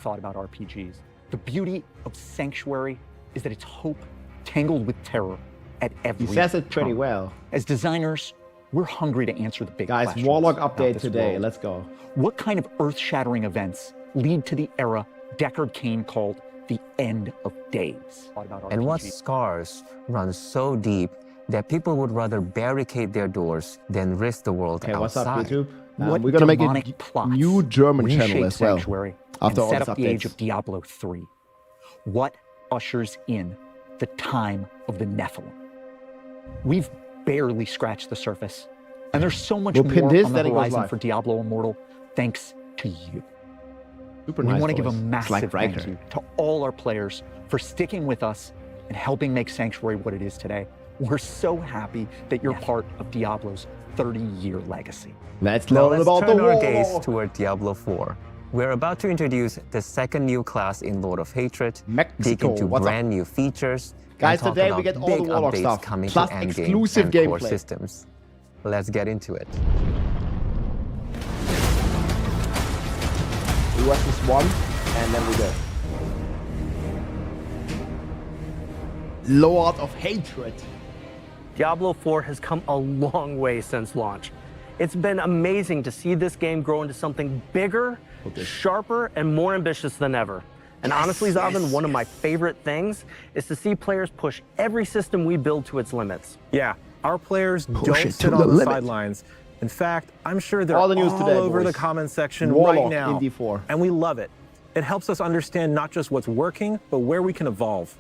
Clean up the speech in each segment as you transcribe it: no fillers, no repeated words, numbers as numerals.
thought about RPGs. The beauty of Sanctuary is that it's hope tangled with terror at every He says it pretty turn. well. As designers, we're hungry to answer the big Guys, questions Warlock about update this today. world. Let's go. What kind of earth-shattering events lead to the era Deckard Cain called the end of days? And what scars run so deep that people would rather barricade their doors than risk the world Okay, outside? what's up, YouTube? What We're gonna make demonic a plots new German channel reshape as well. Sanctuary After and all set these up the age updates. of Diablo III? What ushers in the time of the Nephilim? We've barely scratched the surface, and there's so much We'll pin more this, on the then it goes horizon live. for Diablo Immortal thanks to you. Super We nice want to give a voice. It's massive like thank Riker. you to all our players for sticking with us and helping make Sanctuary what it is today. We're so happy that you're part of Diablo's 30-year legacy. Let's Now learn let's about the turn our war. gaze toward Diablo IV. We're about to introduce the second new class in Lord of Hatred, dig Mexico, into what's up? brand new features, Guys, and talk today we about get all the big Warlock updates stuff, coming plus to Endgame exclusive and core gameplay. systems. Let's get into it. We watch this one, and then we go. Lord of Hatred. Diablo IV has come a long way since launch. It's been amazing to see this game grow into something bigger, sharper, and more ambitious than ever. And honestly, Zavin, one of my favorite things is to see players push every system we build to its limits. Yeah, our players Push don't it sit to the on the limit. sidelines. In fact, I'm sure they're All the news today, over boys. the comment section Warlock right now. in D4. And we love it. It helps us understand not just what's working, but where we can evolve.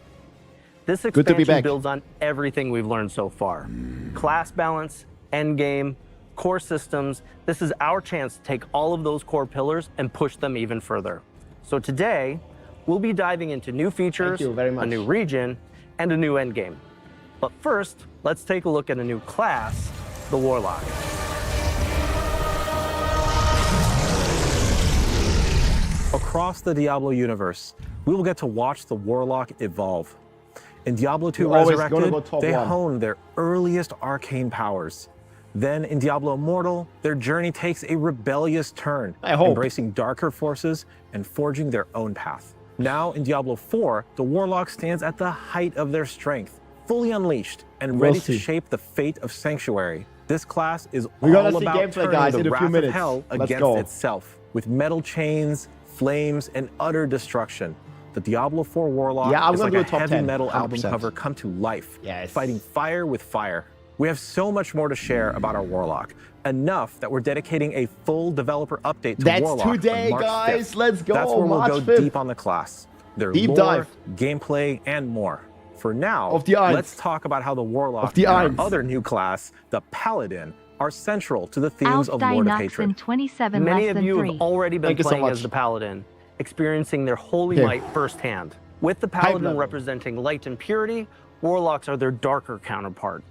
This Good to be expansion back. builds on everything we've learned so far. Class balance, endgame, core systems. This is our chance to take all of those core pillars and push them even further. So today, we'll be diving into new features, you very much. a new region, and a new endgame. But first, let's take a look at a new class, the Warlock. Across the Diablo universe, we will get to watch the Warlock evolve. In Diablo II You're always Resurrected, gonna go top they one. honed their earliest arcane powers. Then in Diablo Immortal, their journey takes a rebellious turn, I hope. embracing darker forces and forging their own path. Now in Diablo IV, the Warlock stands at the height of their strength, fully unleashed and We'll ready to see. shape the fate of Sanctuary. This class is We're gonna all see about gameplay, turning guys, the in a few wrath of minutes. hell Let's against go. itself. With metal chains, flames, and utter destruction, the Diablo IV Warlock Yeah, I'm is gonna like do a a top heavy 10, metal album 100%. cover come to life, Yes. fighting fire with fire. We have so much more to share about our Warlock, enough that we're dedicating a full developer update to That's Warlock today, on March guys. 5th. Let's go, That's where we'll March go 5th. deep on the class, their Deep lore, dive. gameplay, and more. For now, Of the Eins. let's talk about how the Warlock Of the and our Eins. other new class, the Paladin, are central to the themes of Lord of Hatred. in 27 Many less of than you 3. have already been Thank you so playing much. as the Paladin, experiencing their holy Here. might firsthand. With the Paladin level. representing light and purity, Warlocks are their darker counterpart,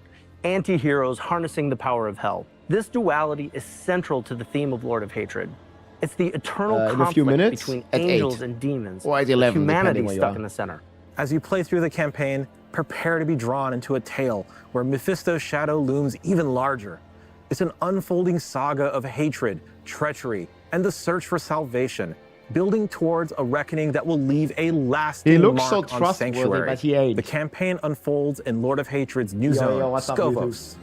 anti-heroes harnessing the power of hell. This duality is central to the theme of Lord of Hatred. It's the eternal In a few conflict minutes, between at angels 8. and demons, Or at with 11, humanity depending where you stuck are. in the center. As you play through the campaign, prepare to be drawn into a tale where Mephisto's shadow looms even larger. It's an unfolding saga of hatred, treachery, and the search for salvation, building towards a reckoning that will leave a lasting He looks mark so on trustworthy, Sanctuary. but he ain't. The campaign unfolds in Lord of Hatred's new Yo, zone, what's up, YouTube? Scovos.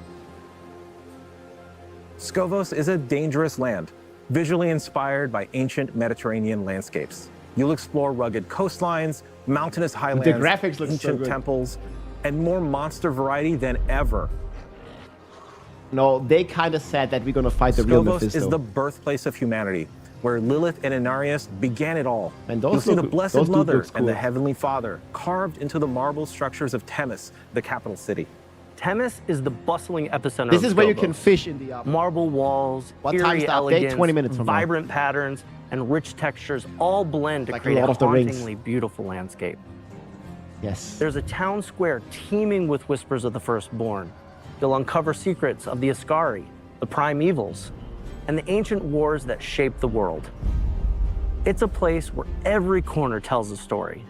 Scovos is a dangerous land, visually inspired by ancient Mediterranean landscapes. You'll explore rugged coastlines, mountainous highlands, graphics look so ancient good. temples, and more monster variety than ever. No, they kind of said that we're gonna fight the real Scovos Mephisto. is the birthplace of humanity, where Lilith and Inarius began it all. And those You'll see the look- Blessed those dudes Mother looks and the cool. Heavenly Father carved into the marble structures of Themis, the capital city. Themis is the bustling epicenter This of is where you can Scovos. fish in Diablo. Marble walls, What eerie time's the update? elegance, 20 minutes from now. vibrant patterns, and rich textures all blend to Like create Lord a of the Rings. hauntingly beautiful landscape. Yes. There's a town square teeming with whispers of the firstborn. You'll uncover secrets of the Ascari, the primevals, and the ancient wars that shaped the world. It's a place where every corner tells a story.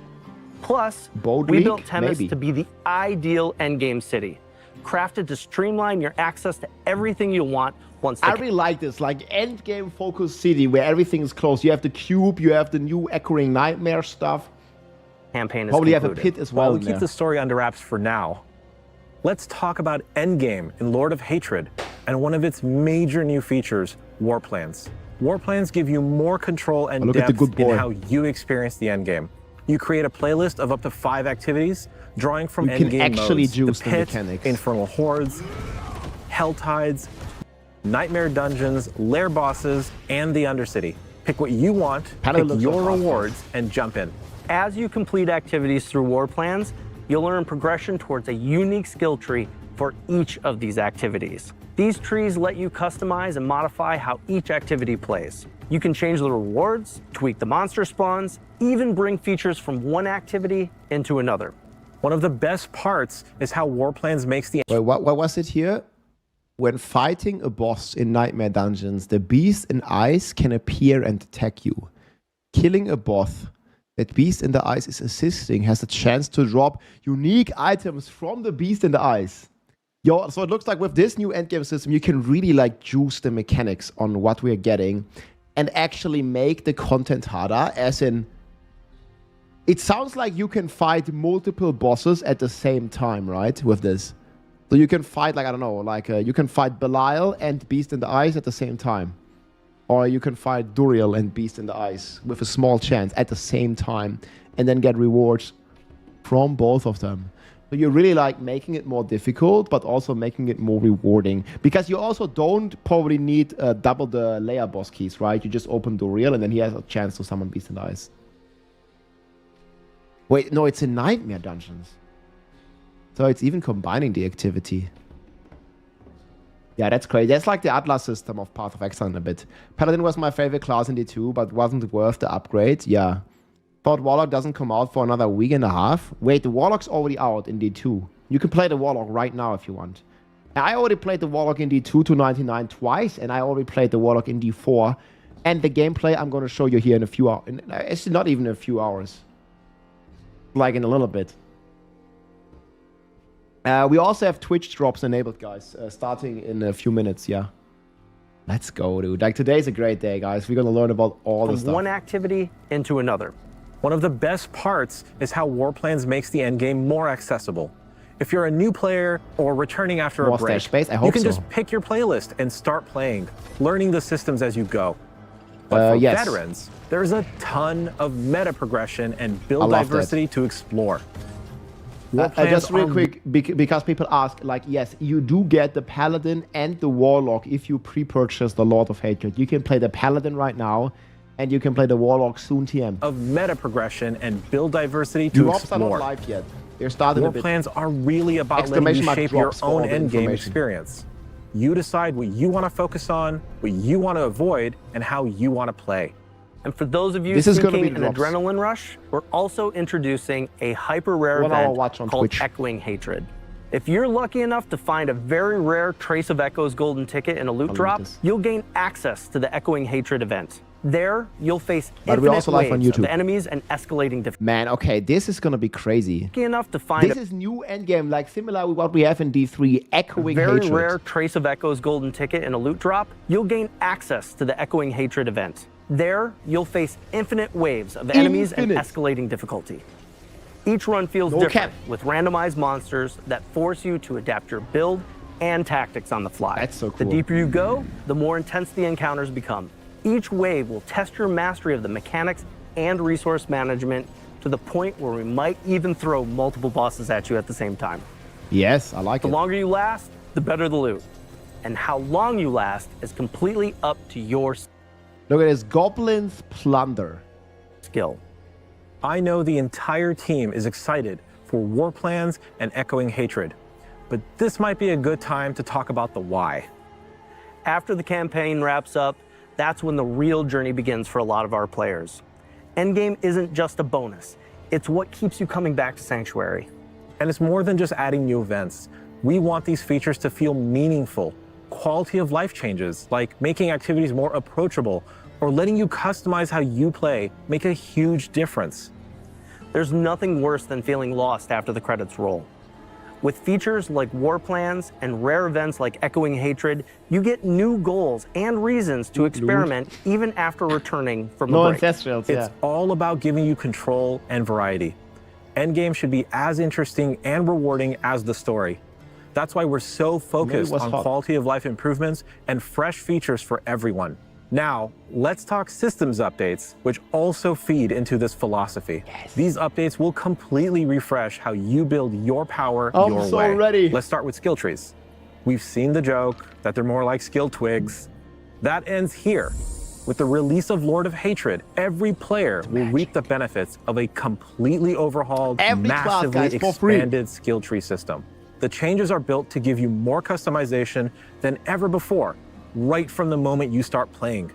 Plus, Bold we League? built Themis Maybe. to be the ideal endgame city, crafted to streamline your access to everything you want once the I really like this, like endgame focused city where everything is close. You have the cube, you have the new echoing nightmare stuff. campaign is Probably have a concluded. pit as While well. we in keep there. the story under wraps for now, let's talk about Endgame in Lord of Hatred and one of its major new features, War Plans. War Plans give you more control and look at the depth good boy. in how you experience the endgame. You create a playlist of up to 5 activities, drawing from You can endgame actually modes, juice the the pit, mechanics. infernal hordes, hell tides, nightmare dungeons, lair bosses, and the Undercity. Pick what you want, Paladin pick looks your like awesome. rewards, and jump in. As you complete activities through War Plans, you'll learn progression towards a unique skill tree for each of these activities. These trees let you customize and modify how each activity plays. You can change the rewards, tweak the monster spawns, even bring features from one activity into another. One of the best parts is how War Plans makes the Wait, what was it here? When fighting a boss in Nightmare Dungeons, the beast in ice can appear and attack you. Killing a boss that beast in the ice is assisting has a chance to drop unique items from the beast in the ice. Yo, so it looks like with this new endgame system, you can really like juice the mechanics on what we're getting and actually make the content harder, as in, it sounds like you can fight multiple bosses at the same time, right, with this? So you can fight, like, I don't know, like you can fight Belial and Beast in the Ice at the same time. Or you can fight Duriel and Beast in the Ice with a small chance at the same time and then get rewards from both of them. So you're really like making it more difficult, but also making it more rewarding. Because you also don't probably need double the layer boss keys, right? You just open Duriel and then he has a chance to summon Beast in the Ice. Wait, no, it's in Nightmare Dungeons. So it's even combining the activity. Yeah, that's crazy. That's like the Atlas system of Path of Exile in a bit. Paladin was my favorite class in D2, but wasn't worth the upgrade. Yeah. Thought Warlock doesn't come out for another week and a half. Wait, the Warlock's already out in D2. You can play the Warlock right now if you want. I already played the Warlock in D2 to 99 twice, and I already played the Warlock in D4. And the gameplay I'm going to show you here in a few hours. It's not even a few hours. Like in a little bit. We also have Twitch drops enabled, guys, starting in a few minutes, yeah. Let's go, dude. Like, today's a great day, guys. We're going to learn about all the From stuff. one activity into another. One of the best parts is how War Plans makes the endgame more accessible. If you're a new player or returning after More a break, stash space? I you hope can so. just pick your playlist and start playing, learning the systems as you go. But for yes. veterans, there's a ton of meta progression and I build love that. diversity to explore. War plans Just real are- quick, because people ask, like, yes, you do get the Paladin and the Warlock if you pre-purchase the Lord of Hatred. You can play the Paladin right now, and you can play the Warlock soon TM. of meta progression and build diversity to Drops are not explore. live yet. They're starting War a bit. plans are really about letting Exclamation you mark shape your drops for own all the endgame information. experience. You decide what you want to focus on, what you want to avoid, and how you want to play. And for those of you This is gonna seeking be an drops. adrenaline rush, we're also introducing a hyper rare 1 hour event watch on called Twitch. Echoing Hatred. If you're lucky enough to find a very rare Trace of Echoes golden ticket in a loot read drop, this. you'll gain access to the Echoing Hatred event. There, you'll face But we infinite also live on waves of YouTube. enemies and escalating difficulty. Man, okay, this is gonna be crazy. Lucky enough to find This is new endgame, like similar with what we have in D3, a Echoing very Hatred. rare Trace of Echoes golden ticket in a loot drop, you'll gain access to the Echoing Hatred event. There, you'll face infinite waves of enemies and Infinite. escalating difficulty. Each run feels No different, cap. with randomized monsters that force you to adapt your build and tactics on the fly. That's so The cool. deeper you go, the more intense the encounters become. Each wave will test your mastery of the mechanics and resource management to the point where we might even throw multiple bosses at you at the same time. Yes, I like The it. longer you last, the better the loot. And how long you last is completely up to your Look at this, Goblin's Plunder. skill. I know the entire team is excited for War Plans and Echoing Hatred, but this might be a good time to talk about the why. After the campaign wraps up, that's when the real journey begins for a lot of our players. Endgame isn't just a bonus, it's what keeps you coming back to Sanctuary. And it's more than just adding new events. We want these features to feel meaningful. Quality of life changes, like making activities more approachable or letting you customize how you play, make a huge difference. There's nothing worse than feeling lost after the credits roll. With features like war plans and rare events like Echoing Hatred, you get new goals and reasons to experiment even after returning from a break. Ancestrals, It's all about giving you control and variety. Endgame should be as interesting and rewarding as the story. That's why we're so focused on quality of life improvements and fresh features for everyone. Now, let's talk systems updates, which also feed into this philosophy. These updates will completely refresh how you build your power your way. Ready. Let's start with skill trees. We've seen the joke that they're more like skill twigs. That ends here. With the release of Lord of Hatred, every player will reap the benefits of a completely overhauled, massively expanded skill tree system. The changes are built to give you more customization than ever before, right from the moment you start playing.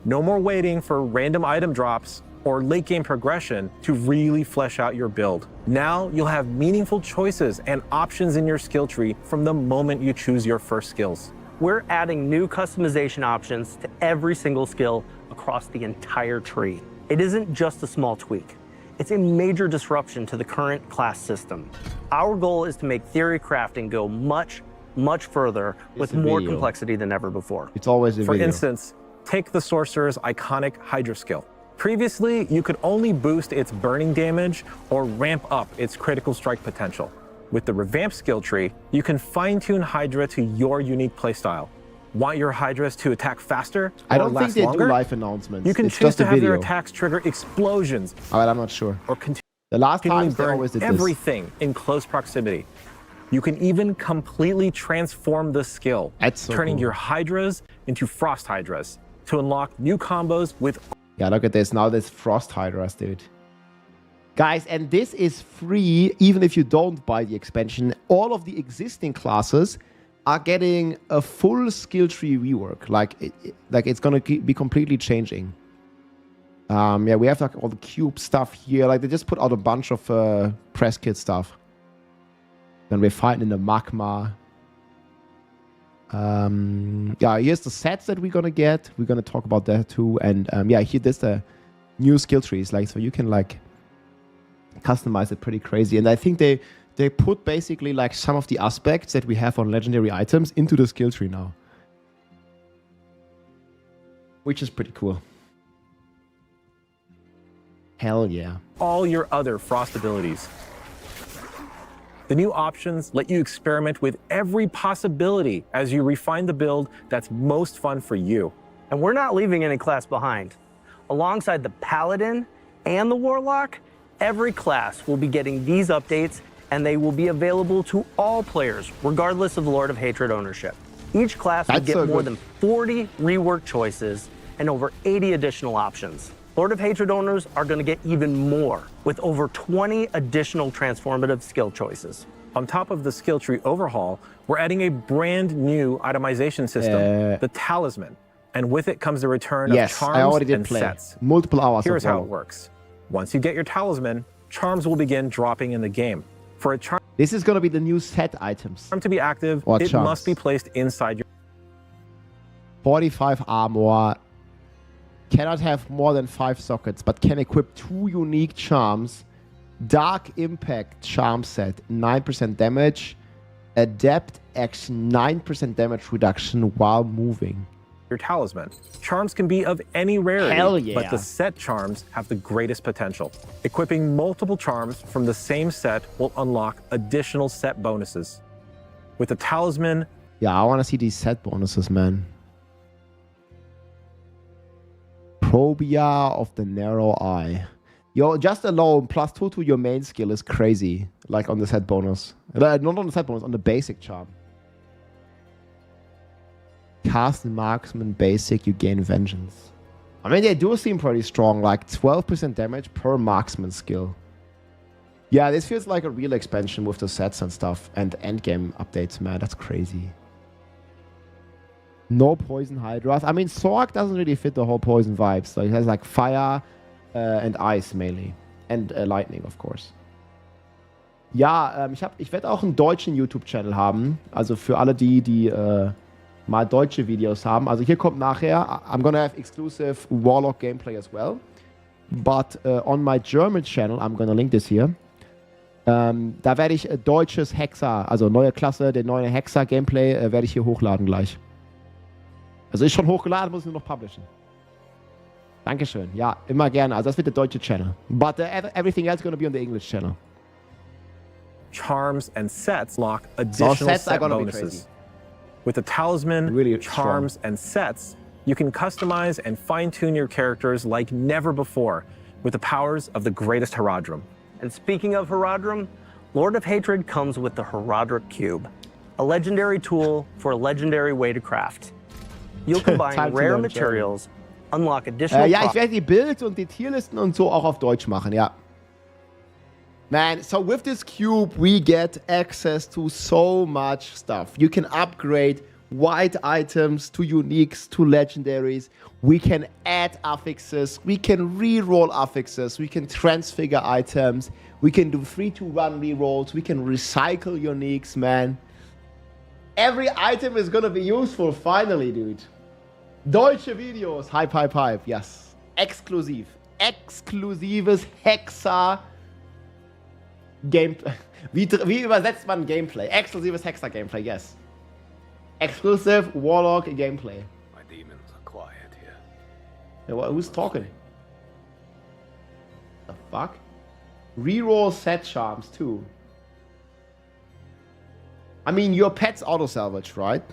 No more waiting for random item drops or late game progression to really flesh out your build. Now you'll have meaningful choices and options in your skill tree from the moment you choose your first skills. We're adding new customization options to every single skill across the entire tree. It isn't just a small tweak. It's a major disruption to the current class system. Our goal is to make theory crafting go much, much further with more complexity than ever before. It's always a For video. instance, take the Sorcerer's iconic Hydra skill. Previously, you could only boost its burning damage or ramp up its critical strike potential. With the revamped skill tree, you can fine-tune Hydra to your unique playstyle. Want your Hydras to attack faster I or don't think last they longer? do live announcements. You can it's choose just to a have their video. attacks trigger explosions Alright, I'm not sure. or The last continually time they burn always did this. everything in close proximity. You can even completely transform the skill, That's so turning cool. your Hydras into Frost Hydras to unlock new combos with Yeah, look at this. Now there's Frost Hydras, dude. Guys, and this is free even if you don't buy the expansion. All of the existing classes are getting a full skill tree rework. Like it's gonna be completely changing. Yeah, we have like all the cube stuff here. Like they just put out a bunch of press kit stuff. Then we're fighting in the magma. Yeah, here's the sets that we're gonna get. We're gonna talk about that too. And yeah, here there's the new skill trees. Like so you can like customize it pretty crazy. And I think they put basically like some of the aspects that we have on legendary items into the skill tree now, which is pretty cool. Hell yeah. all your other Frost abilities. The new options let you experiment with every possibility as you refine the build that's most fun for you. And we're not leaving any class behind. Alongside the Paladin and the Warlock, every class will be getting these updates, and they will be available to all players, regardless of Lord of Hatred ownership. Each class will That's get so more good. than 40 rework choices and over 80 additional options. Lord of Hatred owners are going to get even more, with over 20 additional transformative skill choices. On top of the skill tree overhaul, we're adding a brand new itemization system, the Talisman. And with it comes the return of Yes, charms I already did and play. sets. Multiple hours Here's of how it Warlock. works. Once you get your Talisman, charms will begin dropping in the game. For a charm This is gonna be the new set items. to be active, Or it charms. must be placed inside your 45 armor. Cannot have more than 5 sockets, but can equip 2 unique charms. Dark Impact charm set, 9% damage. Adept action, 9% damage reduction while moving. Talisman. Charms can be of any rarity, Hell yeah. but the set charms have the greatest potential. Equipping multiple charms from the same set will unlock additional set bonuses. With the Talisman, Yeah, I want to see these set bonuses, man. Probia of the Narrow Eye. Yo, just alone, +2 to your main skill is crazy. Like on the set bonus. Not on the set bonus, on the basic charm. Cast Marksman basic, you gain Vengeance. I mean, they do seem pretty strong, like 12% damage per Marksman skill. Yeah, this feels like a real expansion with the sets and stuff. And endgame updates, man, that's crazy. No poison Hydras. I mean, Sorg doesn't really fit the whole poison vibes. So it has like fire and ice mainly. And lightning, of course. Ja, ich werde auch einen deutschen YouTube-Channel haben. Also für alle die mal deutsche Videos haben. Also hier kommt nachher, I'm gonna have exclusive Warlock gameplay as well. But on my German channel, I'm gonna link this here. Da werde ich deutsches Hexer, also neue Klasse, der neue Hexer-Gameplay werde ich hier hochladen gleich. Also ist schon hochgeladen, muss ich nur noch publishen. Dankeschön. Ja, immer gerne. Also das wird der deutsche Channel. But everything else is going to be on the English channel. Charms and sets lock additional sets are set gonna be bonuses. crazy. With the talisman, Really charms, and sets, you can customize and fine-tune your characters like never before with the powers of the greatest Herodrum. And speaking of Herodrum, Lord of Hatred comes with the Herodric Cube, a legendary tool for a legendary way to craft. You'll combine Time to rare learn materials, unlock additional Ja, ich werde die Builds und die Tierlisten und so auch auf Deutsch machen, ja. Man, so with this cube, we get access to so much stuff. You can upgrade white items to uniques, to legendaries. We can add affixes. We can re-roll affixes. We can transfigure items. We can do 3-to-1 re-rolls. We can recycle uniques, man. Every item is gonna be useful, finally, dude. Deutsche Videos. Hype, hype, hype. Yes. Exklusiv. Exklusives Hexer Gameplay. Wie übersetzt man Gameplay? Exklusives Hexer-Gameplay, yes. Exclusive Warlock Gameplay. My demons are quiet here. Yeah, who's talking? The fuck? Reroll set charms too. I mean, your pet's auto-salvage, right?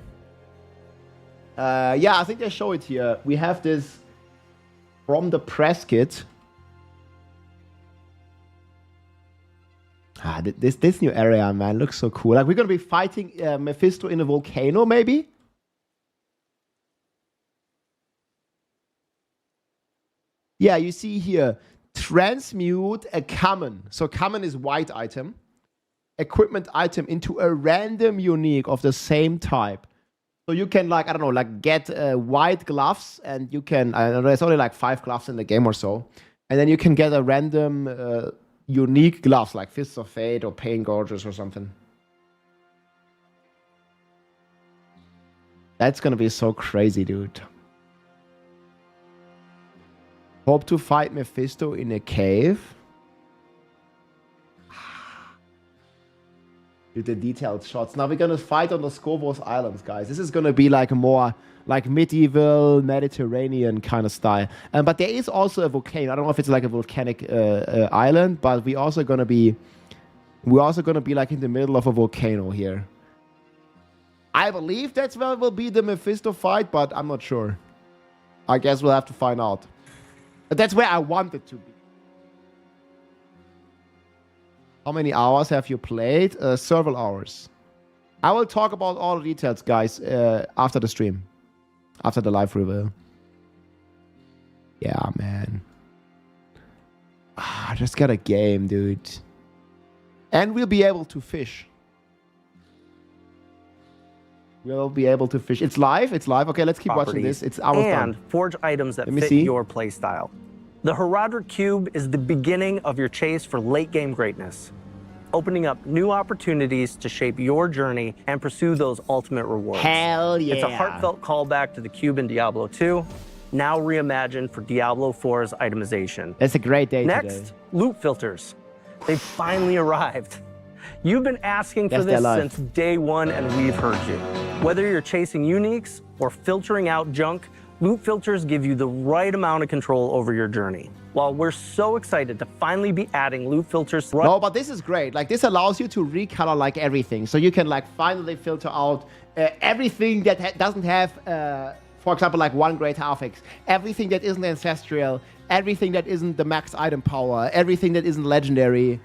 Yeah, I think they show it here. We have this from the press kit. Ah, this new area, man, looks so cool. Like, we're gonna be fighting Mephisto in a volcano, maybe? Yeah, you see here, transmute a common. So common is white item. Equipment item into a random unique of the same type. So you can, like, I don't know, like get white gloves, and you can, I don't know, there's only like 5 gloves in the game or so. And then you can get a random unique gloves, like Fists of Fate or Pain Gorges or something. That's gonna be so crazy, dude. Hope to fight Mephisto in a cave. With the detailed shots. Now we're gonna fight on the Skovos Islands, guys. This is gonna be like a more like medieval Mediterranean kind of style. But there is also a volcano. I don't know if it's like a volcanic island, but we're also gonna be like in the middle of a volcano here. I believe that's where will be the Mephisto fight, but I'm not sure. I guess we'll have to find out. But that's where I want it to be. How many hours have you played? Several hours. I will talk about all the details, guys, after the stream. After the live reveal. Yeah, man. I just got a game, dude. And we'll be able to fish. We'll be able to fish. It's live. It's live. Okay, let's keep watching this. It's almost and done. forge items that Let me fit see. your playstyle. The Herodric Cube is the beginning of your chase for late game greatness, opening up new opportunities to shape your journey and pursue those ultimate rewards. Hell yeah. It's a heartfelt callback to the Cube in Diablo 2, now reimagined for Diablo 4's itemization. It's a great day Next, today. loot filters. They've finally arrived. You've been asking for Yes, they're this live. since day one, and we've heard you. Whether you're chasing uniques or filtering out junk, loot filters give you the right amount of control over your journey. While we're so excited to finally be adding loot filters... No, but this is great. Like, this allows you to recolor, like, everything. So you can, like, finally filter out everything that doesn't have, for example, like, one great affix. Everything that isn't ancestral. Everything that isn't the max item power. Everything that isn't legendary.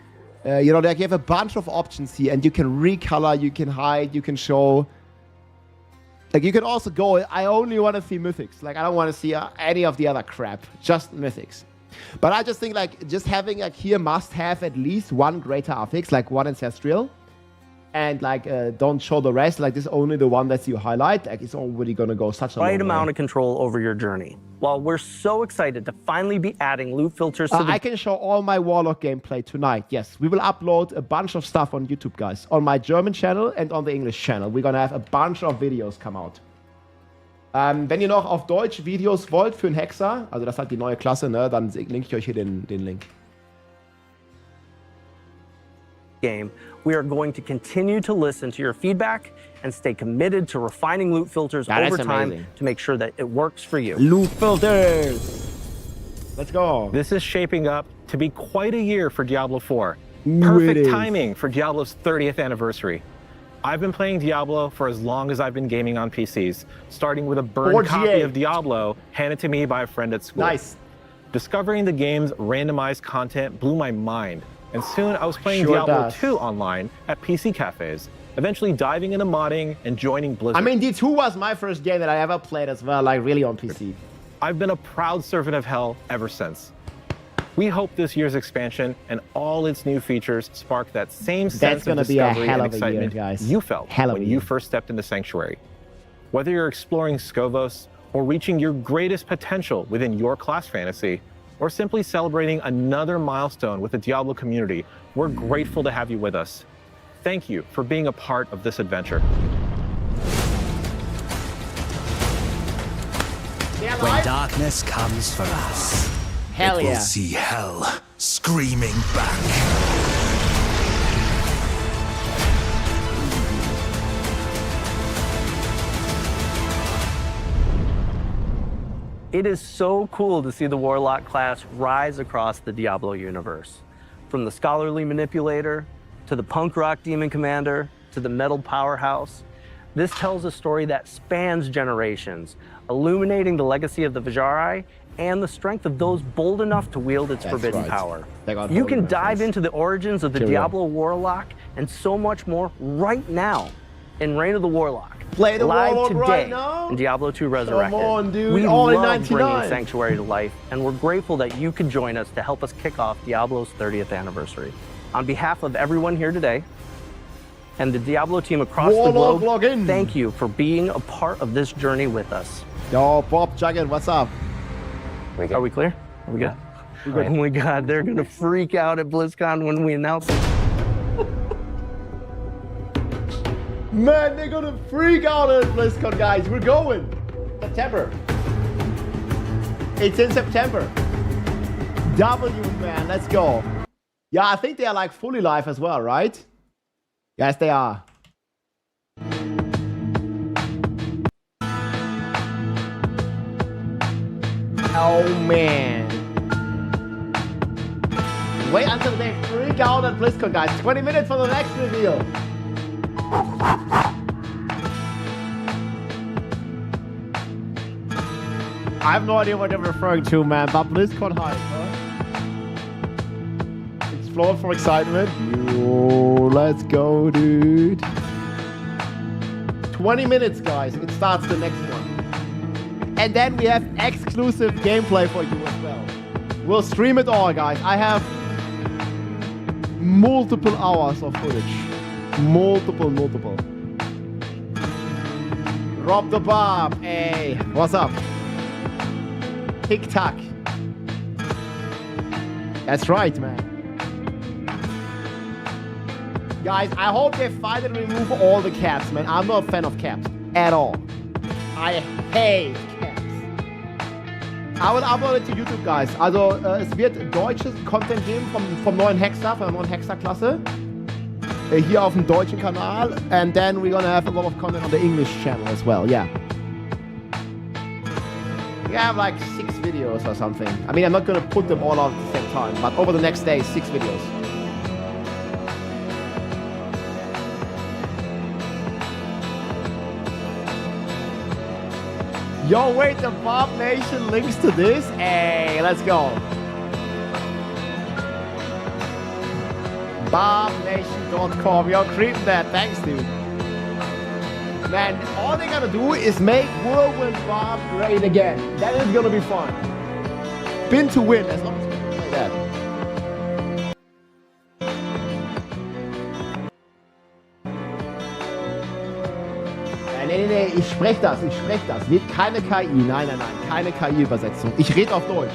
You know, like, you have a bunch of options here, and you can recolor, you can hide, you can show... Like, you can also go, I only want to see mythics. Like, I don't want to see any of the other crap. Just mythics. But I just think, like, just having, like, here must have at least one greater affix, like one ancestral. And, like, don't show the rest. Like, this is only the one that you highlight. Like, it's already going to go such a long right amount way. of control over your journey. While we're so excited to finally be adding loot filters to I can show all my Warlock gameplay tonight. Yes, we will upload a bunch of stuff on YouTube, guys. On my German channel and on the English channel. We're gonna have a bunch of videos come out. Wenn ihr noch auf Deutsch Videos wollt für einen Hexer, also das ist halt die neue Klasse, ne, dann linke ich euch hier den Link. game, we are going to continue to listen to your feedback and stay committed to refining loot filters over time to make sure that it works for you. Loot filters. Let's go. This is shaping up to be quite a year for Diablo IV. Ooh, Perfect timing for Diablo's 30th anniversary. I've been playing Diablo for as long as I've been gaming on PCs, starting with a burned copy of Diablo handed to me by a friend at school. Nice. Discovering the game's randomized content blew my mind, and soon I was playing Diablo 2 online at PC cafes, eventually diving into modding and joining Blizzard. I mean, D2 was my first game that I ever played as well, like really on PC. I've been a proud servant of hell ever since. We hope this year's expansion and all its new features spark that same sense of discovery and excitement you felt when you first stepped into Sanctuary. Whether you're exploring Scovos, or reaching your greatest potential within your class fantasy, or simply celebrating another milestone with the Diablo community, we're grateful to have you with us. Thank you for being a part of this adventure. When darkness comes for us, Hell it yeah. will see hell screaming back. It is so cool to see the Warlock class rise across the Diablo universe. From the scholarly manipulator, to the punk rock demon commander, to the metal powerhouse. This tells a story that spans generations, illuminating the legacy of the Vajari and the strength of those bold enough to wield its forbidden power. You can dive into the origins of the Diablo Warlock and so much more right now in Reign of the Warlock. Play the live Warlock today right now. in Diablo 2 Resurrected. Come on, dude. We All in love 99. bringing Sanctuary to life, and we're grateful that you could join us to help us kick off Diablo's 30th anniversary. On behalf of everyone here today and the Diablo team across the globe, thank you for being a part of this journey with us. Yo, Bob, Jagged, what's up? Are we clear? Are we good? Oh my God, they're gonna freak out at BlizzCon when we announce it. Man, they're gonna freak out at BlizzCon, guys. We're going. September. It's in September. W, man, let's go. Yeah, I think they are like fully live as well, right? Yes, they are. Oh, man. Wait until they freak out at BlizzCon, guys. 20 minutes for the next reveal. I have no idea what they're referring to, man, but BlizzCon hype, huh? Explode for excitement. Yo, let's go, dude. 20 minutes, guys. It starts the next one. And then we have exclusive gameplay for you as well. We'll stream it all, guys. I have multiple hours of footage. Multiple. Rob the Bob. Hey, what's up? Tick-tock. That's right, man. Guys, I hope they finally remove all the caps, man. I'm not a fan of caps at all. I hate caps. I will upload it to YouTube, guys. Also, es wird deutsches Content geben vom neuen Hexer, von der neuen Hexer-Klasse. Hier auf dem deutschen Kanal. And then we're gonna have a lot of content on the English channel as well, yeah. We have like 6 videos or something. I mean, I'm not gonna put them all out at the same time, but over the next day, 6 videos. Yo, wait, the Bob Nation links to this? Hey, let's go. BobNation.com. Yo, creeping that. Thanks, dude. Man, all they gotta do is make Whirlwind Bob great again. That is gonna be fun. Spin to win, as long as we play that. Nee, ich spreche das. Wird keine KI. Nein, keine KI-Übersetzung. Ich rede auf Deutsch.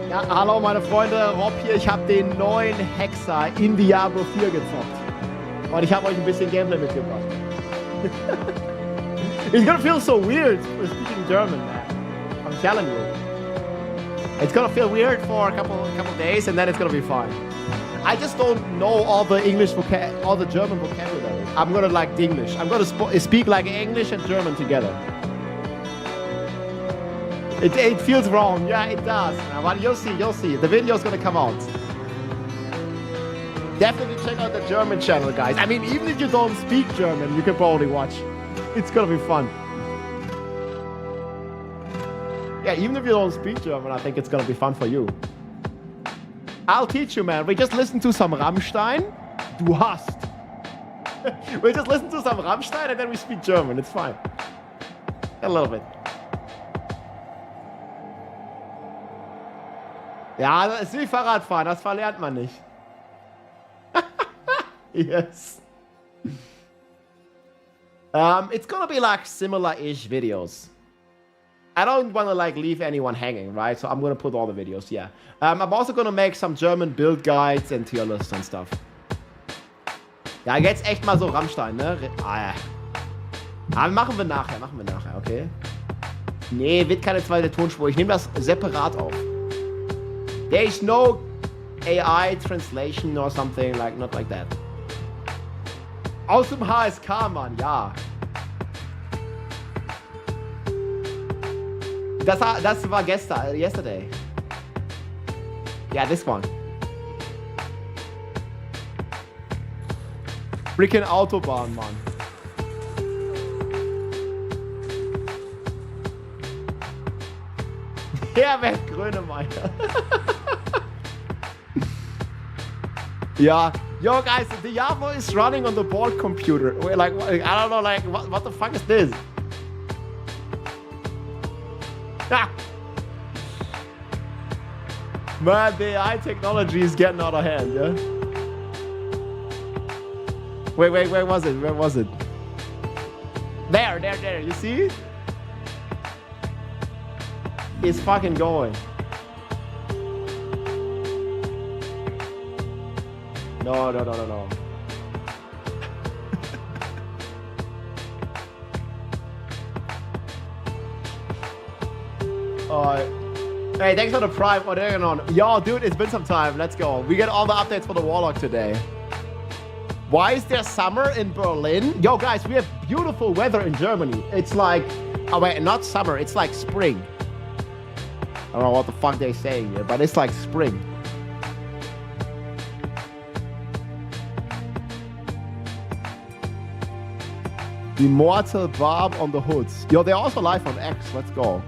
Ja, hallo meine Freunde, Rob hier. Ich habe den neuen Hexer in Diablo 4 gezockt. Und ich habe euch ein bisschen Gameplay mitgebracht. It's gonna feel so weird speaking German, man. I'm telling you. It's gonna feel weird for a couple days, and then it's gonna be fine. I just don't know all the all the German vocabulary. I'm gonna like the English. I'm gonna speak like English and German together. It feels wrong. Yeah, it does. But you'll see. The video's gonna come out. Definitely check out the German channel, guys. I mean, even if you don't speak German, you can probably watch. It's gonna be fun. Yeah, even if you don't speak German, I think it's gonna be fun for you. I'll teach you, man. We just listen to some Rammstein. Du hast. We just listen to some Rammstein and then we speak German. It's fine. A little bit. Ja, das ist wie Fahrradfahren. Das verlernt man nicht. Yes. It's gonna be like similar-ish videos. I don't want to like leave anyone hanging, right? So I'm gonna put all the videos, yeah. I'm also gonna make some German build guides and tier lists and stuff. Ja, jetzt echt mal so Rammstein, ne? Aber machen wir nachher, okay? Nee, wird keine zweite Tonspur. Ich nehme das separat auf. There is no AI translation or something, like, not like that. Aus dem HSK, Mann, ja. Das war yesterday. Yeah, this one. Freaking Autobahn, Mann. Herbert Grönemeyer. Yeah. Yo, guys, the Diablo is running on the board computer. Like, I don't know, like, what the fuck is this? Ah. Man, the AI technology is getting out of hand, yeah? Wait, where was it? Where was it? There, you see? It's fucking going. No. Hey, thanks for the Prime. What are you on? Yo, dude, it's been some time. Let's go. We get all the updates for the Warlock today. Why is there summer in Berlin? Yo, guys, we have beautiful weather in Germany. It's like, oh wait, not summer. It's like spring. I don't know what the fuck they're saying here, but it's like spring. Immortal Barb on the hoods. Yo, they're also live on X. Let's go.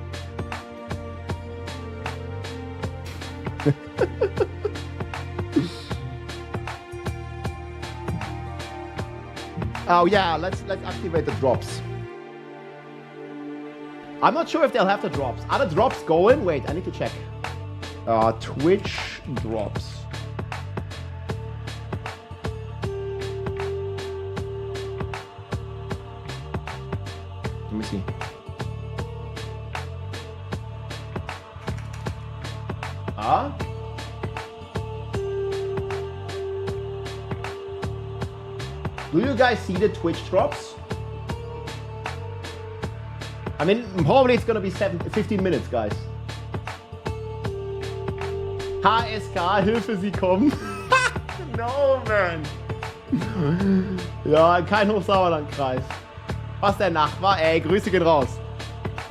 Oh yeah, let's activate the drops. I'm not sure if they'll have the drops. Are the drops going? Wait, I need to check. Twitch drops. Let me see. Do you guys see the Twitch drops? I mean, probably it's gonna be 15 minutes, guys. HSK, Hilfe, Sie kommen. No, man. Ja, kein Hochsauerlandkreis. Was der Nachbar? Ey, Grüße gehen raus.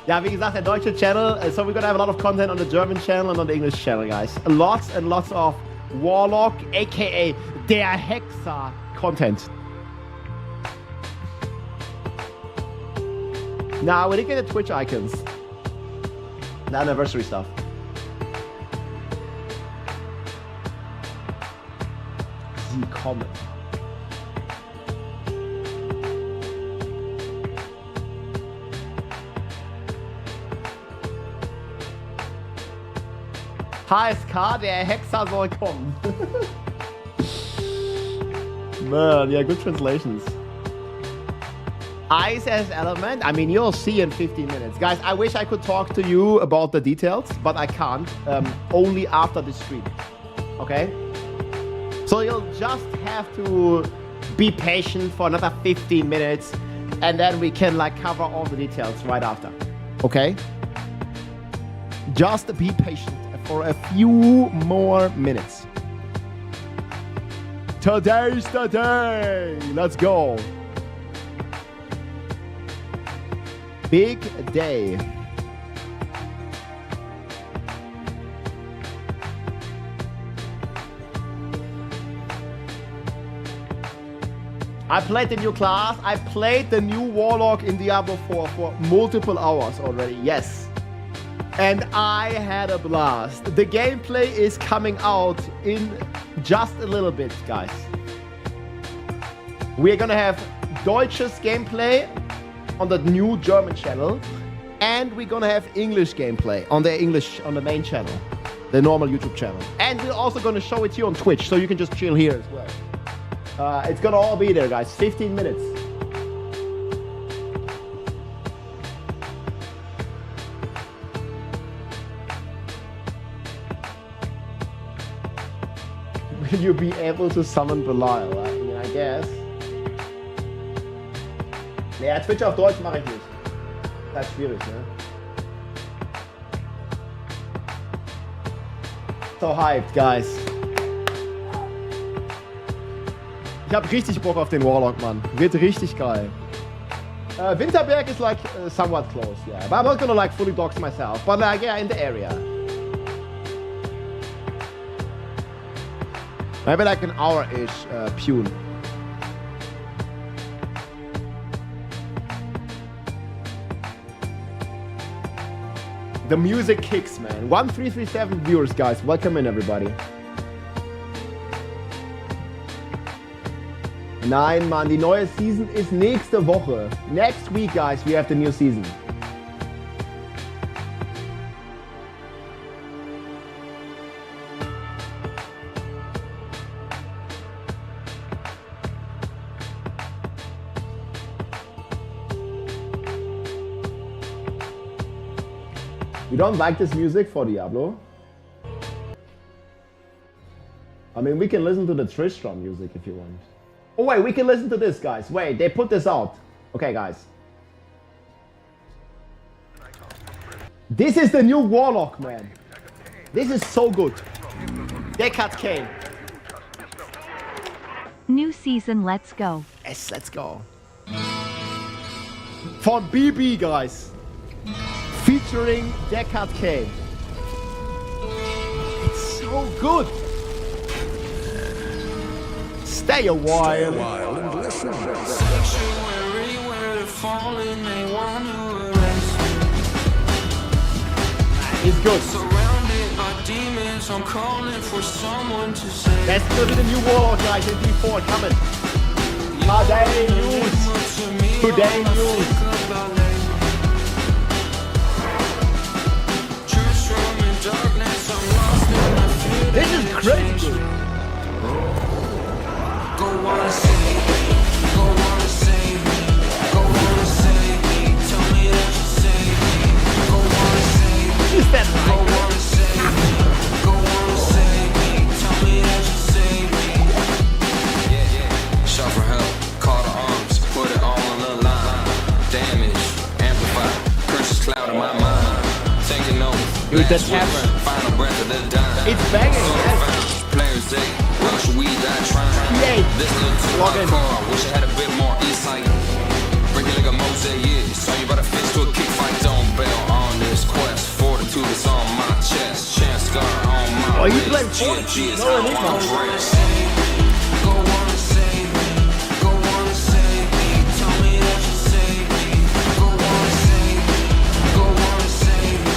Ja, wie gesagt, der deutsche Channel. So we're gonna have a lot of content on the German channel and on the English channel, guys. Lots and lots of Warlock, aka der Hexer content. Nah, we didn't get the Twitch icons. The anniversary stuff. Sie kommen. HSK, der Hexer soll kommen. Man, yeah, good translations. Ice as element, I mean, you'll see in 15 minutes. Guys, I wish I could talk to you about the details, but I can't. Only after the stream. Okay? So you'll just have to be patient for another 15 minutes, and then we can like cover all the details right after. Okay? Just be patient. A for a few more minutes. Today's the day. Let's go. Big day. I played the new class. I played the new Warlock in Diablo 4 for multiple hours already. Yes. And I had a blast. The gameplay is coming out in just a little bit, guys. We're gonna have Deutsches gameplay on the new German channel, and we're gonna have English gameplay on the main channel, the normal YouTube channel. And we're also gonna show it here on Twitch, so you can just chill here as well. It's gonna all be there, guys. 15 minutes. Will you be able to summon Belial? I mean, I guess. Ja, Twitch auf Deutsch mache ich nicht. Das ist schwierig, ne? So hyped, guys. Ich hab richtig Bock auf den Warlock, Mann. Wird richtig geil. Winterberg is like somewhat close, yeah. But I'm not gonna like fully dox myself. But like, yeah, in the area. Maybe like an hour-ish Pune. The music kicks, man. 1337 viewers, guys. Welcome in, everybody. Nein, Mann, die neue Season ist nächste Woche. Next week, guys, we have the new season. You don't like this music for Diablo? I mean, we can listen to the Tristram music if you want. Oh wait, we can listen to this, guys. Wait, they put this out. Okay, guys. This is the new Warlock, man. This is so good. Deckard Cain. New season, let's go. Yes, let's go. Von BB, guys. Featuring Deckard Cain. It's so good. Stay a while. And listen. It's good. I'm calling for someone to say. Let's go to the new Warlock, guys, in D4 coming. Today news. Today news. This is crazy. Go wanna save me, go wanna save me, go wanna save me, tell me that you save me, go wanna save me, Is that go wanna save me, go wanna save me, tell me that you save me. Yeah. Shout for help, call to arms, put it all on the line. Damage, amplify, curses cloud in my mind. Taking over, Dude, that's ever. final breath of the dime. It's banging, yes. Players day, rush we die trying. Yay. This little too Log in. hardcore. Wish I had a bit more insight. Breaking like a mosaic, yeah. Saw you about to fist to a kick fight. Don't bail on this quest. Fortitude is on my chest. Chance scar on my Oh, you wrist. playing Fortitude? No, I need one. Go wanna save me. Go wanna save me. Tell me that you save me. Go wanna save me. Go wanna save me.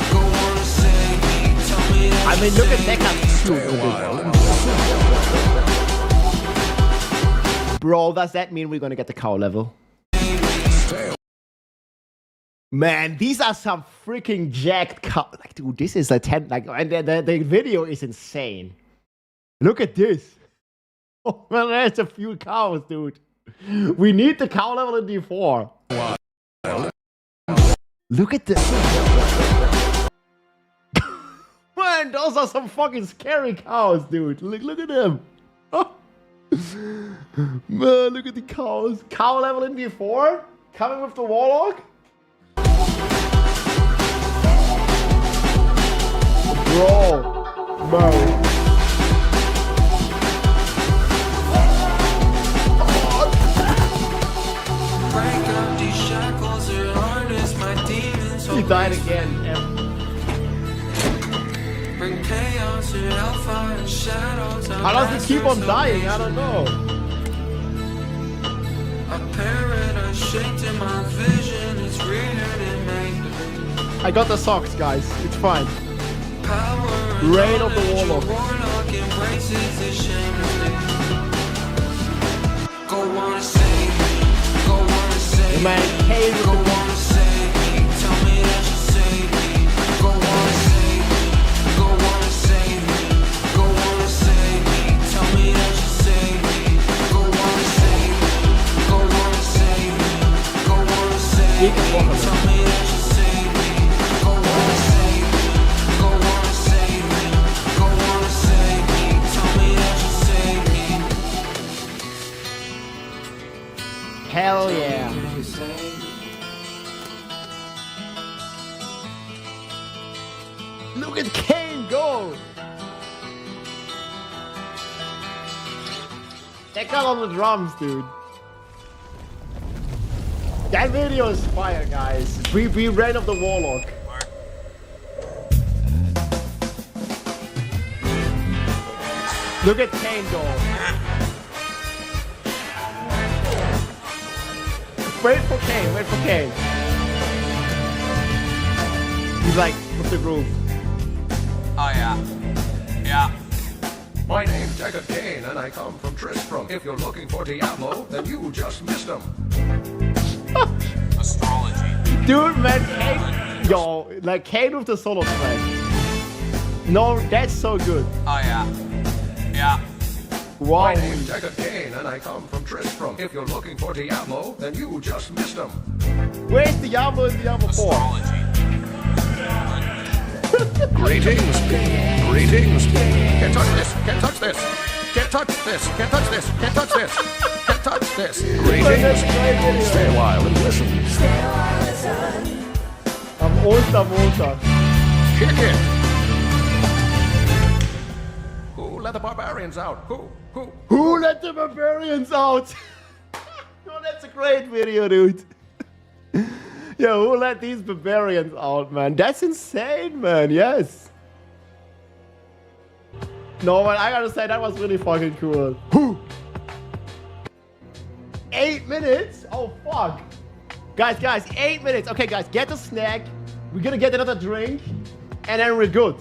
Go wanna save me. Tell me that I mean, look at Deckard. Bro, does that mean we're gonna get the cow level? Man, these are some freaking jacked cow. Like, dude, this is a 10. Like, and the video is insane. Look at this. Oh man, there's a few cows, dude. We need the cow level in D4. Look at this. Man, those are some fucking scary cows, dude. Look at them. Oh. Man, look at the cows. Cow level in D4? Coming with the Warlock? Bro. mode. Break up these shackles or harness my demons. He died again. Bring chaos or hellfire and shadows. How does he keep on dying? I don't know. A paradise shaped in my vision. It's greener than make. I got the socks, guys. It's fine. Power Reign of the Warlock. Warlock embraces the shamelessly. Go on save me. Go on save The man me. Cain with Go the on save me. Tell me that you save me. Go on save me. Go on save me. Go on save me. Tell me that you save me. Go on save me. Go on save me. Go on save me. Tell me that you save me. Go on save me. Go on save me. Go on save me. Tell me that you save me. Hell yeah. Look at Cain go! Deckard on the drums, dude. That video is fire, guys. We Reign of the Warlock. Look at Cain go. Wait for Cain, wait for Cain. He's like, what's the groove? Oh yeah. Yeah. My name's Deckard Cain, and I come from Tristram. If you're looking for Diablo, then you just missed him. Astrology. Dude, man, Cain, yo, like Cain with the solo track. No, that's so good. Oh yeah. Yeah. Wow. My name's Deckard Cain, and I come from Tristram. If you're looking for Diablo, then you just missed him. Where's Diablo in Diablo 4? Greetings. Greetings. Can't touch this. Can't touch this. Can't touch this. Can't touch this. Can't touch this. Can't touch this. Greetings. Stay a while and listen. Am Oster. Kick it. Who let the barbarians out? Who? Who let the barbarians out? Oh, that's a great video, dude. Yeah, who let these barbarians out, man? That's insane, man. Yes. No, man, I gotta say, that was really fucking cool. Whew. 8 minutes? Oh, fuck. Guys, 8 minutes. Okay, guys, get the snack. We're gonna get another drink. And then we're good.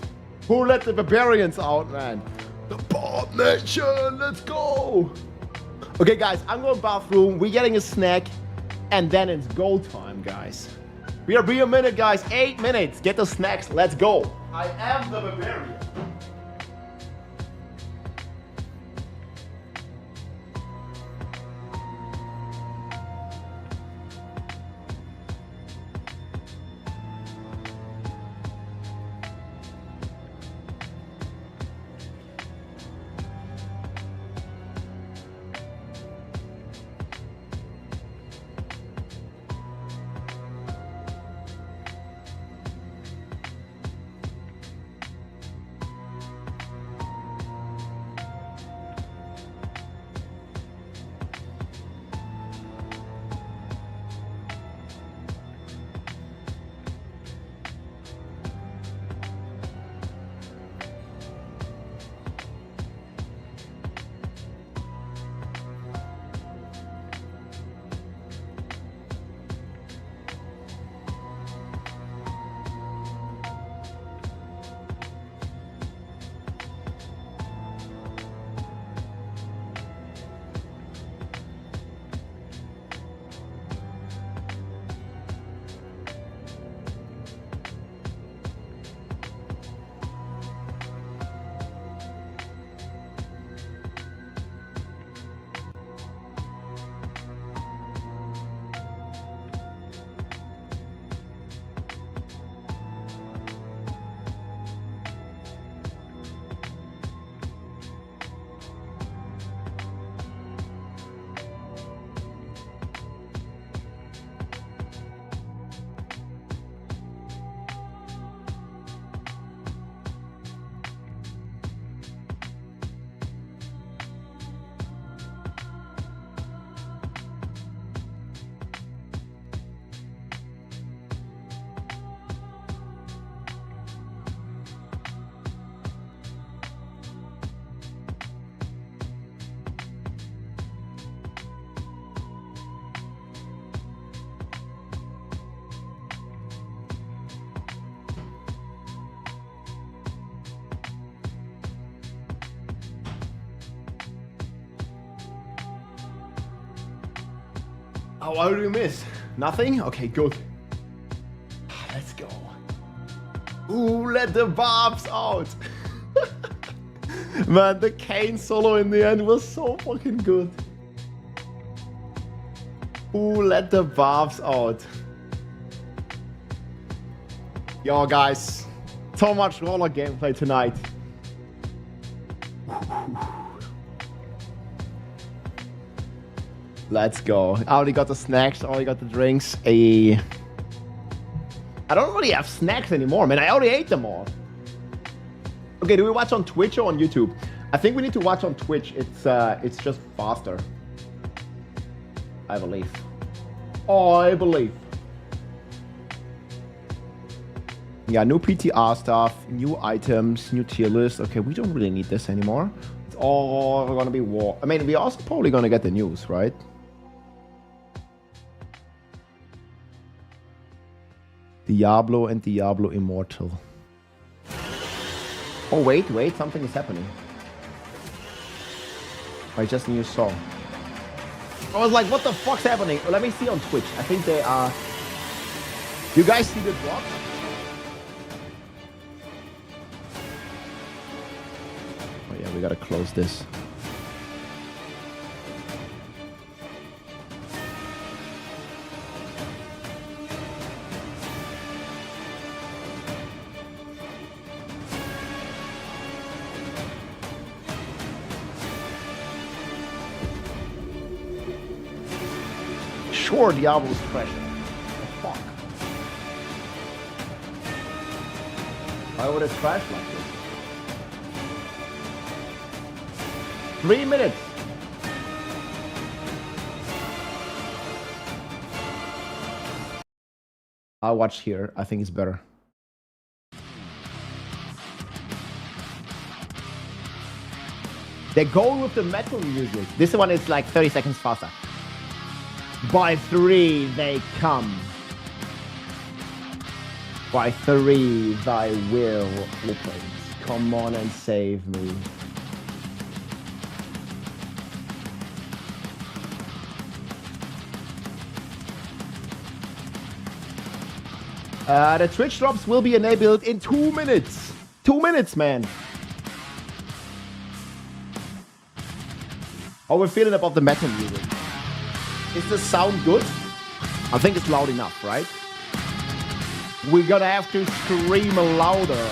Who let the barbarians out, man? The Bob Nation, let's go. Okay, guys, I'm going bathroom. We're getting a snack. And then it's go time, guys. Be a minute, guys. 8 minutes. Get the snacks. Let's go. I am the barbarian. Oh, what did we miss? Nothing? Okay, good. Let's go. Ooh, let the barbs out. Man, the Cain solo in the end was so fucking good. Ooh, let the barbs out. Yo, guys. So much Warlock gameplay tonight. Let's go. I already got the snacks, I already got the drinks. I don't really have snacks anymore, man. I already ate them all. Okay, do we watch on Twitch or on YouTube? I think we need to watch on Twitch. It's just faster. I believe. Oh, I believe. Yeah, new PTR stuff, new items, new tier list. Okay, we don't really need this anymore. It's all gonna be war. I mean, we're also probably gonna get the news, right? Diablo and Diablo Immortal. Oh, wait, something is happening. I just knew saw. I was like, what the fuck's happening? Well, let me see on Twitch. I think they are... You guys see the drop? Oh yeah, we gotta close this. Sure, Diablo's pressure. Oh, fuck. Why would it crash like this? 3 minutes. I'll watch here. I think it's better. They're going with the metal music. This one is like 30 seconds faster. By 3 they come. By 3 thy will opens. Come on and save me. The Twitch drops will be enabled in 2 minutes. 2 minutes, man. How we're feeling about the metal music? Is the sound good? I think it's loud enough, right? We're gonna have to scream louder.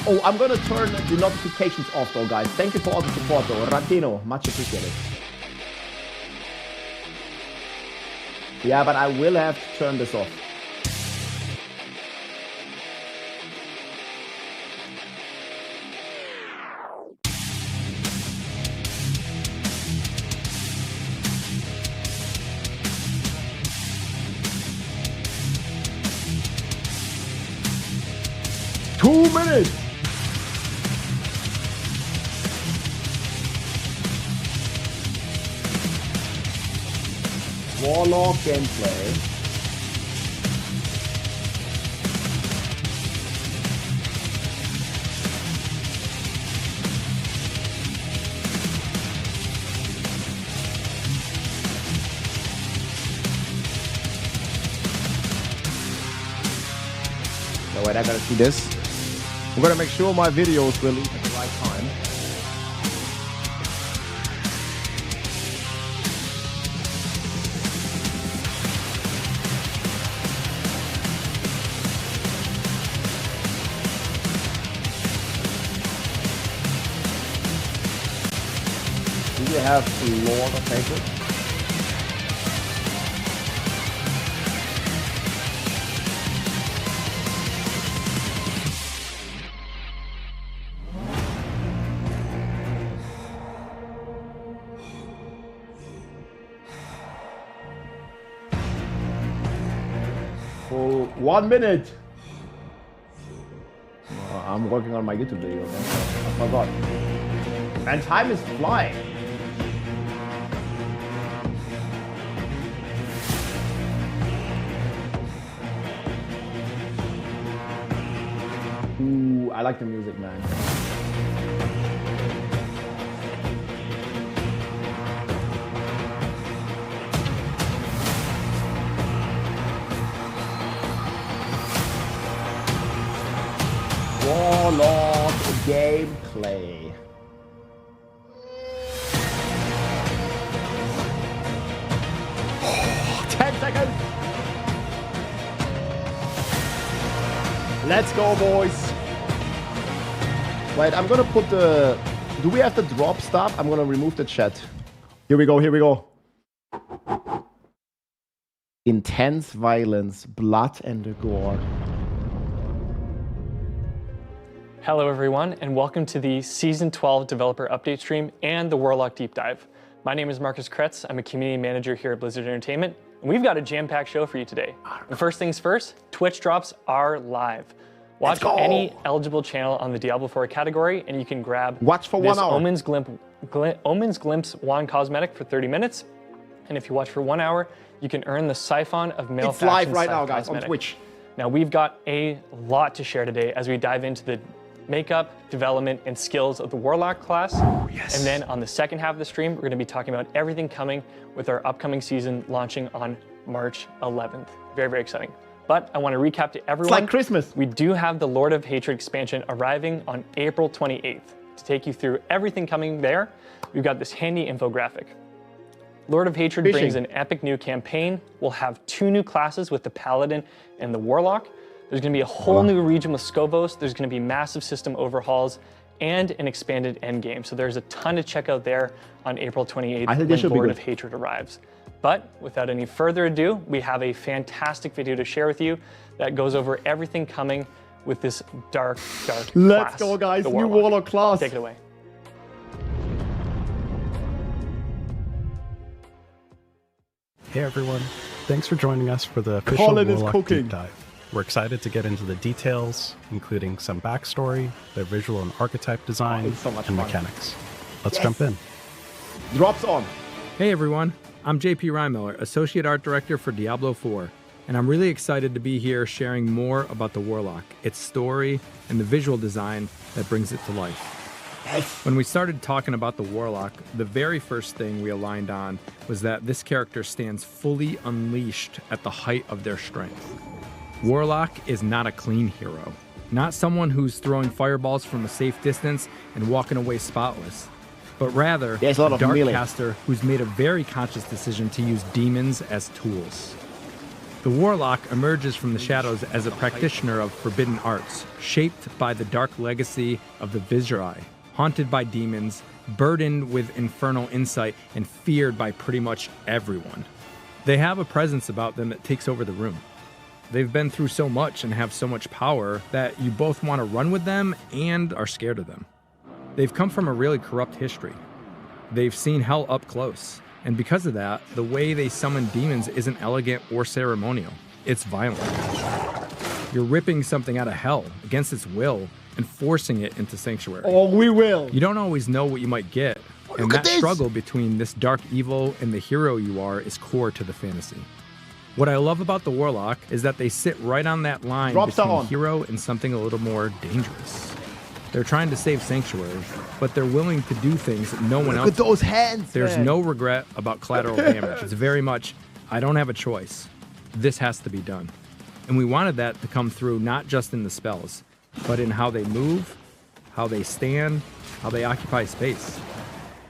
Oh, I'm gonna turn the notifications off though, guys. Thank you for all the support though. Rantino, much appreciated. Yeah, but I will have to turn this off. Minutes. Warlock gameplay. So wait, I gotta see this. I'm gonna make sure my videos release at the right time. Do you have a lot of papers? For 1 minute. I'm working on my YouTube video. Man. I forgot. And time is flying. Ooh, I like the music, man. Warlock gameplay. Oh, 10 seconds. Let's go, boys. Wait, I'm gonna put the... Do we have the drop stuff? I'm gonna remove the chat. Here we go, here we go. Intense violence, blood and gore. Hello everyone, and welcome to the Season 12 Developer Update Stream and the Warlock Deep Dive. My name is Marcus Kretz. I'm a community manager here at Blizzard Entertainment, and we've got a jam-packed show for you today. And first things first, Twitch drops are live. Watch any eligible channel on the Diablo IV category, and you can grab Watch for 1 hour. Omen's Glimpse wand cosmetic for 30 minutes. And if you watch for 1 hour, you can earn the Siphon of Male It's live Faction right Scythe now, guys, cosmetic. on Twitch. Now we've got a lot to share today as we dive into the makeup, development, and skills of the Warlock class. Yes. And then on the second half of the stream, we're going to be talking about everything coming with our upcoming season launching on March 11th. Very, very exciting. But I want to recap to everyone. It's like Christmas. We do have the Lord of Hatred expansion arriving on April 28th. To take you through everything coming there, we've got this handy infographic. Lord of Hatred brings an epic new campaign. We'll have 2 new classes with the Paladin and the Warlock. There's going to be a whole new region with Scovos. There's going to be massive system overhauls and an expanded endgame. So there's a ton to check out there on April 28th when Lord of Hatred arrives. But without any further ado, we have a fantastic video to share with you that goes over everything coming with this dark class. Let's go, guys. New Warlock class. Take it away. Hey everyone, thanks for joining us for the official Warlock Deep Dive. We're excited to get into the details, including some backstory, their visual and archetype design, and mechanics. Let's jump in. Drops on. Hey everyone, I'm JP Rymiller, Associate Art Director for Diablo IV, and I'm really excited to be here sharing more about the Warlock, its story, and the visual design that brings it to life. When we started talking about the Warlock, the very first thing we aligned on was that this character stands fully unleashed at the height of their strength. Warlock is not a clean hero, not someone who's throwing fireballs from a safe distance and walking away spotless, but rather a dark caster who's made a very conscious decision to use demons as tools. The Warlock emerges from the shadows as a practitioner of forbidden arts, shaped by the dark legacy of the Vizrai, haunted by demons, burdened with infernal insight, and feared by pretty much everyone. They have a presence about them that takes over the room. They've been through so much and have so much power that you both want to run with them and are scared of them. They've come from a really corrupt history. They've seen hell up close, and because of that, the way they summon demons isn't elegant or ceremonial. It's violent. You're ripping something out of hell against its will and forcing it into sanctuary. Oh, we will. You don't always know what you might get, and that struggle between this dark evil and the hero you are is core to the fantasy. What I love about the Warlock is that they sit right on that line between hero and something a little more dangerous. They're trying to save sanctuary, but they're willing to do things that no one else. Look at those hands. There's no regret about collateral damage. It's very much, I don't have a choice. This has to be done. And we wanted that to come through not just in the spells, but in how they move, how they stand, how they occupy space.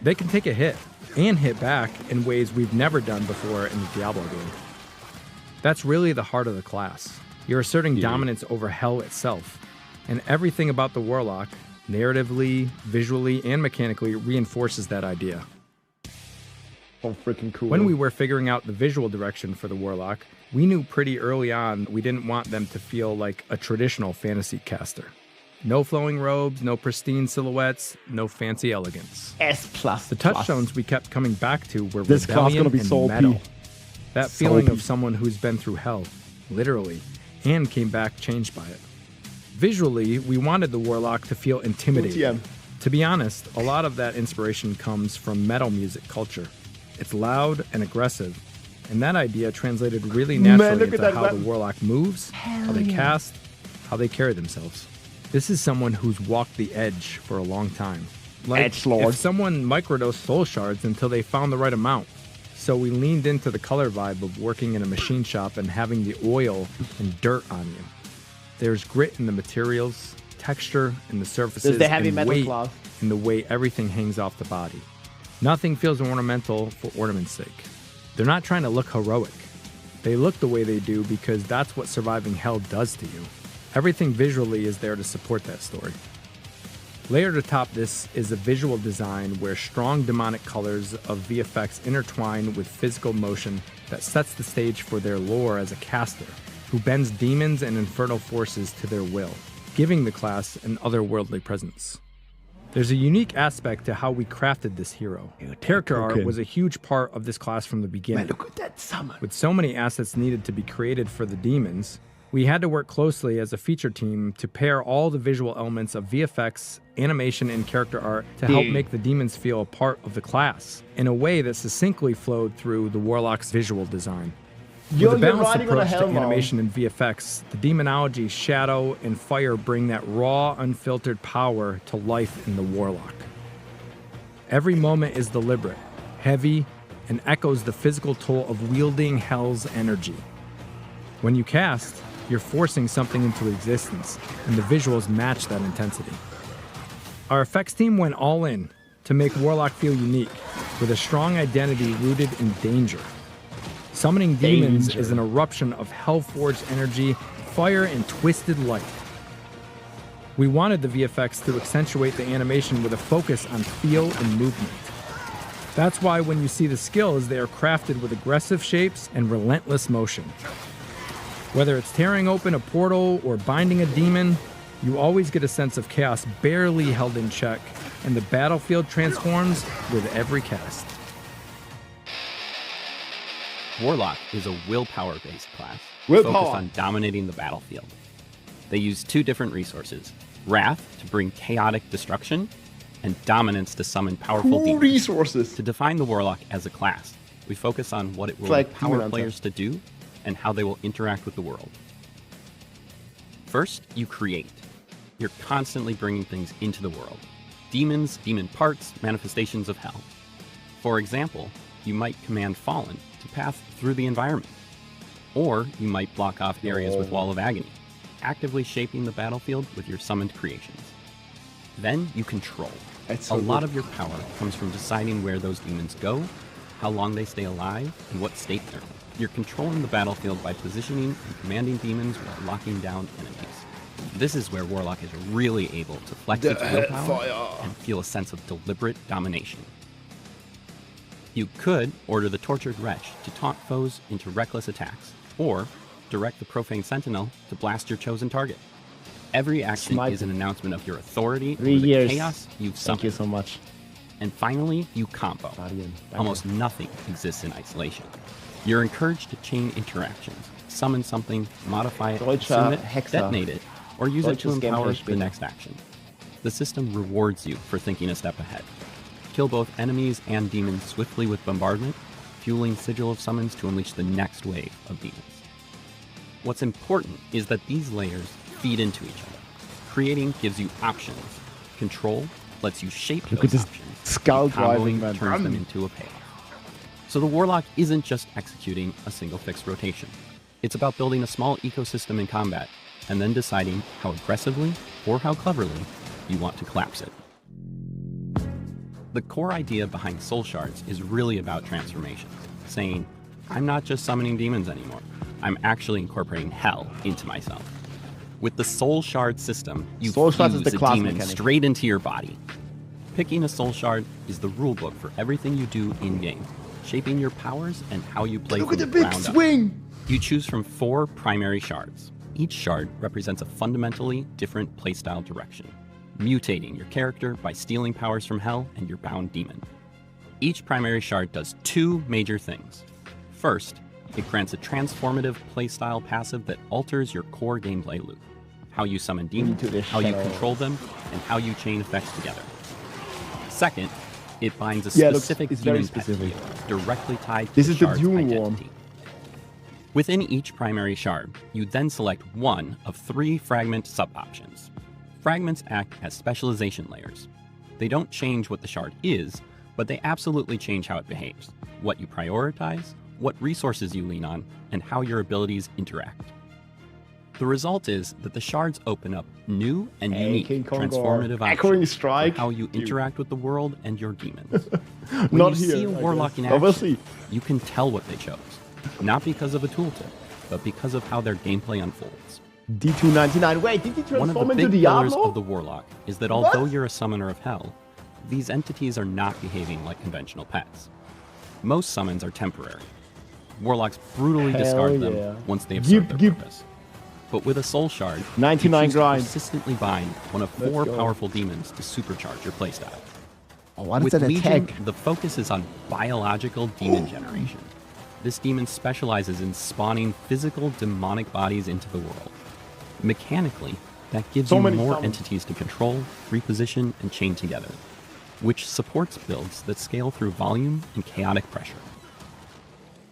They can take a hit and hit back in ways we've never done before in the Diablo game. That's really the heart of the class. You're asserting dominance over hell itself, and everything about the Warlock, narratively, visually, and mechanically, reinforces that idea. Oh, freaking cool. When we were figuring out the visual direction for the Warlock, we knew pretty early on we didn't want them to feel like a traditional fantasy caster. No flowing robes, no pristine silhouettes, no fancy elegance. S++. The touchstones we kept coming back to were this rebellion gonna be and so metal. OP. That So feeling OP. of someone who's been through hell, literally, and came back changed by it. Visually, we wanted the Warlock to feel intimidating. UTM. To be honest, a lot of that inspiration comes from metal music culture. It's loud and aggressive, and that idea translated really naturally into how the Warlock moves, how they cast, how they carry themselves. This is someone who's walked the edge for a long time. Like if someone microdosed soul shards until they found the right amount. So we leaned into the color vibe of working in a machine shop and having the oil and dirt on you. There's grit in the materials, texture in the surfaces the heavy and metal weight class. in the way everything hangs off the body. Nothing feels ornamental for ornament's sake. They're not trying to look heroic. They look the way they do because that's what surviving hell does to you. Everything visually is there to support that story. Layered atop this is a visual design where strong demonic colors of VFX intertwine with physical motion that sets the stage for their lore as a caster, who bends demons and infernal forces to their will, giving the class an otherworldly presence. There's a unique aspect to how we crafted this hero. Character art was a huge part of this class from the beginning. Man, look at that summon. With so many assets needed to be created for the demons, we had to work closely as a feature team to pair all the visual elements of VFX, animation, and character art to help make the demons feel a part of the class in a way that succinctly flowed through the Warlock's visual design. With a balanced approach to animation and VFX, the demonology, shadow, and fire bring that raw, unfiltered power to life in the Warlock. Every moment is deliberate, heavy, and echoes the physical toll of wielding Hell's energy. When you cast, you're forcing something into existence, and the visuals match that intensity. Our effects team went all in to make Warlock feel unique, with a strong identity rooted in danger. Summoning demons is an eruption of hell-forged energy, fire, and twisted light. We wanted the VFX to accentuate the animation with a focus on feel and movement. That's why when you see the skills, they are crafted with aggressive shapes and relentless motion. Whether it's tearing open a portal or binding a demon, you always get a sense of chaos barely held in check, and the battlefield transforms with every cast. Warlock is a willpower-based class, Willpower. focused on dominating the battlefield. They use two different resources, Wrath to bring chaotic destruction, and Dominance to summon powerful demons. Resources. To define the Warlock as a class, we focus on what it will empower players to do and how they will interact with the world. First, you create. You're constantly bringing things into the world. Demons, demon parts, manifestations of hell. For example, you might command Fallen to pass through the environment. Or you might block off areas with Wall of Agony, actively shaping the battlefield with your summoned creations. Then you control. A lot of your power comes from deciding where those demons go, how long they stay alive, and what state they're in. You're controlling the battlefield by positioning and commanding demons while locking down enemies. This is where Warlock is really able to flex its willpower and feel a sense of deliberate domination. You could order the Tortured Wretch to taunt foes into reckless attacks, or direct the Profane Sentinel to blast your chosen target. Every action is an announcement of your authority over the chaos you've summoned. Thank you so much. And finally, you combo. Almost nothing exists in isolation. You're encouraged to chain interactions, summon something, modify it, consume it, detonate it, or use it to empower the next action. The system rewards you for thinking a step ahead. Kill both enemies and demons swiftly with bombardment, fueling Sigil of Summons to unleash the next wave of demons. What's important is that these layers feed into each other. Creating gives you options. Control lets you shape those options. Skull driving, man. Turns them into a payoff. So the Warlock isn't just executing a single fixed rotation. It's about building a small ecosystem in combat, and then deciding how aggressively or how cleverly you want to collapse it. The core idea behind Soul Shards is really about transformations, saying, I'm not just summoning demons anymore, I'm actually incorporating hell into myself. With the Soul Shard system, you fuse a demon straight into your body. Picking a Soul Shard is the rulebook for everything you do in-game, shaping your powers and how you play from the ground up. You choose from 4 primary shards. Each shard represents a fundamentally different playstyle direction, mutating your character by stealing powers from hell and your bound demon. Each primary shard does 2 major things. First, it grants a transformative playstyle passive that alters your core gameplay loop. How you summon demons, how you control them, and how you chain effects together. Second, it binds a specific demon pet to you, directly tied to the shard's identity. Within each primary shard, you then select one of 3 fragment sub-options. Fragments act as specialization layers. They don't change what the shard is, but they absolutely change how it behaves, what you prioritize, what resources you lean on, and how your abilities interact. The result is that the shards open up new and unique King Kong transformative Echoing options Strike. for how you interact with the world and your demons. When Not you here, see a I Warlock guess. in Obviously. action, you can tell what they chose. Not because of a tooltip, but because of how their gameplay unfolds. D299. Wait, did he One of the transform into big pillars Diablo? of the Warlock is that although you're a summoner of hell, these entities are not behaving like conventional pets. Most summons are temporary. Warlocks brutally Hell discard yeah. them once they have served their purpose. But with a soul shard, 99 you choose grind. to persistently bind one of Let's 4 go. powerful demons to supercharge your playstyle. Oh, what is With that Legion, attack? the focus is on biological demon generation. This demon specializes in spawning physical demonic bodies into the world. Mechanically, that gives So you many more summons. entities to control, reposition, and chain together, which supports builds that scale through volume and chaotic pressure.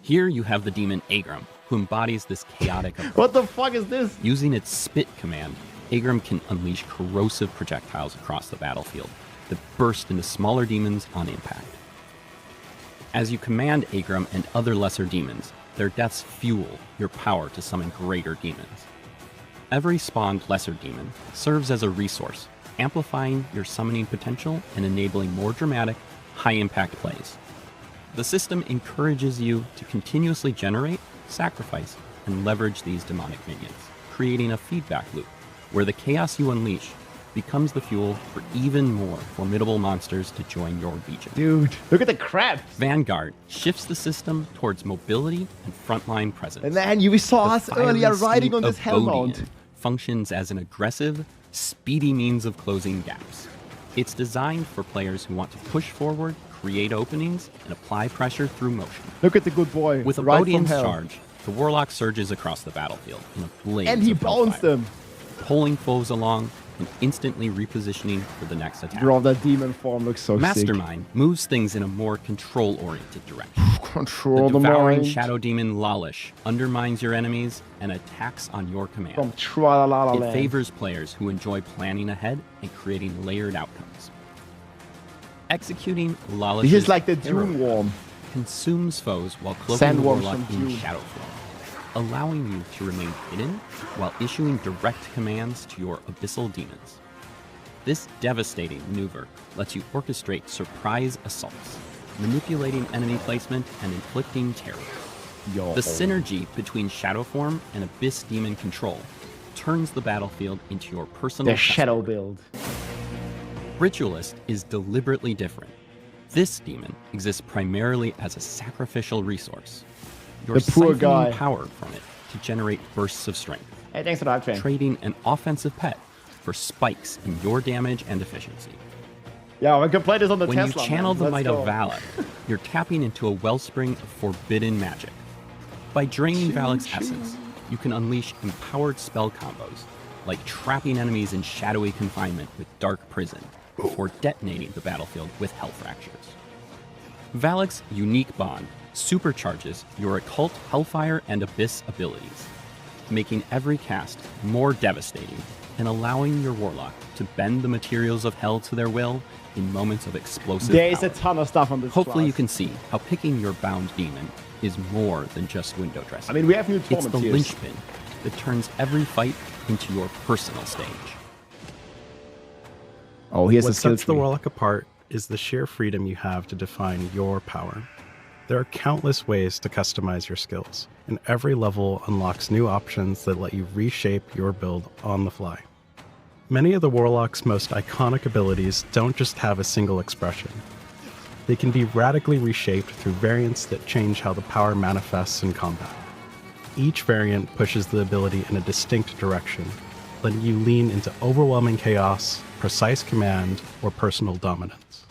Here you have the demon Agram, who embodies this chaotic approach. What the fuck is this? Using its spit command, Agram can unleash corrosive projectiles across the battlefield that burst into smaller demons on impact. As you command Agram and other lesser demons, their deaths fuel your power to summon greater demons. Every spawned lesser demon serves as a resource, amplifying your summoning potential and enabling more dramatic, high-impact plays. The system encourages you to continuously generate, sacrifice, and leverage these demonic minions, creating a feedback loop where the chaos you unleash becomes the fuel for even more formidable monsters to join your legion. Dude, look at the crap. Vanguard shifts the system towards mobility and frontline presence. And then you saw us Fiery earlier steed riding on this of Hellmount. Bodian functions as an aggressive, speedy means of closing gaps. It's designed for players who want to push forward, create openings, and apply pressure through motion. Look at the good boy. With a right from Bodian's hell. charge, the Warlock surges across the battlefield in a blaze And he of bounced hellfire, them. pulling foes along and instantly repositioning for the next attack. Bro, that demon form looks so Mastermind moves things in a more control-oriented direction. sick. Control The the devouring mind. shadow demon Lalish undermines your enemies and attacks on your command. From Tra-la-la-la It land. favors players who enjoy planning ahead and creating layered outcomes. Executing Lalish's This is like the hero Dune Worm. consumes foes while cloaking the Sandworms Warlock from in Dune. shadow form, allowing you to remain hidden while issuing direct commands to your abyssal demons. This devastating maneuver lets you orchestrate surprise assaults, manipulating enemy placement and inflicting terror. Yo. The synergy between shadow form and abyss demon control turns the battlefield into your personal The shadow chessboard. build. Ritualist is deliberately different. This demon exists primarily as a sacrificial resource. You're The poor siphoning guy. power from it to generate bursts of strength, Hey, thanks for the hype train. trading an offensive pet for spikes in your damage and efficiency. Yeah, we can play this on the When Tesla. you channel man. the Let's might go. of Valak, you're tapping into a wellspring of forbidden magic. By draining Valak's essence, you can unleash empowered spell combos, like trapping enemies in shadowy confinement with Dark Prison, before detonating the battlefield with Hell Fractures. Valak's unique bond supercharges your occult Hellfire and Abyss abilities, making every cast more devastating and allowing your Warlock to bend the materials of Hell to their will in moments of explosive There is power. a ton of stuff on this Hopefully you class. can see how picking your bound demon is more than just window dressing. I mean, we have new It's torment the tiers. linchpin that turns every fight into your personal stage. Oh, here's What a skill sets the tree. Warlock apart is the sheer freedom you have to define your power. There are countless ways to customize your skills, and every level unlocks new options that let you reshape your build on the fly. Many of the Warlock's most iconic abilities don't just have a single expression. They can be radically reshaped through variants that change how the power manifests in combat. Each variant pushes the ability in a distinct direction, letting you lean into overwhelming chaos, precise command, or personal dominance.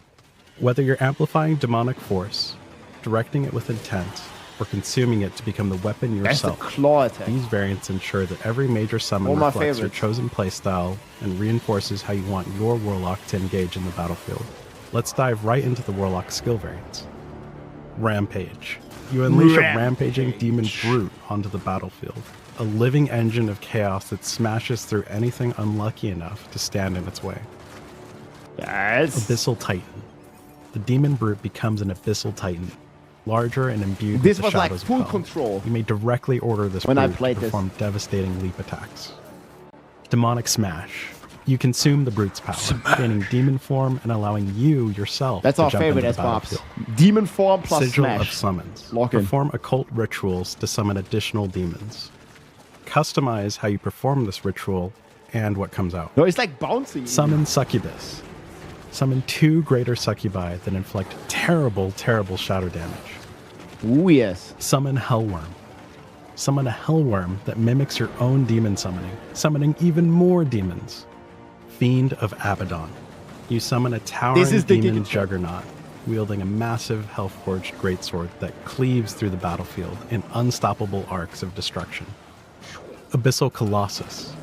Whether you're amplifying demonic force, directing it with intent, or consuming it to become the weapon That's the yourself, claw attack. these variants ensure that every major summon All my reflects your favorites. chosen playstyle and reinforces how you want your Warlock to engage in the battlefield. Let's dive right into the Warlock skill variants. Rampage. You unleash a rampaging demon brute onto the battlefield, a living engine of chaos that smashes through anything unlucky enough to stand in its way. Yes. Abyssal Titan. The demon brute becomes an Abyssal Titan, larger and imbued This with the was like shadows of full hell. control. You may directly order this When I brute played to this. perform devastating leap attacks. Demonic Smash. You consume the brute's power, gaining demon form and allowing you yourself That's to our jump favorite into the as Bob's. battlefield. Demon form plus Sigil smash. of Summons. Lock in. Perform occult rituals to summon additional demons. Customize how you perform this ritual and what comes out. No, it's like bouncing. Summon Succubus. Summon 2 greater succubi that inflict terrible, terrible shadow damage. Ooh, yes. Summon Hellworm. Summon a Hellworm that mimics your own demon summoning even more demons. Fiend of Abaddon. You summon a towering This is the demon Giga juggernaut, wielding a massive hell-forged greatsword that cleaves through the battlefield in unstoppable arcs of destruction. Abyssal Colossus.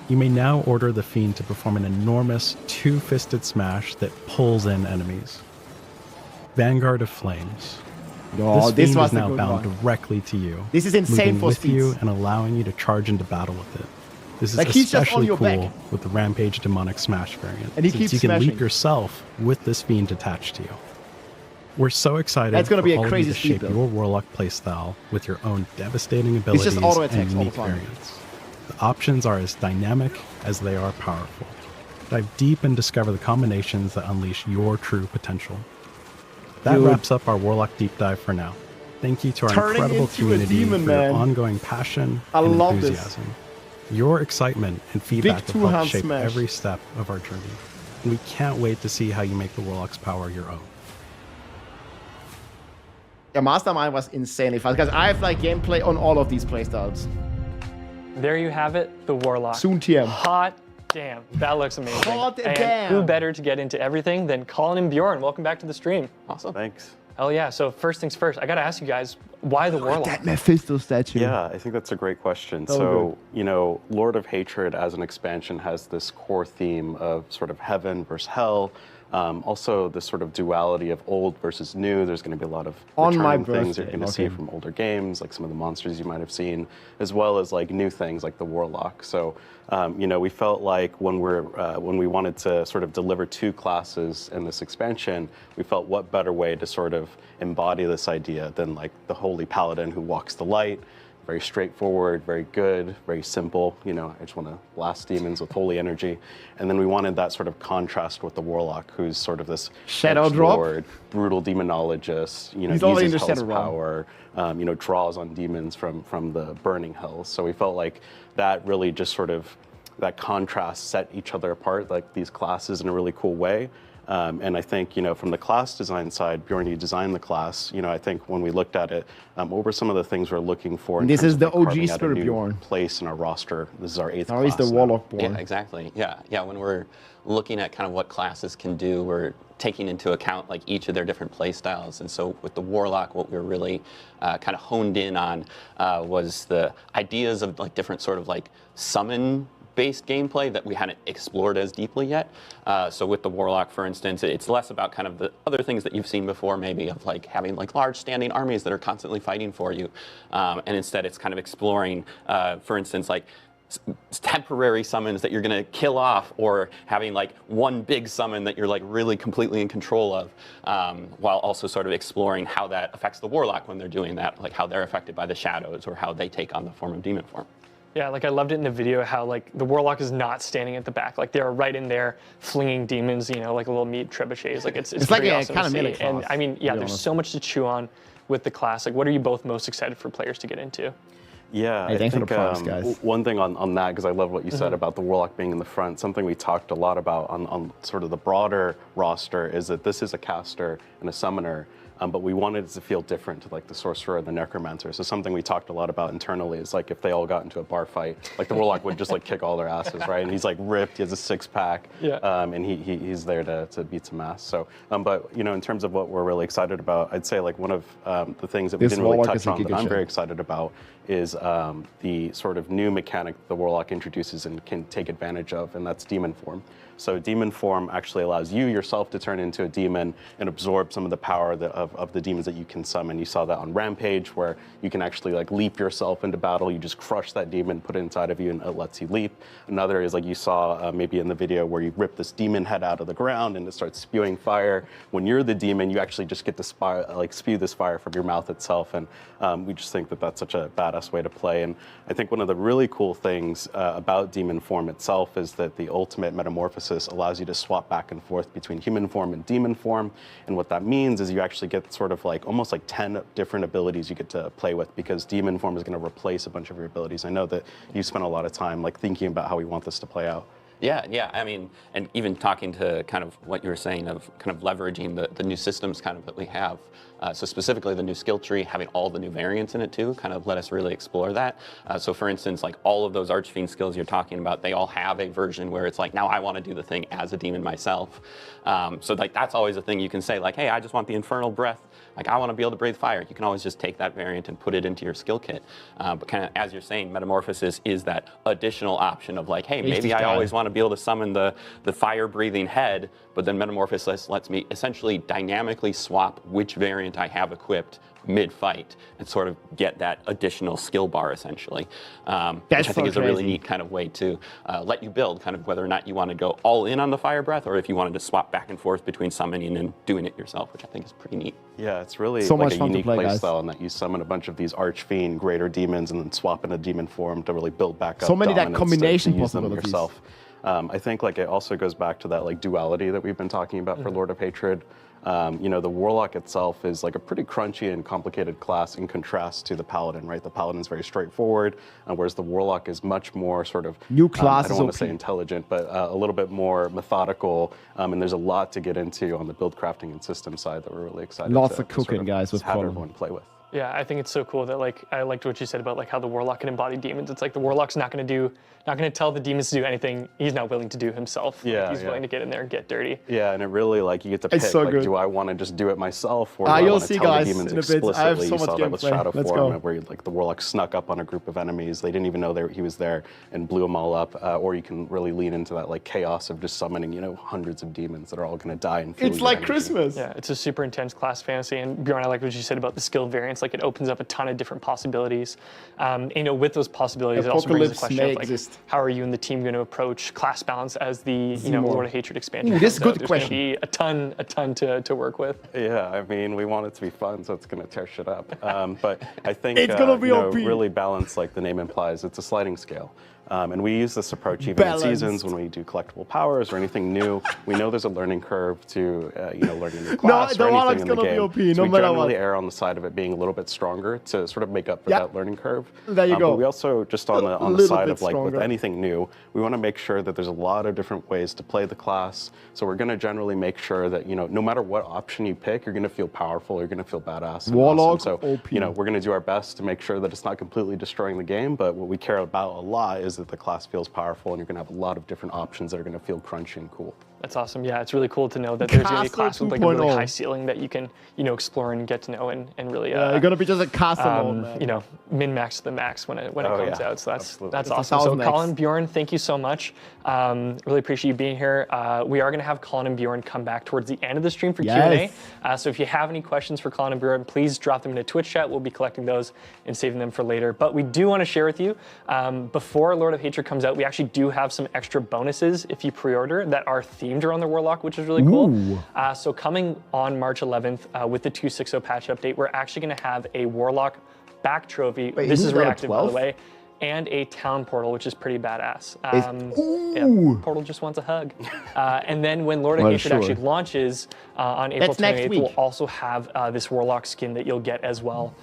You may now order the Fiend to perform an enormous 2-fisted smash that pulls in enemies. Vanguard of Flames. Oh, this this Fiend was is the now good bound one. directly to you. This is insane moving for with you speeds. and allowing you to charge into battle with it. This is Like, he's just on especially your cool back. with the Rampage Demonic Smash variant, And he since keeps you can smashing. leap yourself with this Fiend attached to you. We're so excited That's gonna for be a all of you crazy to shape speed build. your Warlock playstyle with your own devastating abilities auto and attacks all the unique time. variants. The options are as dynamic as they are powerful. Dive deep and discover the combinations that unleash your true potential. That Dude. wraps up our Warlock deep dive for now. Thank you to our Turning incredible into a community demon, for your man. ongoing passion I and love this. enthusiasm. Your excitement and feedback will two-hand help shape smash. every step of our journey. And we can't wait to see how you make the Warlock's power your own. Yeah, Mastermind was insanely fast because I have like gameplay on all of these playstyles. There you have it, the Warlock. Soon TM. Hot damn, that looks amazing. Hot and damn. who better to get into everything than Colin and Bjorn? Welcome back to the stream. Awesome. Thanks. Hell yeah. So first things first, I gotta ask you guys, why the Warlock? That Mephisto statue. Yeah, I think that's a great question. So So, you know, Lord of Hatred as an expansion has this core theme of sort of heaven versus hell. Also, this sort of duality of old versus new. There's going to be a lot of On my returning things you're birthday, going to see okay. from older games, like some of the monsters you might have seen, as well as like new things like the Warlock. So, you know, we felt like when we wanted to sort of deliver 2 classes in this expansion, we felt what better way to sort of embody this idea than like the Holy Paladin who walks the light. Very straightforward, very good, very simple. You know, I just want to blast demons with holy energy. And then we wanted that sort of contrast with the Warlock, who's sort of this Shadow edged drop? lord, brutal demonologist, you know, He's already in uses the hell's Shadow realm. power, you know, draws on demons from the burning hells. So we felt like that really just sort of, that contrast set each other apart, like these classes in a really cool way. And I think, you know, from the class design side, Bjorn, you designed the class. You know, I think when we looked at it, what were some of the things we're looking for? in This terms is of, the like, OG carving out a Spirit new Bjorn. place in our roster. This is our 8th Now class. he's the now. Warlock born. Yeah, exactly. Yeah. When we're looking at kind of what classes can do, we're taking into account like each of their different play styles. And so with the Warlock, what we were really kind of honed in on was the ideas of like different sort of like summon-based gameplay that we hadn't explored as deeply yet. So with the Warlock, for instance, it's less about kind of the other things that you've seen before, maybe of like having like large standing armies that are constantly fighting for you. And instead it's kind of exploring, for instance, like temporary summons that you're going to kill off, or having like one big summon that you're like really completely in control of, while also sort of exploring how that affects the Warlock when they're doing that, like how they're affected by the shadows or how they take on the form of demon form. Yeah, like I loved it in the video how like the Warlock is not standing at the back, like they're right in there flinging demons, you know, like a little meat trebuchets. Like it's like pretty a awesome kind to of see. melee And class, I mean, yeah, to be there's honest. so much to chew on with the class. Like, what are you both most excited for players to get into? Yeah, Hey, I thanks for think the props, guys. one thing on that, because I love what you said about the Warlock being in the front, something we talked a lot about on sort of the broader roster is that this is a caster and a summoner, but we wanted it to feel different to like the Sorcerer and the Necromancer. So something we talked a lot about internally is like if they all got into a bar fight, like the Warlock would just like kick all their asses, right? And he's like ripped, he has a 6-pack, and he's there to beat some ass. So, but you know, in terms of what we're really excited about, I'd say like one of the things that we This didn't really Warlock touch is a on that giga I'm very shit. excited about is the sort of new mechanic the Warlock introduces and can take advantage of, and that's demon form. So demon form actually allows you yourself to turn into a demon and absorb some of the power of of the demons that you can summon. You saw that on Rampage, where you can actually like leap yourself into battle. You just crush that demon, put it inside of you, and it lets you leap. Another is like you saw maybe in the video where you rip this demon head out of the ground and it starts spewing fire. When you're the demon, you actually just get to spew this fire from your mouth itself. And we just think that that's such a badass way to play. And I think one of the really cool things about demon form itself is that the ultimate metamorphosis allows you to swap back and forth between human form and demon form. And what that means is you actually get sort of like almost like 10 different abilities you get to play with, because demon form is going to replace a bunch of your abilities. I know that you spent a lot of time like thinking about how we want this to play out. Yeah. I mean, and even talking to kind of what you were saying of kind of leveraging the new systems kind of that we have. So specifically the new skill tree, having all the new variants in it too, kind of let us really explore that. So for instance, like all of those Archfiend skills you're talking about, they all have a version where it's like, now I want to do the thing as a demon myself. So like that's always a thing you can say, like, hey, I just want the Infernal Breath. Like, I want to be able to breathe fire. You can always just take that variant and put it into your skill kit. But kind of, as you're saying, Metamorphosis is that additional option of like, hey, maybe I always want to be able to summon the fire-breathing head, but then Metamorphosis lets me essentially dynamically swap which variant I have equipped mid-fight and sort of get that additional skill bar, essentially. Which I think is a really neat kind of way to let you build, kind of whether or not you want to go all in on the Fire Breath, or if you wanted to swap back and forth between summoning and doing it yourself, which I think is pretty neat. Yeah, it's really so like a much unique fun to play, playstyle in that you summon a bunch of these Archfiend greater demons and then swap into demon form to really build back up so many that dominance combination to use them possibilities. yourself. I think like it also goes back to that like duality that we've been talking about for Lord of Hatred. You know, the Warlock itself is like a pretty crunchy and complicated class in contrast to the Paladin, right? The Paladin is very straightforward, whereas the Warlock is much more sort of, new class. I don't want to say intelligent, but a little bit more methodical. And there's a lot to get into on the build crafting and system side that we're really excited Lots to of cooking, sort of guys, with have Colin. everyone play with. Yeah, I think it's so cool that like I liked what you said about like how the Warlock can embody demons. It's like the Warlock's not going to tell the demons to do anything he's not willing to do himself. Yeah, like, he's willing to get in there and get dirty. Yeah, and it really like you get to pick. It's so like, good. do I want to just do it myself, or do I you'll want to see, tell guys, the demons in a bit. I have explicitly? so You much saw that with gameplay. Shadow Let's Form, go. where like the Warlock snuck up on a group of enemies. They didn't even know he was there and blew them all up. Or you can really lean into that like chaos of just summoning, you know, hundreds of demons that are all going to die and feel It's your like energy. Christmas. Yeah, it's a super intense class fantasy. And Bjorn, I like what you said about the skill variants. Like it opens up a ton of different possibilities. You know, with those possibilities, it also brings the question of like, how are you and the team going to approach class balance as the Lord of Hatred expansion? This is a good There's question. going to be a ton to work with. Yeah, I mean, we want it to be fun, so it's going to tear shit up. But I think It's gonna be you know, OP. really balance, like the name implies, it's a sliding scale. And we use this approach even in seasons when we do collectible powers or anything new. We know there's a learning curve to you know, learning a new class the or Warlock's anything in the gonna game. be OP, So no we matter generally what. err on the side of it being a little bit stronger to sort of make up for Yep. that learning curve. There you go. But we also just on the little side bit of like with stronger. anything new, we want to make sure that there's a lot of different ways to play the class. So we're going to generally make sure that, you know, no matter what option you pick, you're going to feel powerful, you're going to feel badass. and Warlock, awesome. So, OP. you know, we're going to do our best to make sure that it's not completely destroying the game, but what we care about a lot is that the class feels powerful and you're going to have a lot of different options that are going to feel crunchy and cool. That's awesome. Yeah, it's really cool to know that there's going to be a class with like a really 2.0. high ceiling that you can, you know, explore and get to know and really, You're gonna be just a castle, man. you know, min-max to the max when it comes out. So that's Absolutely. awesome. So 1,000x. Colin, Bjorn, thank you so much. Really appreciate you being here. We are going to have Colin and Bjorn come back towards the end of the stream for Yes. Q&A. So if you have any questions for Colin and Bjorn, please drop them into Twitch chat. We'll be collecting those and saving them for later. But we do want to share with you, before Lord of Hatred comes out, we actually do have some extra bonuses if you pre-order that are themed around the Warlock, which is really cool. So coming on March 11th with the 2.6.0 patch update, we're actually going to have a Warlock back trophy. Wait, this isn't is that a reactive, by 12? the way. And a town portal, which is pretty badass. Portal just wants a hug. And then when Lord of Well, Hatred sure. actually launches on April That's next 28th, week. we'll also have this Warlock skin that you'll get as well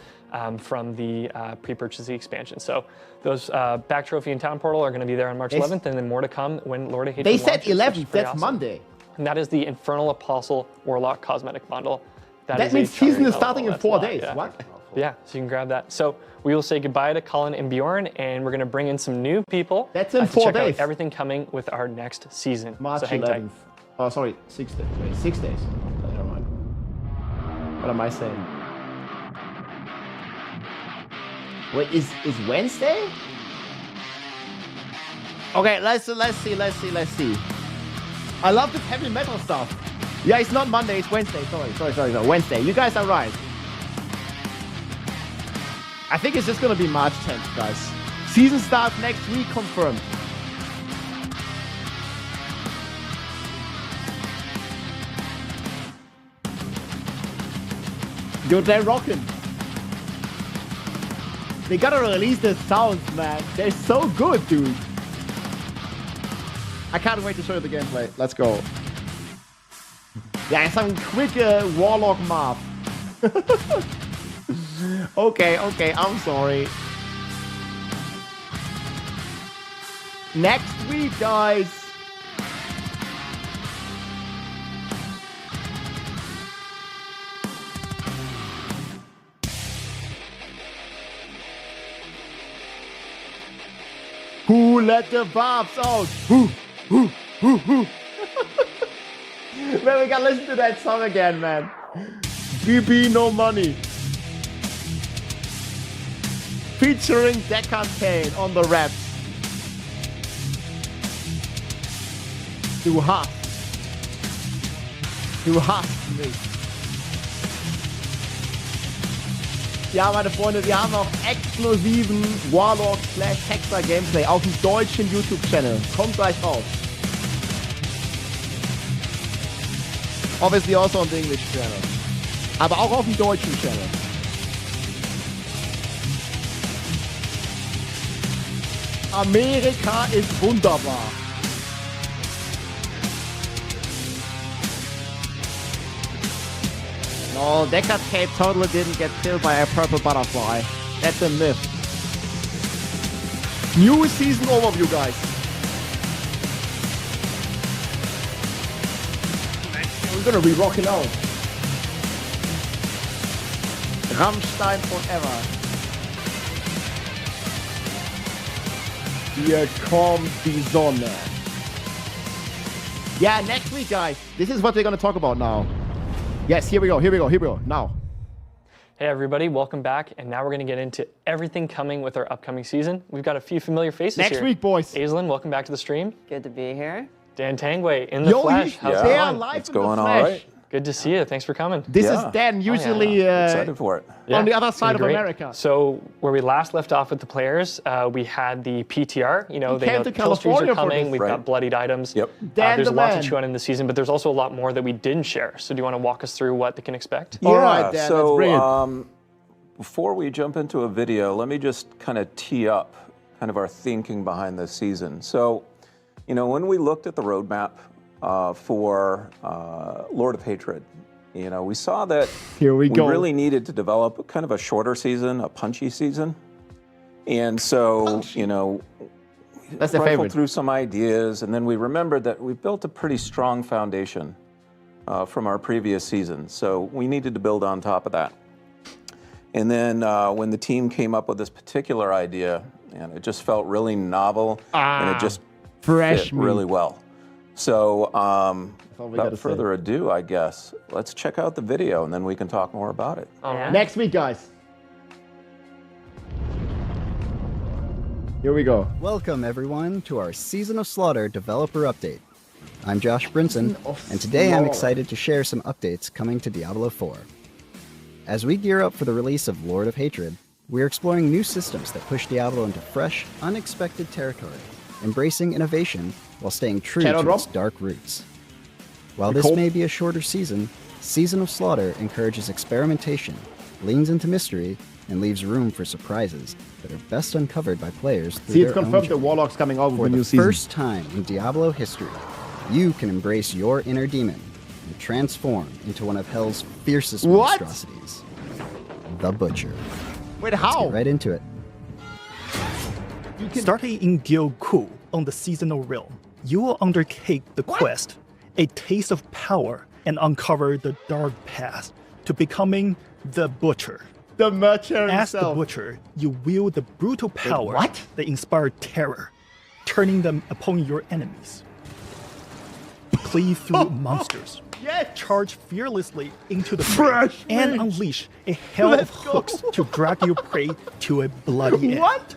from the pre-purchase of the expansion. So those back trophy and town portal are going to be there on March 11th, and then more to come when Lord of Hatred They said launches, which is 11th. pretty That's awesome. Monday. And that is the Infernal Apostle Warlock cosmetic bundle. That is a means season is chunk. starting in That's 4 a lot, days. yeah. What? Yeah, so you can grab that. So we will say goodbye to Colin and Bjorn, and we're going to bring in some new people. That's in to 4 check days. out everything coming with our next season. March so hang tight. 11th. Oh, sorry, 6 days. Wait, 6 days. Never mind. What am I saying? Wait, is Wednesday? Okay, let's see. I love this heavy metal stuff. Yeah, it's not Monday, it's Wednesday. Sorry. Wednesday. You guys are right. I think it's just gonna be March 10th, guys. Season starts next week, confirmed. Yo, they're rocking. They gotta release the sounds, man. They're so good, dude. I can't wait to show you the gameplay. Let's go. Yeah, some quick Warlock mob. Okay, I'm sorry. Next week, guys. Who let the bobs out? Who? Man, we gotta listen to that song again, man. BB No Money. Featuring Deckard Cain on the raps. Du hast mich. Ja, meine Freunde, wir haben auch exklusiven Warlock/Hexer Gameplay auf dem deutschen YouTube-Channel. Kommt gleich raus. Obviously also on the English channel. Aber auch auf dem deutschen Channel. Amerika ist wunderbar. No, Deckard Cain totally didn't get killed by a purple butterfly. That's a myth. New season overview, guys. We're gonna be rocking out. Rammstein forever. Here kommt die Sonne. Yeah, next week, guys. This is what we're gonna talk about now. Yes, here we go. Now. Hey everybody, welcome back. And now we're going to get into everything coming with our upcoming season. We've got a few familiar faces here. Next week, boys. Aislinn, welcome back to the stream. Good to be here. Dan Tangway in the flesh. How's it going? It's going all right. Good to see you. Thanks for coming. This is Dan, usually excited for it. On the other side of America. So where we last left off with the players, we had the PTR. You know, they know to kill streaks are California for coming. this. We've got bloodied items. Yep. There's a lot to chew on in the season, but there's also a lot more that we didn't share. So do you want to walk us through what they can expect? Yeah, all right, Dan, let's bring it. Before we jump into a video, let me just kind of tee up kind of our thinking behind this season. So, you know, when we looked at the roadmap for Lord of Hatred, you know, we saw that we really needed to develop kind of a shorter season, a punchy season. And so, you know, that's we rifled through some ideas, and then we remembered that we built a pretty strong foundation from our previous season. So we needed to build on top of that. And then when the team came up with this particular idea, and it just felt really novel, and it just fit really well. So without further ado, I guess, let's check out the video, and then we can talk more about it. Next week, guys. Here we go. Welcome, everyone, to our Season of Slaughter developer update. I'm Josh Brinson, and today I'm excited to share some updates coming to Diablo IV. As we gear up for the release of Lord of Hatred, we're exploring new systems that push Diablo into fresh, unexpected territory, embracing innovation while staying true to its dark roots. While this may be a shorter season, Season of Slaughter encourages experimentation, leans into mystery, and leaves room for surprises that are best uncovered by players through See, it's their confirmed own that Warlock's coming out with a new season. For the first time in Diablo history, you can embrace your inner demon and transform into one of Hell's fiercest monstrosities, the Butcher. Wait, how? Let's get right into it. Starting in Guild Ku on the Seasonal Realm, you will undertake the quest, A Taste of Power, and uncover the dark path to becoming the Butcher. The Butcher As himself. the Butcher, you wield the brutal power that inspires terror, turning them upon your enemies. Cleave through monsters. Charge fearlessly into the fray and unleash a hell of hooks to drag your prey to a bloody end.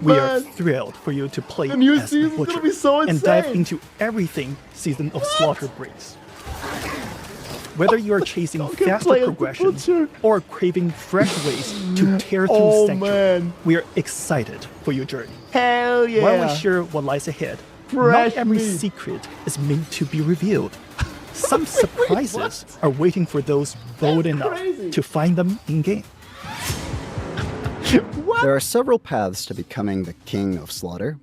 We are thrilled for you to play as the Butcher be so and dive into everything Season of Slaughter brings. Whether you are chasing faster progression or craving fresh ways to tear through Sanctuary, we are excited for your journey. Hell yeah! While we share what lies ahead, not every secret is meant to be revealed. Some surprises are waiting for those bold enough to find them in-game. There are several paths to becoming the King of Slaughter.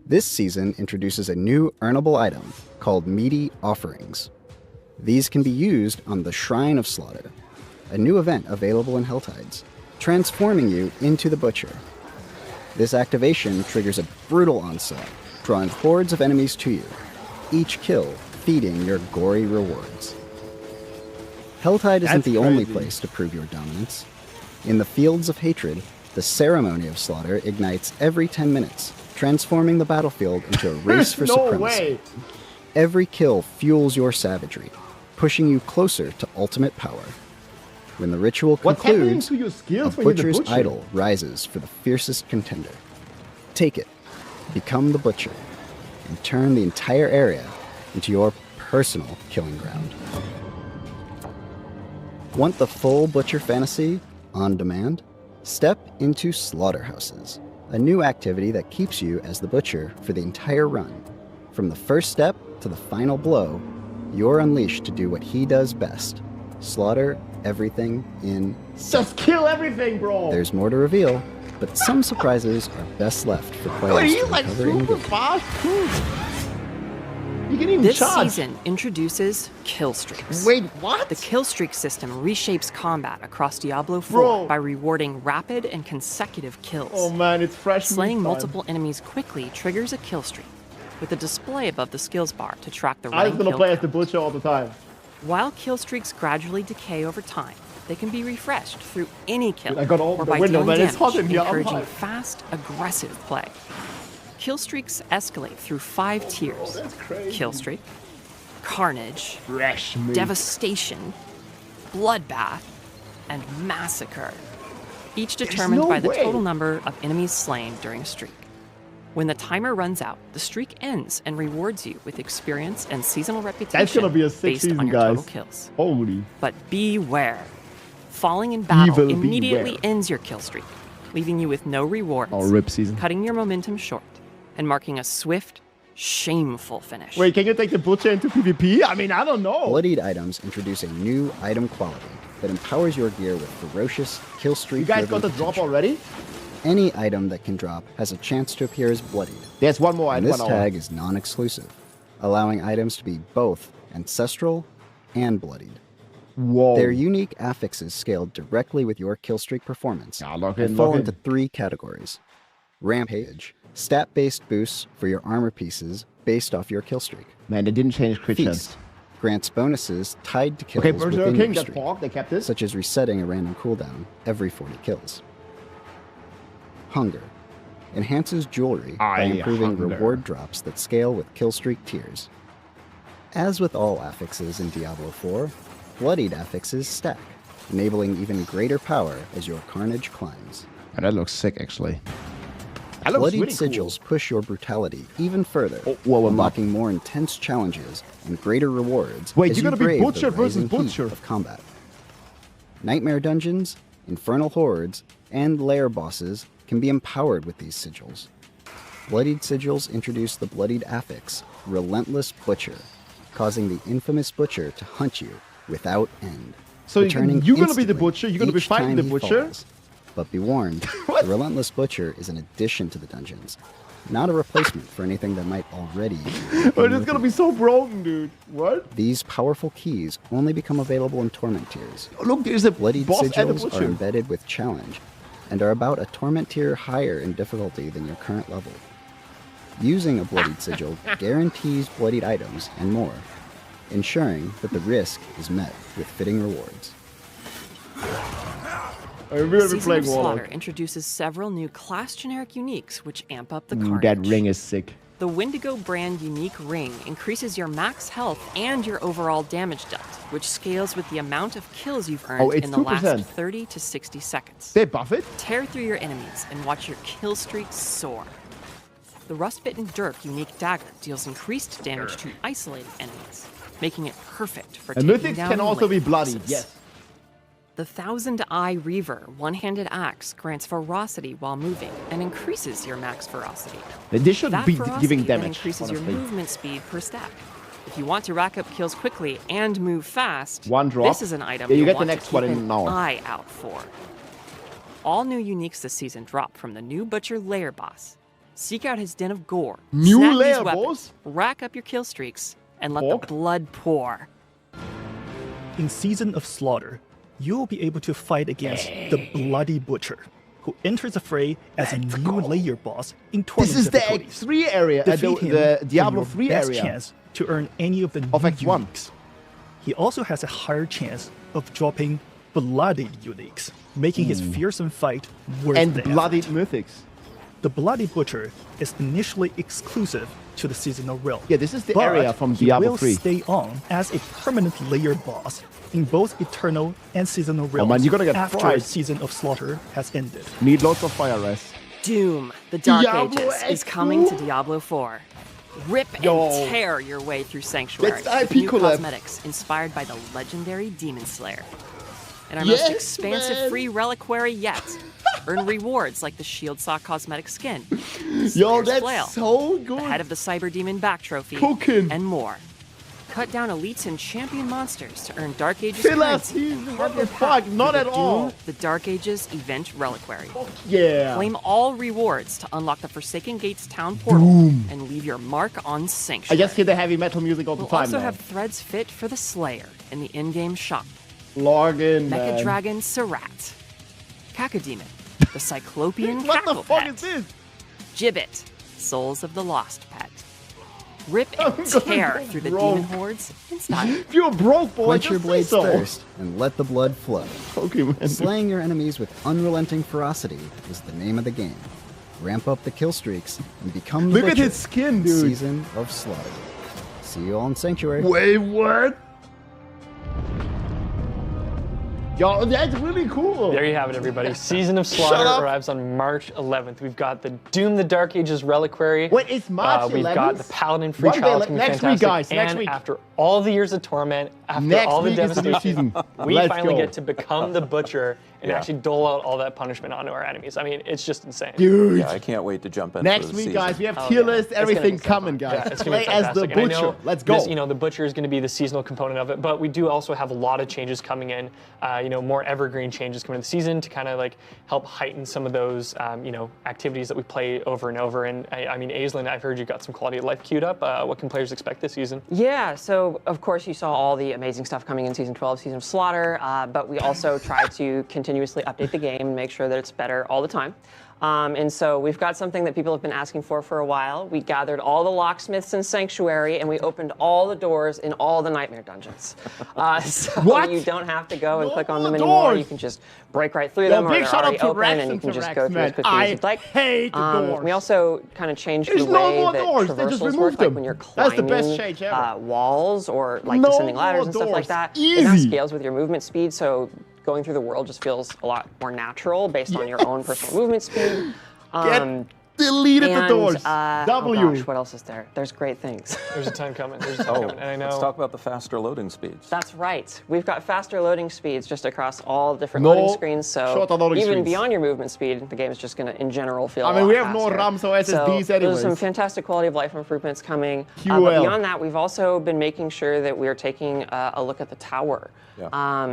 This season introduces a new earnable item called Meaty Offerings. These can be used on the Shrine of Slaughter, a new event available in Helltides, transforming you into the Butcher. This activation triggers a brutal onslaught, drawing hordes of enemies to you, each kill feeding your gory rewards. Helltide isn't the only place to prove your dominance. In the Fields of Hatred, the Ceremony of Slaughter ignites every 10 minutes, transforming the battlefield into a race for supremacy. Every kill fuels your savagery, pushing you closer to ultimate power. When the ritual concludes, a Butcher's idol rises for the fiercest contender. Take it, become the Butcher, and turn the entire area into your personal killing ground. Want the full Butcher fantasy on demand? Step into Slaughterhouses, a new activity that keeps you as the Butcher for the entire run. From the first step to the final blow, you're unleashed to do what he does best: slaughter everything in sight. Just kill everything, bro! There's more to reveal, but some surprises are best left for players to recover in game. You can even this charge. season introduces kill streaks. Wait, what? The kill streak system reshapes combat across Diablo 4 Bro. by rewarding rapid and consecutive kills. Oh man, it's fresh. Slaying multiple enemies quickly triggers a kill streak, with a display above the skills bar to track the I was running gonna kill play count. as the Butcher all the time. While kill streaks gradually decay over time, they can be refreshed through any kill, Dude, I got all or the by window, dealing man. It's hot damage, in here. I'm encouraging hot. fast, aggressive play. Kill streaks escalate through 5 tiers. that's crazy. Kill streak, carnage, Fresh meat. devastation, bloodbath, and massacre, each There's determined no by the way. total number of enemies slain during a streak. When the timer runs out, the streak ends and rewards you with experience and seasonal reputation That's gonna be a sick based season, on your guys. total kills. Holy. But beware. Falling in battle Evil immediately beware. ends your kill streak, leaving you with no rewards, Oh, rip season. cutting your momentum short, and marking a swift, shameful finish. Wait, can you take the Butcher into PvP? I mean, I don't know. Bloodied items introduce a new item quality that empowers your gear with ferocious, kill streak. You guys got the drop already? Any item that can drop has a chance to appear as bloodied. There's one more And item. this tag is non-exclusive, allowing items to be both ancestral and bloodied. Whoa. Their unique affixes scaled directly with your killstreak performance lock and in, fall lock in. into 3 categories. Rampage, stat-based boosts for your armor pieces based off your killstreak. Man, they didn't change crit Feast chance. grants bonuses tied to kills Okay, within Berserker your King got streak, porked. They kept this. such as resetting a random cooldown every 40 kills. Hunger enhances jewelry by improving hunger. reward drops that scale with killstreak tiers. As with all affixes in Diablo 4, bloodied affixes stack, enabling even greater power as your carnage climbs. And that looks sick, actually. That looks Bloodied really sigils push your brutality even further, whoa, unlocking more intense challenges and greater rewards. Wait, as you're you gonna be brave the Butcher versus rising heat Butcher. of combat. Nightmare dungeons, infernal hordes, and lair bosses can be empowered with these sigils. Bloodied sigils introduce the bloodied affix, Relentless Butcher, causing the infamous Butcher to hunt you without end. So returning you're gonna be the instantly Butcher? You're gonna be each fighting time the he Butcher? falls. But be warned, the Relentless Butcher is an addition to the dungeons, not a replacement for anything that might already be. Oh, it's gonna be so broken, dude. What? These powerful keys only become available in Torment tiers. Oh, look, there's a Bloodied boss and a sigils are Butcher. embedded with challenge and are about a Torment tier higher in difficulty than your current level. Using a Bloodied sigil guarantees bloodied items and more, ensuring that the risk is met with fitting rewards. We're gonna be Season playing of Slaughter Warlock. introduces several new class generic uniques which amp up the Ooh, carnage. that ring is sick. The Wendigo brand unique ring increases your max health and your overall damage dealt, which scales with the amount of kills you've earned it's in the 2%. last 30 to 60 seconds. They buff it? Tear through your enemies and watch your kill streak soar. The Rust-Bitten Dirk unique dagger deals increased damage to isolated enemies. making it perfect for And taking mythics down can also be late bloodied, bosses. yes. The Thousand Eye Reaver one-handed axe grants ferocity while moving and increases your max ferocity. They should That be ferocity giving then damage, increases honestly. your movement speed per step. If you want to rack up kills quickly and move fast, One drop. this is an item Yeah, you you'll get the want next to keep one in an an hour. eye out for. All new uniques this season drop from the new Butcher Lair boss. Seek out his den of gore, New snag lair these weapons, boss? rack up your kill streaks, and let the blood pour. In Season of Slaughter, you will be able to fight against the Bloody Butcher, who enters the fray as a new layer boss in tournament This is the difficulties. X3 area, Defeat him the for Diablo your 3 best area. chance to earn any of the Of new X1. uniques. He also has a higher chance of dropping bloodied uniques, making his fearsome fight worth And the bloodied effort. mythics. The Bloody Butcher is initially exclusive to the seasonal realm. Yeah, this is the but area from he Diablo will 3. stay on as a permanent layer boss in both Eternal and Seasonal realms man, you're gonna get after fried. Season of Slaughter has ended. Need lots of fire res. Doom, the Dark Diablo Ages, is X2? coming to Diablo 4. Rip and tear your way through Sanctuary That's with new IP collab. cosmetics inspired by the legendary Demon Slayer. And our Yes, most expansive man. free reliquary yet. Earn rewards like the Shield Saw cosmetic skin, Yo, Slayer's that's Flail, so the good. Head of the Cyber Demon back trophy, Cooking. and more. Cut down elites and champion monsters to earn Dark Ages Filler currency. season, and what carve the your fuck? path Not through at the all. Doom, the Dark Ages event reliquary. Yeah. Claim all rewards to unlock the Forsaken Gates town portal Boom. and leave your mark on I Sanctuary. just hear the heavy metal music all the We'll time also now. have threads fit for the Slayer in the in-game shop. Log in, Mecha man. Dragon Sarat. Cacodemon, the Cyclopean What the Cackle fuck Pet. is this? Gibbet, Souls of the Lost Pet. Rip I'm and gonna tear go through the broke. demon hordes in style. If you're broke, boy, Quench just your say blades so. thirst and let the blood flow. Pokemon. Slaying your enemies with unrelenting ferocity is the name of the game. Ramp up the kill streaks and become the Look at Butcher. his skin, dude. Season of Slaughter. See you all in Sanctuary. Wait, what? Yo, that's really cool. There you have it, everybody. Season of Shut Slaughter up. arrives on March 11th. We've got the Doom the Dark Ages reliquary. Wait, it's March We've got 11th? the Paladin free One day, trial. It's gonna be next week, fantastic. guys, next And week. after all the years of torment, after Next all the week is the new devastation, season. we Let's finally go. get to become the Butcher and Yeah. actually dole out all that punishment onto our enemies. I mean, it's just insane. Dude. Yeah, I can't wait to jump in. Next for the week, season. guys, we have Oh, tier yeah. list, It's gonna be everything so coming, fun. guys. Yeah, it's gonna Play be as the fantastic. And I Butcher. know Let's go. This, the Butcher is going to be the seasonal component of it, but we do also have a lot of changes coming in. More evergreen changes coming in the season to kind of like help heighten some of those, activities that we play over and over. And I mean, Aislinn, I've heard you got some quality of life queued up. What can players expect this season? Yeah, so of course you saw all the amazing stuff coming in Season 12, Season of Slaughter, but we also try to continuously update the game and make sure that it's better all the time. And so we've got something that people have been asking for a while. We gathered all the locksmiths in Sanctuary and we opened all the doors in all the Nightmare dungeons. So What? you don't have to go and No click on them more anymore. doors. You can just break right through Yo, them or big they're shout out already to open Rex and you and can to just Rex, go through man. as quickly as I you'd like. hate the doors. We also kind of changed There's the no way more that doors. They just traversals work, removed like them. when you're That's the climbing best change ever. walls or like No descending ladders more and stuff like doors. that. It now Easy. scales with your movement speed, so going through the world just feels a lot more natural based on your own personal movement speed. Deleted the and, doors. Oh W. gosh, what else is there? There's great things. There's a ton coming. There's a ton coming. And I know. Let's talk about the faster loading speeds. That's right. We've got faster loading speeds just across all different No loading screens. So shorter loading even screens. beyond your movement speed, the game is just going to, in general, feel I a mean, lot we have no faster. RAM, so SSDs so anyways. There's some fantastic quality of life improvements coming. QL. But beyond that, we've also been making sure that we're taking a look at the tower.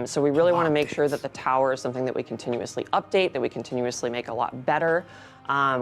So we really want to make sure that the tower is something that we continuously update, that we continuously make a lot better.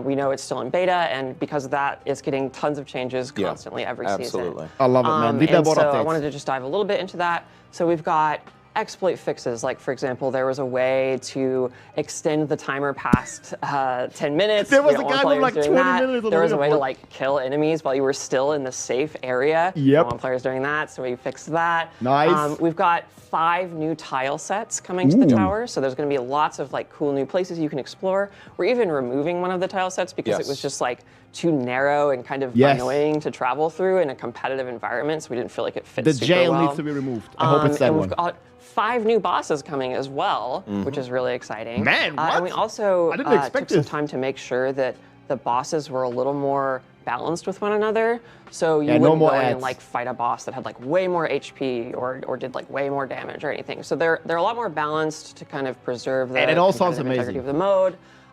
We know it's still in beta, and because of that, it's getting tons of changes constantly every absolutely. season. I love it, man. Leave that And board so I updates. wanted to just dive a little bit into that. So we've got exploit fixes, like for example, there was a way to extend the timer past 10 minutes. There was We don't a want guy with, players like, doing 20 that. minutes on There the was a way to leaderboard. like kill enemies while you were still in the safe area. Yep. We don't want players doing that, so we fixed that. Nice. We've got 5 new tile sets coming to the Ooh. tower, so there's going to be lots of like cool new places you can explore. We're even removing one of the tile sets because it was just like too narrow and kind of Yes. annoying to travel through in a competitive environment, so we didn't feel like it fit The super jail well. needs to be removed. I hope it's that and one. we've got 5 new bosses coming as well, which is really exciting. Man, And what? we also I didn't expect took some this. time to make sure that the bosses were a little more balanced with one another. So you Yeah, no wouldn't more go in and ads. like fight a boss that had like way more HP or did like way more damage or anything. So they're a lot more balanced to kind of preserve the And it all sounds competitive integrity amazing. of the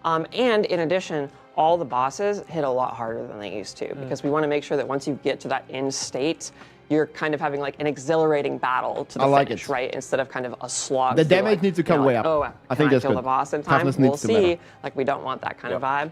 mode. And in addition, all the bosses hit a lot harder than they used to because we want to make sure that once you get to that end state, you're kind of having like an exhilarating battle to the finish, right? Instead of kind of a slog. The through, damage like, needs to you know, come way like, up. Oh, I think can that's kill good. the boss in time? Toughness We'll needs to see. matter. Like we don't want that kind of vibe.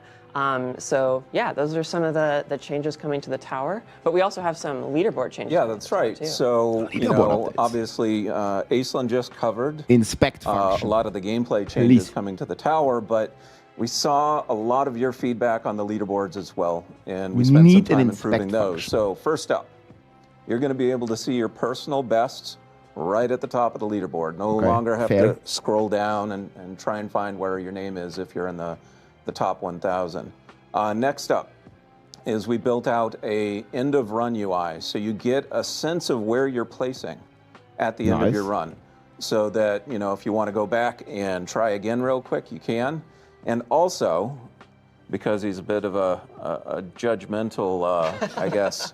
So yeah, those are some of the changes coming to the tower. But we also have some leaderboard changes. Yeah, that's right. too. So, you Leaderboard know, updates. obviously, Aislinn just covered Inspect a function. lot of the gameplay changes Release. coming to the tower, but we saw a lot of your feedback on the leaderboards as well, and we We spent some need an time inspect improving those. function. So first up, you're going to be able to see your personal bests right at the top of the leaderboard. No Okay, longer have fair. to scroll down and try and find where your name is if you're in the top 1,000. Next up is we built out a end of run UI, so you get a sense of where you're placing at the end of Nice. your run, so that, you know, if you want to go back and try again real quick, you can. And also, because he's a bit of a judgmental, I guess,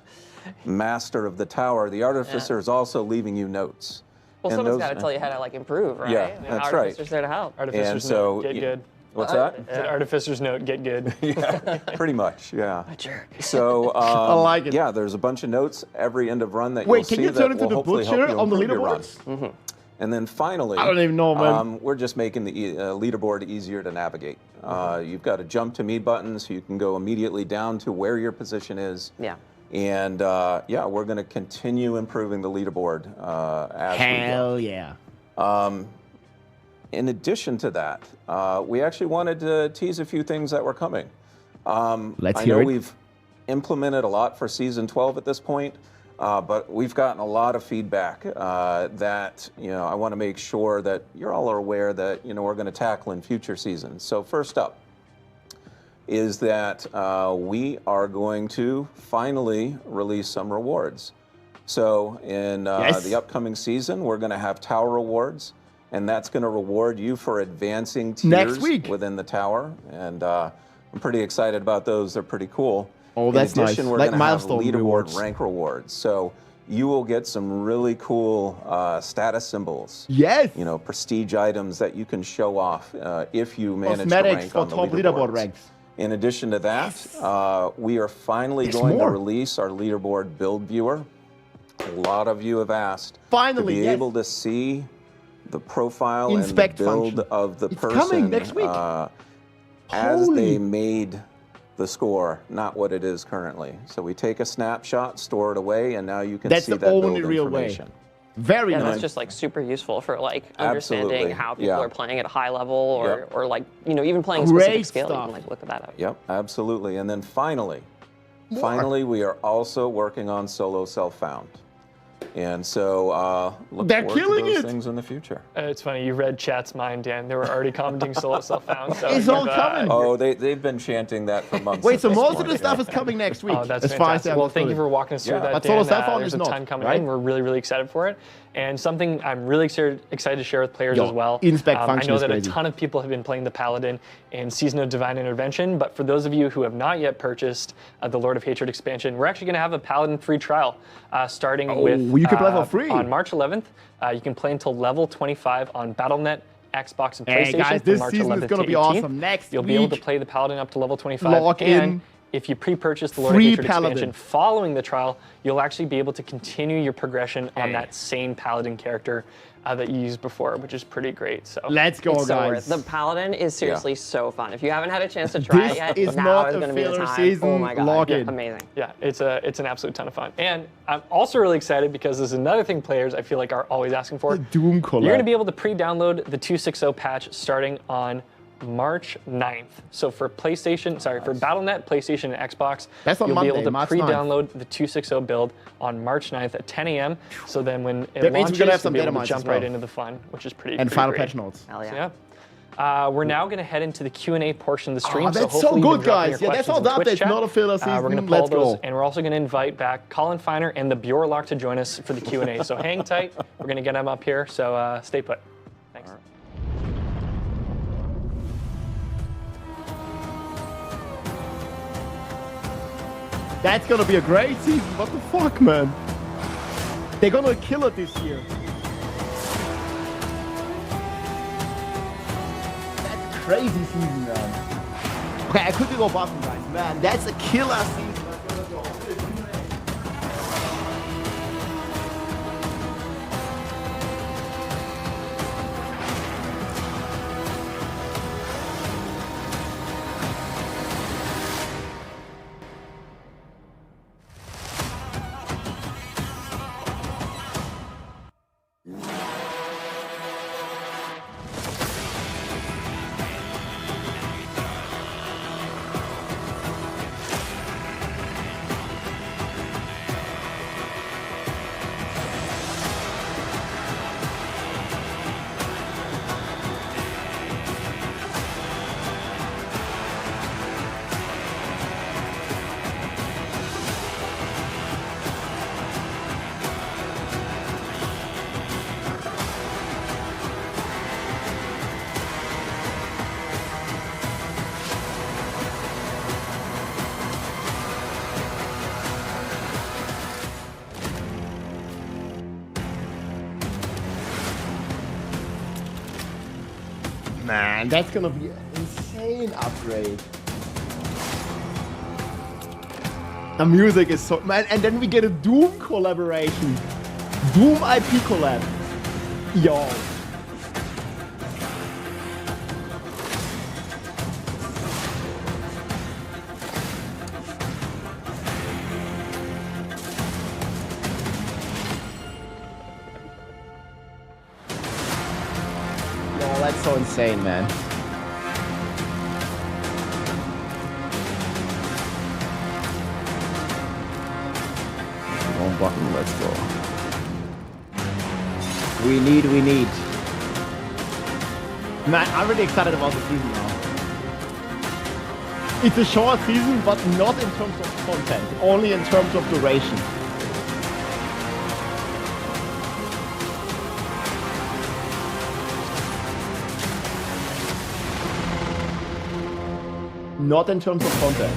master of the tower, the Artificer is also leaving you notes. Well, And someone's those- got to tell you how to like improve, right? Yeah, And that's Artificer's right. there to help. Artificer's And so note, get you- good. What's that? Said Artificer's note, get good. Yeah, pretty much, yeah. A jerk. So, I like it. yeah, there's a bunch of notes every end of run that Wait, you'll can see you that turn into will the hopefully help butcher you on the improve your run. leaderboards? And then finally, I don't even know, man. we're just making the leaderboard easier to navigate. You've got a jump to me button, so you can go immediately down to where your position is. Yeah. And yeah, we're going to continue improving the leaderboard as we go. Hell yeah. In addition to that, we actually wanted to tease a few things that were coming. Let's I hear know it. we've implemented a lot for Season 12 at this point, but we've gotten a lot of feedback that, you know, I want to make sure that you're all aware that, you know, we're going to tackle in future seasons. So first up is that we are going to finally release some rewards. So in Yes. the upcoming season, we're going to have tower rewards, and that's going to reward you for advancing tiers Next week. within the tower. And I'm pretty excited about those. They're pretty cool. Oh, that's In addition, nice. we're Like going to have milestone leaderboard rewards. rank rewards. So you will get some really cool status symbols. Yes. You know, prestige items that you can show off if you manage to Cosmetics rank for on the top leaderboard ranks. In addition to that, we are finally going more. to release our leaderboard build viewer. A lot of you have asked Finally, to be yes. able to see the profile Inspect and the build function. of the It's person coming next week. as Holy. they made the score, not what it is currently. So we take a snapshot, store it away, and now you can That's see the that only build real way. information. Very Yeah, nice. that's just like super useful for like understanding Absolutely, how people yeah. are playing at a high level or, Yep. or like, you know, even playing Great specific skill, you stuff. can like look at that up. Yep, absolutely. And then finally, we are also working on solo self-found. And so look They're forward killing to those it. things in the future. It's funny, you read chat's mind, Dan. They were already commenting solo self-found. So It's all coming. Oh, they've been chanting that for months. Wait, at so this most point, of the yeah. stuff is coming next week. Oh, that's as far as fantastic. I Well, thank you understood for it. walking us through Yeah. that, But Dan. solo self-found There's is a not, ton coming right? in. We're really, really excited for it. And something I'm really excited to share with players Yo, as well. inspect I function know is that crazy. a ton of people have been playing the Paladin in Season of Divine Intervention, but for those of you who have not yet purchased the Lord of Hatred expansion, we're actually going to have a Paladin free trial starting with you can play for free. on March 11th. You can play until level 25 on Battle.net, Xbox, and Hey, PlayStation guys, from this March season is 11th gonna to be 18th. awesome. Next You'll be able to week, play the Paladin up to level 25. log and in. if you pre-purchase the Lord of Free Hatred Paladin. expansion following the trial, you'll actually be able to continue your progression on that same Paladin character that you used before, which is pretty great. So Let's go, It's so worth guys. it. The Paladin is seriously so fun. If you haven't had a chance to try it This yet, is now not is a going to be the filler time. season. Oh my god, Log yeah, in. amazing. yeah, it's an absolute ton of fun. And I'm also really excited because there's another thing players I feel like are always asking for. Doom collab. You're going to be able to pre-download the 260 patch starting on March 9th. So for PlayStation, for Battle.net, PlayStation, and Xbox, That's on you'll Monday, be able to March pre-download the 260 build on March 9th at 10 a.m. So then when it That means launches, we're gonna have some you'll be able data to mines jump as well. right into the fun, which is pretty And pretty final great. patch notes. Hell yeah. So, yeah. We're now going to head into the Q&A portion of the stream. that's so hopefully you've been good, dropping guys. your Yeah, that's questions all in Twitch updates, chat. not a filler We're going to season. pull Let's those, go. and we're also going to invite back Colin Feiner and the Warlock to join us for the Q&A. So hang tight. We're going to get them up here. So stay put. Thanks. That's gonna be a great season. What the fuck, man? They're gonna kill it this year. That's a crazy season, man. Okay, I quickly go bottom, guys. Man, that's a killer season. Man, that's gonna be an insane upgrade. The music is so... Man, and then we get a Doom collaboration. Doom IP collab. Yo. That's so insane, man. One button, let's go. We need. Man, I'm really excited about the season now. It's a short season, but not in terms of content, only in terms of duration. Not in terms of content.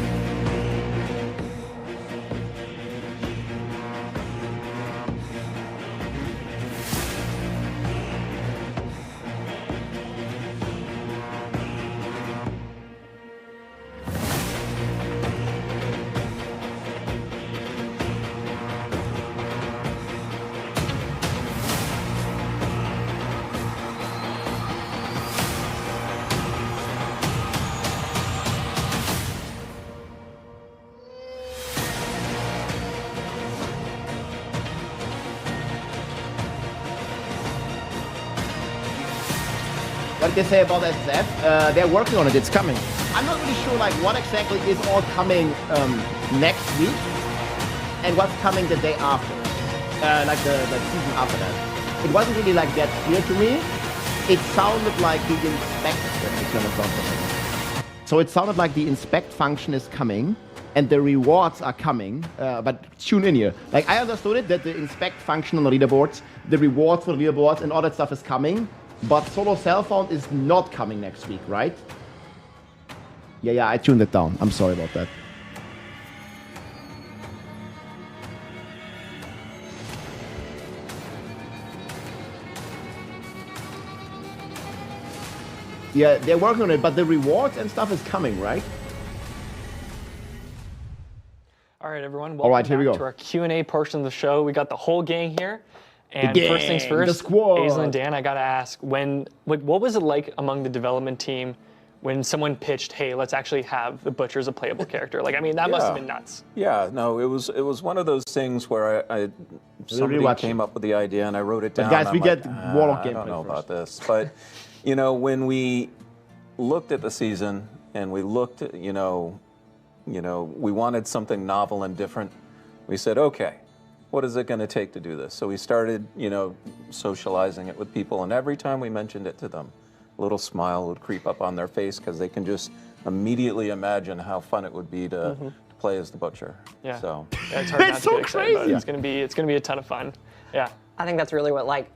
What did they say about SF? They're working on it, it's coming. I'm not really sure like what exactly is all coming next week and what's coming the day after. Like the season after that. It wasn't really like that clear to me. It sounded like the inspect is gonna come. So it sounded like the inspect function is coming and the rewards are coming, but tune in here. Like I understood it that the inspect function on the leaderboards, the rewards for the leaderboards and all that stuff is coming. But solo self-found is not coming next week, right? Yeah, I tuned it down. I'm sorry about that. Yeah, they're working on it, but the rewards and stuff is coming, right? All right, everyone. All right, here we go. To our Q&A portion of the show. We got the whole gang here. And the gang, first things first, the squad. Aisla and Dan, I gotta ask, what was it like among the development team when someone pitched, hey, let's actually have the Butcher as a playable character? Like, I mean, that must have been nuts. Yeah, no, it was one of those things where somebody came up with the idea and I wrote it down. But guys, we get Warlock gameplay. I don't know about this, but you know, when we looked at the season and we looked at, you know, we wanted something novel and different. We said, okay, what is it going to take to do this? So we started, you know, socializing it with people, and every time we mentioned it to them, a little smile would creep up on their face because they can just immediately imagine how fun it would be to play as the Butcher. Yeah. So yeah, it's hard not to get excited about it. It's gonna be a ton of fun. Yeah. I think that's really what like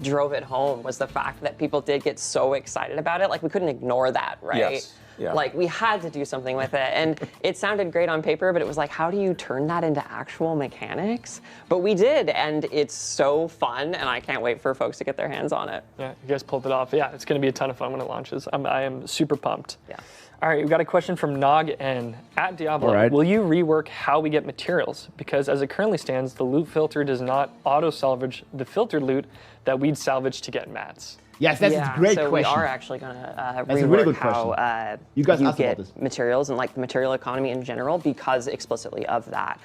drove it home was the fact that people did get so excited about it. Like we couldn't ignore that, right? Yes. Yeah. Like, we had to do something with it. And it sounded great on paper, but it was like, how do you turn that into actual mechanics? But we did, and it's so fun, and I can't wait for folks to get their hands on it. Yeah, you guys pulled it off. Yeah, it's going to be a ton of fun when it launches. I am super pumped. Yeah. All right, we've got a question from Nog N. At Diablo, All right. will you rework how we get materials? Because as it currently stands, the loot filter does not auto-salvage the filtered loot that we'd salvage to get mats. Yes, that's a great so question. we are actually going to That's a rework really good how You guys asked get about this. materials and like the material economy in general because explicitly of that.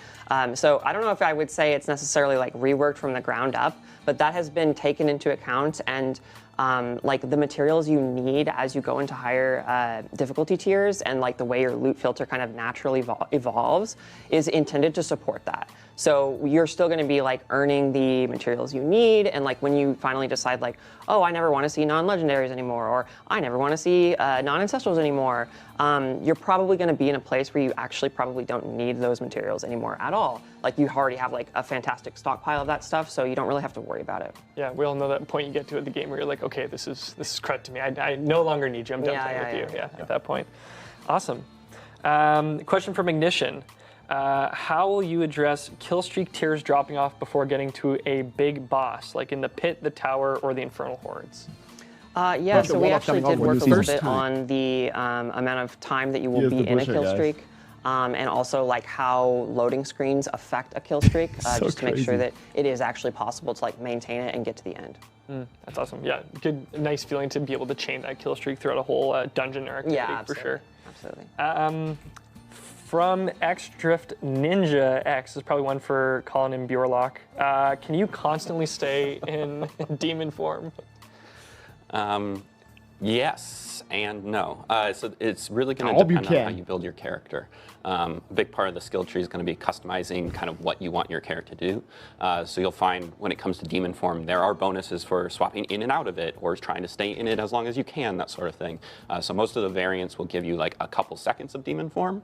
So I don't know if I would say it's necessarily like reworked from the ground up, but that has been taken into account, and like the materials you need as you go into higher difficulty tiers and like the way your loot filter kind of naturally evolves is intended to support that. So you're still going to be like earning the materials you need, and like when you finally decide like, oh, I never want to see non-legendaries anymore, or I never want to see non-ancestrals anymore, you're probably going to be in a place where you actually probably don't need those materials anymore at all. Like you already have like a fantastic stockpile of that stuff, so you don't really have to worry about it. Yeah, we all know that point you get to at the game where you're like, okay, this is credit to me. I no longer need you. I'm done playing with you. Yeah, at that point. Awesome. Question from Ignition. How will you address kill streak tiers dropping off before getting to a big boss, like in the pit, the tower, or the infernal hordes? Yeah, so we actually did work a little bit on the amount of time that you will be in a kill streak, and also like how loading screens affect a kill streak, just to make sure that it is actually possible to like maintain it and get to the end. That's awesome. Yeah, good, nice feeling to be able to chain that kill streak throughout a whole dungeon or activity for sure. Absolutely. From X Drift Ninja X is probably one for Colin and Warlock. Can you constantly stay in demon form? Yes and no. So it's really going to depend on how you build your character. A big part of the skill tree is going to be customizing kind of what you want your character to do. So you'll find when it comes to demon form, there are bonuses for swapping in and out of it, or trying to stay in it as long as you can, that sort of thing. So most of the variants will give you like a couple seconds of demon form.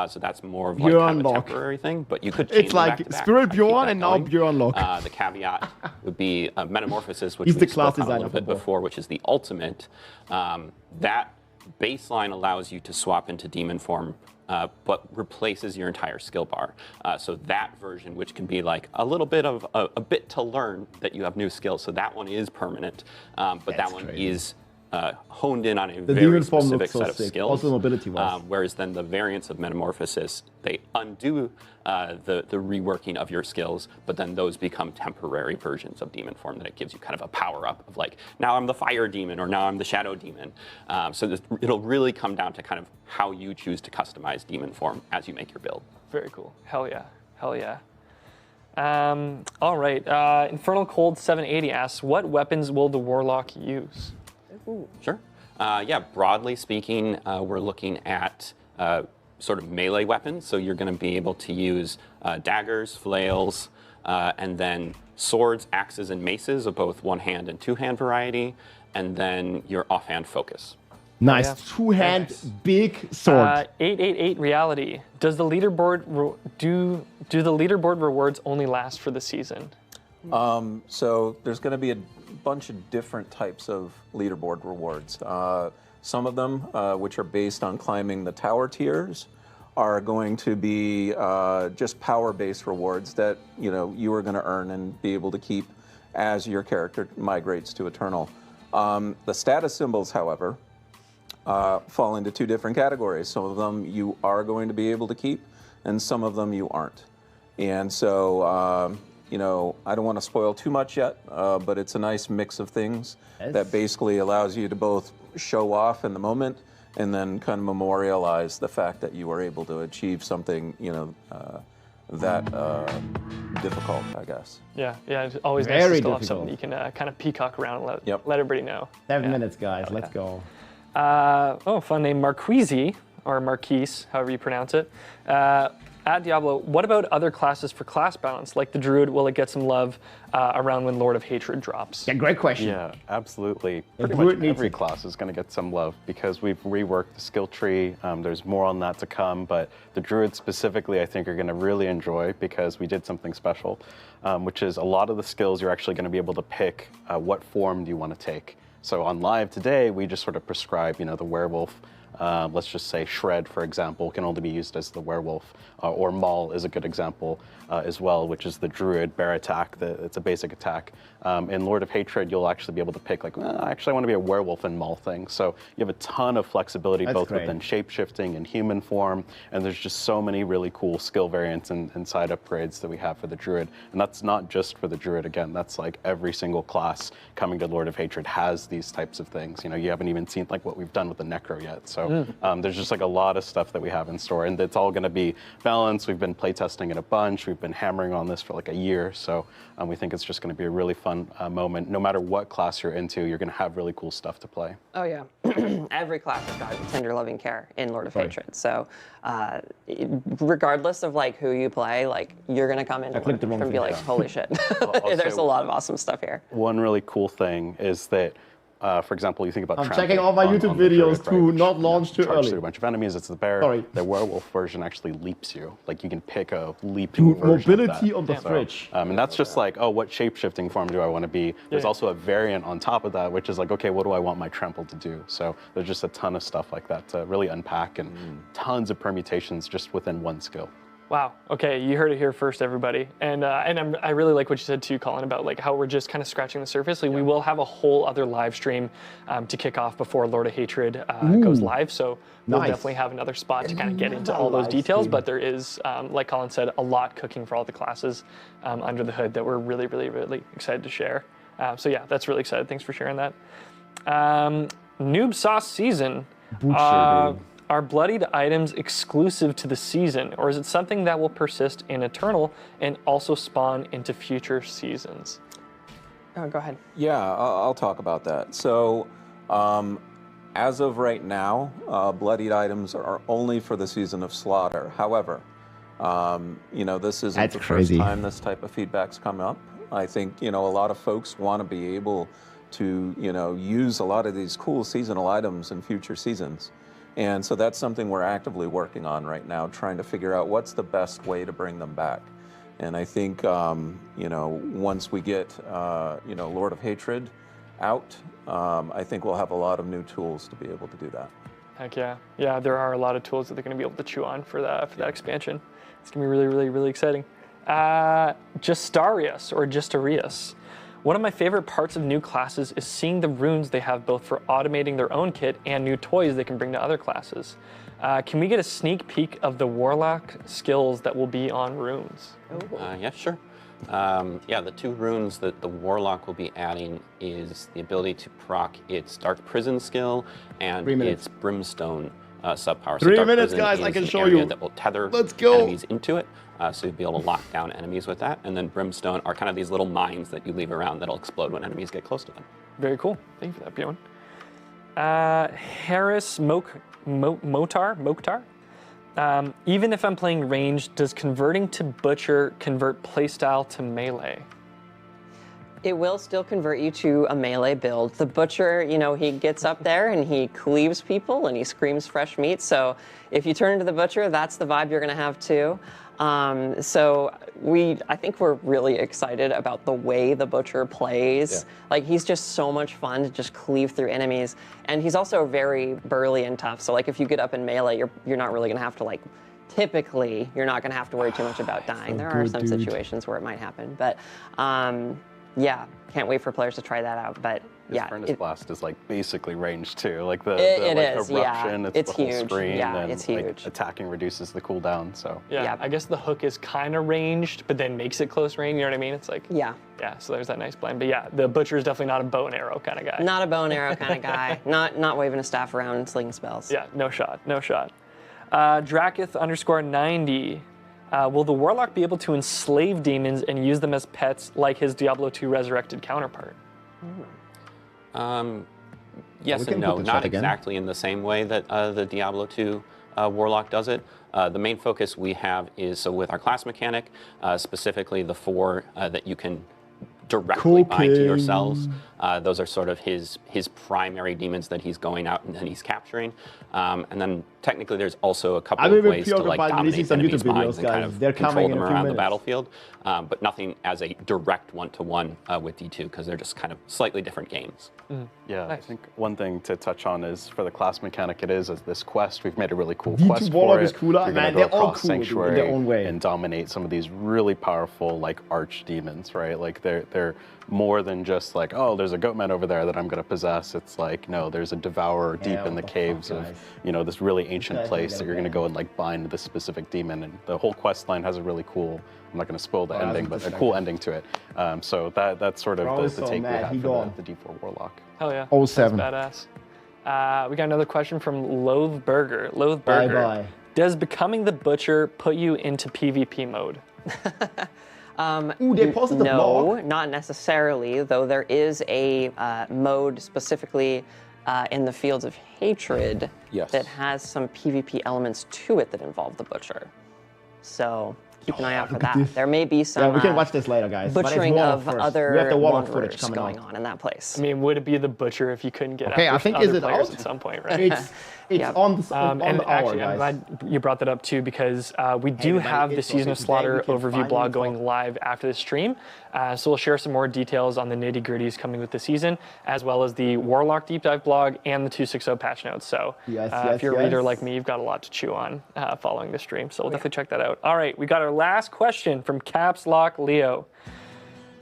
So that's more of like kind of a temporary thing, but you could change It's like Spirit Bjorn and now Bjornlock. The caveat would be Metamorphosis, which He's we the class spoke on a designer little bit before, which is the ultimate. That baseline allows you to swap into demon form, but replaces your entire skill bar. So that version, which can be like a little bit of a bit to learn that you have new skills, so that one is permanent, but that one is honed in on a very specific set of skills. Also mobility-wise. Whereas then the variants of Metamorphosis, they undo the reworking of your skills, but then those become temporary versions of demon form that it gives you kind of a power-up of like, now I'm the fire demon, or now I'm the shadow demon. So it'll really come down to kind of how you choose to customize demon form as you make your build. Very cool. Hell yeah. Hell yeah. All right. Infernal Cold 780 asks, what weapons will the Warlock use? Sure. Yeah, broadly speaking, we're looking at sort of melee weapons. So you're going to be able to use daggers, flails, and then swords, axes, and maces of both one-hand and two-hand variety, and then your offhand focus. Nice. Two-hand, big sword. 888 Reality. Does the leaderboard do the leaderboard rewards only last for the season? So there's going to be a bunch of different types of leaderboard rewards. Some of them, which are based on climbing the tower tiers, are going to be just power-based rewards that you are going to earn and be able to keep as your character migrates to Eternal. The status symbols, however, fall into two different categories. Some of them you are going to be able to keep, and some of them you aren't. And so, I don't want to spoil too much yet, but it's a nice mix of things that basically allows you to both show off in the moment and then kind of memorialize the fact that you were able to achieve something, that difficult, I guess. Yeah, it's always nice to still have something you can kind of peacock around and let everybody know. 7 minutes, guys. Let's go. Fun name, Marquise, or Marquise, however you pronounce it. At Diablo, what about other classes for class balance? Like the Druid, will it get some love around when Lord of Hatred drops? Yeah, great question. Yeah, absolutely. The Pretty Druid much every class is going to get some love because we've reworked the skill tree. There's more on that to come, but the Druids specifically, I think, are going to really enjoy because we did something special, which is a lot of the skills you're actually going to be able to pick what form do you want to take. So on live today, we just sort of prescribe, the werewolf Let's just say Shred, for example, can only be used as the werewolf, or Maul is a good example as well, which is the druid bear attack. It's a basic attack. In Lord of Hatred, you'll actually be able to pick like, actually I want to be a werewolf and Maul thing. So you have a ton of flexibility both within shape-shifting and human form, and there's just so many really cool skill variants and side upgrades that we have for the druid. And that's not just for the druid, again, that's like every single class coming to Lord of Hatred has these types of things. You know, you haven't even seen like what we've done with the Necro yet. So there's just like a lot of stuff that we have in store, and it's all going to be balanced. We've been playtesting it a bunch. We've been hammering on this for like a year. So we think it's just going to be a really fun moment. No matter what class you're into, you're going to have really cool stuff to play. Oh yeah, every class has got tender loving care in Lord of Hatred. So regardless of like who you play, like you're gonna come in and be like, holy shit, there's a lot of awesome stuff here. One really cool thing is that, for example, you think about I'm checking all my YouTube videos to not launch too early. Through a bunch of enemies. It's the bear. Sorry. The werewolf version actually leaps you. Like you can pick a leaping version mobility of that. on the fridge. And that's just like, oh, what shape-shifting form do I want to be? There's also a variant on top of that, which is like, okay, what do I want my trample to do? So there's just a ton of stuff like that to really unpack, and tons of permutations just within one skill. Wow. Okay, you heard it here first, everybody. And I really like what you said too, Colin, about like how we're just kind of scratching the surface. Like we will have a whole other live stream to kick off before Lord of Hatred goes live. So we'll definitely have another spot to kind of get into all those details. But there is, like Colin said, a lot cooking for all the classes under the hood that we're really, really, really excited to share. So yeah, that's really excited. Thanks for sharing that. Noob Sauce Season. Are bloodied items exclusive to the season, or is it something that will persist in Eternal and also spawn into future seasons? Oh, go ahead. Yeah, I'll talk about that. So, as of right now, bloodied items are only for the Season of Slaughter. However, you know, this isn't the first time this type of feedback's come up. I think, you know, a lot of folks want to be able to, you know, use a lot of these cool seasonal items in future seasons. And so that's something we're actively working on right now, trying to figure out what's the best way to bring them back. And I think, you know, once we get, you know, Lord of Hatred out, I think we'll have a lot of new tools to be able to do that. Heck yeah. Yeah, there are a lot of tools that they're going to be able to chew on for that expansion. It's going to be really, really, really exciting. Justarius, or Justarius. One of my favorite parts of new classes is seeing the runes they have both for automating their own kit and new toys they can bring to other classes. Can we get a sneak peek of the Warlock skills that will be on runes? Yeah, sure. Yeah, the two runes that the Warlock will be adding is the ability to proc its Dark Prison skill and its Brimstone subpower. 3 minutes, guys, I can show you. That will tether enemies into it, so you'll be able to lock down enemies with that. And then Brimstone are kind of these little mines that you leave around that'll explode when enemies get close to them. Very cool. Thank you for that, Bjorn. Harris Mokhtar. Even if I'm playing ranged, does converting to Butcher convert playstyle to melee? It will still convert you to a melee build. The Butcher, you know, he gets up there and he cleaves people and he screams fresh meat. So if you turn into the Butcher, that's the vibe you're going to have too. So I think we're really excited about the way the Butcher plays. Yeah. Like he's just so much fun to just cleave through enemies. And he's also very burly and tough. So like if you get up in melee, you're not really going to have to like, typically you're not going to have to worry too much about dying. There are some situations where it might happen, but yeah, can't wait for players to try that out. But yeah, Furnace Blast is like basically ranged too. Like the it like is, eruption, yeah. it's the whole huge. screen, yeah, and it's huge. Like, attacking reduces the cooldown. So yeah, I guess the hook is kind of ranged, but then makes it close range. You know what I mean? It's like yeah. So there's that nice blend. But yeah, the Butcher is definitely not a bow and arrow kind of guy. Not a bow and arrow kind of guy. Not waving a staff around and slinging spells. Yeah, no shot. Drakith_90. Will the Warlock be able to enslave demons and use them as pets like his Diablo II resurrected counterpart? Yes and no. Not exactly in the same way that the Diablo II Warlock does it. The main focus we have is, so with our class mechanic, specifically the 4 that you can directly bind to yourselves, Those are sort of his primary demons that he's going out and he's capturing. And then technically there's also a couple of ways to like dominate enemies' minds and kind of control them around the battlefield. But nothing as a direct one-to-one with D2 because they're just kind of slightly different games. Yeah, nice. I think one thing to touch on is for the class mechanic it is as this quest, we've made a really cool quest for it. Is cooler. You're Man, gonna go they're all across cool Sanctuary in their own way. and dominate some of these really powerful like archdemons, right? Like they're more than just like, oh, there's a goatman over there that I'm gonna possess. It's like, no, there's a devourer deep in the caves of, you know, this really ancient place that you're gonna go and like bind this specific demon. And the whole quest line has a really cool, I'm not gonna spoil the ending, but a cool ending to it. So that's sort of the take we have for the D4 Warlock. Hell yeah. 07. That's badass. We got another question from Loathe Burger. Loathe Burger. Bye-bye. Does becoming the Butcher put you into PvP mode? Ooh, they posted the blog. No, not necessarily, though there is a mode specifically in the Fields of Hatred that has some PvP elements to it that involve the Butcher. So keep an eye out for that. There may be some Yeah, we can watch this later, guys. butchering of other we have the Warlock wanderers footage coming going out. on in that place. I mean, would it be the Butcher if you couldn't get Okay, after I think other is it players out? at some point, right? It's on the and hour, actually, guys. I'm glad you brought that up too because we do have the Season of Slaughter overview blog going live after the stream. So we'll share some more details on the nitty-gritties coming with the season, as well as the Warlock deep dive blog and the 260 patch notes. So if you're a reader like me, you've got a lot to chew on following the stream. So we'll definitely check that out. All right, we got our last question from Caps Lock Leo.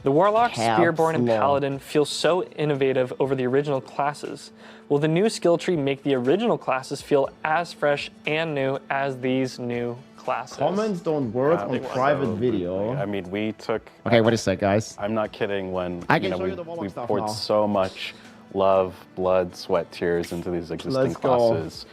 The Warlock, Spearborn, and Paladin feel so innovative over the original classes. Will the new skill tree make the original classes feel as fresh and new as these new classes? Comments don't work on private video. I mean, we took... Okay, what is that, guys? I'm not kidding when we stuff poured now. so much love, blood, sweat, tears into these existing Let's go. classes.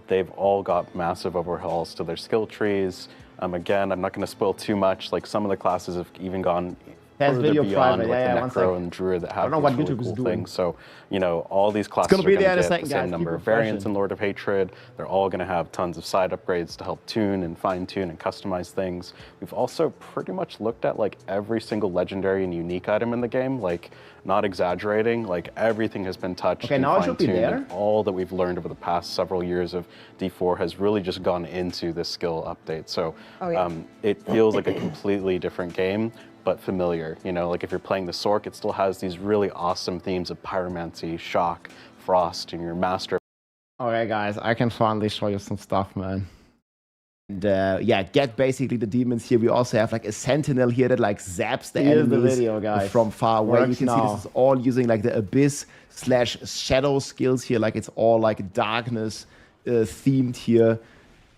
They've all got massive overhauls to their skill trees. Again, I'm not going to spoil too much. Like some of the classes have even gone further video beyond private. like the Necro and Druid that have these really cool things. So, you know, all these classes gonna are be going there to in a get second, the same guys. number Keep of variants refreshing. in Lord of Hatred. They're all going to have tons of side upgrades to help tune and fine tune and customize things. We've also pretty much looked at like every single legendary and unique item in the game, like not exaggerating, like everything has been touched and now it should be fine-tuned, there. and all that we've learned over the past several years of D4 has really just gone into this skill update. So it feels like a completely different game, but familiar. You know, like if you're playing the Sork, it still has these really awesome themes of pyromancy, shock, frost, and your master. Okay, guys, I can finally show you some stuff, man. And yeah, get basically the demons here. We also have like a sentinel here that like zaps the Here's the enemies video, guys. from far away. Works You can see now. this is all using like the abyss/shadow skills here. Like it's all like darkness themed here.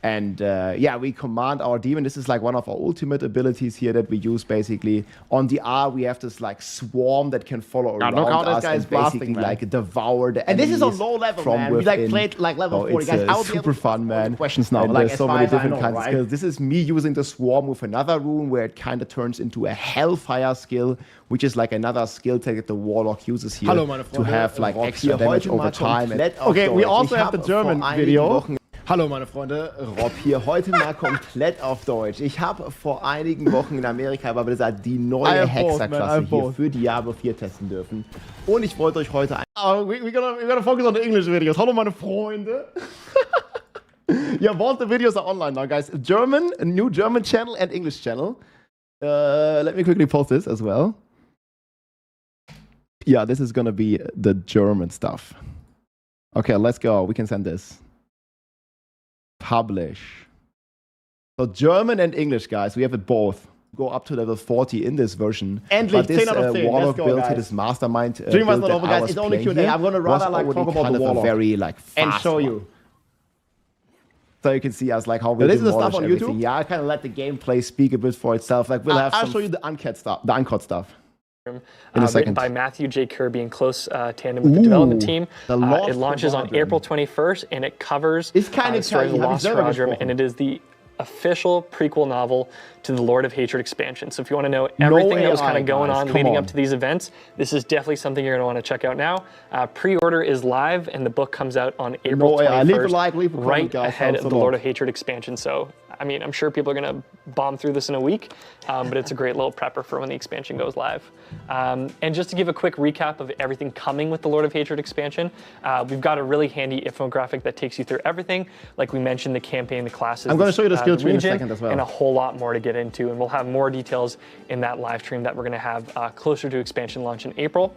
And yeah, we command our demon. This is like one of our ultimate abilities here that we use basically. On the R, we have this like swarm that can follow around look how this us guy is and basically blasting, man. like devour the And this is on enemies low level, from man. We like within. played like level So 40, it's guys. I will be super able to fun, man. questions now, And like, there's as so far many as I different know, kinds of right? skills. This is me using the swarm with another rune where it kind of turns into a hellfire skill, which is like another skill tag that the Warlock uses here Hallo, meine to Freunde. have like Rob extra hier damage heute over mal time. komplett auf Okay, we Deutsch. also Ich have the hab German vor einigen video. Wochen- Hallo meine Freunde, Rob hier heute mal komplett auf Deutsch. Ich habe vor einigen Wochen in Amerika aber gesagt, die I neue have both, man, I Hexerklasse have hier both. für Diablo 4 testen dürfen. Und ich wollte euch heute we're gonna focus on the English videos. Hallo meine Freunde. Yeah, both the videos are online now, guys. German, a new German channel and English channel. Let me quickly post this as well. Yeah, this is gonna be the German stuff. Okay, let's go. We can send this. Publish. So German and English, guys. We have it both. Go up to level 40 in this version. Endlich, But this 10 out of 10. Let's Warlock go, build guys. here, this mastermind Dream was build not that over, I guys. was It's only playing Q&A. here I'm gonna was rather like already talk about kind the of a Warlock very like and fast show one. you. So you can see us like how we So this is the demolish stuff on everything. YouTube? Yeah, I kind of let the gameplay speak a bit for itself. Like we'll have I'll some show you the uncut stuff, the uncut stuff. In a Written second. by Matthew J. Kirby in close tandem with the development team. The Lost It launches on Quadrant. April 21st, and it covers Ist keine the story of the KI, hab ich Lost selber Quadrant, gesprochen. and it is the official prequel novel to the Lord of Hatred expansion. So if you want to know everything that was kind AI, of going guys, on come leading on. up to these events, this is definitely something you're going to want to check out now. Pre-order is live, and the book comes out on April No AI. 21st, Leave a like, leave a comment, right guys. ahead Helps of a the lot. Lord of Hatred expansion. So I mean, I'm sure people are going to bomb through this in a week, but it's a great little prepper for when the expansion goes live. And just to give a quick recap of everything coming with the Lord of Hatred expansion, we've got a really handy infographic that takes you through everything. Like we mentioned, the campaign, the classes, I'm going to show you the skill tree in a region, second as well. and a whole lot more to get into. And we'll have more details in that live stream that we're going to have closer to expansion launch in April.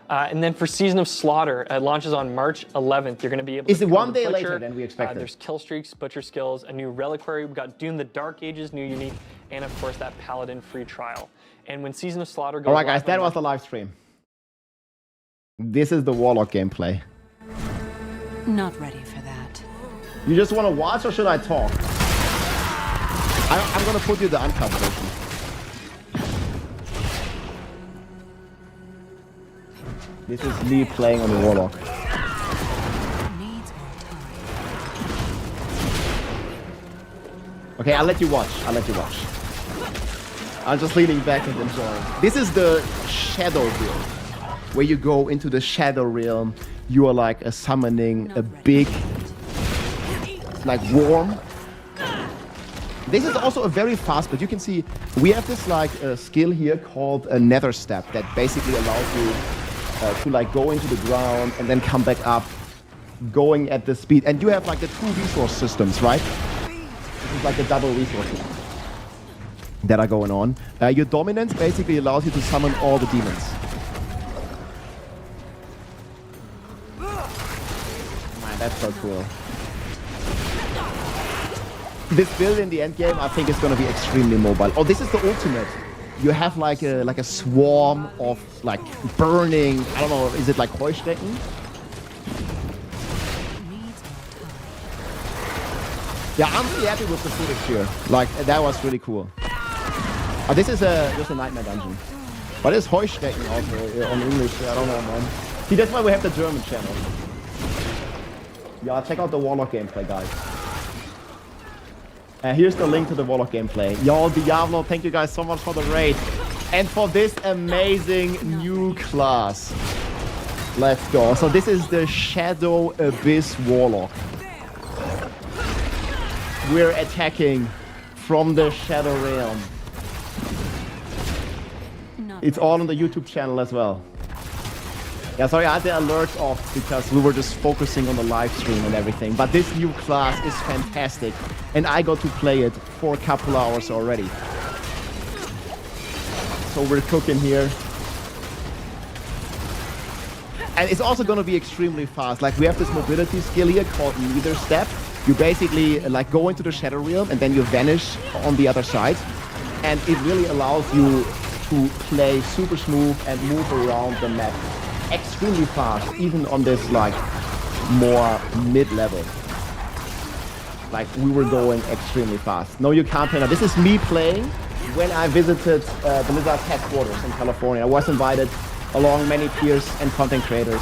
And then for Season of Slaughter, it launches on March 11th. You're going to be able to... Is it one day Butcher. later than we expected? There's kill streaks, butcher skills, a new reliquary. We've got Doom the Dark Ages, new unique, and of course that Paladin free trial. And when Season of Slaughter goes All right, guys, live that was the live stream. This is the Warlock gameplay. Not ready for that. You just want to watch, or should I talk? I'm going to put you the uncut version. This is me playing on the Warlock. Okay, I'll let you watch. I'm just leaning back and enjoying. This is the Shadow Realm, where you go into the Shadow Realm. You are like summoning a big, like worm. This is also a very fast, but you can see we have this like skill here called a Nether Step that basically allows you to like go into the ground and then come back up, going at the speed. And you have like the 2 resource systems, right? This is like the double resources that are going on. Your dominance basically allows you to summon all the demons. Man, that's so cool. This build in the end game, I think, is going to be extremely mobile. Oh, this is the ultimate. You have like a swarm of like burning, I don't know, is it like Heuschrecken? Yeah, I'm really happy with the footage here. Like, that was really cool. This is just a nightmare dungeon. But it's Heuschrecken also on English, I don't know, man. See, that's why we have the German channel. Yeah, check out the Warlock gameplay, guys. Here's the link to the Warlock gameplay. Yo, Diablo, thank you guys so much for the raid. And for this amazing new class. Let's go. So this is the Shadow Abyss Warlock. We're attacking from the Shadow Realm. It's all on the YouTube channel as well. Yeah, sorry, I had the alerts off because we were just focusing on the live stream and everything. But this new class is fantastic. And I got to play it for a couple hours already. So we're cooking here. And it's also going to be extremely fast. Like, we have this mobility skill here called Nether Step. You basically like go into the Shadow Realm and then you vanish on the other side. And it really allows you to play super smooth and move around the map extremely fast, even on this like more mid-level. Like, we were going extremely fast. No, you can't play now. This is me playing when I visited Blizzard's headquarters in California. I was invited along many peers and content creators,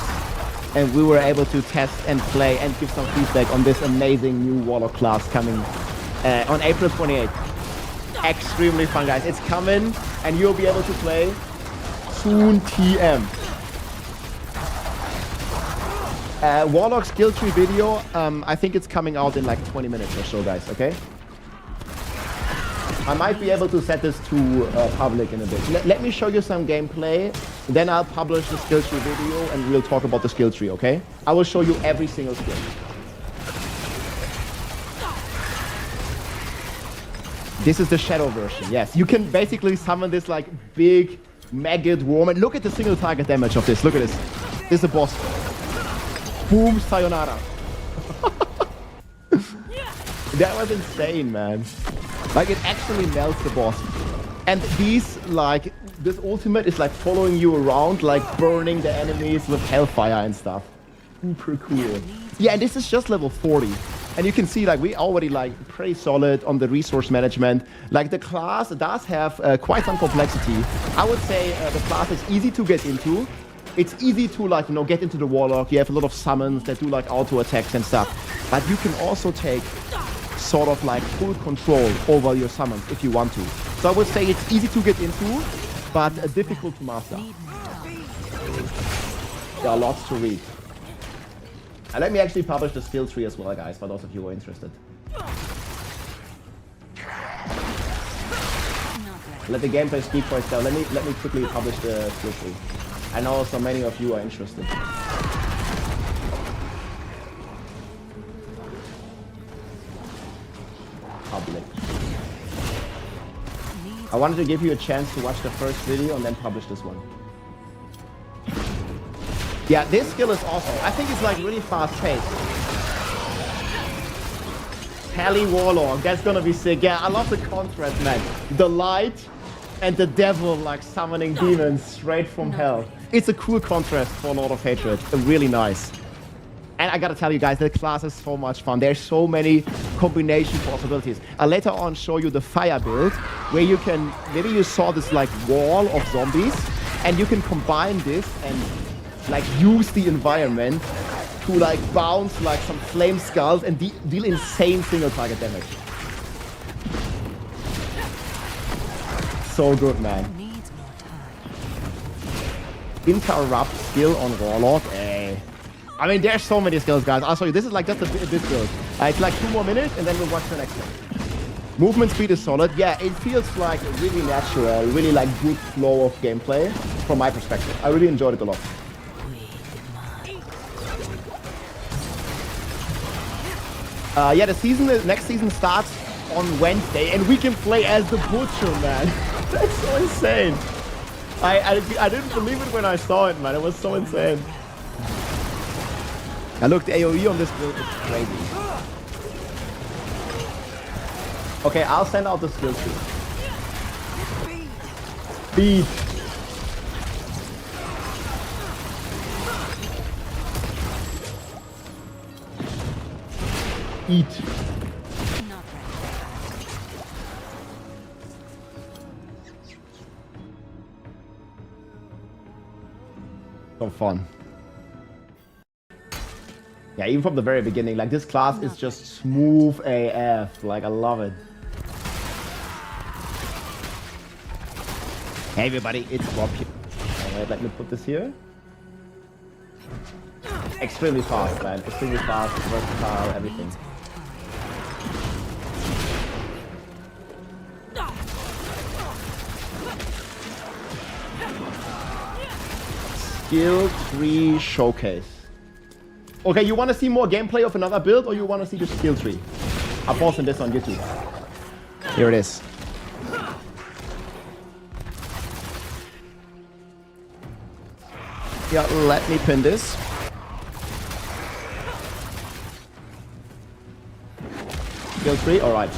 and we were able to test and play and give some feedback on this amazing new Warlock class coming on April 28th. Extremely fun, guys. It's coming, and you'll be able to play soon TM. Warlock skill tree video, I think it's coming out in like 20 minutes or so, guys, okay? I might be able to set this to public in a bit. Let me show you some gameplay, then I'll publish the skill tree video and we'll talk about the skill tree, okay? I will show you every single skill. This is the shadow version, yes. You can basically summon this like big maggot worm. And look at the single target damage of this, look at this. This is the boss. Boom, sayonara. That was insane, man. Like, it actually melts the boss. And these, like, this ultimate is like following you around, like burning the enemies with hellfire and stuff. Super cool. Yeah, and this is just level 40. And you can see, like, we already, like, pretty solid on the resource management. Like, the class does have quite some complexity. I would say the class is easy to get into. It's easy to, like, you know, get into the Warlock. You have a lot of summons that do, like, auto attacks and stuff. But you can also take sort of, like, full control over your summons if you want to. So I would say it's easy to get into, but difficult to master. There are lots to read. And let me actually publish the skill tree as well, guys, for those of you who are interested. Let the gameplay speak for itself. Let me quickly publish the skill tree. I know so many of you are interested. Public. I wanted to give you a chance to watch the first video and then publish this one. Yeah, this skill is awesome. I think it's like really fast paced. Pally Warlock, that's gonna be sick. Yeah, I love the contrast, man. The light and the devil like summoning demons straight from hell. It's a cool contrast for Lord of Hatred. Really nice. And I gotta tell you guys, the class is so much fun. There's so many combination possibilities. I'll later on show you the fire build, where you can, maybe you saw this like wall of zombies, and you can combine this and like use the environment to like bounce like some flame skulls and deal insane single target damage. So good, man. Interrupt skill on Warlock. I mean, there's so many skills, guys. I'll show you. This is like just a bit build. It's like 2 more minutes, and then we'll watch the next one. Movement speed is solid. Yeah, it feels like really natural, really like good flow of gameplay from my perspective. I really enjoyed it a lot. Yeah, the next season starts on Wednesday, and we can play as the Butcher, man. That's so insane. I didn't believe it when I saw it, man. It was so insane. Now look, the AoE on this build is crazy. Okay, I'll send out the skill tree. Beat. Eat. So fun. Yeah, even from the very beginning, like this class is just smooth AF. Like I love it. Hey everybody, it's Rob here. Alright, let me put this here. Extremely fast, man. Extremely fast, versatile, everything. Skill tree showcase. Okay, you want to see more gameplay of another build, or you want to see the skill tree? I'm posting this on YouTube. Here it is. Yeah, let me pin this. Skill tree, alright.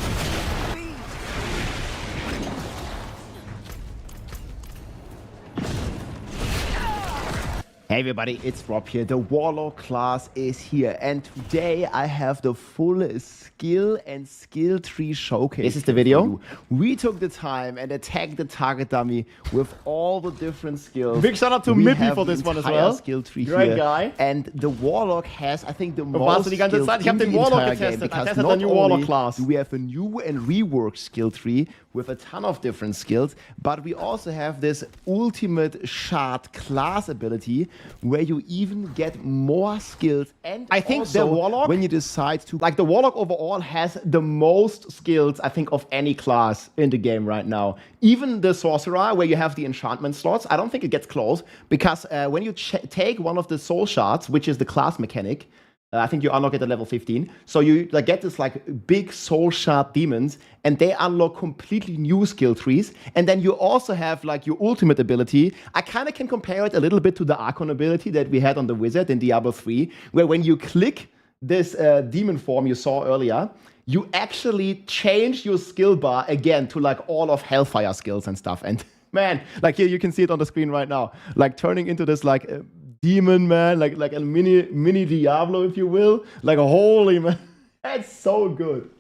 Hey everybody, it's Rob here. The Warlock class is here, and today I have the full skill and skill tree showcase. This is the video. We took the time and attacked the target dummy with all the different skills. Big shout out to Mippy for this one as well. Skill tree Great here. Guy. And the Warlock has, I think, the most die ganze skills Zeit. Ich habe in den the Warlock entire getestet. game, I because tested not the new Warlock only class. do we have a new and reworked skill tree with a ton of different skills, but we also have this ultimate shard class ability where you even get more skills. And I think the Warlock, when you decide to, like the Warlock overall has the most skills, I think, of any class in the game right now. Even the Sorcerer, where you have the enchantment slots, I don't think it gets close, because when you take one of the soul shards, which is the class mechanic, I think you unlock it at level 15. So you like get this like big soul shard demons, and they unlock completely new skill trees. And then you also have like your ultimate ability. I kind of can compare it a little bit to the Archon ability that we had on the Wizard in Diablo 3, where when you click this demon form you saw earlier, you actually change your skill bar again to like all of Hellfire skills and stuff. And man, like here you can see it on the screen right now, like turning into this like demon, man, like a mini Diablo, if you will. Like a holy man. That's so good.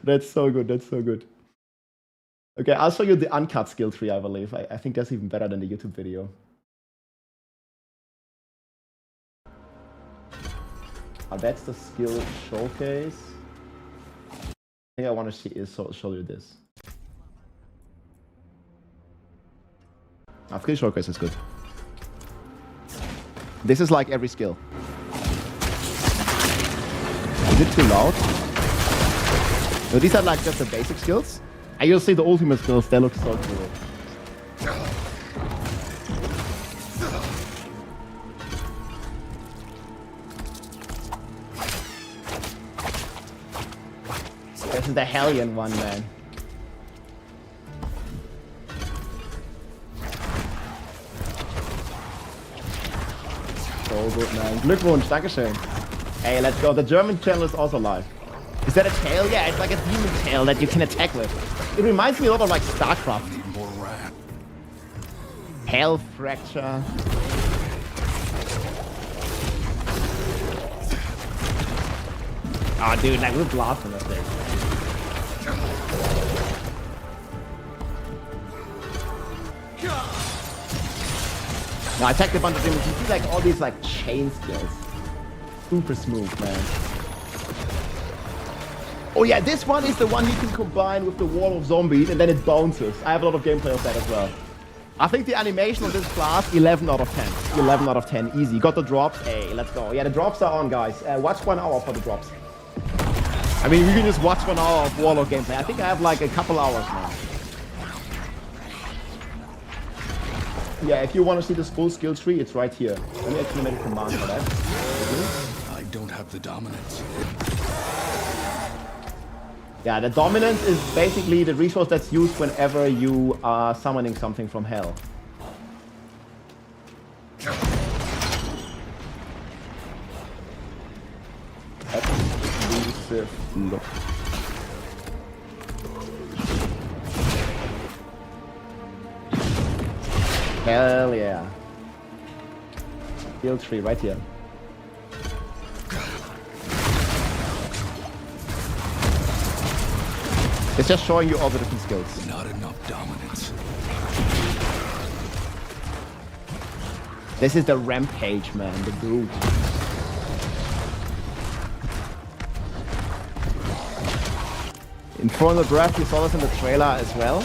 That's so good. That's so good. Okay, I'll show you the uncut skill tree, I believe. I think that's even better than the YouTube video. That's the skill showcase. I think I want to show you this. Skill showcase is good. This is like every skill. Is it too loud? No, these are like just the basic skills. And you'll see the ultimate skills, they look so cool. is the Hellion one, man. So good, man. Glückwunsch, Dankeschön. Hey, let's go. The German channel is also live. Is that a tail? Yeah, it's like a demon tail that you can attack with. It reminds me a lot of like StarCraft. Hell Fracture. Oh, dude, like we're blasting this thing. Now I attacked a bunch of demons. You see like all these like chain skills. Super smooth, man. Oh yeah, this one is the one you can combine with the wall of zombies and then it bounces. I have a lot of gameplay of that as well. I think the animation of this class, 11 out of 10. 11 out of 10, easy. Got the drops, hey, let's go. Yeah, the drops are on, guys. Watch 1 hour for the drops. I mean, you can just watch 1 hour of Warlock gameplay. I think I have like a couple hours now. Yeah, if you want to see this full skill tree, it's right here. Let me actually make a command for that. I don't have the dominance. Yeah, the dominance is basically the resource that's used whenever you are summoning something from hell. Exclusive look. Hell yeah. Skill tree right here. It's just showing you all the different skills. Not enough dominance. This is the rampage, man, the brute. Infernal Breath, you saw this in the trailer as well.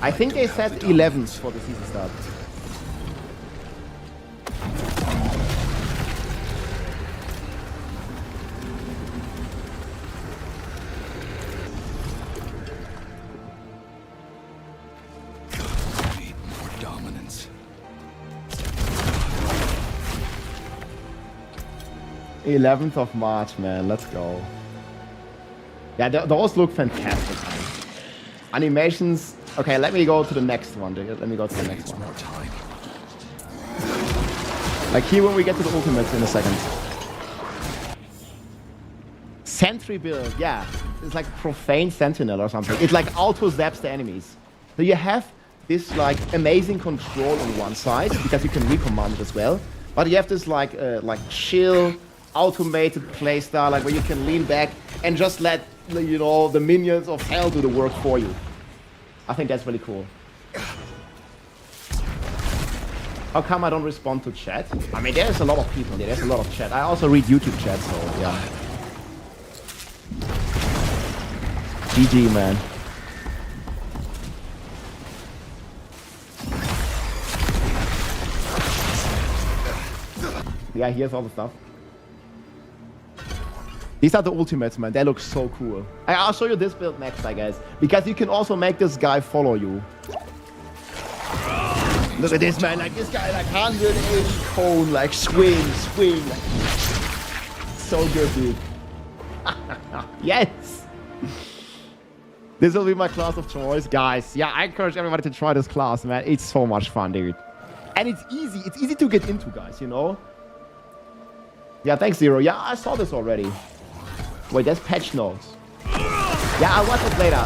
I think they said 11s for the season start. Need more dominance. 11th of March, man. Let's go. Yeah, those look fantastic. Animations. Okay, let me go to the next one. Let me go to the next one. Like here when we get to the ultimates in a second. Sentry build, yeah. It's like Profane Sentinel or something. It like auto-zaps the enemies. So you have this like amazing control on one side, because you can recommand it as well. But you have this like chill, automated playstyle, like where you can lean back and just let, you know, the minions of hell do the work for you. I think that's really cool. How come I don't respond to chat? I mean, there's a lot of people there. There's a lot of chat. I also read YouTube chat, so yeah. GG, man. Yeah, here's all the stuff. These are the ultimates, man. They look so cool. I'll show you this build next, I guess. Because you can also make this guy follow you. Look at this, man. Like, this guy, like, 180 cone, like, swing. Like, so good, dude. Yes! This will be my class of choice, guys. Yeah, I encourage everybody to try this class, man. It's so much fun, dude. And it's easy. It's easy to get into, guys, you know? Yeah, thanks, Zero. Yeah, I saw this already. Wait, that's patch notes. Yeah, I'll watch it later.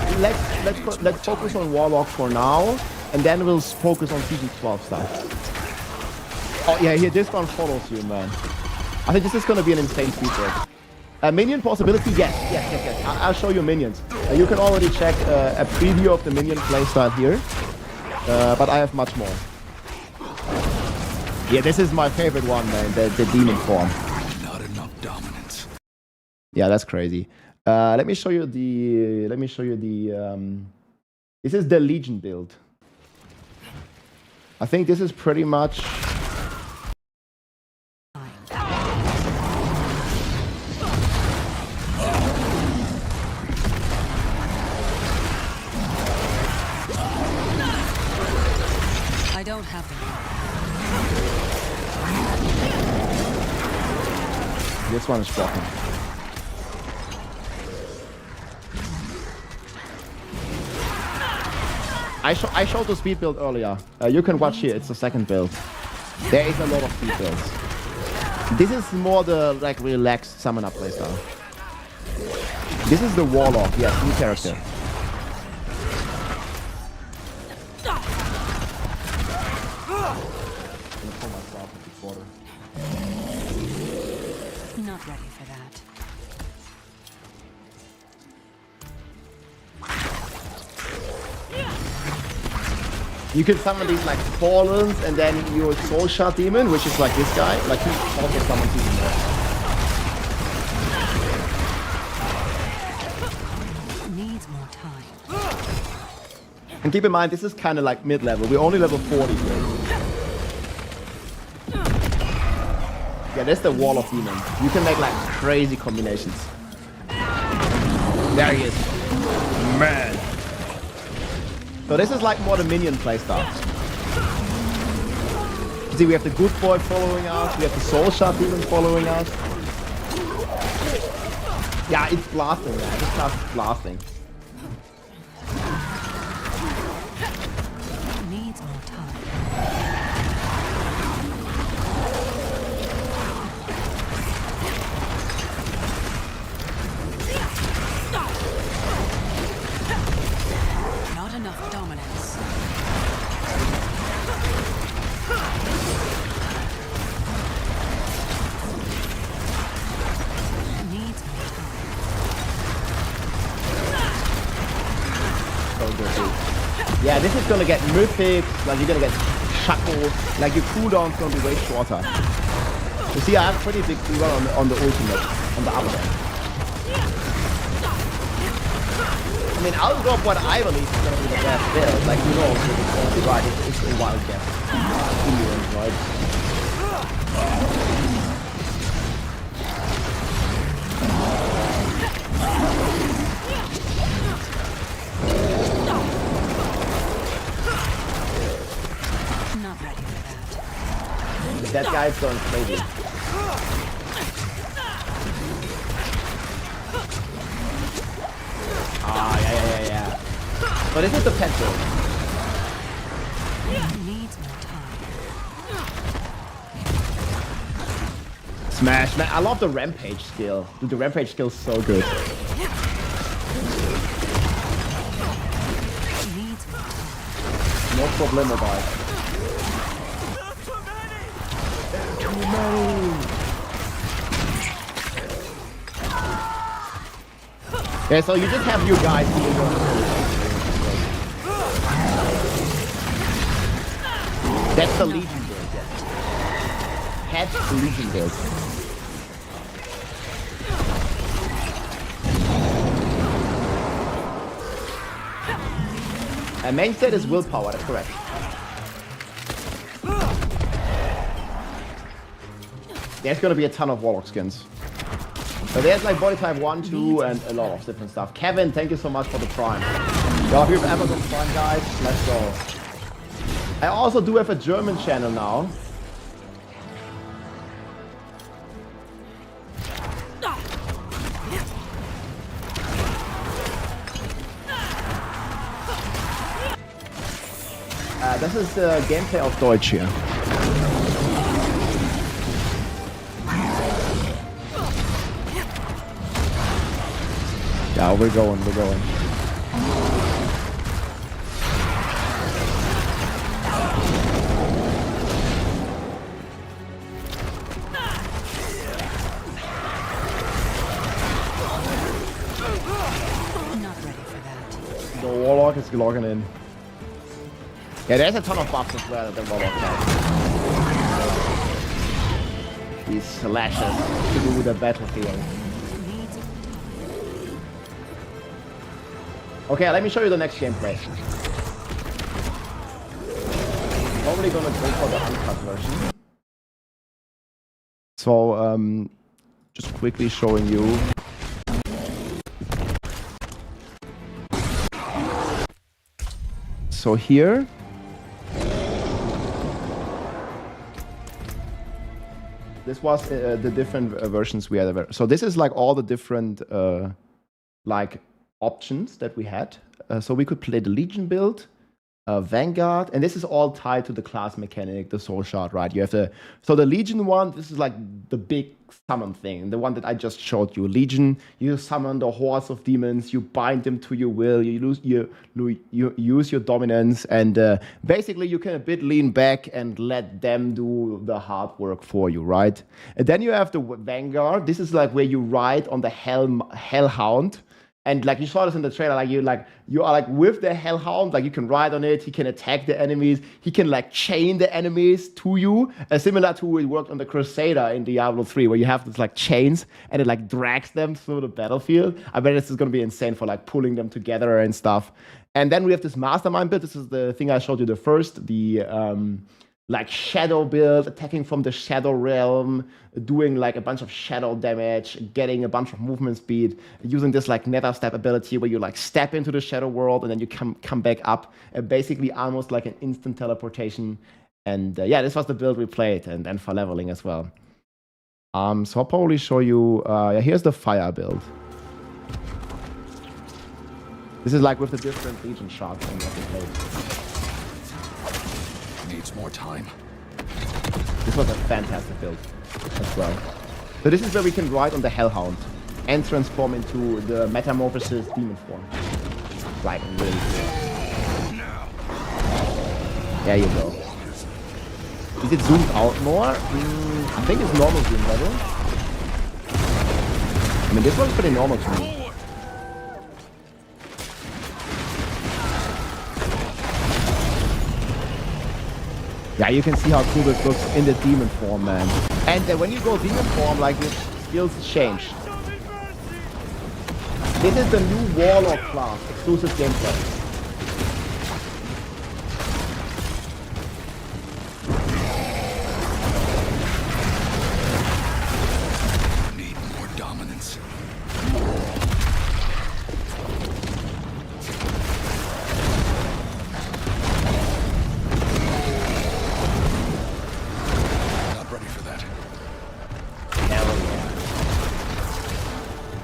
Let's focus on Warlock for now, and then we'll focus on Season 12 stuff. Oh yeah, here, this one follows you, man. I think this is gonna be an insane feature. Minion possibility? Yes. I'll show you minions. You can already check a preview of the minion playstyle here, but I have much more. Yeah, this is my favorite one, man. The demon form. Not enough dominance. Yeah, that's crazy. Let me show you the. This is the Legion build. I think this is pretty much. I don't have them. this one is blocking. I showed the speed build earlier. You can watch here, it's the second build. There is a lot of speed builds. This is more the like relaxed summoner playstyle. This is the Warlock, yes, new character. Not ready for that. You can summon these like Fallens and then your Soul Shard Demon, which is like this guy. Like he also summons even more. Needs more time. And keep in mind, this is kind of like mid-level. We're only level 40 here. Yeah, that's the Wall of Demon. You can make like crazy combinations. There he is. Man. So this is like more the minion playstyle. You see, we have the Good Boy following us. We have the Soul Shard Demon following us. Yeah, it's blasting, man. This class is blasting. Needs more time. Not enough dominance. Needs more time. So good, dude. Yeah, this is gonna get mythic, like you're gonna get shackles, like your cooldown's gonna be way shorter. You see, I have pretty big cooldown on the ultimate, on the upper. I mean, I'll drop what I believe is gonna be the best build, like you know, it's right, it's a wild guess. Indians, right? Not ready for that. That guy's going crazy. Ah, yeah. But this is the petrol. Needs more time. Smash, man. I love the rampage skill. Dude, the rampage skill is so good. Needs more time. No problemo, guys. Too many. Yeah, so you just have your guys doing your That's the Legion build, yeah. That's the Legion build. Main set is willpower, that's correct. There's gonna be a ton of Warlock skins. So there's like body type 1, 2, and a lot of different stuff. Kevin, thank you so much for the Prime. Yo, here's Amazon Prime, guys. Let's go. I also do have a German channel now. This is the gameplay auf Deutsch here. Yeah, we're going. Not ready for that. The Warlock is logging in. Yeah, there's a ton of buffs as well that the Warlock has. These slashes to do with the battlefield. Okay, let me show you the next gameplay. Probably gonna go for the uncut version. So, just quickly showing you. So here. This was the different versions we had. So this is like all the different like options that we had. So we could play the Legion build, Vanguard, and this is all tied to the class mechanic, the soul shard, right? You have so the Legion one, this is like the big summon thing, the one that I just showed you. Legion, you summon the hordes of demons, you bind them to your will, you use your dominance, and basically you can a bit lean back and let them do the hard work for you, right? And then you have the Vanguard. This is like where you ride on the Hellhound. And like you saw this in the trailer, you are like with the Hellhound, like you can ride on it, he can attack the enemies, he can like chain the enemies to you, similar to it worked on the Crusader in Diablo 3, where you have this like chains and it like drags them through the battlefield. I bet this is gonna be insane for like pulling them together and stuff. And then we have this Mastermind build. This is the thing I showed you the first, the like shadow build, attacking from the shadow realm, doing like a bunch of shadow damage, getting a bunch of movement speed, using this like nether step ability where you like step into the shadow world and then you come back up, basically almost like an instant teleportation. And yeah, this was the build we played, and then for leveling as well. So I'll probably show you, here's the fire build. This is like with the different Legion shards that we played. Needs more time. This was a fantastic build as well. So this is where we can ride on the Hellhound and transform into the Metamorphosis demon form. Like really cool. There you go. Is it zoomed out more? I think it's normal zoom level. I mean, this one's pretty normal to me. Yeah, you can see how cool this looks in the demon form, man. And when you go demon form, like, the skills change. This is the new Warlock class, exclusive gameplay. Need more dominance.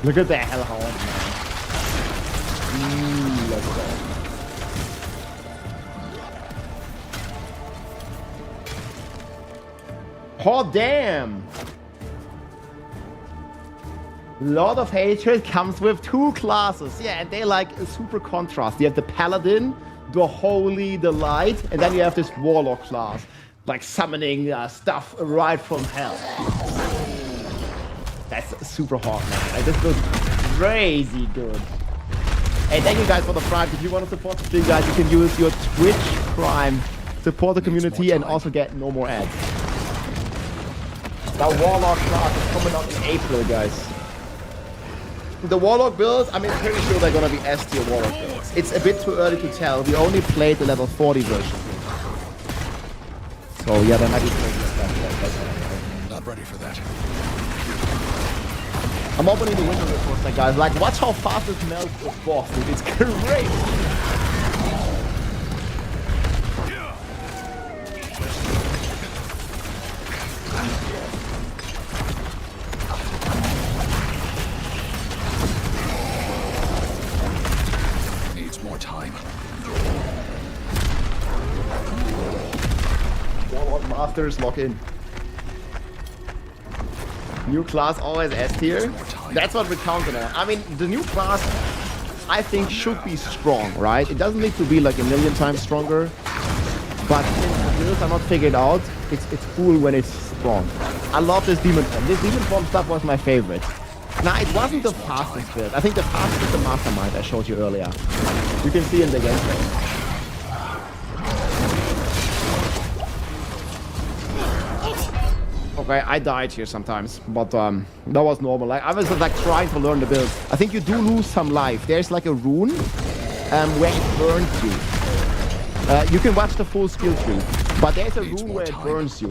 Look at that Hellhound, man. Let's go. Oh, damn! Lord of Hatred comes with 2 classes. Yeah, and they like a super contrast. You have the Paladin, the Holy, the Light, and then you have this Warlock class. Like summoning stuff right from hell. That's super hot, man. Like, this looks crazy good. Hey, thank you guys for the Prime. If you want to support the stream, guys, you can use your Twitch Prime, support the community, and also get no more ads. The Warlock class is coming out in April, guys. The Warlock builds, I'm pretty sure they're gonna be S-tier Warlock builds. It's a bit too early to tell. We only played the level 40 version. So yeah, there might be stuff. Not ready for that. I'm opening the window reports, like, guys. Like, watch how fast it melts the boss, dude. It's great. Needs more time. Warlock Masters, lock in. New class always S tier. That's what we're counting on. I mean, the new class, I think, should be strong, right? It doesn't need to be like a million times stronger. But since the builds are not figured out, it's cool when it's strong. I love this demon form. This demon form stuff was my favorite. Now, it wasn't the fastest build. I think the fastest is the Mastermind I showed you earlier. You can see in the gameplay. Okay, I died here sometimes, but that was normal. Like, I was like trying to learn the build. I think you do lose some life. There's like a rune where it burns you. You can watch the full skill tree, but there's a rune where it burns you.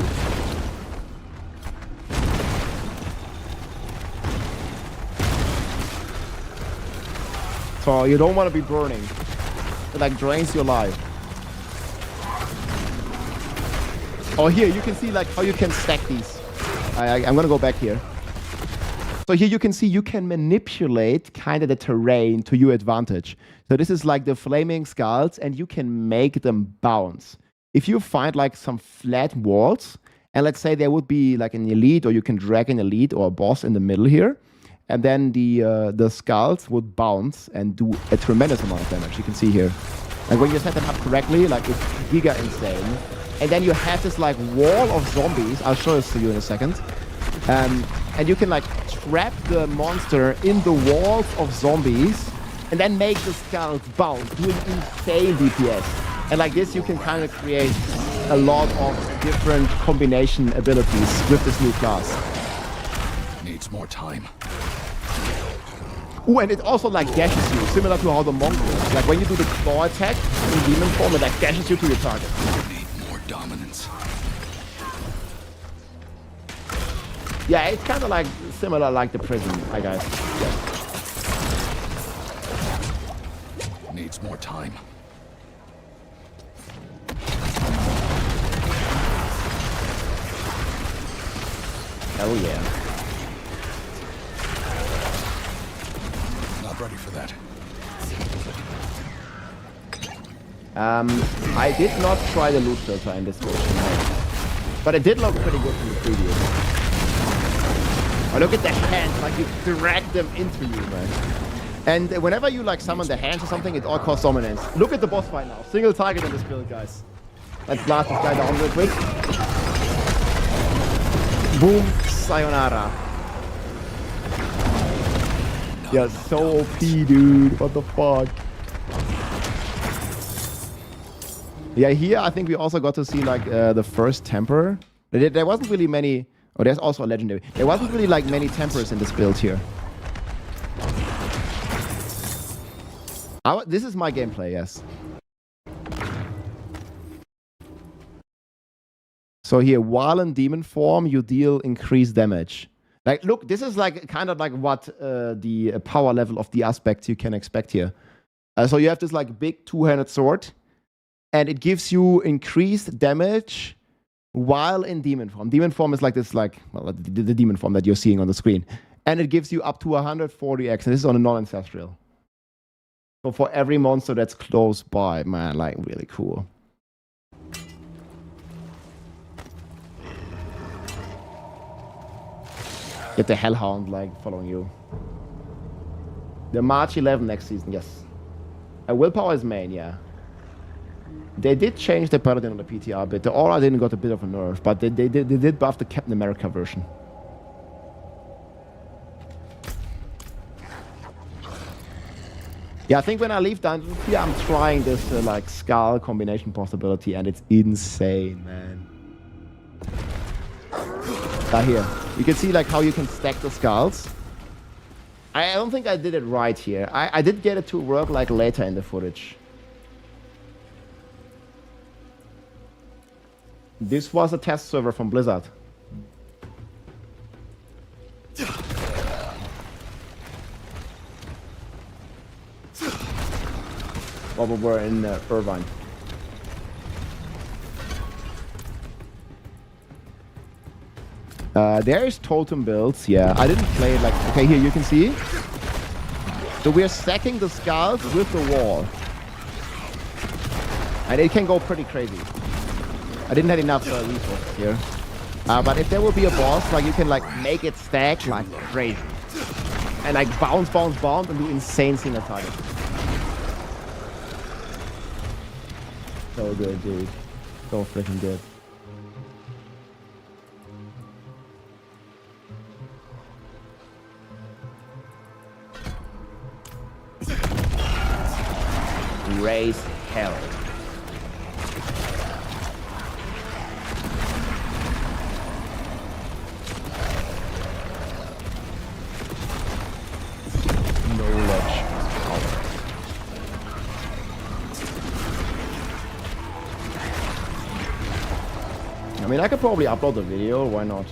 So you don't want to be burning. It like drains your life. Oh, here you can see like how you can stack these. I'm gonna go back here. So here you can see you can manipulate kind of the terrain to your advantage. So this is like the flaming skulls, and you can make them bounce. If you find like some flat walls, and let's say there would be like an elite, or you can drag an elite or a boss in the middle here, and then the skulls would bounce and do a tremendous amount of damage. You can see here. And when you set them up correctly, like it's giga insane. And then you have this like wall of zombies. I'll show this to you in a second. And you can like trap the monster in the walls of zombies and then make the skulls bounce, doing insane DPS. And like this, you can kind of create a lot of different combination abilities with this new class. Needs more time. Ooh, and it also like dashes you, similar to how the monk works. Like when you do the claw attack in demon form, it like dashes you to your target. Need more dominance. Yeah, it's kind of like similar like the prison, I guess. Yeah. Needs more time. Oh yeah. Not ready for that. I did not try the loot filter in this version, but it did look pretty good from the preview. Oh, look at the hands, like you drag them into you, man. And whenever you like summon the hands or something, it all costs dominance. Look at the boss fight now. Single target in this build, guys. Let's blast this guy down real quick. Boom, sayonara. Yeah, so OP, dude. What the fuck? Yeah, here I think we also got to see like the first temper. There wasn't really many. Oh, there's also a legendary. There wasn't really like many tempers in this build here. This is my gameplay, yes. So here, while in demon form, you deal increased damage. Like, look, this is like kind of like what the power level of the aspects you can expect here. So you have this like big two-handed sword, and it gives you increased damage while in demon form. Demon form is like this, like, well, the demon form that you're seeing on the screen. And it gives you up to 140x, and this is on a non-ancestral. So for every monster that's close by, man, like, really cool. Get the Hellhound, like, following you. The March 11 next season, yes. Willpower is main, yeah. They did change the paladin on the PTR a bit. The aura didn't got a bit of a nerf, but they did buff the Captain America version. Yeah, I think when I leave Dungeon here, I'm trying this like skull combination possibility, and it's insane, man. Here, you can see like how you can stack the skulls. I don't think I did it right here. I did get it to work like later in the footage. This was a test server from Blizzard. While we were in Irvine. There is totem builds, yeah. I didn't play it like... Okay, here you can see. So we're stacking the skulls with the wall. And it can go pretty crazy. I didn't have enough resources here. But if there will be a boss, like you can like make it stack like crazy. And like bounce, bounce, bounce, and do insane single target. So good, dude. So freaking good. Raise hell. I mean, I could probably upload the video, why not?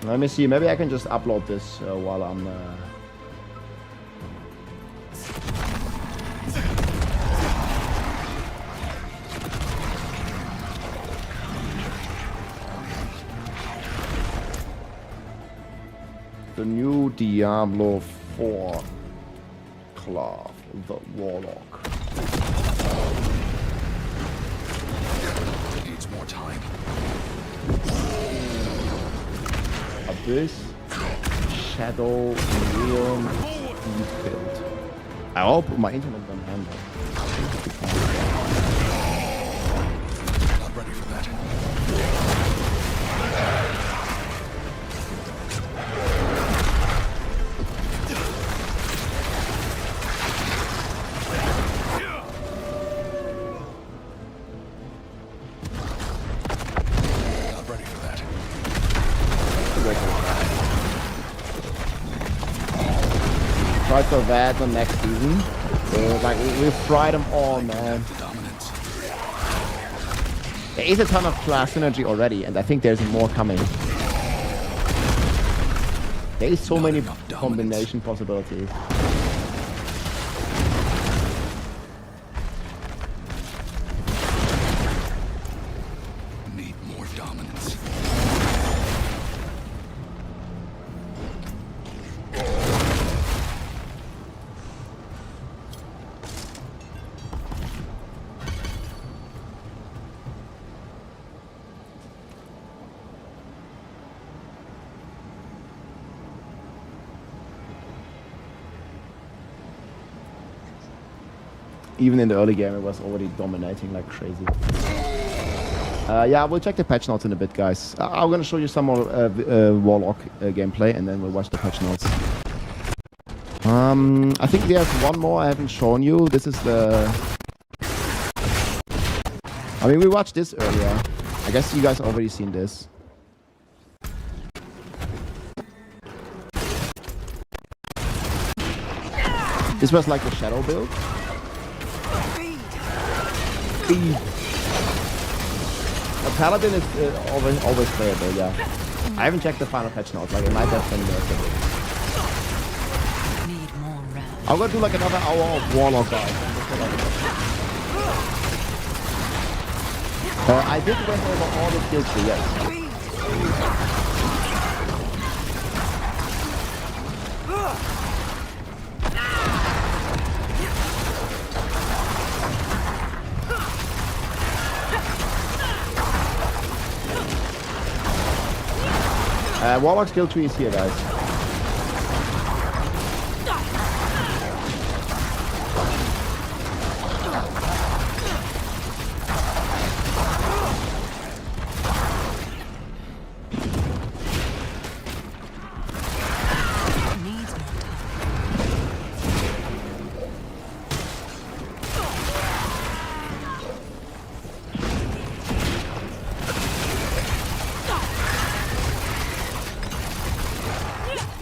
Let me see, maybe I can just upload this while I'm... new Diablo 4 class, the Warlock. Needs more time. Abyss, Shadow, Realm, Deep Build. I hope my internet can handle it. Not ready for that. Not ready for that. Try for that the next season. Like we fried them all, man. There is a ton of class synergy already, and I think there's more coming. There is so many combination possibilities. Need more dominance. Even in the early game, it was already dominating like crazy. Yeah, we'll check the patch notes in a bit, guys. I'm gonna show you some more Warlock gameplay, and then we'll watch the patch notes. I think there's one more I haven't shown you. This is the... I mean, we watched this earlier. I guess you guys already seen this. This was like the shadow build. Speed. A paladin is always playable, yeah. I haven't checked the final patch notes, like it might have been I'm gonna do like another hour of Warlock, guys. I did went over all the skill tree, yes. Warlock skill tree is here, guys.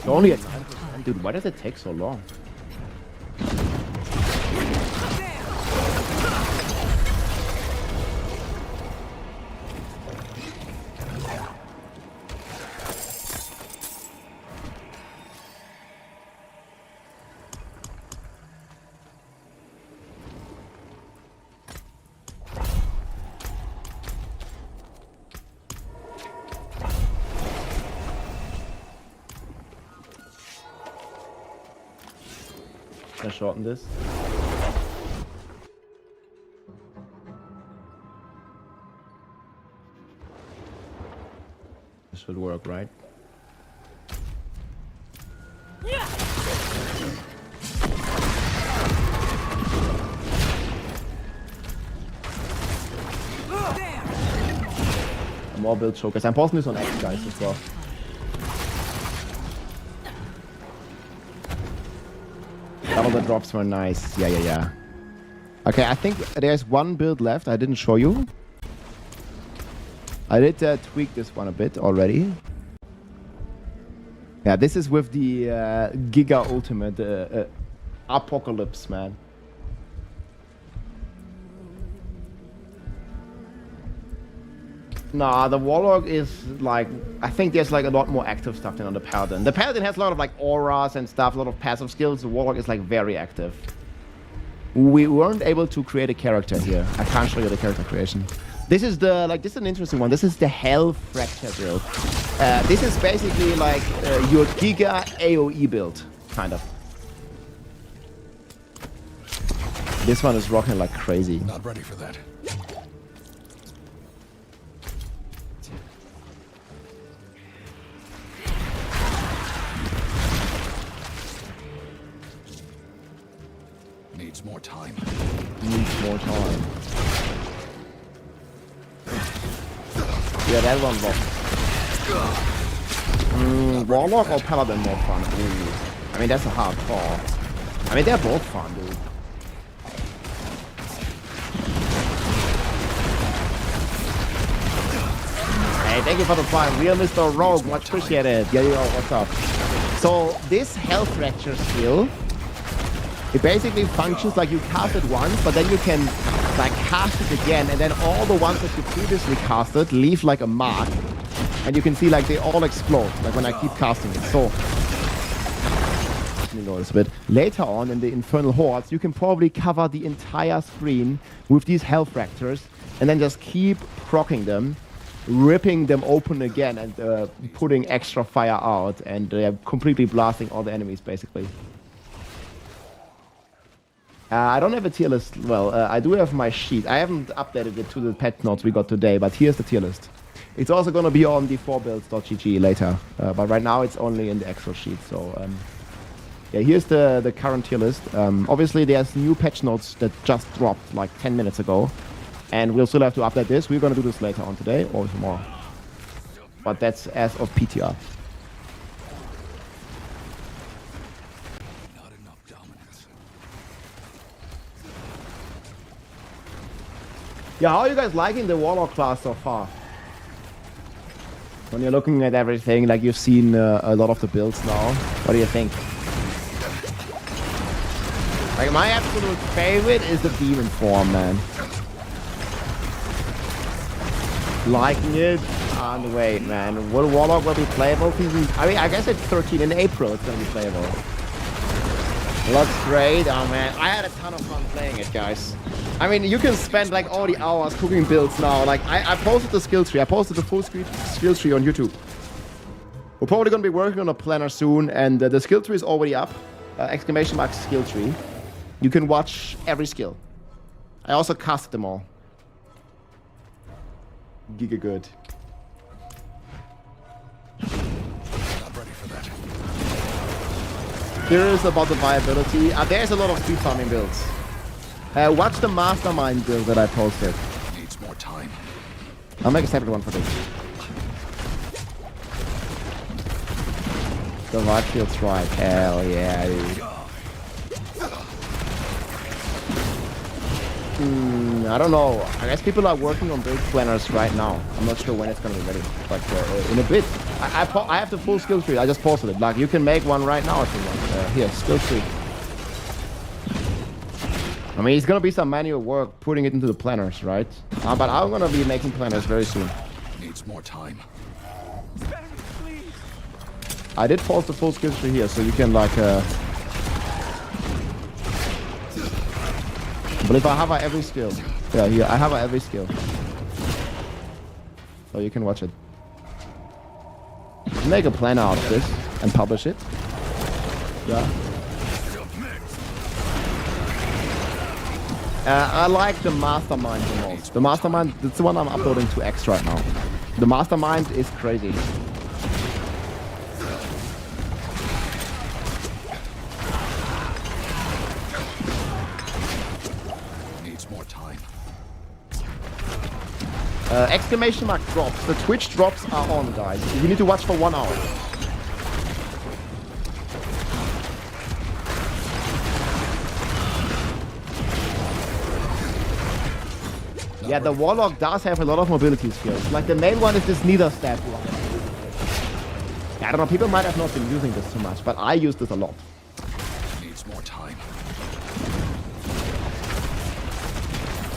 Only at 9%. Dude, why does it take so long? Can I shorten this? This should work, right? More build showcase. I'm pausing this on X, guys, as well. All the drops were nice. Yeah. Okay, I think there's one build left I didn't show you. I did tweak this one a bit already. Yeah, this is with the Giga Ultimate Apocalypse, man. Nah, the Warlock is like, I think there's like a lot more active stuff than on the Paladin. The Paladin has a lot of like auras and stuff, a lot of passive skills. The Warlock is like very active. We weren't able to create a character here. I can't show you the character creation. This is the, like, this is an interesting one. This is the Hell Fracture build. This is basically like your Giga AoE build, kind of. This one is rocking like crazy. Not ready for that. Needs more time. Needs more time. Yeah, that one rocked. Warlock or Paladin more fun? Ooh. I mean, that's a hard call. I mean, they're both fun, dude. Hey, thank you for the prime. Real Mr. Rogue, much appreciated. Yeah, yo, what's up? So, this Health Fracture skill, it basically functions like you cast it once, but then you can like cast it again, and then all the ones that you previously casted leave like a mark. And you can see like they all explode, like when I keep casting it. So, let me notice a bit. Later on in the Infernal Hordes, you can probably cover the entire screen with these Health Fractures, and then just keep proccing them, ripping them open again, and putting extra fire out, and completely blasting all the enemies, basically. I don't have a tier list. Well, I do have my sheet. I haven't updated it to the patch notes we got today, but here's the tier list. It's also going to be on d4builds.gg later, but right now it's only in the Excel sheet. So, yeah, here's the current tier list. Obviously, there's new patch notes that just dropped like 10 minutes ago, and we'll still have to update this. We're going to do this later on today or tomorrow, but that's as of PTR. Yeah, how are you guys liking the Warlock class so far? When you're looking at everything, like you've seen a lot of the builds now, what do you think? Like my absolute favorite is the Demon form, man. Liking it on the way, man. Will Warlock will be playable season? I mean, I guess it's 13 in April. It's gonna be playable. Looks great. Oh man, I had a ton of fun playing it, guys. I mean, you can spend like all the hours cooking builds now. Like I posted the skill tree. I posted the full skill tree on YouTube. We're probably gonna be working on a planner soon, and the skill tree is already up. Exclamation mark skill tree. You can watch every skill. I also casted them all. Giga good. Not ready for that. Curious about the viability. There's a lot of speed farming builds. Watch the mastermind build that I posted. Needs more time. I'll make a separate one for this. The right field strike. Hell yeah, dude. I don't know. I guess people are working on build planners right now. I'm not sure when it's gonna be ready, but in a bit. I have the full skill tree. I just posted it. Like you can make one right now if you want. Here, skill tree. I mean, it's gonna be some manual work putting it into the planners, right? But I'm gonna be making planners very soon. Needs more time. I did post the full skill tree here, so you can like. But if I have every skill, yeah, here I have every skill, so you can watch it. Make a planner out of this and publish it. Yeah. I like the Mastermind the most. The Mastermind, that's the one I'm uploading to X right now. The Mastermind is crazy. Needs more time. Exclamation mark drops. The Twitch drops are on, guys. You need to watch for 1 hour. Yeah, the Warlock does have a lot of mobility skills. Like the main one is this neither stab one. I don't know, people might have not been using this too much, but I use this a lot. Needs more time.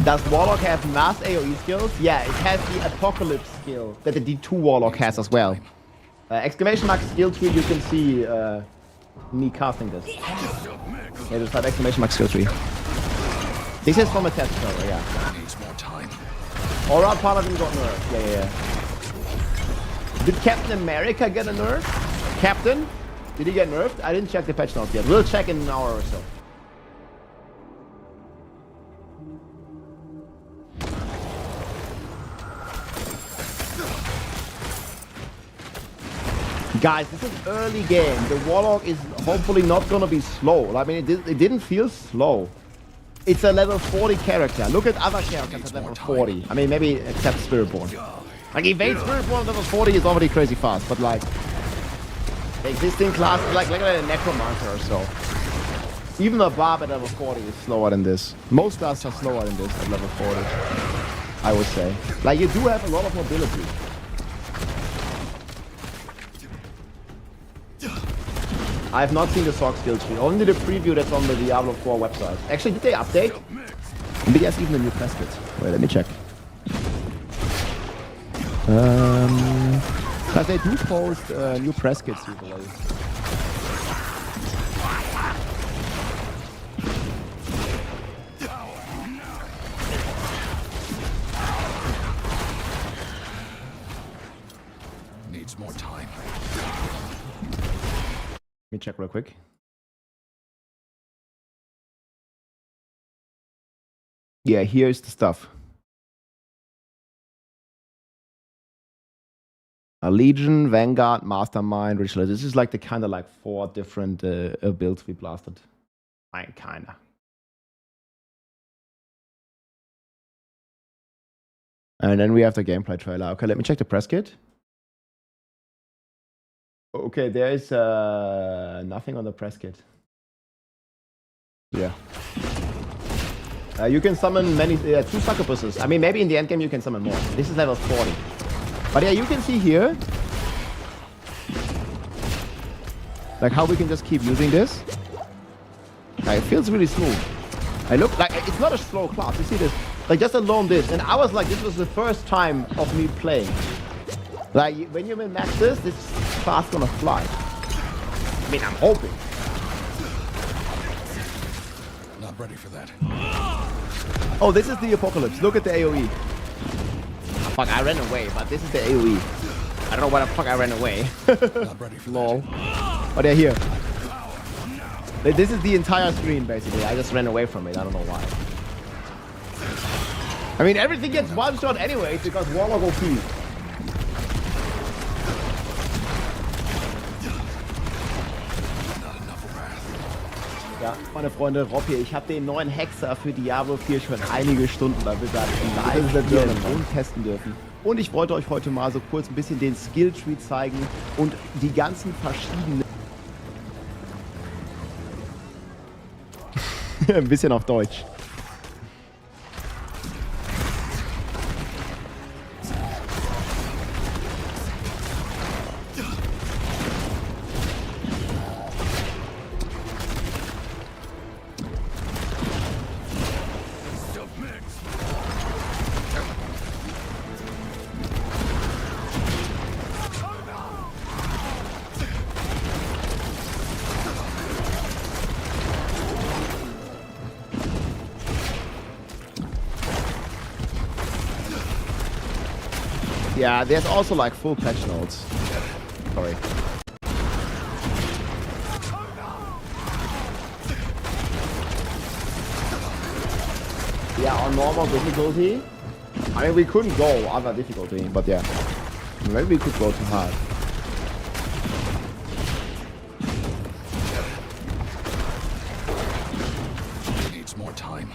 Does Warlock have mass AoE skills? Yeah, it has the Apocalypse skill that the D2 Warlock has as well. Exclamation mark skill tree, you can see me casting this. Yeah, just have exclamation mark skill tree. This is from a test server, yeah. Needs more time. Aura Paladin got nerfed. Yeah. Did Captain America get a nerf? Captain? Did he get nerfed? I didn't check the patch notes yet. We'll check in an hour or so. Guys, this is early game. The Warlock is hopefully not gonna be slow. I mean, it didn't feel slow. It's a level 40 character. Look at other characters at level 40. I mean, maybe except Spiritborn. Like, evade Spiritborn at level 40 is already crazy fast, but like, the existing class is like a Necromancer or so. Even the Barb at level 40 is slower than this. Most class are slower than this at level 40, I would say. Like, you do have a lot of mobility. I have not seen the Sorc skill tree, only the preview that's on the Diablo 4 website. Actually, did they update? Maybe there's even a new press kit. Wait, let me check. But they do post new press kits usually. Needs more time. Let me check real quick. Yeah, here's the stuff. A Legion, Vanguard, Mastermind, Ritualist. This is like the kind of like 4 different builds we blasted. Kinda. And then we have the gameplay trailer. Okay, let me check the press kit. Okay, there is nothing on the press kit. Yeah. You can summon many, 2 succubuses. I mean, maybe in the endgame you can summon more. This is level 40. But yeah, you can see here, like how we can just keep using this. Like, it feels really smooth. I look like it's not a slow class. You see this? Like just alone this, and I was like, this was the first time of me playing. Like when you min-max this class gonna fly. I mean, I'm hoping. Not ready for that. Oh, this is the apocalypse. Look at the AoE. Oh, fuck, I ran away, but this is the AoE. I don't know why the fuck I ran away. Not ready for lol. Oh, they're here. This is the entire screen, basically. I just ran away from it. I don't know why. I mean, everything gets one shot anyway because Warlock OP. Ja, meine Freunde, Rob hier, ich habe den neuen Hexer für Diablo 4 schon einige Stunden live und testen dürfen. Und ich wollte euch heute mal so kurz ein bisschen den Skilltree zeigen und die ganzen verschiedenen... ein bisschen auf Deutsch. Yeah, there's also like full patch notes. Sorry. Yeah, on normal difficulty. I mean, we couldn't go other difficulty, but yeah. Maybe we could go to hard. Needs more time.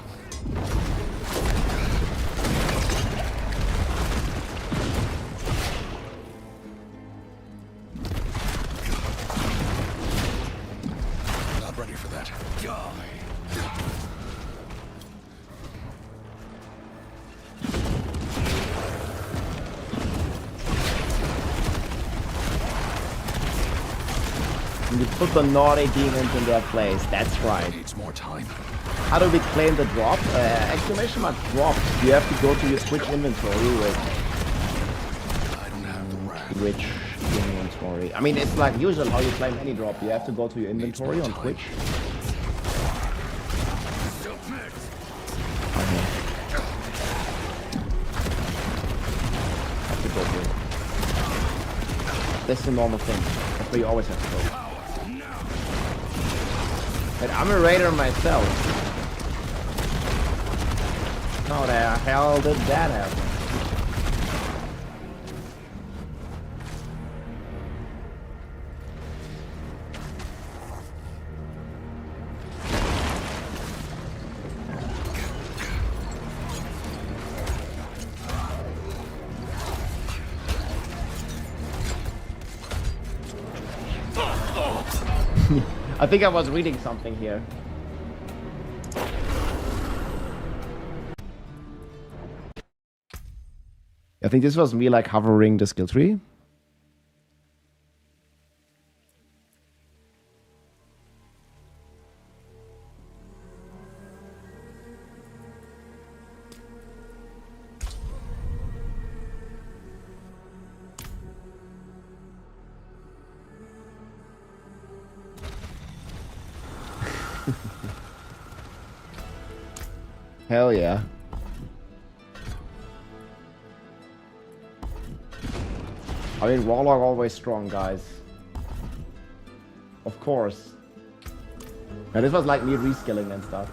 You put the naughty demons in their place. That's right. Needs more time. How do we claim the drop? Exclamation mark drop. You have to go to your Twitch inventory with Twitch inventory. I mean, it's like usual how you claim any drop. You have to go to your inventory on Twitch. Have to go here. that's the normal thing. That's where you always have to go. But I'm a raider myself. How the hell did that happen? I think I was reading something here. I think this was me like hovering the skill tree. Hell yeah. I mean, Warlock always strong, guys. Of course. Now this was like me reskilling and stuff.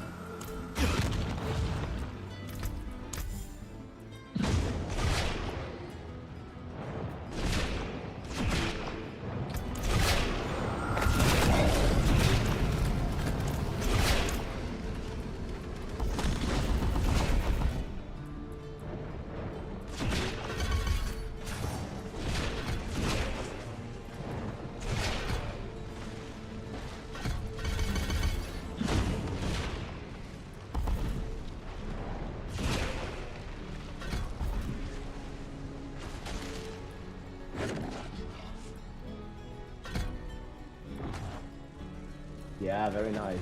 Yeah, very nice.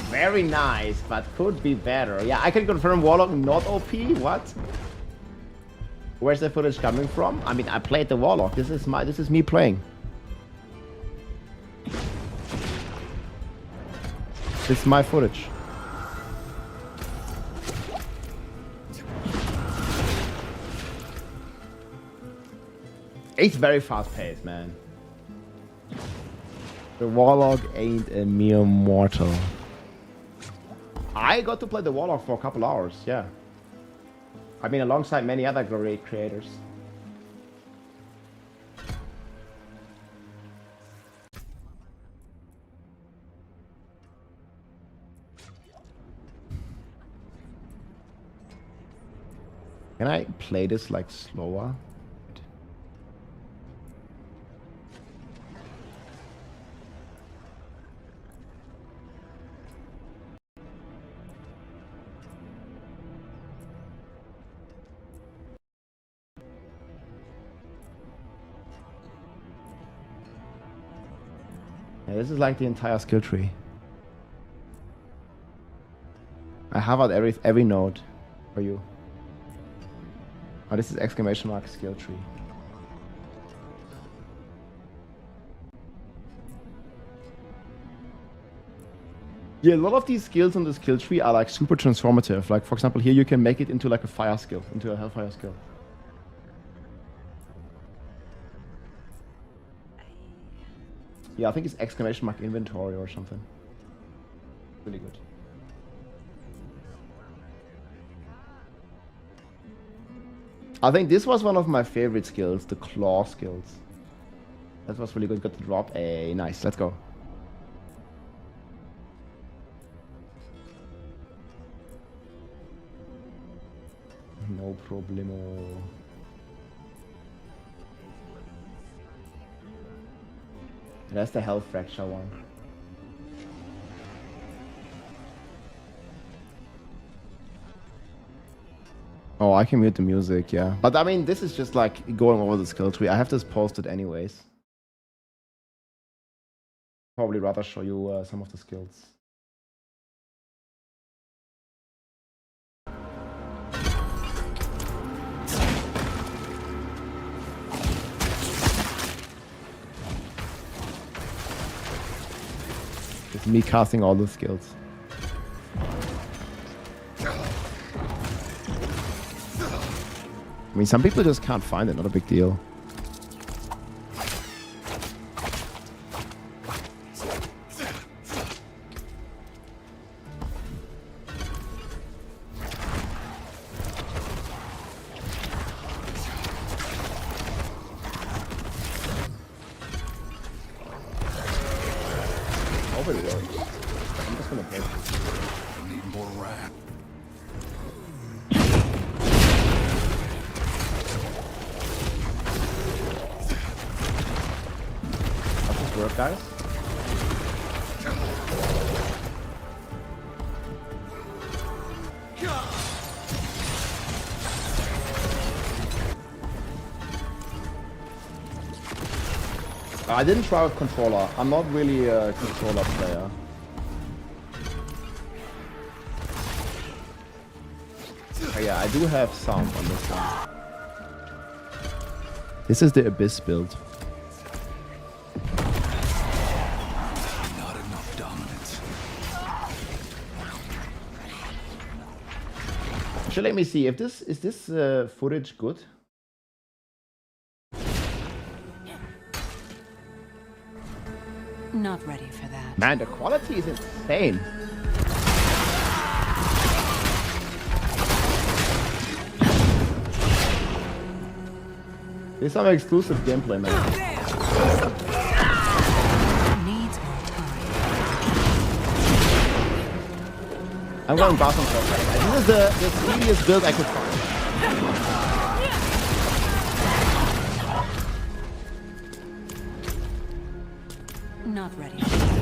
Very nice, but could be better. Yeah, I can confirm Warlock not OP. What? Where's the footage coming from? I mean, I played the Warlock. This is me playing. This is my footage. It's very fast paced, man. The Warlock ain't a mere mortal. I got to play the Warlock for a couple hours, yeah. I mean, alongside many other great creators. Can I play this like slower? Yeah, this is like the entire skill tree. I have out every node for you. Oh, this is exclamation mark skill tree. Yeah, a lot of these skills on the skill tree are like super transformative. Like for example, here you can make it into like a fire skill, into a hellfire skill. Yeah, I think it's exclamation mark inventory or something. Really good. I think this was one of my favorite skills, the claw skills. That was really good. Got the drop. Hey, nice. Let's go. No problemo. That's the health fracture one. Oh, I can mute the music, yeah. But I mean, this is just like going over the skill tree. I have this posted anyways. Probably rather show you some of the skills. It's me casting all the skills. I mean, some people just can't find it, not a big deal. hope it works. I'm just gonna play. I need more rat. Does this work, guys? I didn't try with controller. I'm not really a controller player. Oh yeah, I do have sound on this one. This is the Abyss build. Not enough dominance. Actually, let me see if this is this footage good. Not ready for that. Man, the quality is insane. There's some exclusive gameplay, man. Needs more time. I'm going bathroom first. This is the speediest build I could find. Not ready for that.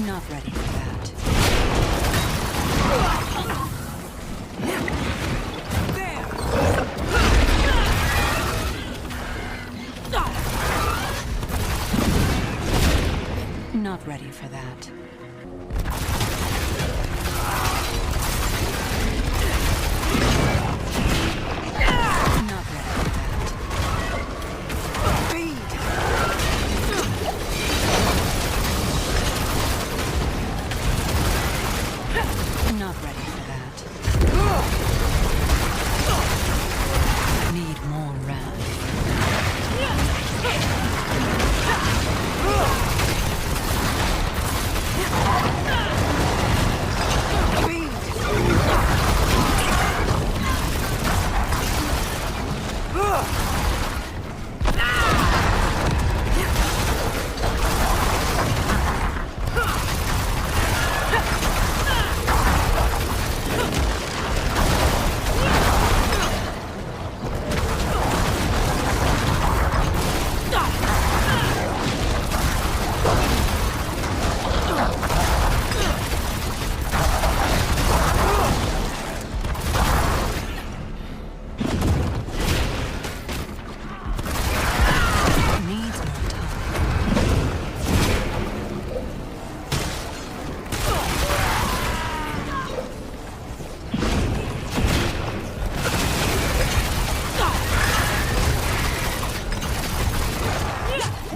Not ready for that. Not ready for that. Not ready for that. Need more round.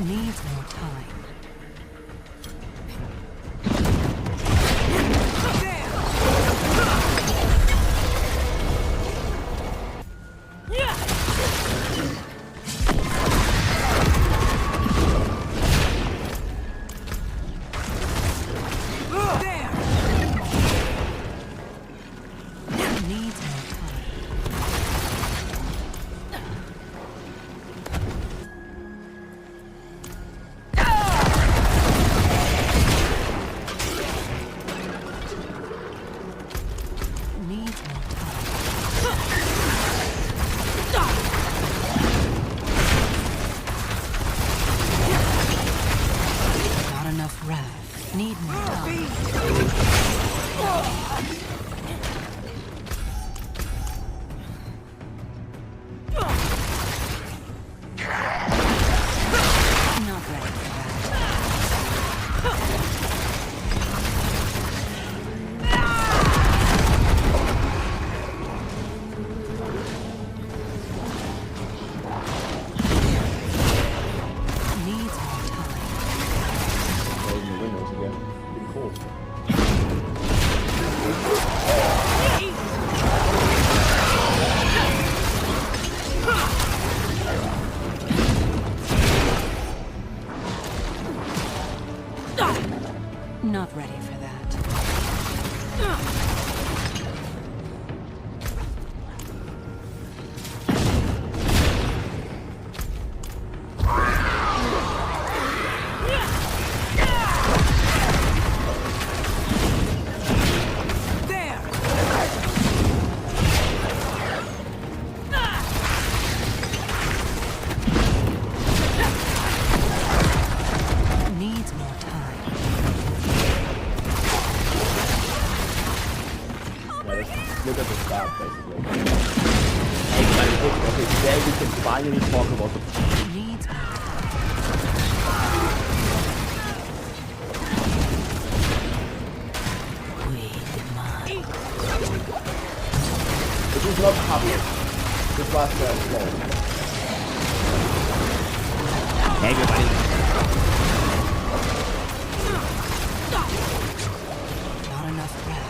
Needs more time. Not ready for that. Needs more time. Look at the start, basically. Okay, today we can finally talk about the... Needs more This is not public. This was slow. Hey, everybody. Not enough breath.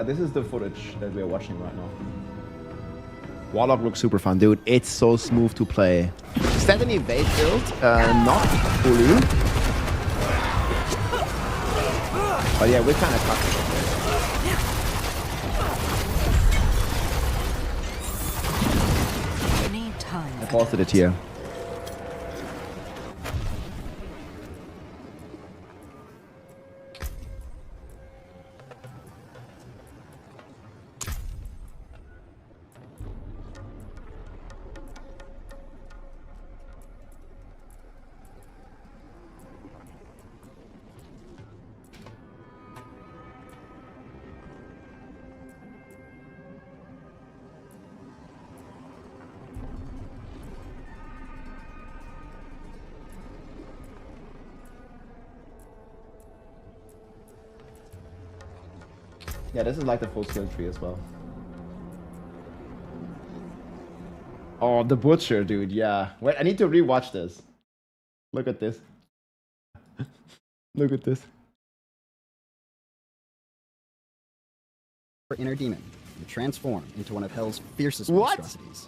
This is the footage that we are watching right now. Warlock looks super fun, dude. It's so smooth to play. Is that an evade build? Not fully. But yeah, we're kind of comfortable. Need time. I posted it here. Yeah, this is like the full skill tree as well. Oh, the butcher, dude. Yeah. Wait, I need to rewatch this. Look at this. Look at this. Inner demon. You transform into one of Hell's fiercest What? monstrosities.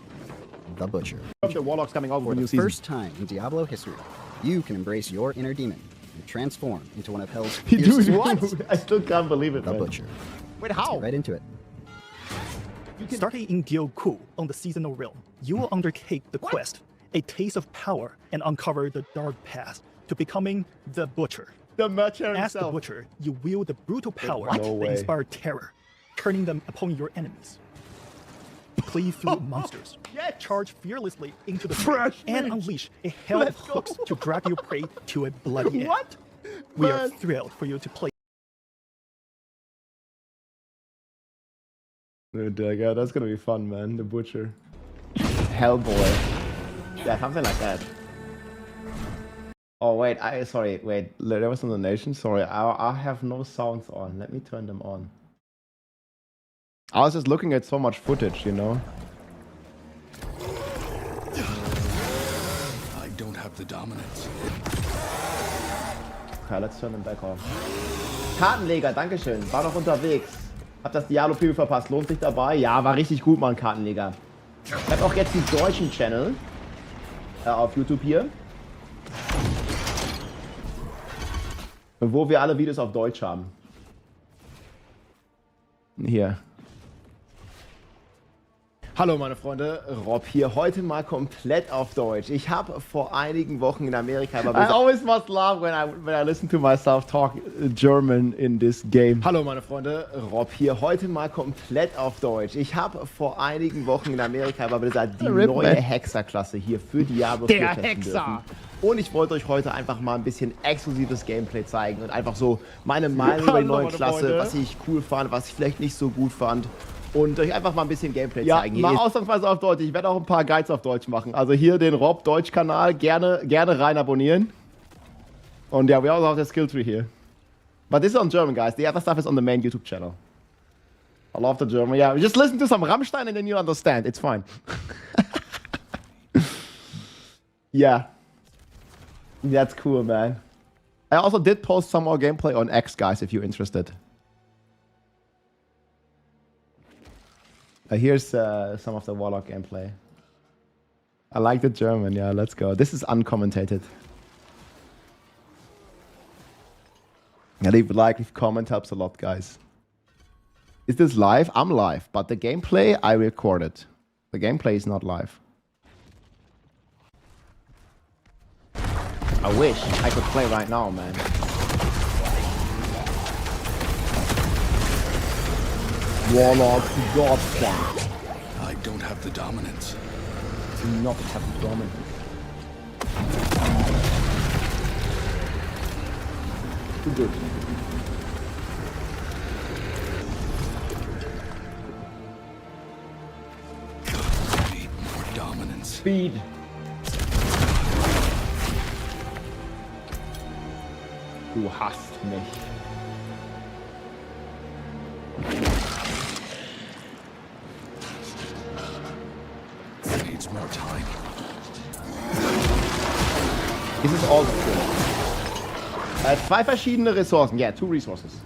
The Butcher. The Warlock's coming out For with a the new season. first time in Diablo history, you can embrace your inner demon and transform into one of Hell's Dude, fiercest what? monsters. I still can't believe it, The man. Butcher. Wait, how? Get right into it. Starting in Guild Ku on the seasonal realm, you will undertake the quest, A Taste of Power, and uncover the dark path to becoming the Butcher. The Butcher As the himself. Butcher, you wield the brutal power No that way. inspires terror, turning them upon your enemies. Cleave through monsters, charge fearlessly into the fight, and unleash a hell of hooks to drag your prey to a bloody end. What? We are Man. thrilled for you to play. Dude, that's gonna be fun, man. The Butcher. Hellboy. Yeah, something like that. Oh, wait. Sorry. Wait. There was a donation. Sorry. I have no sounds on. Let me turn them on. I was just looking at so much footage, you know? I don't have the dominance. Okay, let's turn them back on. Kartenleger, dankeschön. War noch unterwegs. Hab das Diablo Preview verpasst. Lohnt sich dabei? Ja, war richtig gut, Mann, Kartenleger. Ich hab auch jetzt einen deutschen Channel auf YouTube hier. Wo wir alle Videos auf Deutsch haben. Hier. Hallo meine Freunde, Rob hier, heute mal komplett auf Deutsch. Ich habe vor einigen Wochen in Amerika... I always must laugh when I listen to myself talk German in this game. Hallo meine Freunde, Rob hier, heute mal komplett auf Deutsch. Ich habe vor einigen Wochen in Amerika die neue Hexer-Klasse hier für Diablo 4 testen dürfen. Und ich wollte euch heute einfach mal ein bisschen exklusives Gameplay zeigen und einfach so meine Meinung über die neue Klasse, was ich cool fand, was ich vielleicht nicht so gut fand. Und euch einfach mal ein bisschen Gameplay zeigen. Mal ausnahmsweise auf Deutsch. Ich werde auch ein paar Guides auf Deutsch machen. Also hier den Rob Deutsch-Kanal. Gerne rein abonnieren. Und ja, we also have the skill tree here. But this is on German, guys. The other stuff is on the main YouTube channel. I love the German. Yeah, just listen to some Rammstein and then you understand. It's fine. Yeah. That's cool, man. I also did post some more gameplay on X, guys, if you're interested. Here's some of the Warlock gameplay. I like the German. Yeah, let's go. This is uncommentated. Yeah, leave a like, leave a comment, helps a lot, guys. Is this live? I'm live, but the gameplay, I recorded. The gameplay is not live. I wish I could play right now, man. Warlock, Godson. I don't have the dominance. Do not have the dominance. Too good. Need more dominance. Speed. Du hasst mich. Needs more time. This is all skill. 2 verschiedene Ressourcen. Yeah, 2 resources.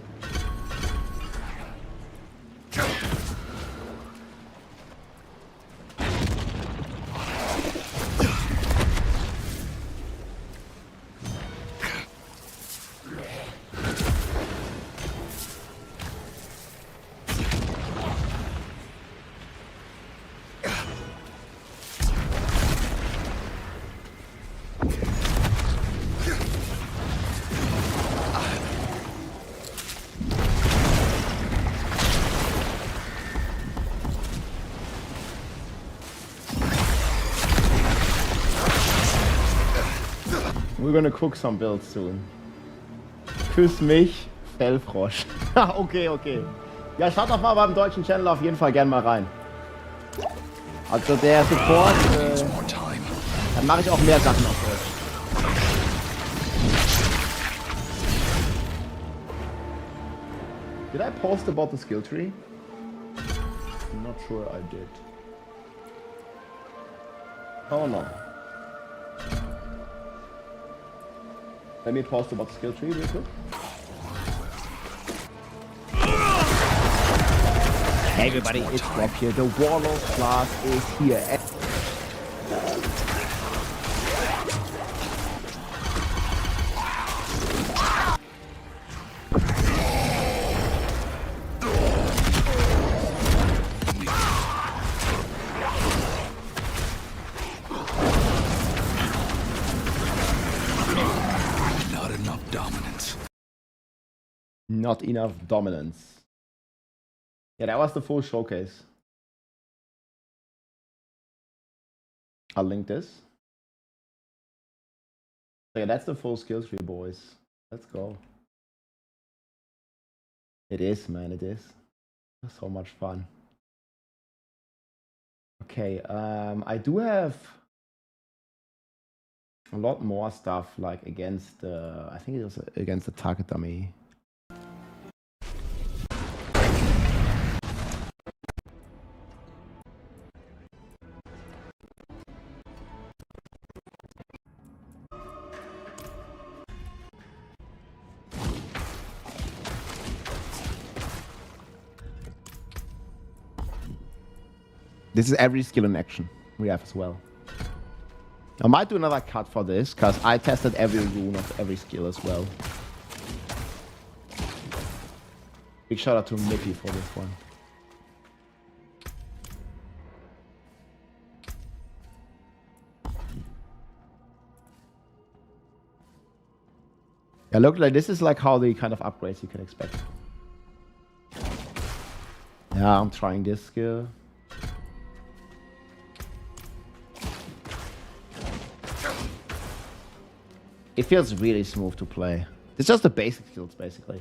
We're gonna cook some builds soon. Küss mich, Fellfrosch. Okay, okay. Ja, schaut doch mal beim deutschen Channel auf jeden Fall gerne mal rein. Also der Support, dann mache ich auch mehr Sachen auf Deutsch. Did I post about the skill tree? I'm not sure I did. Oh no. Let me post about the skill tree real quick. Hey everybody, it's Rob here. The Warlock class is here. Not enough dominance. Yeah, that was the full showcase. I'll link this. So yeah, that's the full skill tree, boys. Let's go. It is, man, it is. So much fun. Okay, I do have a lot more stuff like against I think it was against the target dummy. This is every skill in action we have as well. I might do another cut for this, because I tested every rune of every skill as well. Big shout out to Mickey for this one. Yeah, look, like this is like how the kind of upgrades you can expect. Yeah, I'm trying this skill. It feels really smooth to play. It's just the basic skills, basically.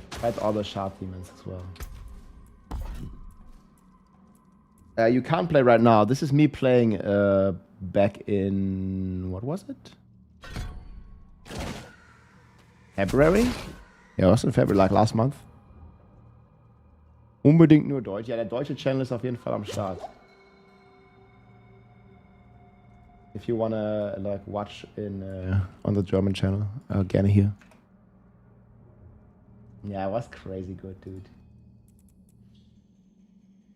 Fight all the sharp demons as well. You can't play right now. This is me playing back in... what was it? February? Ja, was in February, like last month. Unbedingt nur Deutsch. Ja, der deutsche Channel ist auf jeden Fall am Start. If you wanna like watch in on the German channel, gerne hier. Yeah, it was crazy good, dude.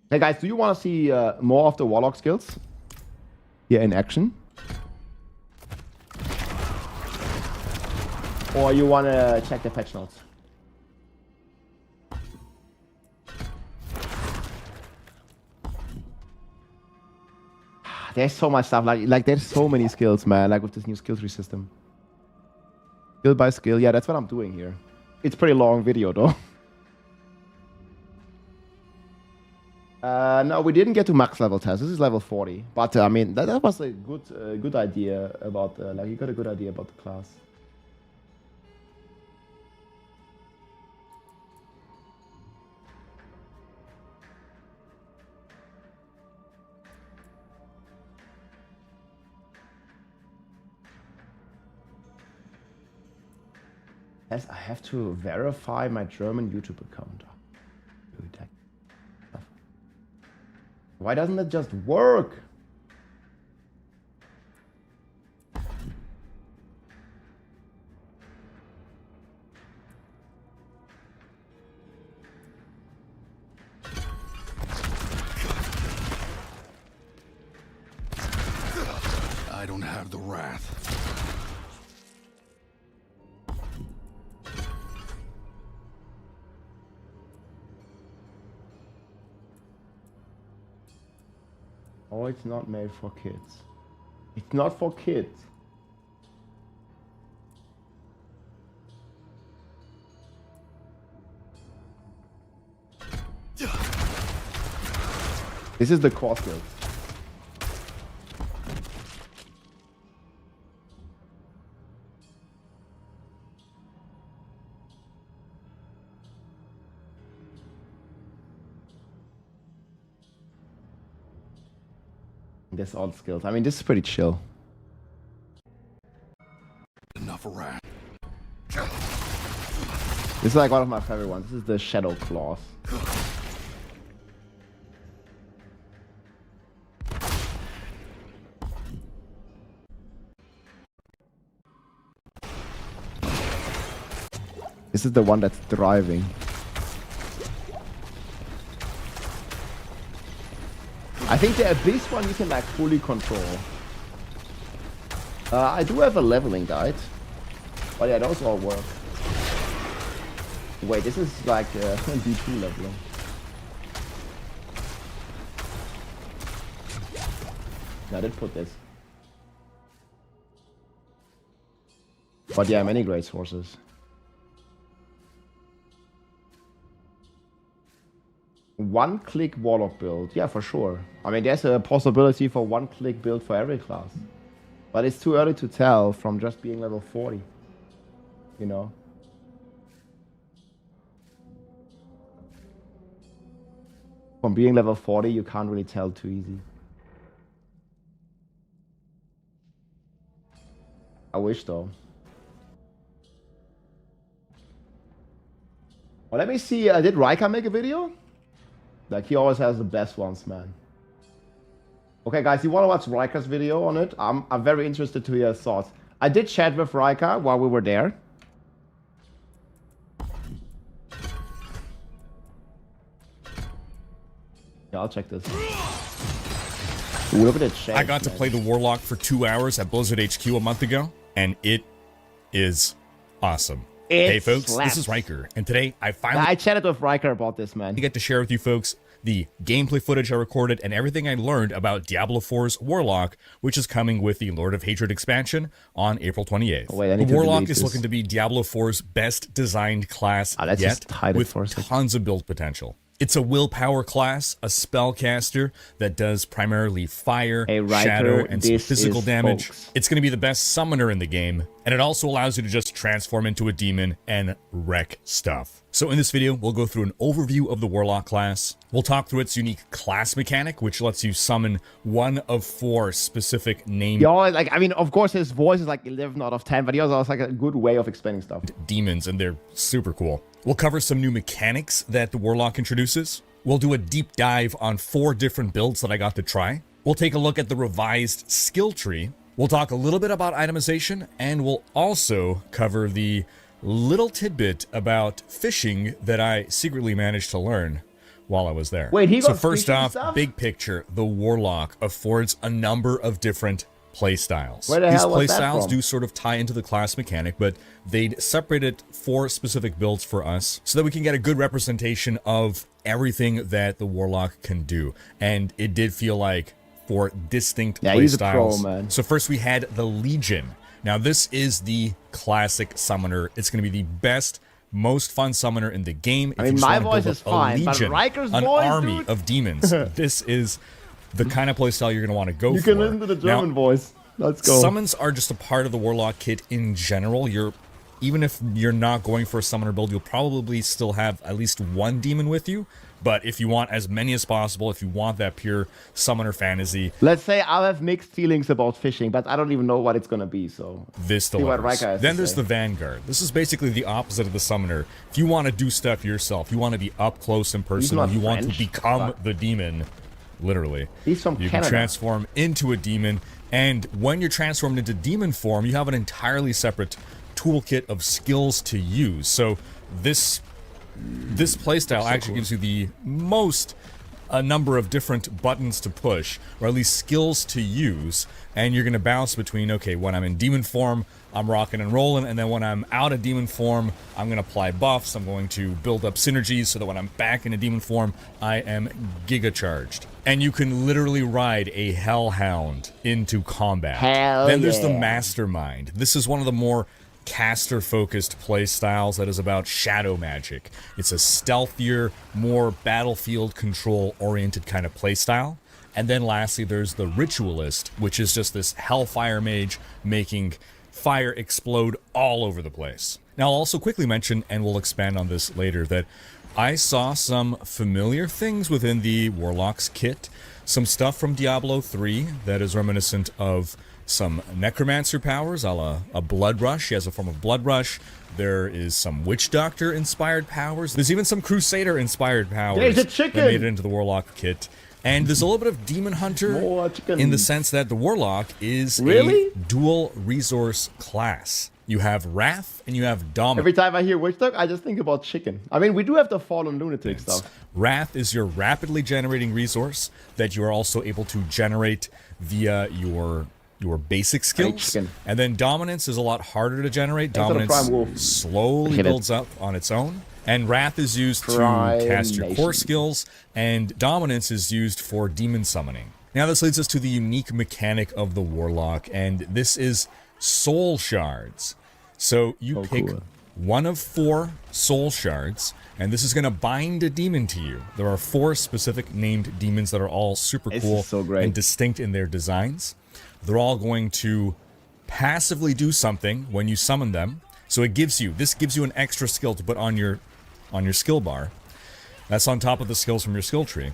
Hey guys, do you want to see more of the Warlock skills here in action? Or you want to check the patch notes? There's so much stuff, like there's so many skills, man, like with this new skill tree system. Skill by skill, yeah, that's what I'm doing here. It's a pretty long video though. No, we didn't get to max level test. This is level 40. But I mean, that was a good idea about, like you got a good idea about the class. Yes, I have to verify my German YouTube account. Why doesn't it just work? I don't have the wrath. Oh, it's not made for kids. It's not for kids. This is the core skills. That's all the skills. I mean, this is pretty chill. Enough of rat. This is like one of my favorite ones. This is the Shadow Claws. This is the one that's driving. I think the Abyss one you can like fully control. I do have a leveling guide. But yeah, those all work. Wait, this is like D2 leveling. I did put this. But yeah, many great sources. One-click Warlock build, yeah, for sure. I mean, there's a possibility for one-click build for every class. But it's too early to tell from just being level 40. You know? From being level 40, you can't really tell too easy. I wish, though. Well, let me see, did Raika make a video? Like, he always has the best ones, man. Okay, guys, you want to watch Raika's video on it? I'm very interested to hear his thoughts. I did chat with Raika while we were there. Yeah, I'll check this. Ooh, look at it shake, I got to play the Warlock for 2 hours at Blizzard HQ a month ago, and it is awesome. Hey folks, slaps. This is Riker, and today I chatted with Riker about this, man. I get to share with you folks the gameplay footage I recorded and everything I learned about Diablo 4's Warlock, which is coming with the Lord of Hatred expansion on April 28th. Oh, wait, the Warlock is looking to be Diablo 4's best designed class yet, with tons of build potential. It's a willpower class, a spellcaster that does primarily fire, shadow, and some physical damage. Folks. It's going to be the best summoner in the game, And it also allows you to just transform into a demon and wreck stuff. So in this video, we'll go through an overview of the Warlock class. We'll talk through its unique class mechanic, which lets you summon one of 4 specific named... Like, I mean, of course, his voice is like 11 out of 10, but he also has like a good way of explaining stuff. Demons, and they're super cool. We'll cover some new mechanics that the Warlock introduces. We'll do a deep dive on 4 different builds that I got to try. We'll take a look at the revised skill tree. We'll talk a little bit about itemization, and we'll also cover the little tidbit about fishing that I secretly managed to learn while I was there. Wait, he got So first off, stuff? big picture, the Warlock affords a number of different playstyles. Where the These hell was that playstyles from? do sort of tie into the class mechanic, but they'd separated 4 specific builds for us so that we can get a good representation of everything that the Warlock can do. And it did feel like 4 distinct he's a pro, playstyles. man. So first we had the Legion. Now this is the classic summoner. It's going to be the best, most fun summoner in the game. I mean, my voice is fine, but Riker's an voice, army dude? of demons. This is the kind of playstyle you're going to want to go for. You can listen to the German voice. Let's go. Summons are just a part of the Warlock kit in general. Even if you're not going for a summoner build, you'll probably still have at least 1 demon with you. But if you want as many as possible, if you want that pure summoner fantasy... Let's say I have mixed feelings about fishing, but I don't even know what it's going to be, so... This delivers. Then there's the Vanguard. This is basically the opposite of the summoner. If you want to do stuff yourself, you want to be up close and personal, you want to become the demon, literally. He's from You Canada. can transform into a demon, and when you're transformed into demon form, you have an entirely separate toolkit of skills to use. So this playstyle actually gives you the most number of different buttons to push, or at least skills to use, and you're going to bounce between, okay, when I'm in demon form, I'm rocking and rolling, and then when I'm out of demon form, I'm going to apply buffs, I'm going to build up synergies so that when I'm back in a demon form, I am giga charged. And you can literally ride a hellhound into combat. Then there's the Mastermind. This is one of the more caster-focused playstyles that is about shadow magic. It's a stealthier, more battlefield control-oriented kind of playstyle. And then lastly, there's the Ritualist, which is just this hellfire mage making fire explode all over the place. Now, I'll also quickly mention, and we'll expand on this later, that I saw some familiar things within the Warlock's kit. Some stuff from Diablo 3 that is reminiscent of some necromancer powers, a la a blood rush. He has a form of blood rush. There is some witch doctor inspired powers. There's even some crusader inspired powers There's a that chicken! made it into the Warlock kit. And there's a little bit of demon hunter in the sense that the Warlock is a dual resource class. You have Wrath and you have Dominance. Every time I hear Witch Dog, I just think about chicken. I mean, we do have the Fallen Lunatic stuff. Wrath is your rapidly generating resource that you are also able to generate via your basic skills. And then Dominance is a lot harder to generate. Dominance slowly builds up on its own. And Wrath is used to cast your core skills, and Dominance is used for demon summoning. Now this leads us to the unique mechanic of the Warlock, and this is soul shards. So you pick one of 4 soul shards, and this is going to bind a demon to you. There are 4 specific named demons that are all super cool and distinct in their designs. They're all going to passively do something when you summon them. So this gives you an extra skill to put on your skill bar. That's on top of the skills from your skill tree.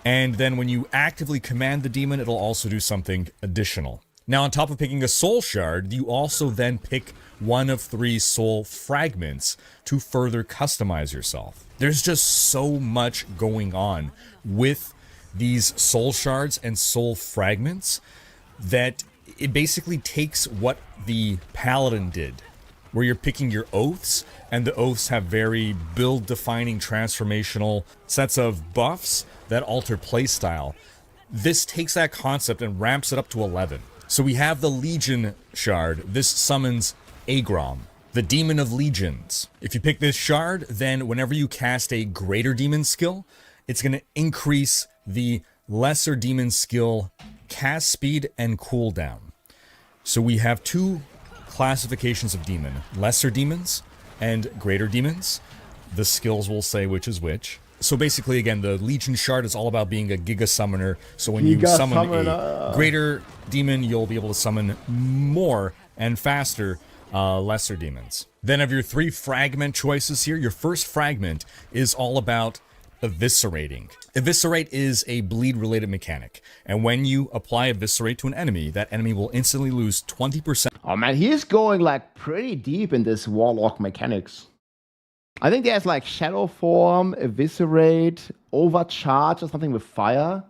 And then when you actively command the demon, it'll also do something additional. Now, on top of picking a soul shard, you also then pick one of 3 soul fragments to further customize yourself. There's just so much going on with these soul shards and soul fragments that it basically takes what the Paladin did, where you're picking your oaths, and the oaths have very build-defining transformational sets of buffs that alter playstyle. This takes that concept and ramps it up to 11. So we have the Legion shard. This summons Agrom, the Demon of Legions. If you pick this shard, then whenever you cast a greater demon skill, it's going to increase the lesser demon skill cast speed and cooldown. So we have 2 classifications of demon: lesser demons and greater demons. The skills will say which is which. So basically, again, the Legion shard is all about being a Giga Summoner. So when you summon a greater demon, you'll be able to summon more and faster lesser demons. Then of your 3 fragment choices here, your first fragment is all about eviscerating. Eviscerate is a bleed-related mechanic, and when you apply Eviscerate to an enemy, that enemy will instantly lose 20%. Oh man, he's going like pretty deep in this Warlock mechanics. I think there's like Shadow Form, Eviscerate, Overcharge or something with fire,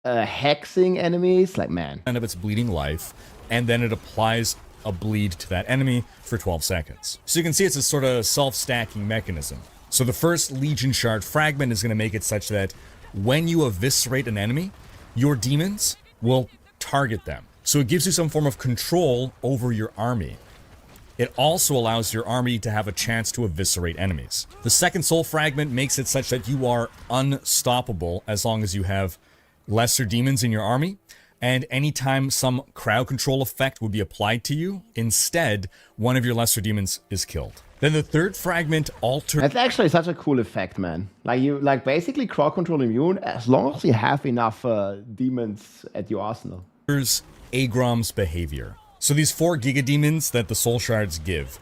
hexing enemies, like man. End of its bleeding life, and then it applies a bleed to that enemy for 12 seconds. So you can see it's a sort of self-stacking mechanism. So the first Legion Shard fragment is going to make it such that when you eviscerate an enemy, your demons will target them. So it gives you some form of control over your army. It also allows your army to have a chance to eviscerate enemies. The second soul fragment makes it such that you are unstoppable as long as you have lesser demons in your army. And anytime some crowd control effect would be applied to you, instead, one of your lesser demons is killed. Then the third fragment alters... That's actually such a cool effect, man. Like you, like basically crowd control immune as long as you have enough demons at your arsenal. Agrom's behavior. So these 4 Giga Demons that the Soul Shards give,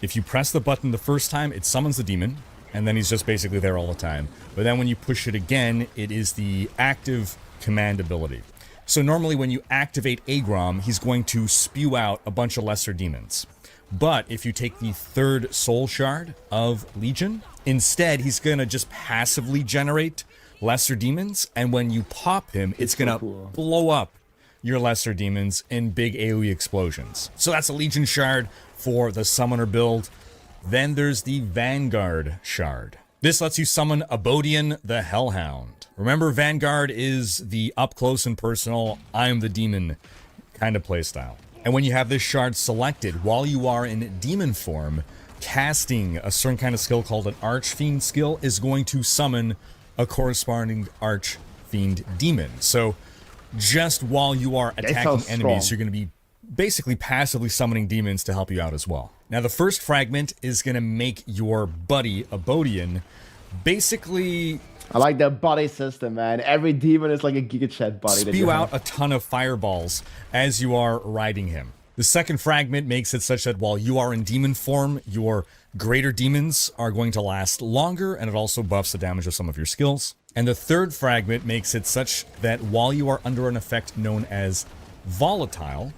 if you press the button the first time, it summons the demon, and then he's just basically there all the time. But then when you push it again, it is the active command ability. So normally when you activate Agrom, he's going to spew out a bunch of lesser demons. But if you take the 3rd Soul Shard of Legion, instead he's going to just passively generate lesser demons, and when you pop him, it's going to blow up your lesser demons in big AoE explosions. So that's a Legion Shard for the Summoner build. Then there's the Vanguard Shard. This lets you summon Abodian the Hellhound. Remember, Vanguard is the up-close and personal, I'm the demon kind of playstyle. And when you have this shard selected, while you are in demon form, casting a certain kind of skill called an Archfiend skill is going to summon a corresponding Archfiend demon. So just while you are attacking enemies, you're going to be basically passively summoning demons to help you out as well. Now the first fragment is going to make your buddy Abodian basically... I like the body system, man. Every demon is like a GigaChat body. Spew out a ton of fireballs as you are riding him. The second fragment makes it such that while you are in demon form, your greater demons are going to last longer, and it also buffs the damage of some of your skills. And the third fragment makes it such that while you are under an effect known as Volatile,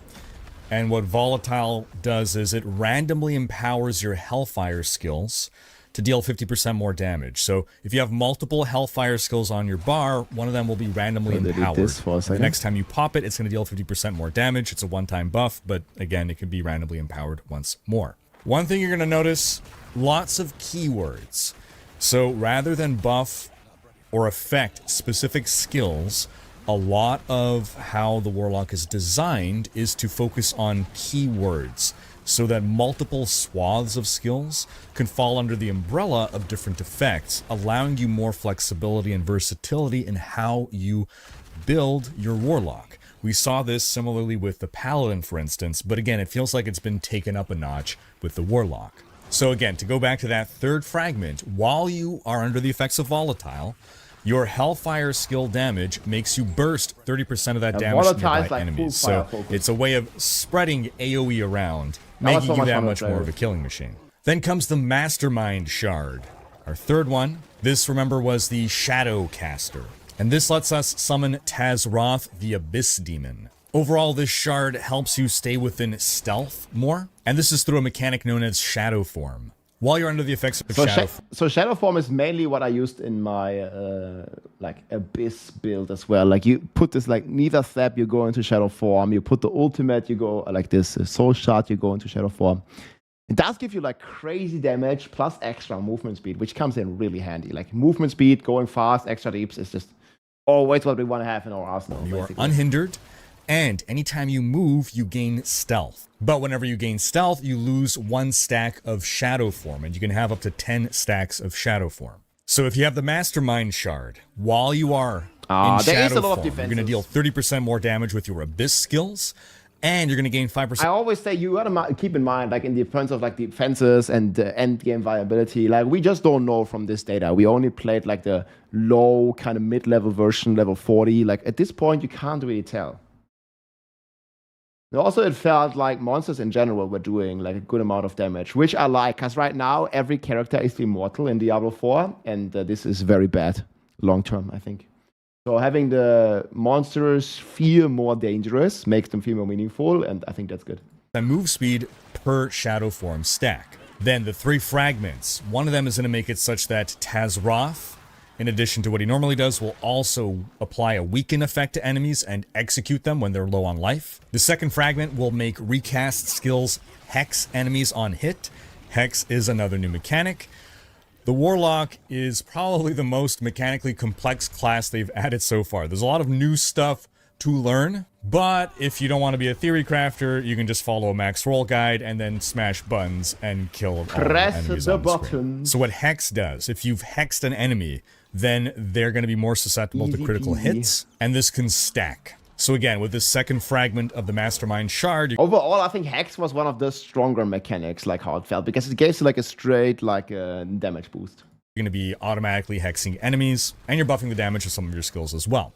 and what Volatile does is it randomly empowers your Hellfire skills to deal 50% more damage. So if you have multiple Hellfire skills on your bar, one of them will be randomly empowered. The next time you pop it, it's going to deal 50% more damage. It's a one-time buff, but again, it can be randomly empowered once more. One thing you're going to notice, lots of keywords. So rather than buff or affect specific skills, a lot of how the Warlock is designed is to focus on keywords, so that multiple swaths of skills can fall under the umbrella of different effects, allowing you more flexibility and versatility in how you build your Warlock. We saw this similarly with the Paladin, for instance, but again, it feels like it's been taken up a notch with the Warlock. So again, to go back to that third fragment, while you are under the effects of Volatile, your Hellfire skill damage makes you burst 30% of that damage to nearby like enemies. So it's a way of spreading AoE around, making you that much more of a killing machine. Then comes the Mastermind Shard. Our third one. This, remember, was the Shadow Caster. And this lets us summon Tazroth, the Abyss Demon. Overall, this shard helps you stay within stealth more, and this is through a mechanic known as Shadow Form. While you're under the effects of Shadow Form. So Shadow Form is mainly what I used in my like Abyss build as well. Like you put this like neither step, you go into Shadow Form. You put the ultimate, you go like this Soul Shard, you go into Shadow Form. It does give you like crazy damage plus extra movement speed, which comes in really handy. Like movement speed, going fast, extra deeps is just always what we want to have in our arsenal. You are unhindered, and anytime you move, you gain stealth. But whenever you gain stealth, you lose 1 stack of Shadow Form, and you can have up to 10 stacks of Shadow Form. So if you have the Mastermind Shard, while you are in Shadow Form, you're going to deal 30% more damage with your Abyss skills, and you're going to gain 5%. I always say you got to keep in mind, like in defense of like defenses and endgame viability, like we just don't know from this data. We only played like the low kind of mid-level version, level 40. Like at this point, you can't really tell. And also, it felt like monsters in general were doing like a good amount of damage, which I like, because right now every character is immortal in Diablo 4, and this is very bad long term, I think. So having the monsters feel more dangerous makes them feel more meaningful, and I think that's good. And move speed per shadow form stack. Then the 3 fragments. One of them is going to make it such that Tazroth, in addition to what he normally does, will also apply a weaken effect to enemies and execute them when they're low on life. The second fragment will make recast skills hex enemies on hit. Hex is another new mechanic. The Warlock is probably the most mechanically complex class they've added so far. There's a lot of new stuff to learn, but if you don't want to be a theory crafter, you can just follow a max roll guide and then smash buttons and kill all the enemies on the screen. So what Hex does, if you've hexed an enemy, then they're going to be more susceptible to critical hits, and this can stack. So again, with this second fragment of the Mastermind Shard... Overall, I think Hex was one of the stronger mechanics, like how it felt, because it gives you like a straight damage boost. You're going to be automatically hexing enemies, and you're buffing the damage of some of your skills as well.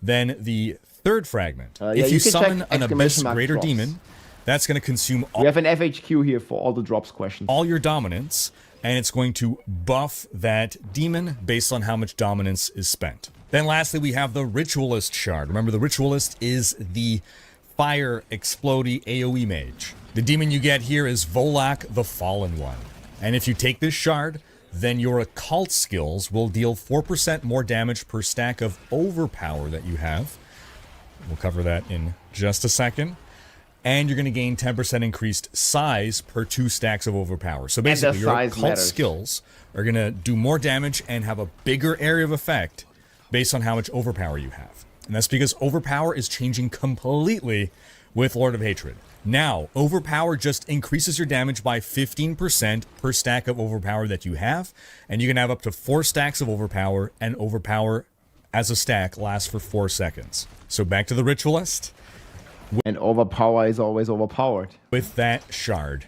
Then the third fragment. If you summon an Abyss Greater Demon, that's going to consume all... We have an FHQ here for all the drops questions. All your dominance, and it's going to buff that demon based on how much dominance is spent. Then lastly, we have the Ritualist Shard. Remember, the Ritualist is the fire explodey AoE mage. The demon you get here is Warlock, the Fallen One. And if you take this shard, then your occult skills will deal 4% more damage per stack of overpower that you have. We'll cover that in just a second. And you're going to gain 10% increased size per 2 stacks of overpower. So basically, your occult skills are going to do more damage and have a bigger area of effect based on how much overpower you have. And that's because overpower is changing completely with Lord of Hatred. Now, overpower just increases your damage by 15% per stack of overpower that you have, and you can have up to 4 stacks of overpower, and overpower as a stack lasts for 4 seconds. So back to the Ritualist. And overpower is always overpowered. With that shard,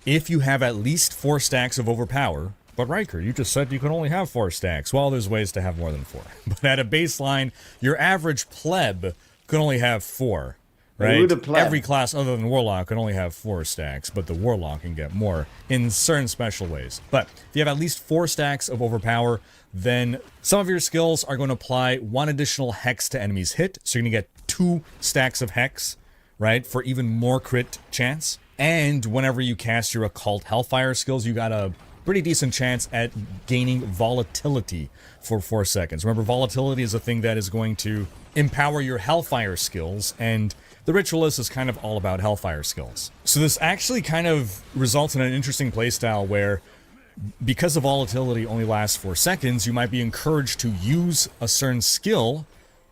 if you have at least 4 stacks of overpower, but Riker, you just said you can only have 4 stacks. Well, there's ways to have more than 4. But at a baseline, your average pleb could only have 4, right? Every class other than Warlock can only have 4 stacks, but the Warlock can get more in certain special ways. But if you have at least 4 stacks of overpower, then some of your skills are going to apply 1 additional hex to enemies hit. So you're going to get 2 stacks of hex, right, for even more crit chance. And whenever you cast your occult Hellfire skills, you got a pretty decent chance at gaining volatility for 4 seconds. Remember, volatility is a thing that is going to empower your Hellfire skills, and the Ritualist is kind of all about Hellfire skills. So this actually kind of results in an interesting playstyle where, because the volatility only lasts 4 seconds, you might be encouraged to use a certain skill,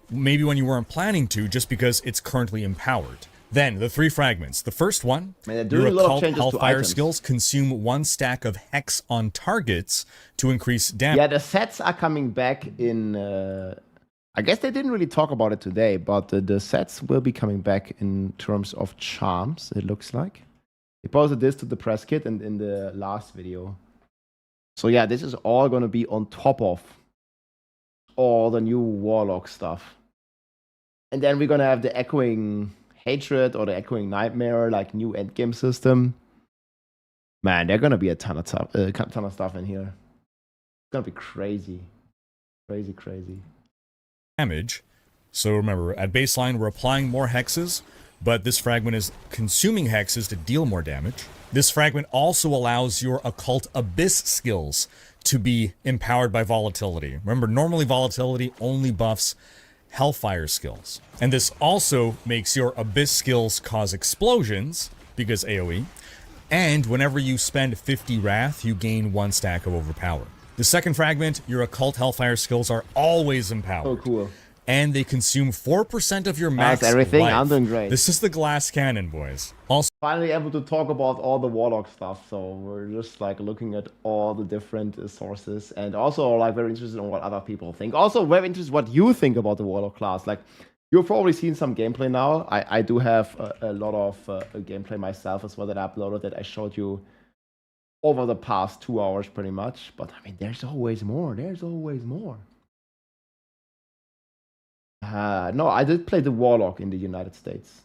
maybe when you weren't planning to, just because it's currently empowered. Then, the 3 fragments. The first one, your occult Hellfire skills consume 1 stack of hex on targets to increase damage. Yeah, the sets are coming back in... I guess they didn't really talk about it today, but the sets will be coming back in terms of charms, it looks like. They posted this to the press kit and in the last video. So yeah, this is all going to be on top of all the new Warlock stuff. And then we're going to have the Echoing Hatred or the Echoing Nightmare, like new endgame system. Man, there's gonna be a ton of stuff in here. It's gonna be crazy, crazy. Damage. So remember, at baseline, we're applying more hexes, but this fragment is consuming hexes to deal more damage. This fragment also allows your occult abyss skills to be empowered by volatility. Remember, normally volatility only buffs Hellfire skills. And this also makes your Abyss skills cause explosions, because AoE, and whenever you spend 50 Wrath, you gain 1 stack of overpower. The second fragment, your Occult Hellfire skills are always empowered. Oh, cool. And they consume 4% of your max everything. life. I'm doing great. This is the glass cannon, boys. Also, finally able to talk about all the Warlock stuff, so we're just like looking at all the different sources, and also like very interested in what other people think. Also very interested what you think about the Warlock class. Like, you've probably seen some gameplay now. I do have a lot of gameplay myself as well that I uploaded that I showed you over the past 2 hours pretty much. But I mean, there's always more. There's always more. No, I did play the Warlock in the United States.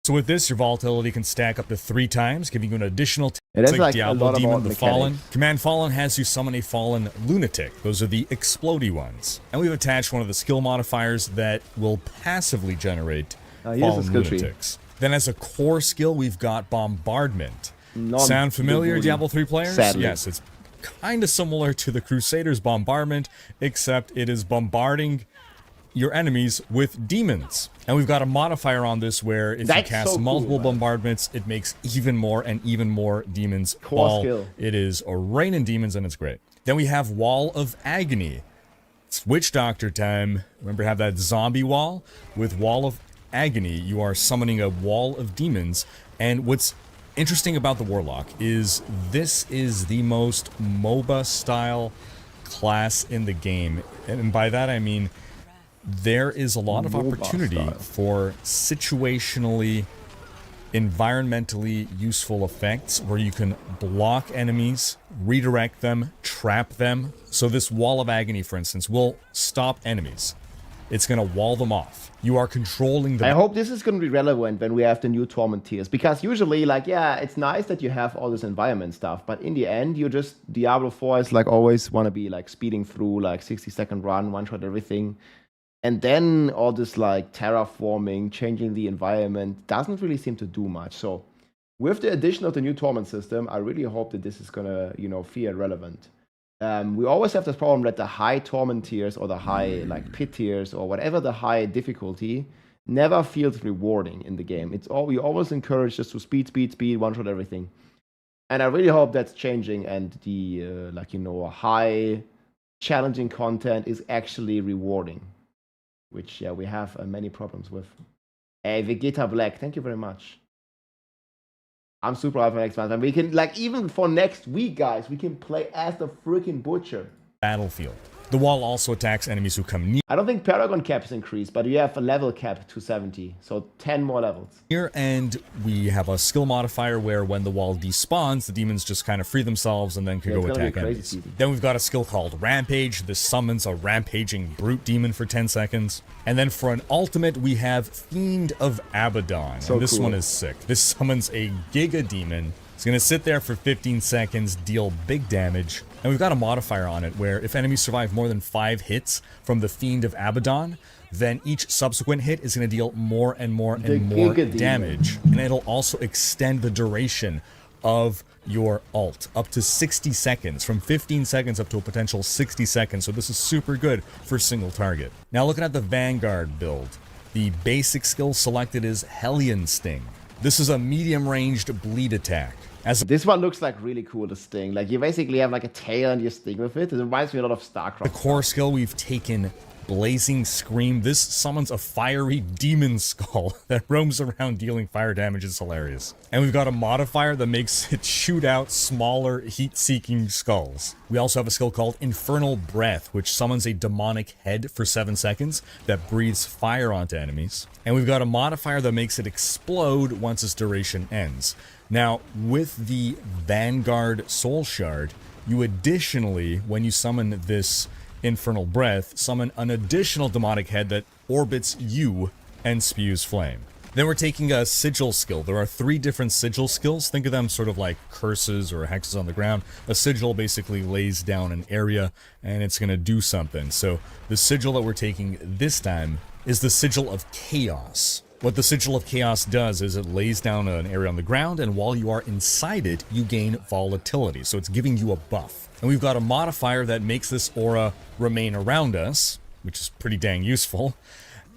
So with this, your volatility can stack up to 3 times, giving you an additional It is like like a Diablo lot Demon, about the Fallen. mechanics. Command Fallen has you summon a Fallen Lunatic. Those are the explodey ones. And we've attached one of the skill modifiers that will passively generate Fallen Lunatics. Then as a core skill, we've got Bombardment. Sound familiar, Diablo 3 players? Sadly. Yes, it's kind of similar to the Crusaders' Bombardment, except it is bombarding your enemies with demons. And we've got a modifier on this where if you cast so multiple cool, bombardments, it makes even more and even more demons Core fall. skill. It is a rain in demons and it's great. Then we have Wall of Agony. It's Witch Doctor time. Remember have that zombie wall? With Wall of Agony, you are summoning a wall of demons. And what's interesting about the Warlock is this is the most MOBA style class in the game. And by that I mean there is a lot of opportunity for situationally, environmentally useful effects where you can block enemies, redirect them, trap them. So this Wall of Agony, for instance, will stop enemies. It's going to wall them off. You are controlling the... I hope this is going to be relevant when we have the new Torment tiers. Because usually, like, yeah, it's nice that you have all this environment stuff. But in the end, you just... Diablo 4 is, like, always want to be, like, speeding through, like, 60-second run, one-shot everything. And then all this, like, terraforming, changing the environment, doesn't really seem to do much. So with the addition of the new Torment system, I really hope that this is going to, you know, feel relevant. We always have this problem that the high Torment tiers or the high like pit tiers or whatever the high difficulty never feels rewarding in the game. It's all we always encourage just to speed, one shot everything. And I really hope that's changing and the like you know high challenging content is actually rewarding, which yeah we have many problems with. Hey, Vegeta Black, thank you very much. I'm super hyped for next month. And we can, like, even for next week, guys, we can play as the freaking Butcher. Battlefield. The wall also attacks enemies who come near. I don't think Paragon cap is increased, but you have a level cap to 70. So 10 more levels. Here, and we have a skill modifier where when the wall despawns, the demons just kind of free themselves and then can go attack enemies. Then we've got a skill called Rampage. This summons a rampaging brute demon for 10 seconds. And then for an ultimate, we have Fiend of Abaddon. So and this cool. one is sick. This summons a Giga Demon. It's going to sit there for 15 seconds, deal big damage. And we've got a modifier on it where if enemies survive more than 5 hits from the Fiend of Abaddon, then each subsequent hit is going to deal more and more and more damage. And it'll also extend the duration of your ult up to 60 seconds, from 15 seconds up to a potential 60 seconds. So this is super good for single target. Now looking at the Vanguard build, the basic skill selected is Hellion Sting. This is a medium-ranged bleed attack. This one looks like really cool, the Sting. Like you basically have like a tail and you sting with it. It reminds me a lot of StarCraft. The core skill, we've taken Blazing Scream. This summons a fiery demon skull that roams around dealing fire damage. It's hilarious. And we've got a modifier that makes it shoot out smaller heat-seeking skulls. We also have a skill called Infernal Breath, which summons a demonic head for 7 seconds that breathes fire onto enemies. And we've got a modifier that makes it explode once its duration ends. Now, with the Vanguard Soul Shard, you additionally, when you summon this Infernal Breath, summon an additional demonic head that orbits you and spews flame. Then we're taking a sigil skill. There are 3 different sigil skills. Think of them sort of like curses or hexes on the ground. A sigil basically lays down an area and it's going to do something. So the sigil that we're taking this time is the Sigil of Chaos. What the Sigil of Chaos does is it lays down an area on the ground, and while you are inside it, you gain volatility. So it's giving you a buff. And we've got a modifier that makes this aura remain around us, which is pretty dang useful.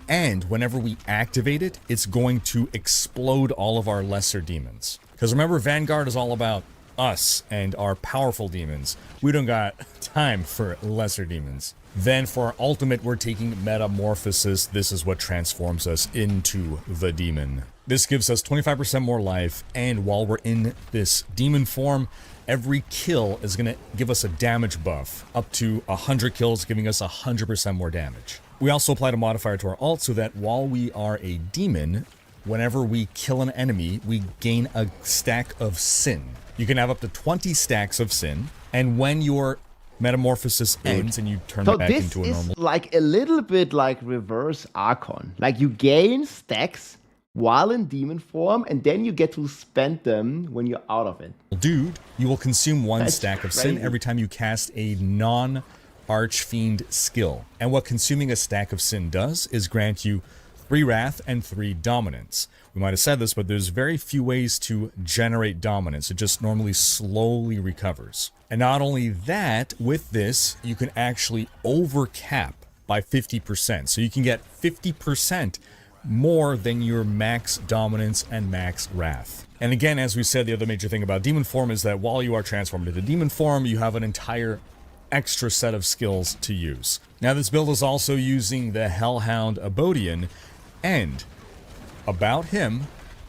And whenever we activate it, it's going to explode all of our lesser demons. Because remember, Vanguard is all about us and our powerful demons. We don't got time for lesser demons. Then for our ultimate, we're taking Metamorphosis. This is what transforms us into the demon. This gives us 25% more life, and while we're in this demon form, every kill is going to give us a damage buff, up to 100 kills, giving us 100% more damage. We also applied a modifier to our ult so that while we are a demon, whenever we kill an enemy, we gain a stack of sin. You can have up to 20 stacks of sin, and when your Metamorphosis ends and you turn it back into a normal... So this is like a little bit like reverse Archon. Like you gain stacks while in demon form, and then you get to spend them when you're out of it. Dude, you will consume one That's stack of crazy. sin every time you cast a non-Archfiend skill. And what consuming a stack of sin does is grant you 3 Wrath and 3 Dominance. We might have said this, but there's very few ways to generate Dominance. It just normally slowly recovers. And not only that, with this, you can actually overcap by 50%. So you can get 50% more than your max Dominance and max Wrath. And again, as we said, the other major thing about Demon Form is that while you are transformed into Demon Form, you have an entire extra set of skills to use. Now, this build is also using the Hellhound Abodian, and about him,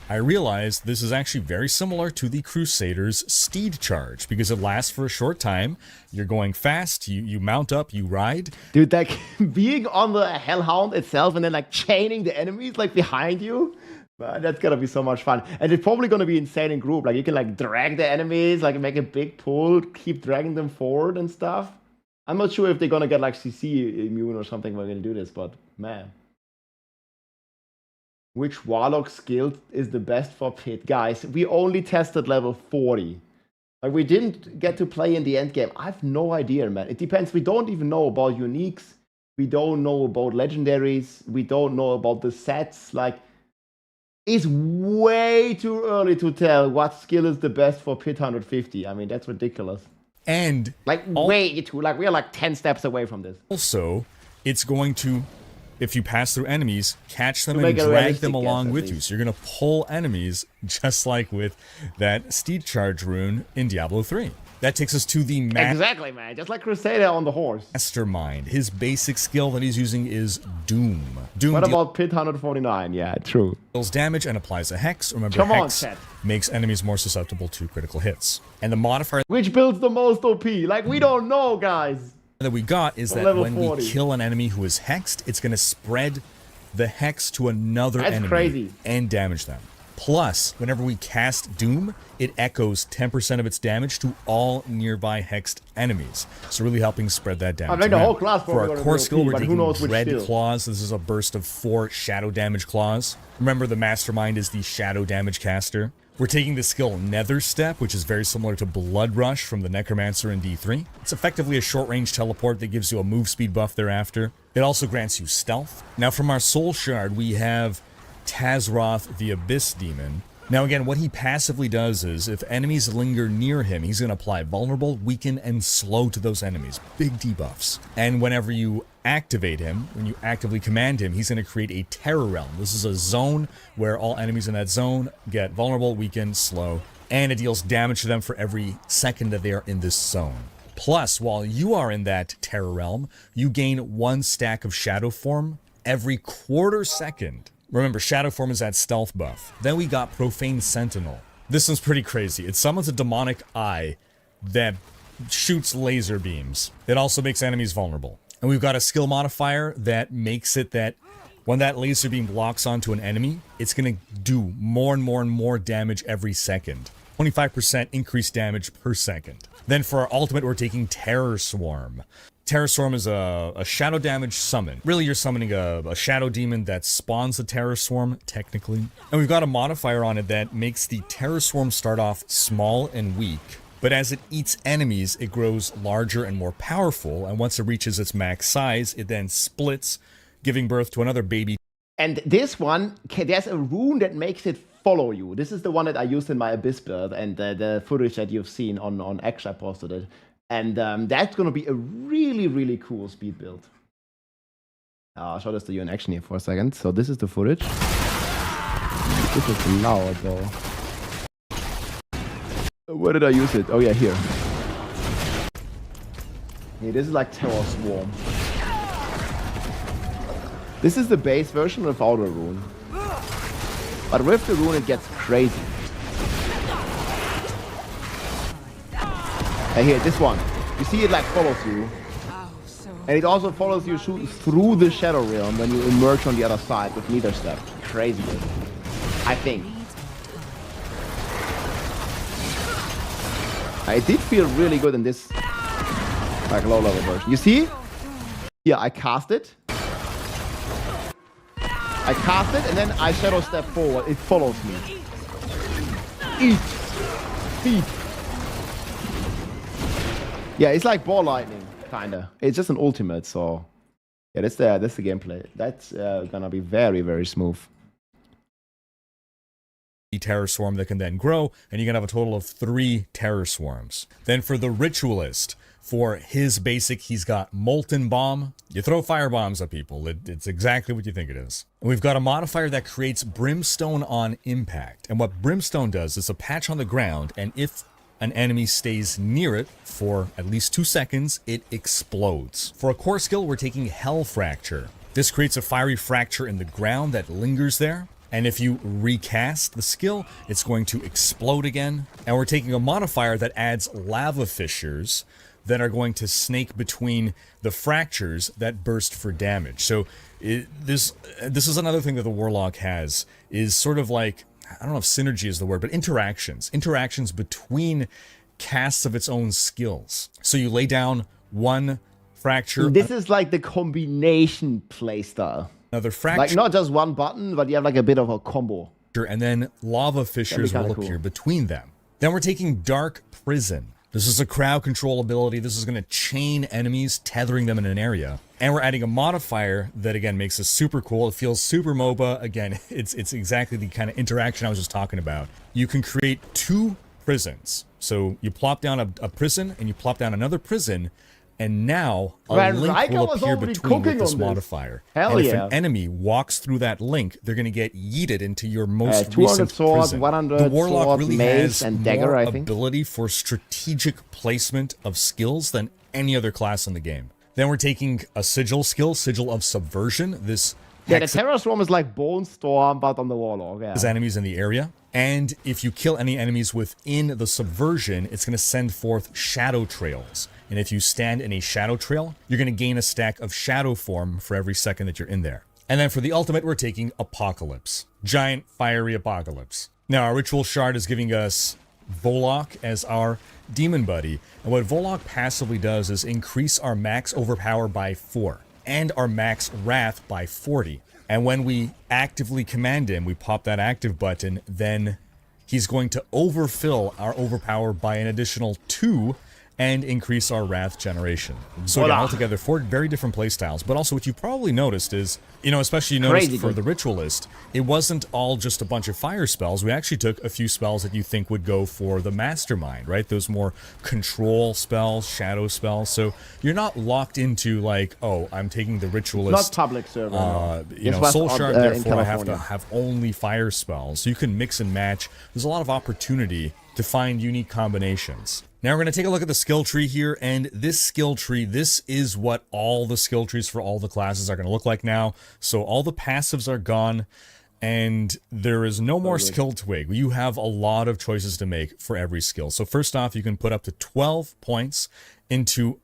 I realized this is actually very similar to the Crusader's Steed Charge, because it lasts for a short time. You're going fast, you mount up, you ride. Dude, like being on the Hellhound itself and then like chaining the enemies like behind you, man, that's gonna be so much fun. And it's probably gonna be insane in group. Like you can like drag the enemies, like make a big pull, keep dragging them forward and stuff. I'm not sure if they're gonna get like CC immune or something when we're gonna do this, but man. Which Warlock skill is the best for Pit? Guys, we only tested level 40. Like, we didn't get to play in the end game. I have no idea, man. It depends. We don't even know about uniques. We don't know about legendaries. We don't know about the sets. Like, it's way too early to tell what skill is the best for Pit 150. I mean, that's ridiculous. And like, way too. Like, we are like 10 steps away from this. Also, it's going to, if you pass through enemies, catch them and drag them along with you. So you're going to pull enemies just like with that Steed Charge rune in Diablo 3. That takes us to the Exactly, man. Just like Crusader on the horse. Mastermind. His basic skill that he's using is Doom. What about Pit 149? Yeah, true. Deals damage and applies a Hex. Remember, Come on, Hex chat. makes enemies more susceptible to critical hits. And the modifier Which builds the most OP? Like, we don't know, guys. that we got is that Level when 40. we kill an enemy who is hexed, it's going to spread the hex to another That's enemy crazy. and damage them. Plus, whenever we cast Doom, it echoes 10% of its damage to all nearby hexed enemies. So really helping spread that damage. I mean, the around. whole class For our probably core gonna be skill, OP, we're but who taking knows which Dread skill? Claws. This is a burst of 4 shadow damage claws. Remember, the Mastermind is the shadow damage caster. We're taking the skill Nether Step, which is very similar to Blood Rush from the Necromancer in D3. It's effectively a short-range teleport that gives you a move speed buff thereafter. It also grants you stealth. Now, from our Soul Shard, we have Tazroth the Abyss Demon. Now, again, what he passively does is, if enemies linger near him, he's going to apply Vulnerable, Weaken, and Slow to those enemies. Big debuffs. And whenever you activate him, when you actively command him, he's going to create a Terror Realm. This is a zone where all enemies in that zone get Vulnerable, Weaken, Slow, and it deals damage to them for every second that they are in this zone. Plus, while you are in that Terror Realm, you gain 1 stack of Shadow Form every quarter second. Remember, Shadow Form is that stealth buff. Then we got Profane Sentinel. This one's pretty crazy. It summons a demonic eye that shoots laser beams. It also makes enemies vulnerable. And we've got a skill modifier that makes it that when that laser beam locks onto an enemy, it's going to do more and more and more damage every second. 25% increased damage per second. Then for our ultimate, we're taking Terror Swarm. Terror Swarm is a shadow damage summon. Really, you're summoning a shadow demon that spawns a Terror Swarm, technically. And we've got a modifier on it that makes the Terror Swarm start off small and weak, but as it eats enemies, it grows larger and more powerful, and once it reaches its max size, it then splits, giving birth to another baby. And this one, there's a rune that makes it follow you. This is the one that I used in my Abyss build, and the footage that you've seen on X, I posted it. And that's going to be a really, really cool speed build. I'll show this to you in action here for a second. So this is the footage. This is loud, though. Where did I use it? Oh, yeah, here. Yeah, this is like Terror Swarm. This is the base version without a rune. But with the rune, it gets crazy. And here, this one. You see it like follows you. And it also follows you through the Shadow Realm when you emerge on the other side with Nether Step. Crazy. I think. It did feel really good in this like low level version. You see? Here, I cast it. I cast it and then I shadow step forward. It follows me. Eat. Feed. Yeah, it's like ball lightning, kinda. It's just an ultimate, so yeah, that's the gameplay. That's gonna be very, very smooth. Terror Swarm that can then grow, and you can have a total of 3 Terror Swarms. Then for the Ritualist, for his basic, he's got Molten Bomb. You throw fire bombs at people. It's exactly what you think it is. And we've got a modifier that creates Brimstone on impact. And what Brimstone does is a patch on the ground, and if an enemy stays near it for at least 2 seconds, it explodes. For a core skill, we're taking Hell Fracture. This creates a fiery fracture in the ground that lingers there. And if you recast the skill, it's going to explode again. And we're taking a modifier that adds lava fissures that are going to snake between the fractures that burst for damage. So this is another thing that the Warlock has, is sort of like, I don't know if synergy is the word, but interactions between casts of its own skills. So you lay down one fracture. This is like the combination playstyle. Another fracture. Like not just one button, but you have like a bit of a combo. And then lava fissures will appear between them. Then we're taking Dark Prison. This is a crowd control ability. This is going to chain enemies, tethering them in an area. And we're adding a modifier that, again, makes this super cool. It feels super MOBA. Again, it's exactly the kind of interaction I was just talking about. You can create 2 prisons. So you plop down a prison, and you plop down another prison, and now a link will appear between with this modifier. Hell and yeah. if an enemy walks through that link, they're going to get yeeted into your most 200 recent sword, prison. 100 The Warlock sword, really mace, has and dagger, more I think. ability for strategic placement of skills than any other class in the game. Then we're taking a Sigil skill, Sigil of Subversion. This the Terror Swarm is like Bone Storm, but on the Warlock. Yeah. enemies in the area. And if you kill any enemies within the Subversion, it's going to send forth Shadow Trails. And if you stand in a Shadow Trail, you're going to gain a stack of Shadow Form for every second that you're in there. And then for the ultimate, we're taking Apocalypse. Giant, fiery Apocalypse. Now, our Ritual Shard is giving us Warlock as our demon buddy. And what Warlock passively does is increase our max overpower by 4 and our max wrath by 40. And when we actively command him, we pop that active button, then he's going to overfill our overpower by an additional 2 and increase our wrath generation. So again, altogether 4 very different playstyles. But also what you probably noticed is, especially you noticed for the Ritualist, it wasn't all just a bunch of fire spells. We actually took a few spells that you think would go for the Mastermind, right? Those more control spells, shadow spells. So you're not locked into like, oh, I'm taking the Ritualist. Not public server. Soul Shard, therefore I have to have only fire spells. So you can mix and match. There's a lot of opportunity to find unique combinations. Now we're going to take a look at the skill tree here, and this skill tree, this is what all the skill trees for all the classes are going to look like now. So all the passives are gone, and there is no more skill twig. You have a lot of choices to make for every skill. So first off, you can put up to 12 points into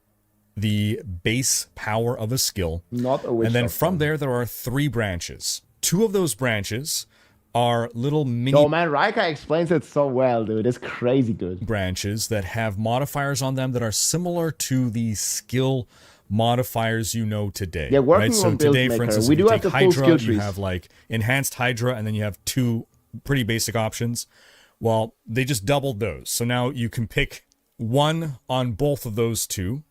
the base power of a skill. And then from there are 3 branches. 2 of those branches are little mini... Oh man, Raika explains it so well, dude. It's crazy good. Branches that have modifiers on them that are similar to the skill modifiers you know today. Yeah, working So on today, Buildmaker, for instance, we if you do have take the full Hydra, skill trees. you have like Enhanced Hydra, and then you have 2 pretty basic options. Well, they just doubled those. So now you can pick 1 on both of those 2.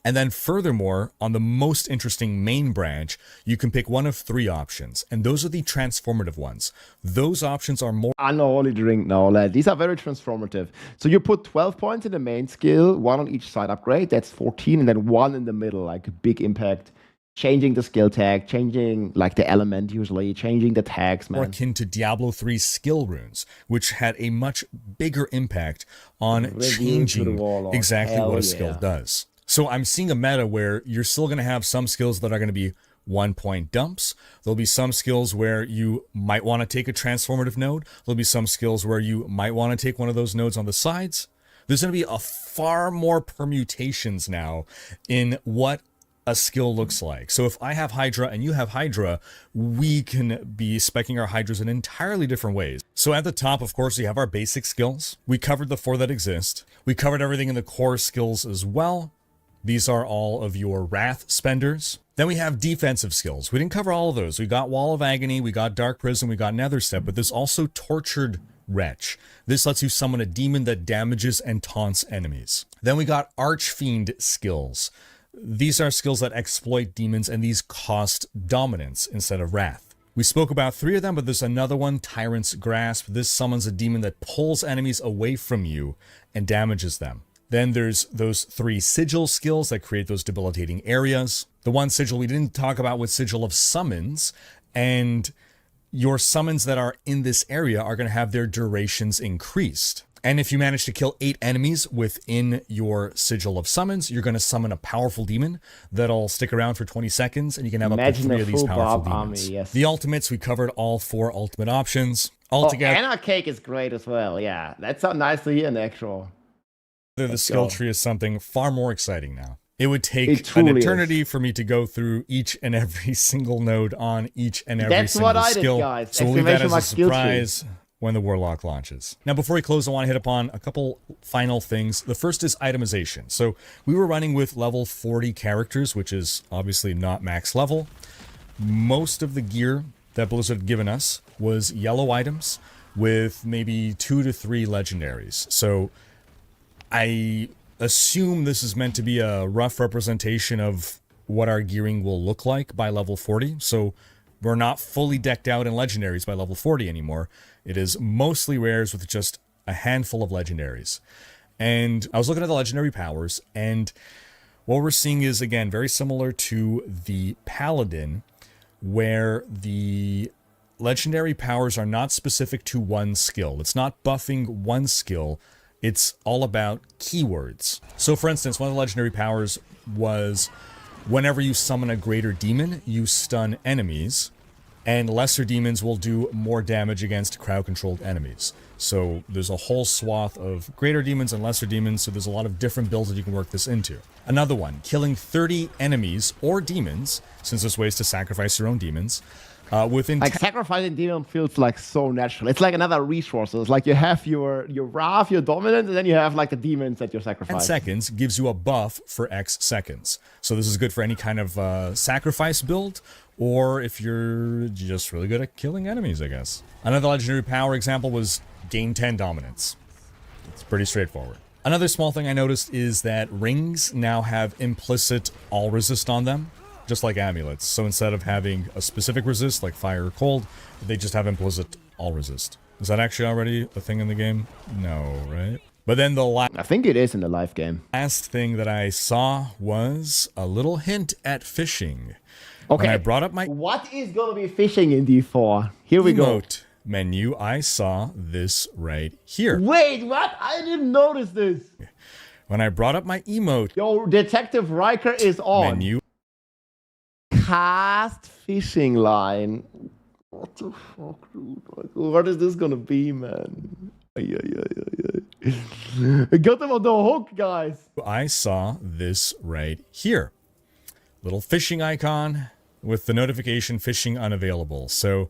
And then furthermore, on the most interesting main branch, you can pick 1 of 3 options. And those are the transformative ones. Those options are more... Unholy drink now, lad. These are very transformative. So you put 12 points in the main skill, 1 on each side upgrade. That's 14, and then 1 in the middle, like a big impact. Changing the skill tag, changing like the element usually, changing the tags, man. More akin to Diablo 3's skill runes, which had a much bigger impact on changing exactly what a skill does. So I'm seeing a meta where you're still going to have some skills that are going to be 1-point dumps. There'll be some skills where you might want to take a transformative node. There'll be some skills where you might want to take one of those nodes on the sides. There's going to be a far more permutations now in what a skill looks like. So if I have Hydra and you have Hydra, we can be speccing our Hydras in entirely different ways. So at the top, of course, we have our basic skills. We covered the 4 that exist. We covered everything in the core skills as well. These are all of your wrath spenders. Then we have defensive skills. We didn't cover all of those. We got Wall of Agony, we got Dark Prison, we got Nether Step, but there's also Tortured Wretch. This lets you summon a demon that damages and taunts enemies. Then we got Archfiend skills. These are skills that exploit demons, and these cost dominance instead of wrath. We spoke about 3 of them, but there's another one, Tyrant's Grasp. This summons a demon that pulls enemies away from you and damages them. Then there's those 3 sigil skills that create those debilitating areas. The one sigil we didn't talk about was Sigil of Summons, and your summons that are in this area are going to have their durations increased. And if you manage to kill 8 enemies within your Sigil of Summons, you're going to summon a powerful demon that'll stick around for 20 seconds, and you can have up to 3 of these powerful demons. Army, yes. The ultimates, we covered all 4 ultimate options. Altogether, Anna Cake is great as well, yeah. That's so nice to hear in the actual. The skill tree is something far more exciting now. It would take an eternity for me to go through each and every single node on each and every single skill. Guys. So we'll leave that as a surprise when the Warlock launches. Now, before we close, I want to hit upon a couple final things. The first is itemization. So we were running with level 40 characters, which is obviously not max level. Most of the gear that Blizzard had given us was yellow items with maybe 2 to 3 legendaries. So I assume this is meant to be a rough representation of what our gearing will look like by level 40. So we're not fully decked out in legendaries by level 40 anymore. It is mostly rares with just a handful of legendaries. And I was looking at the legendary powers, and what we're seeing is, again, very similar to the Paladin, where the legendary powers are not specific to one skill. It's not buffing one skill. It's all about keywords. So for instance, one of the legendary powers was whenever you summon a greater demon, you stun enemies, and lesser demons will do more damage against crowd-controlled enemies. So there's a whole swath of greater demons and lesser demons, so there's a lot of different builds that you can work this into. Another one, killing 30 enemies or demons, since there's ways to sacrifice your own demons, within like sacrificing demon feels like so natural. It's like another resource. It's like you have your Wrath, your Dominant, and then you have like the demons that you're sacrificing. 10 seconds gives you a buff for X seconds. So this is good for any kind of sacrifice build, or if you're just really good at killing enemies, I guess. Another legendary power example was gain 10 dominance. It's pretty straightforward. Another small thing I noticed is that rings now have implicit all resist on them, just like amulets. So instead of having a specific resist like fire or cold, they just have implicit all resist. Is that actually already a thing in the game? No, right? But then I think it is in the live game. Last thing that I saw was a little hint at fishing. Okay. When I brought up my what is gonna be fishing in D4? Here we go. Menu, I saw this right here. Wait, what? I didn't notice this. When I brought up my emote. Yo, Detective Riker is on. Menu. Cast fishing line. What the fuck, dude? What is this gonna be, man? I got them on the hook, guys. I saw this right here. Little fishing icon with the notification fishing unavailable. So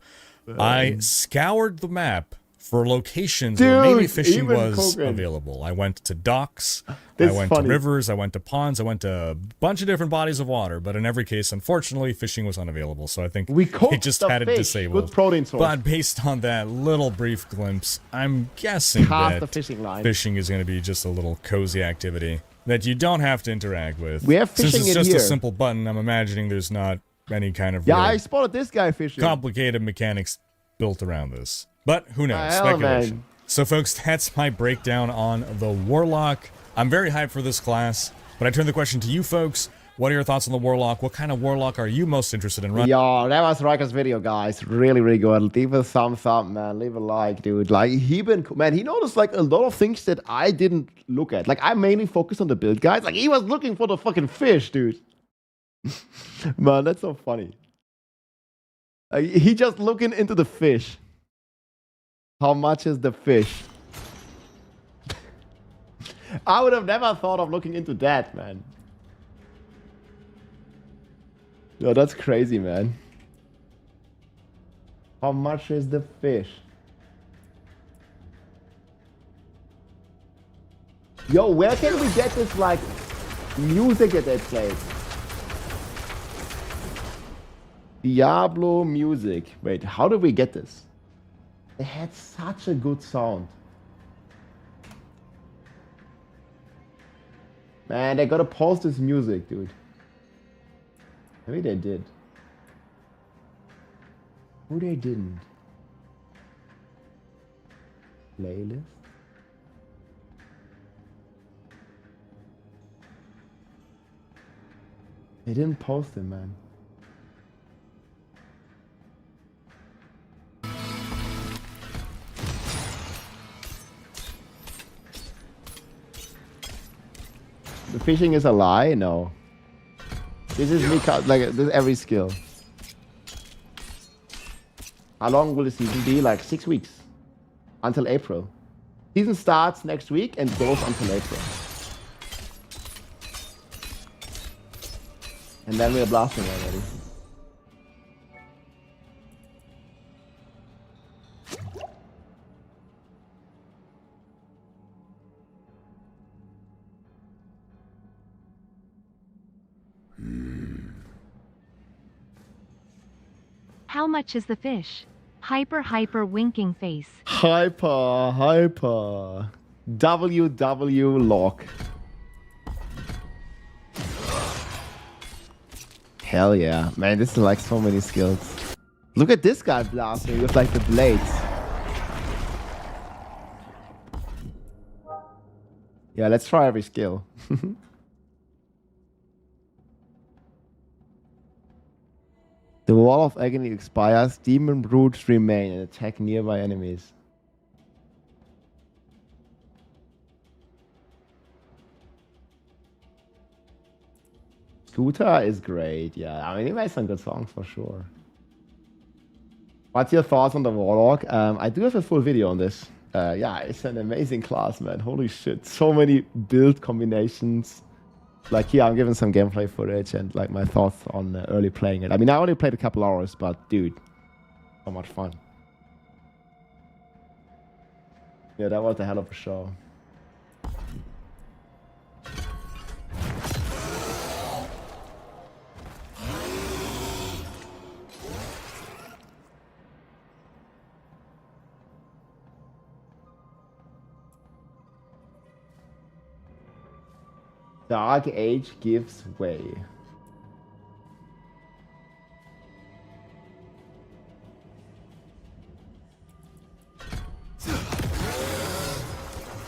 I scoured the map for locations where maybe fishing was available. I went to docks, I went to rivers, I went to ponds, I went to a bunch of different bodies of water, but in every case, unfortunately, fishing was unavailable. So I think they just had it disabled. Good protein source. But based on that little brief glimpse, I'm guessing that fishing is going to be just a little cozy activity that you don't have to interact with. We have fishing Since it's just here. a simple button, I'm imagining there's not any kind of I spotted this guy fishing. Complicated mechanics built around this. But who knows? Speculation. Man. So folks, that's my breakdown on the Warlock. I'm very hyped for this class, but I turn the question to you folks. What are your thoughts on the Warlock? What kind of Warlock are you most interested in running? Yo, that was Riker's video, guys. Really, really good. Leave a thumbs up, man. Leave a like, dude. Like, he noticed like a lot of things that I didn't look at. Like, I mainly focused on the build, guys. Like, he was looking for the fucking fish, dude. Man, that's so funny. He just looking into the fish. How much is the fish? I would have never thought of looking into that, man. Yo, that's crazy, man. How much is the fish? Yo, where can we get this, like, music that they played. Diablo music. Wait, how did we get this? They had such a good sound. Man, they gotta post this music, dude. Maybe they did. Who they didn't? Playlist? They didn't post it, man. The fishing is a lie? No. This is me, like, this is every skill. How long will the season be? Like 6 weeks. Until April. Season starts next week and goes until April. And then we're blasting already. How much is the fish? Hyper winking face. Hyper. WW Hell yeah. Man, this is like so many skills. Look at this guy blasting with like the blades. Yeah, let's try every skill. The Wall of Agony expires. Demon brutes remain and attack nearby enemies. Scooter is great, yeah. I mean, he made some good songs for sure. What's your thoughts on the Warlock? I do have a full video on this. Yeah, it's an amazing class, man. Holy shit. So many build combinations. Like here, I'm giving some gameplay footage and like my thoughts on early playing it. I mean, I only played a couple hours, but dude, so much fun. Yeah, that was a hell of a show. Dark Age gives way.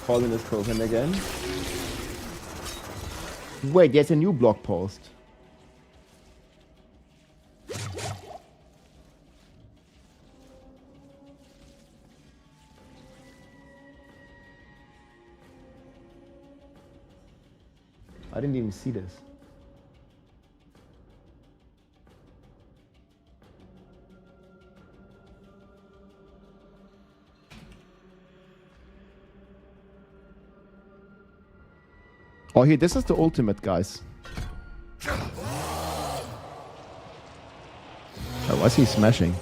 Calling this token again. Wait, there's a new blog post. I didn't even see this. Oh, here, this is the ultimate, guys. Oh, why is he smashing?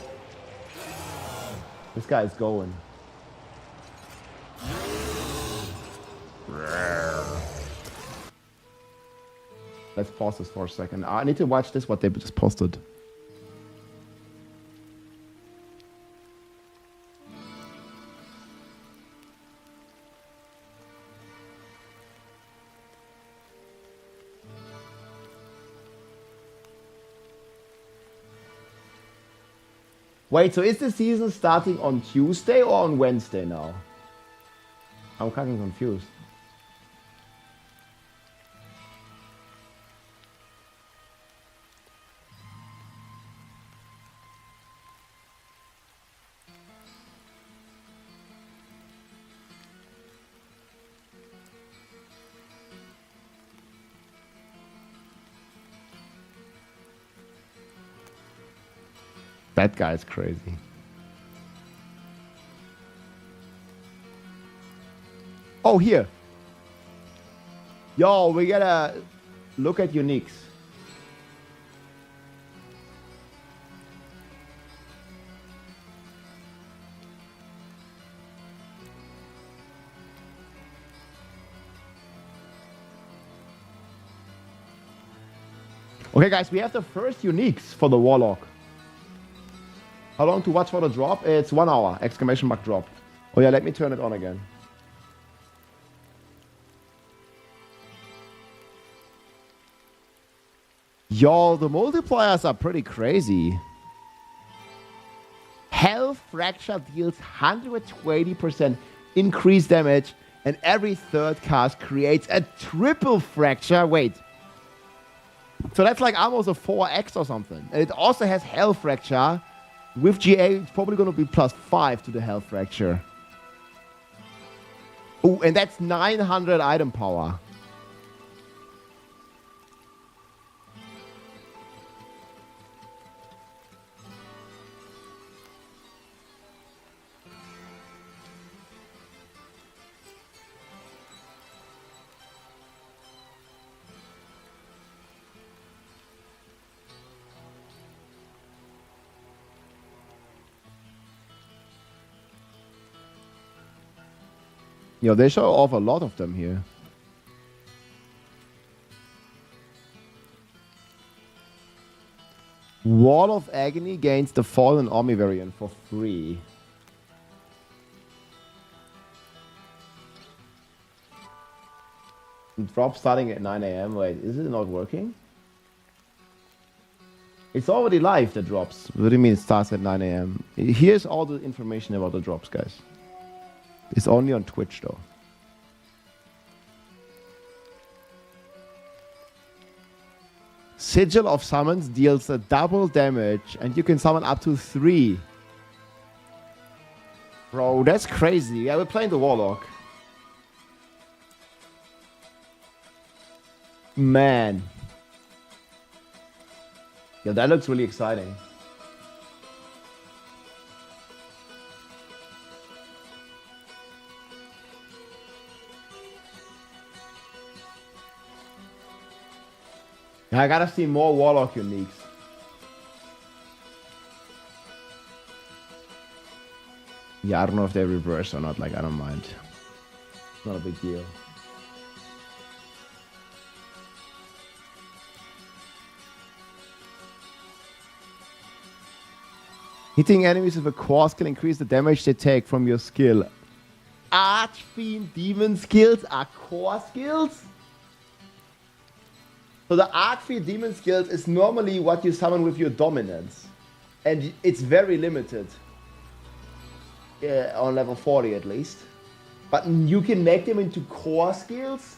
This guy is going. Let's pause this for a second. I need to watch this, what they just posted. Wait, so is the season starting on Tuesday or on Wednesday now? I'm kind of confused. That guy's crazy. Oh, here. Yo, we gotta look at uniques. Okay, guys, we have the first uniques for the Warlock. How long to watch for the drop? It's 1 hour. Exclamation mark drop. Oh yeah, let me turn it on again. Y'all, the multipliers are pretty crazy. Health Fracture deals 120% increased damage, and every third cast creates a triple fracture. Wait. So that's like almost a 4x or something. And it also has Health Fracture. With GA, it's probably going to be +5 to the Health Fracture. Oh, and that's 900 item power. Yo, they show off a lot of them here. Wall of Agony gains the Fallen Army variant for free. Drop starting at 9 AM. Wait, is it not working? It's already live, the drops. What do you mean it starts at 9 AM? Here's all the information about the drops, guys. It's only on Twitch, though. Sigil of Summons deals a double damage, and you can summon up to 3. Bro, that's crazy. Yeah, we're playing the Warlock. Man. Yeah, that looks really exciting. I gotta see more Warlock uniques. Yeah, I don't know if they're reversed or not. Like, I don't mind. It's not a big deal. Hitting enemies with a core skill increase the damage they take from your skill. Archfiend demon skills are core skills? So the Archfiend demon skills is normally what you summon with your dominance. And it's very limited. On level 40 at least. But you can make them into core skills.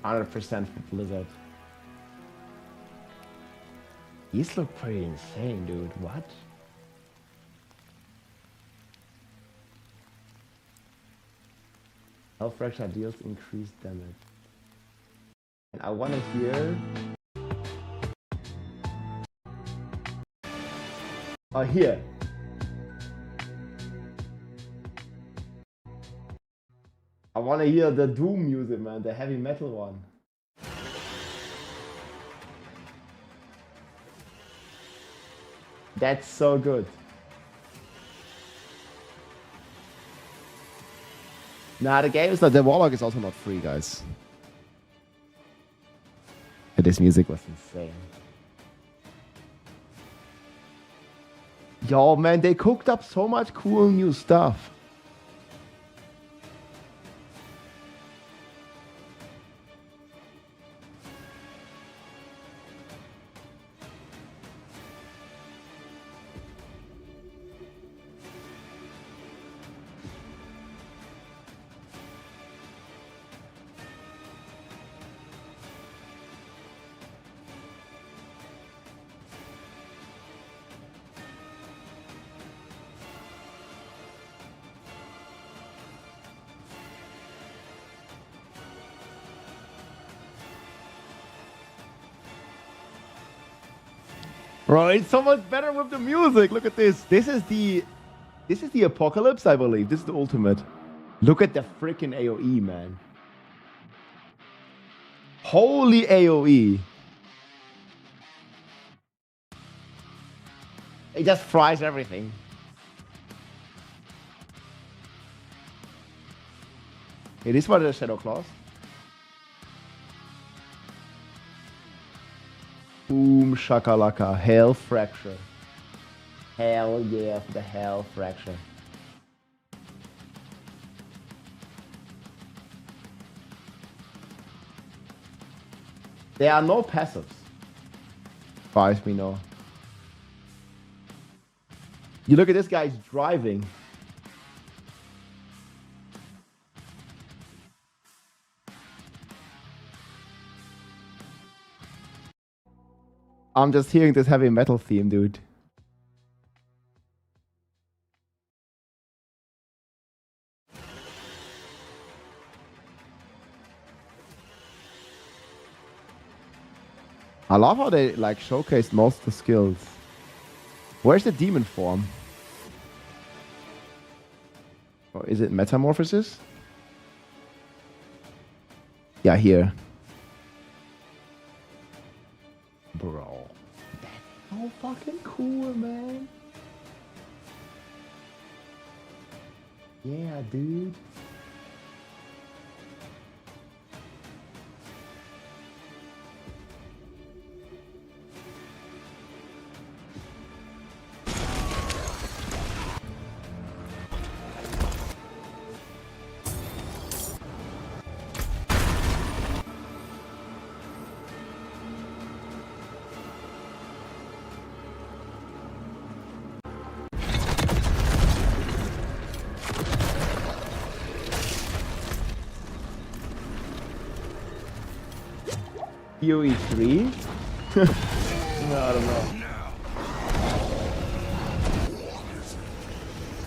%% for Blizzard. These look pretty insane, dude. What? Health Fracture deals increased damage. And I want to hear... Oh, here. I want to hear the Doom music, man, the heavy metal one. That's so good. Nah, the game is not, the Warlock is also not free, guys. But this music was insane. Yo, man, they cooked up so much cool new stuff. Bro, it's so much better with the music. Look at this. This is the apocalypse, I believe. This is the ultimate. Look at the freaking AoE, man. Holy AoE. It just fries everything. It is one of the Shadow Claws. Boom, shakalaka. Hell Fracture. Hell yeah, the Hell Fracture. There are no passives. As far as we know. You look at this guy's driving. I'm just hearing this heavy metal theme, dude. I love how they like showcased most of the skills. Where's the demon form? Or is it metamorphosis? Yeah, here. Bro, that's so fucking cool, man. Yeah, dude. PoE 3? No, I don't know.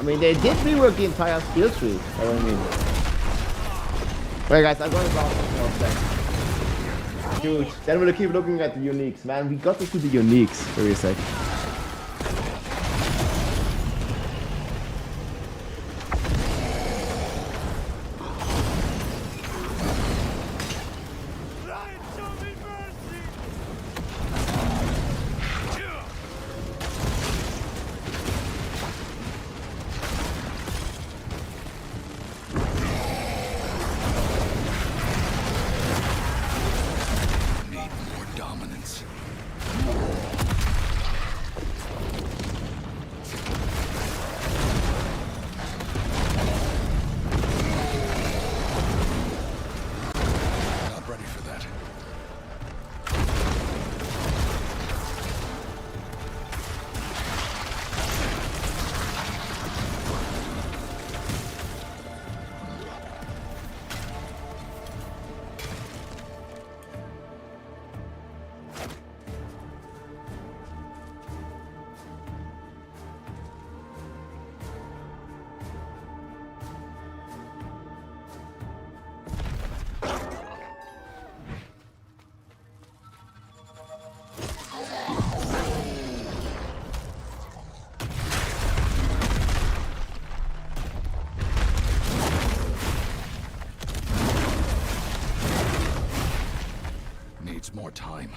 I mean, they did rework the entire skill tree. That's what I mean. Wait, guys, I'm going back for a sec. Dude, then we'll keep looking at the uniques. Man, we got to see the uniques for a sec. More time.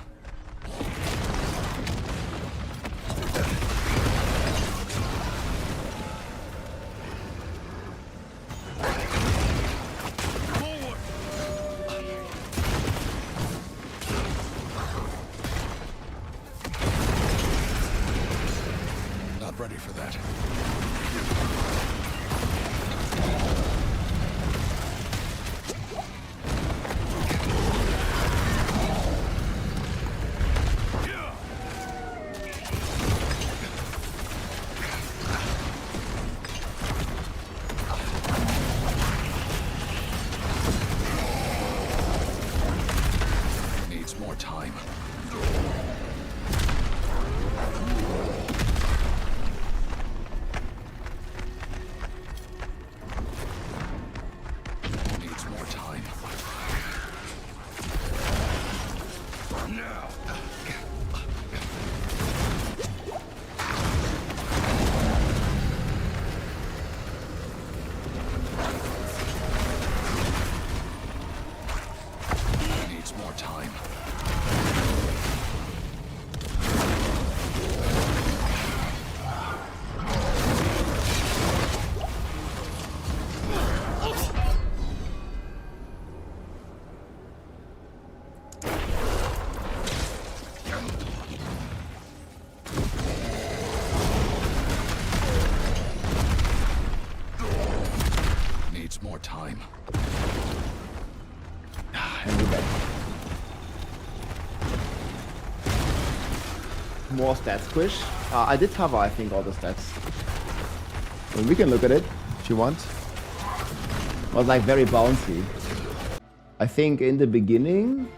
Not ready for that. Needs more time. And we're back. More stats squish. I did cover, I think, all the stats. And we can look at it if you want. It was like very bouncy. I think in the beginning...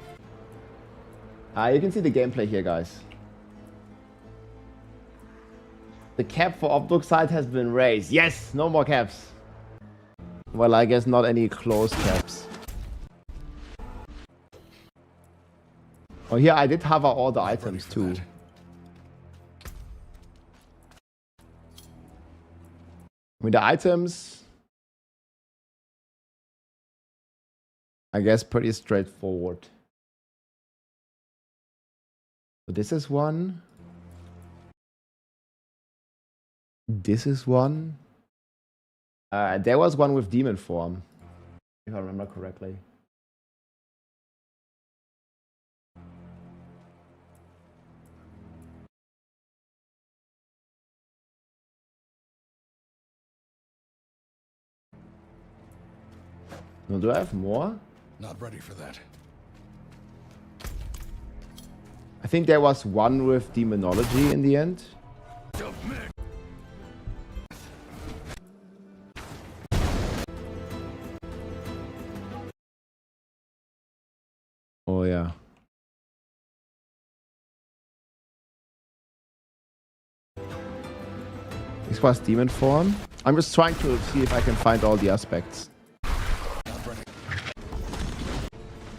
you can see the gameplay here, guys. The cap for Obduxite has been raised. Yes! No more caps. Well, I guess not any closed caps. Oh, here I did hover all the items too. I mean, the items... I guess pretty straightforward. So this is one. This is one. There was one with demon form, if I remember correctly. No, do I have more? Not ready for that. I think there was one with demonology in the end. Oh yeah. This was demon form. I'm just trying to see if I can find all the aspects.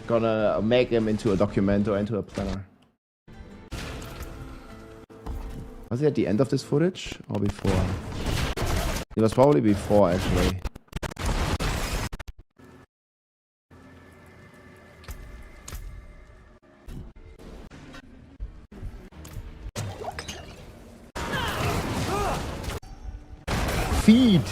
Gonna make him into a document or into a planner. Was it at the end of this footage or before? It was probably before, actually. Feed!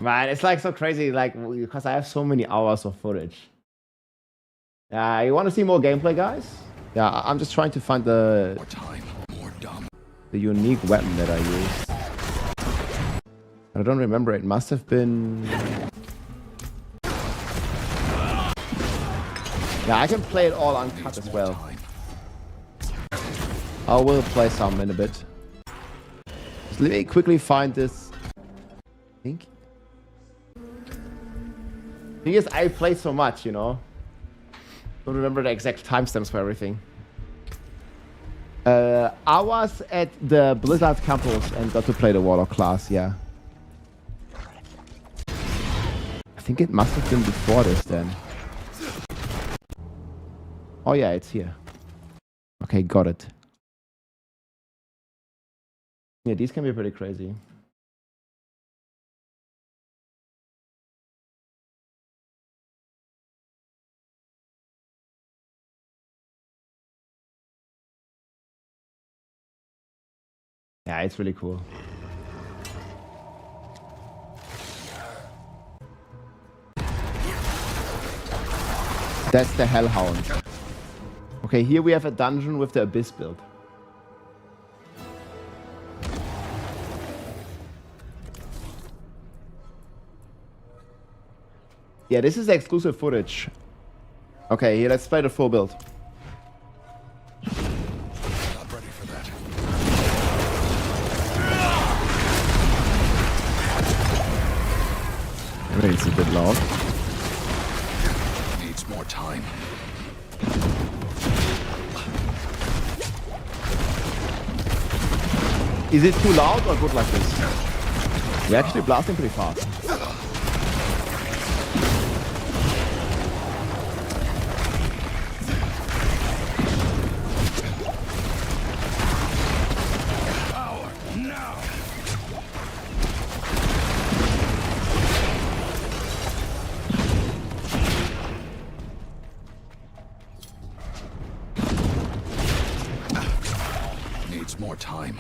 Man, it's like so crazy, like, because I have so many hours of footage. You want to see more gameplay, guys? Yeah, I'm just trying to find the unique weapon that I used. I don't remember. It must have been... Yeah, I can play it all uncut as well. I will play some in a bit. Just let me quickly find this. I think. Thing is, I played so much, you know. Don't remember the exact timestamps for everything. I was at the Blizzard campus and got to play the Warlock class, yeah. I think it must have been before this then. Oh yeah, it's here. Okay, got it. Yeah, these can be pretty crazy. Yeah, it's really cool. That's the Hellhound. Okay, here we have a dungeon with the Abyss build. Yeah, this is exclusive footage. Okay, here, let's play the full build. Maybe it's a bit loud. Needs more time. Is it too loud or good like this? We're actually blasting pretty fast. Needs more time.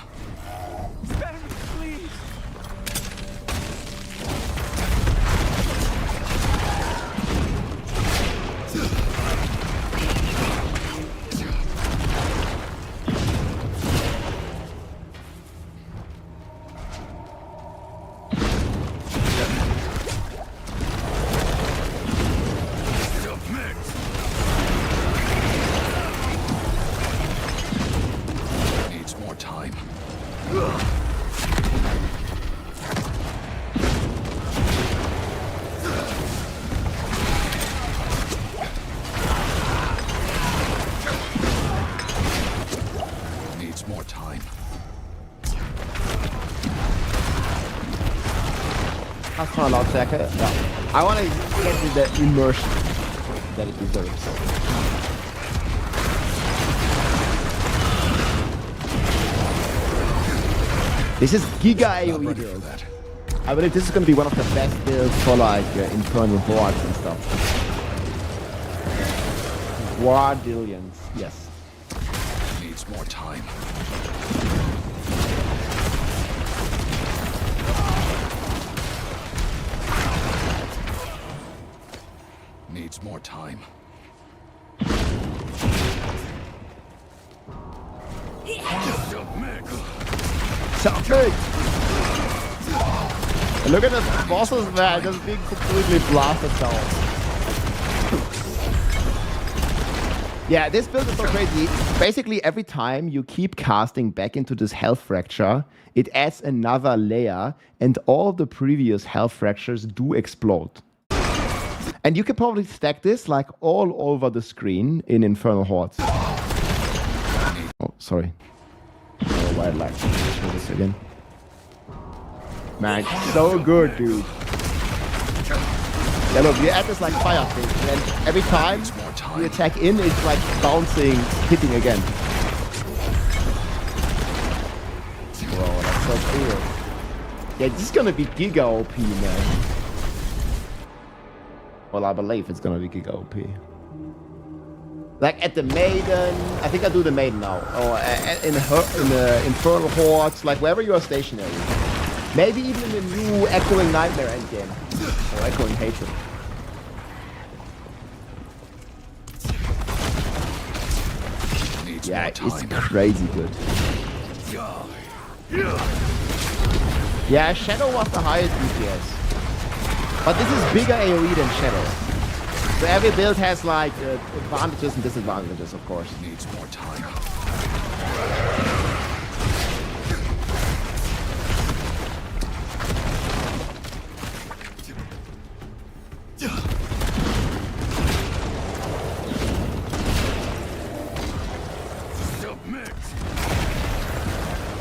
Hast du mal Lautstärke? Ja. I want to get the immersion that it deserves. This is Giga AoE build. I believe this is going to be one of the best builds for like Infernal Hordes and stuff. Quadrillions, yes. Needs more time. Needs more time. Submit! Look at the bosses there, just being completely blasted down. Yeah, this build is so crazy. Basically, every time you keep casting back into this health fracture, it adds another layer, and all the previous health fractures do explode. And you can probably stack this like all over the screen in Infernal Hordes. Oh, sorry. Oh, wildlife. Let's do this again. Man, so good, dude. Yeah, look, you add this like fire thing, and then every time you attack in, it's like bouncing, hitting again. Whoa, that's so cool. Yeah, this is gonna be Giga OP, man. Well, I believe it's gonna be Giga OP. Like at the Maiden, I think I do the Maiden now. Or in the Infernal Hordes, like wherever you are stationary. Maybe even in the new Echoing Nightmare endgame. Or Echoing Hatred. Yeah, it's crazy good. Yeah, Shadow was the highest DPS. But this is bigger AoE than Shadow. So every build has like advantages and disadvantages, of course. Needs more time.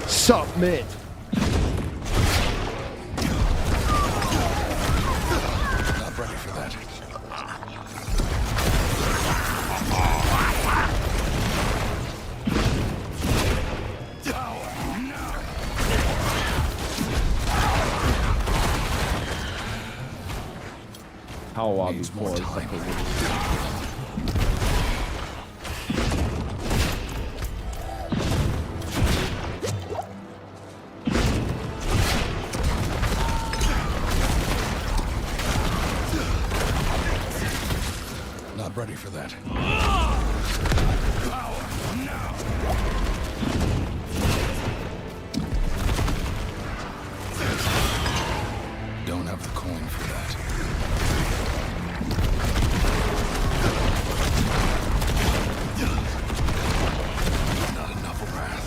Submit! Not ready for that. How are these more time? Not ready for that. Don't have the coin for that. Not enough wrath.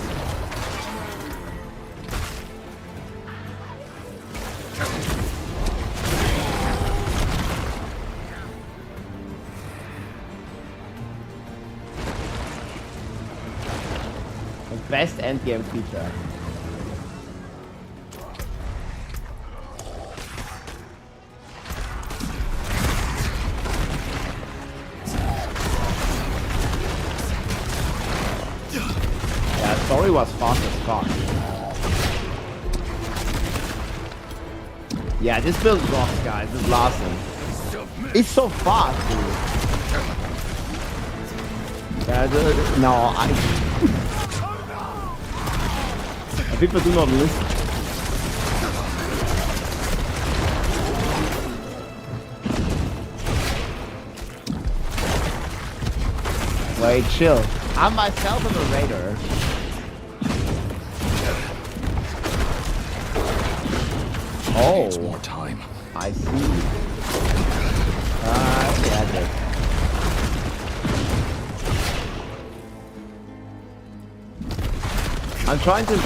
Best endgame feature. Yeah, story was fast as fuck. Yeah, this build rocks, guys. This last one. It's so fast, dude. Yeah, no, people do not listen. Wait, chill. I myself am a raider. Oh, Needs more time. I see. Yeah, I did. I'm trying to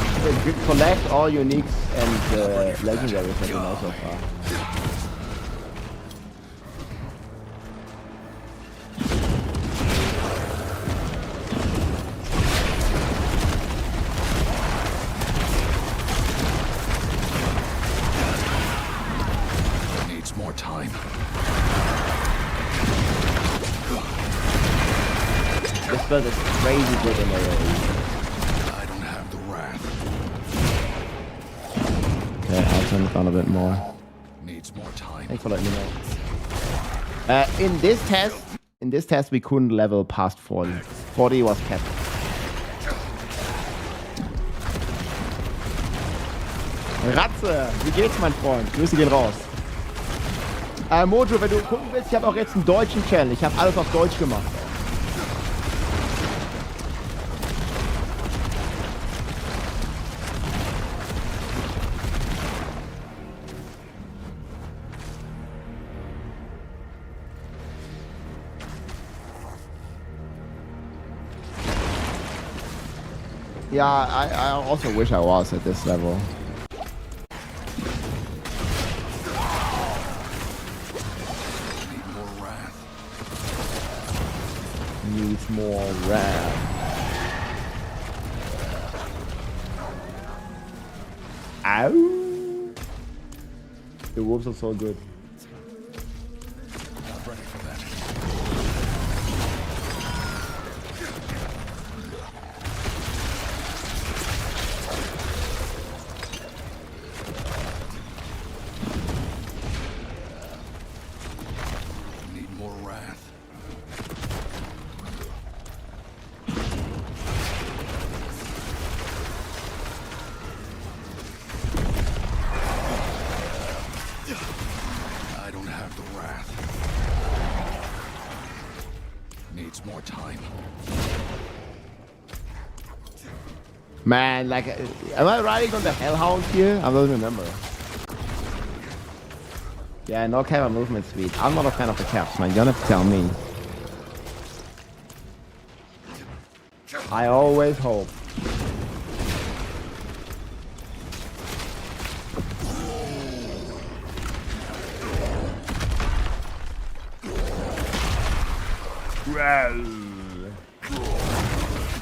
collect all uniques and legendaries that we know so far. build is crazy good in AoE. I don't have the wrath. Okay, I'll turn it down a bit more. Needs more time. Thanks for letting me know. In this test, we couldn't level past 40. 40 was capped. Ratze, wie geht's, mein Freund? Grüße gehen raus. Mojo, wenn du gucken willst, ich habe auch jetzt einen deutschen Channel. Ich habe alles auf Deutsch gemacht. Yeah, I also wish I was at this level. Needs more wrath. Ow! The wolves are so good. Not ready for that. Need more wrath. I don't have the wrath. Needs more time. Man, like, am I riding on the Hellhound here? I don't remember. Yeah, no camera movement speed. I'm not a fan of the caps, man. You don't have to tell me. I always hope.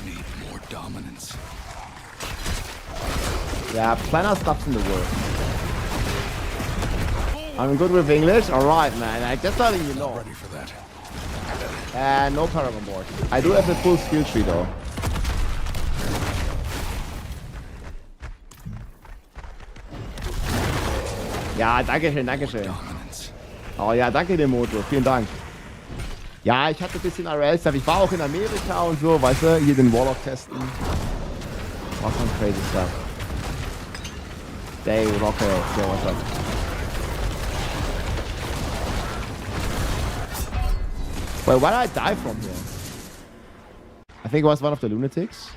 Need more dominance. Yeah, planner stuff's in the works. I'm good with English? Alright, man. I just letting you know. Ready for that. No Paragon board. I do have a full skill tree though. Ja, danke schön, danke schön. Oh ja, danke dir, Moto. Vielen Dank. Ja, ich hatte ein bisschen RL-Stuff. Ich war auch in Amerika und so, weißt du, hier den Warlock testen. War schon crazy stuff. Day, Rocker, so what's up? Wait, where did I die from here? I think it was one of the lunatics.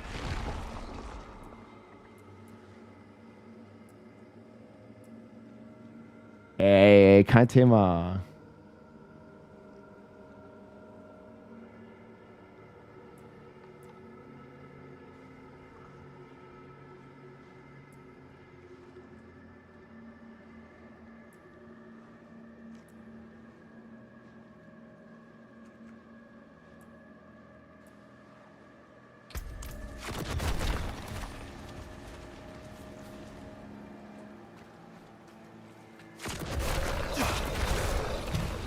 Ey, kein Thema.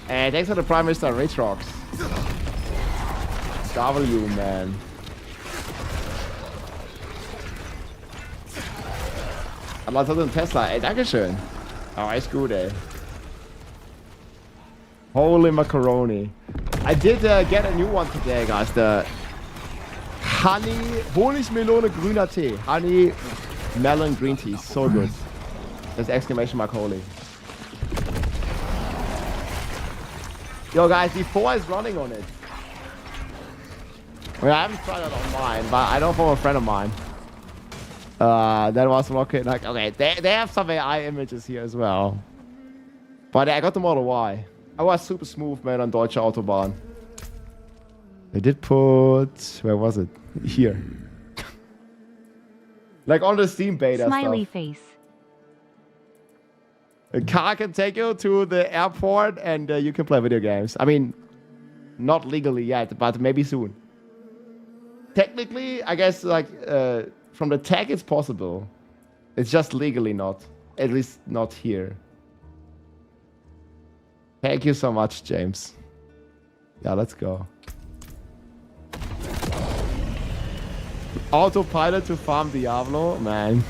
Hey, thanks for the Prime Minister Ratrox. W, man. Aber so ein Tesla, ey, dankeschön. Oh, echt gut, ey. Holy macaroni. I did get a new one today, guys. The Honey, Honigmelone grüner Tee. Honey melon green tea. So good. That's exclamation mark holy. Yo guys, D4 is running on it. I mean, I haven't tried that on mine, but I know from a friend of mine. That was Rocket. Like, okay, they have some AI images here as well. But I got the Model Y. I was super smooth, man, on Deutsche Autobahn. They did put... Where was it? Here. Like on the Steam beta Smiley stuff. face. A car can take you to the airport and you can play video games. I mean, not legally yet, but maybe soon. Technically, I guess, like, from the tech, it's possible. It's just legally not. At least not here. Thank you so much, James. Yeah, let's go. Autopilot to farm Diablo? Man.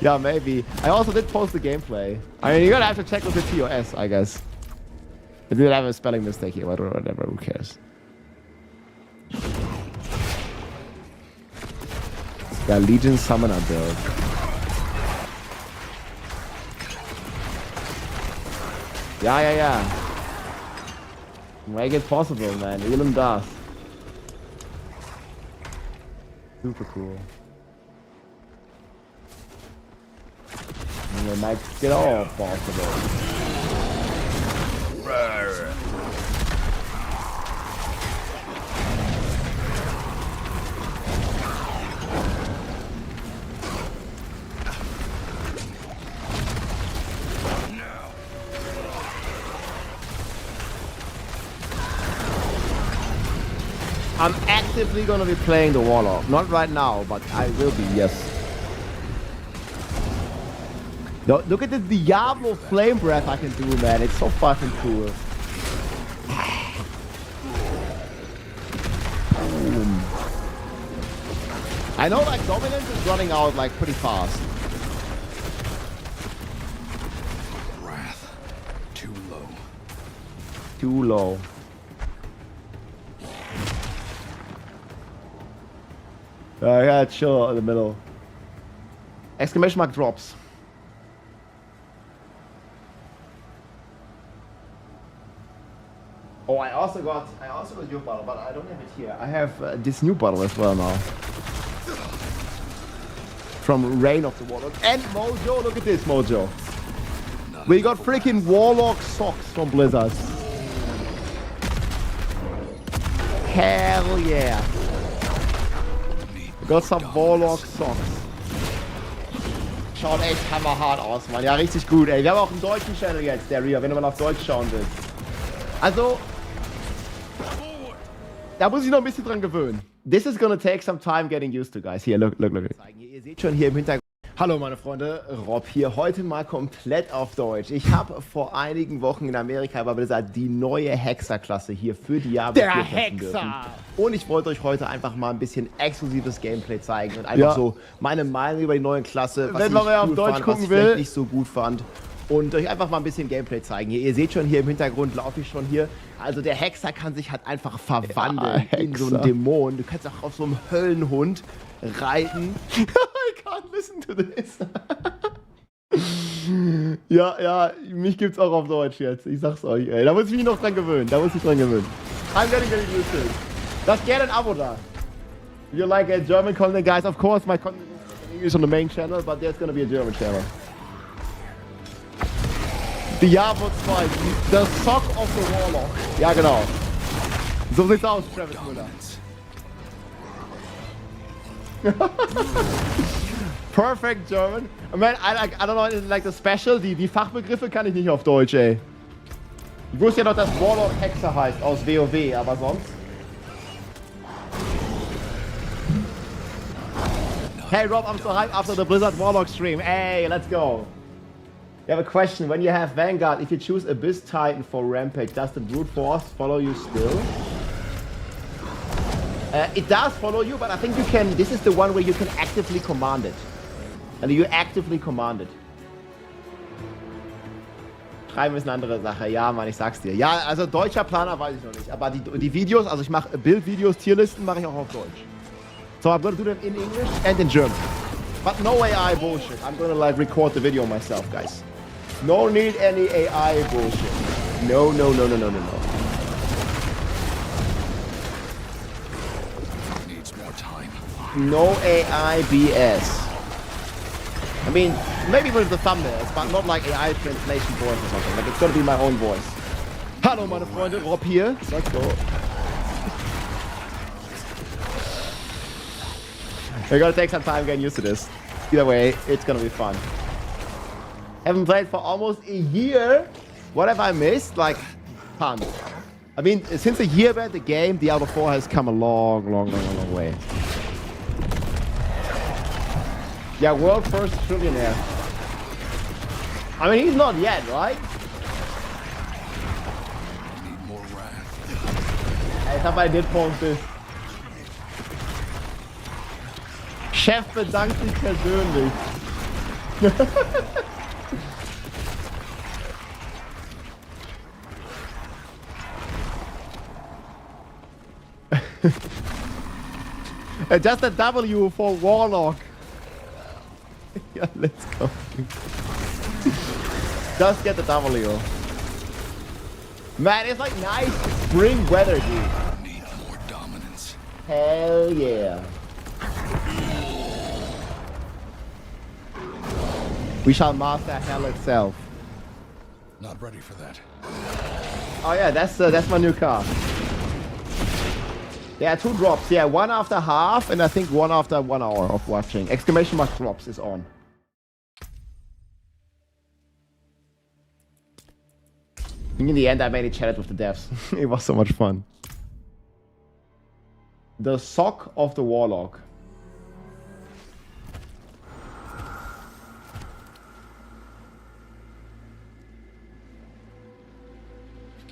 Yeah, maybe. I also did post the gameplay. I mean, you're gonna have to check with the TOS, I guess. I did have a spelling mistake here, but whatever, who cares? Yeah, Legion Summoner build. Yeah. Make it possible, man. Elon does. Super cool. And they make it all possible. I'm actively gonna be playing the Warlock. Not right now, but I will be, yes. Look at the Diablo flame breath I can do, man. It's so fucking cool. Boom. I know like Dominance is running out like pretty fast. Wrath. Too low. Too low. I gotta chill in the middle. Exclamation mark drops. Oh, I also got your bottle, but I don't have it here. I have this new bottle as well now. From Reign of the Warlock. And Mojo, look at this, Mojo. We got freaking Warlock socks from Blizzard. Hell yeah. We got some Warlock socks. Schaut echt hammerhart aus, Mann. Ja, richtig gut, ey. Wir haben auch einen deutschen Channel jetzt, der Ria, wenn du mal auf Deutsch schauen willst. Also, da muss ich noch ein bisschen dran gewöhnen. This is gonna take some time getting used to, guys. Hier, look. Ihr seht schon hier im Hintergrund. Hallo meine Freunde, Rob hier. Heute mal komplett auf Deutsch. Ich habe vor einigen Wochen in Amerika bei Blizzard die neue Hexer-Klasse hier für Diablo 4 testen dürfen. Und ich wollte euch heute einfach mal ein bisschen exklusives Gameplay zeigen und einfach so meine Meinung über die neue Klasse, was ich cool fand, was ich vielleicht nicht so gut fand. Und euch einfach mal ein bisschen Gameplay zeigen. Hier, ihr seht schon, hier im Hintergrund laufe ich schon hier. Also der Hexer kann sich halt einfach verwandeln in so einen Dämon. Du kannst auch auf so einem Höllenhund reiten. I can't listen to this. ja, mich gibt's auch auf Deutsch jetzt. Ich sag's euch, ey. Da muss ich mich noch dran gewöhnen. I'm getting used to it. Lasst gerne ein Abo da. If you like a German content, guys, of course my content is in English on the main channel, but there's gonna be a German channel. Diablo 2, the Sock of the Warlock. Ja, genau. So sieht's aus, Travis Müller. Perfect German. Man, I don't know, like the special, die Fachbegriffe kann ich nicht auf Deutsch, ey. Ich wusste ja noch, dass Warlock Hexer heißt aus WoW, aber sonst. Hey Rob, I'm so hyped after the Blizzard Warlock stream. Hey, let's go. I have a question. When you have Vanguard, if you choose Abyss Titan for Rampage, does the Brute Force follow you still? It does follow you, but I think you can... This is the one where you can actively command it. Also you actively command it. Schreiben ist eine andere Sache. Ja, Mann, ich sag's dir. Ja, also deutscher Planer weiß ich noch nicht. Aber die Videos, also ich mache Bildvideos, Tierlisten mache ich auch auf Deutsch. So I'm gonna do them in English and in German. But no AI bullshit. I'm gonna like record the video myself, guys. No need any AI bullshit. No. Needs more time. No AI BS. I mean, maybe with the thumbnails, but not like AI translation voice or something. Like it's gonna be my own voice. Hallo meine Freunde, Rob hier. Let's go. We're gonna take some time getting used to this. Either way, it's gonna be fun. Haven't played for almost a year. What have I missed? Like, tons. I mean, since a year back, the game, Diablo 4 has come a long way. Yeah, world first trillionaire. I mean, he's not yet, right? Need more wrath. Ey, somebody did post this. Chef bedankt sich persönlich. Just a W for Warlock. Yeah, let's go. Just get the W. Man, it's like nice spring weather, dude. Need more dominance. Hell yeah. We shall master hell itself. Not ready for that. Oh yeah, that's my new car. Yeah, 2 drops. Yeah, 1 after half, and I think 1 after 1 hour of watching. Exclamation mark drops is on. In the end, I mainly chatted with the devs. It was so much fun. The sock of the Warlock.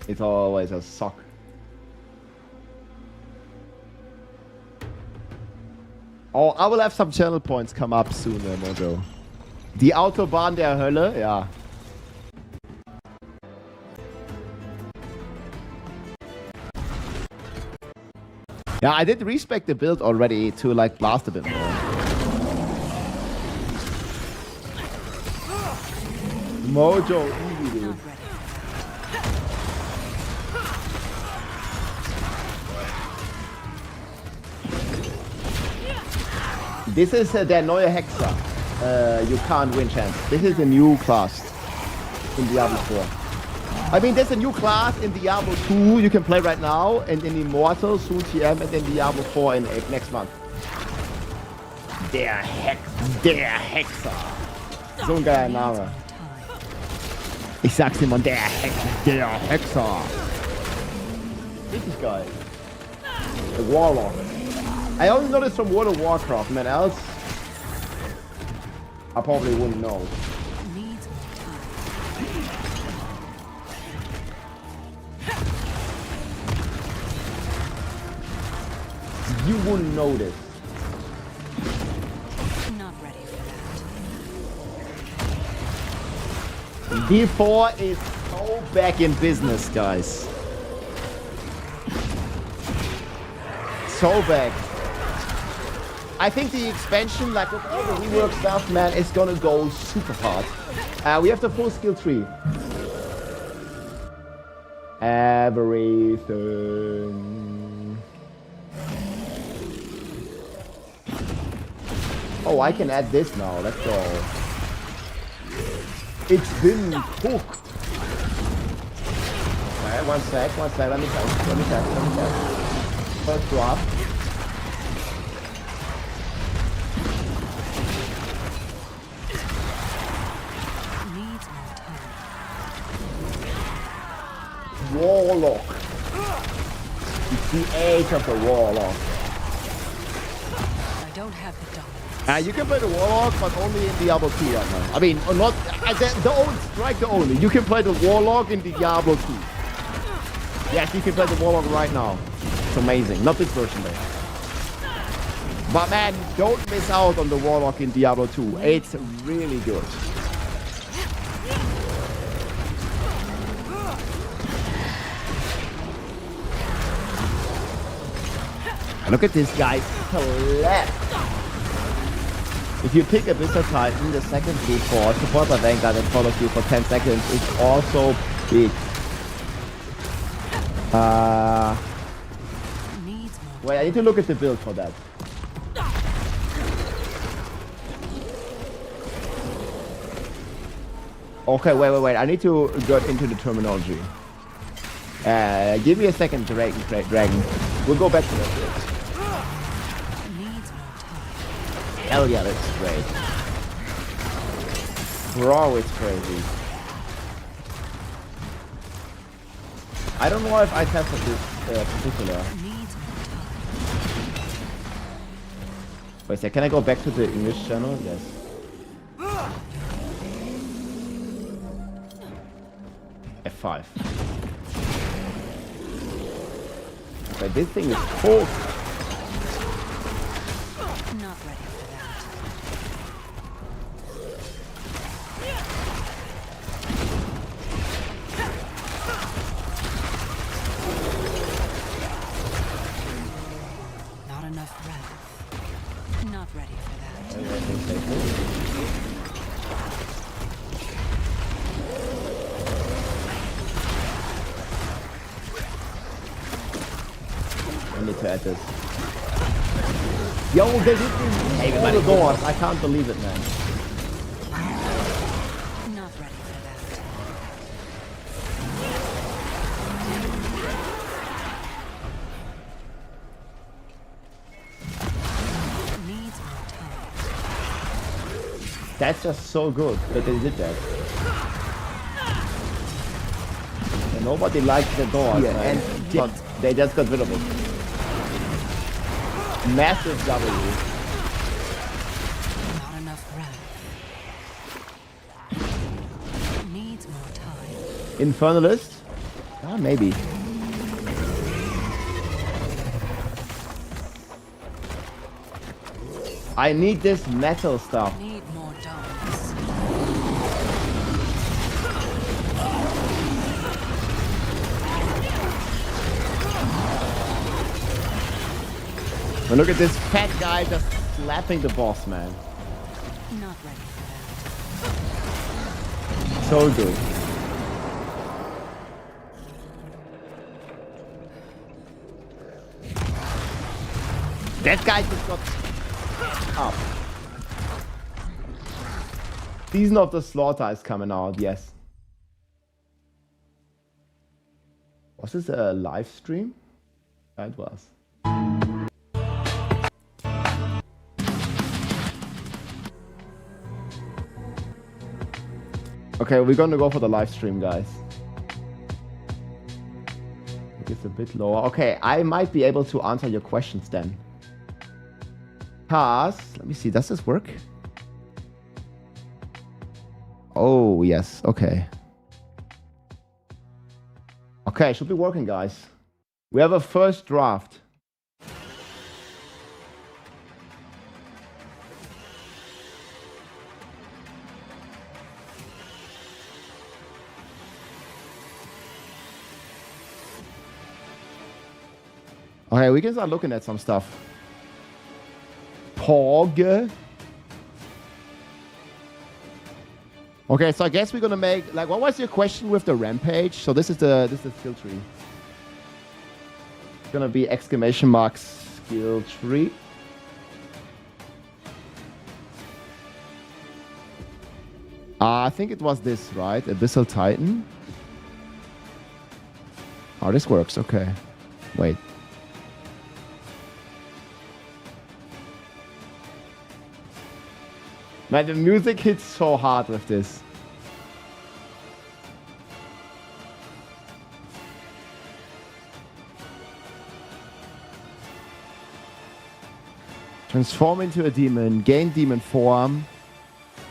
It's always a sock. Oh, I will have some channel points come up soon, Mojo. Die Autobahn der Hölle, ja. Yeah, I did respect the build already to like blast a bit more. Mojo, easy, dude. This is der neue Hexer. You can't win chance. This is a new class in Diablo 4. I mean, there's a new class in Diablo 2 you can play right now, and in Immortal, soon TM, and then Diablo 4 in next month. Der Hexer. So ein geiler Name. Ich sag's dir, Mann, der Hexer. Richtig geil. The Warlock. I only know this from World of Warcraft, man. Else, I probably wouldn't know. You wouldn't know this. Not ready for that. D4 is so back in business, guys. So back. I think the expansion, like with all the rework stuff, man, is gonna go super hard. We have the full skill tree. Everything. Oh, I can add this now. Let's go. It's been cooked. Okay, one sec. Let me test. First drop. Warlock. It's the age of the Warlock. I don't have the dominance. You can play the Warlock, but only in Diablo 2 right now. I mean, not the old strike the only. You can play the Warlock in Diablo 2. Yes, you can play the Warlock right now. It's amazing. Not this version though. But man, don't miss out on the Warlock in Diablo 2. It's really good. And look at this guy collapse. If you pick a Blizzard Titan, the second blue for support by Vanguard that follows you for 10 seconds is also big. Wait, I need to look at the build for that. Okay, wait. I need to get into the terminology. Give me a second, Dragon. We'll go back to that build. Hell yeah, that's great. Bro, it's crazy. I don't know if I tested this particular. Wait a sec, can I go back to the English channel? Yes. F5. Okay, this thing is cold. Not ready for that. wrath. Not ready for that. I need to add this. Yo, they did all the doors. I can't believe it, man. Not ready for that. Needs more time. That's just so good that they did that. And nobody likes the doors, man. But they just got rid of it. Massive W. Not enough wrath. Needs more time. Infernalist? Ah, maybe. I need this metal stuff. Need more dominance. And look at this fat guy just slapping the boss, man. Not ready for that. So good. That guy just got up. Season of the Slaughter is coming out, yes. Was this a live stream? Yeah, it was. Okay, we're gonna go for the live stream, guys. It's a bit lower. Okay, I might be able to answer your questions then. Cause, let me see, does this work? Oh, yes, okay. Okay, should be working, guys. We have a first draft. Okay, we can start looking at some stuff. Pog. Okay, so I guess we're gonna make like, what was your question with the rampage? So this is the skill tree. It's gonna be exclamation mark skill tree. I think it was this, right? Abyssal Titan. Oh, this works. Okay. Wait. Man, the music hits so hard with this. Transform into a demon, gain demon form,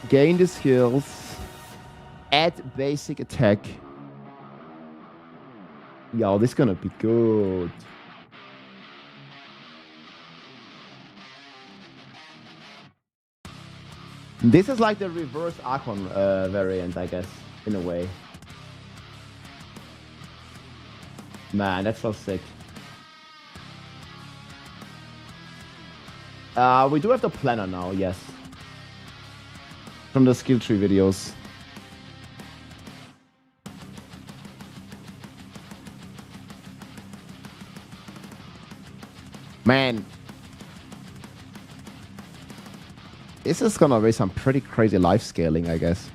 gain the skills, add basic attack. Yo, this is gonna be good. This is like the reverse Archon variant, I guess, in a way. Man, that's so sick. We do have the planner now, yes. From the skill tree videos. Man. This is gonna be some pretty crazy life scaling, I guess.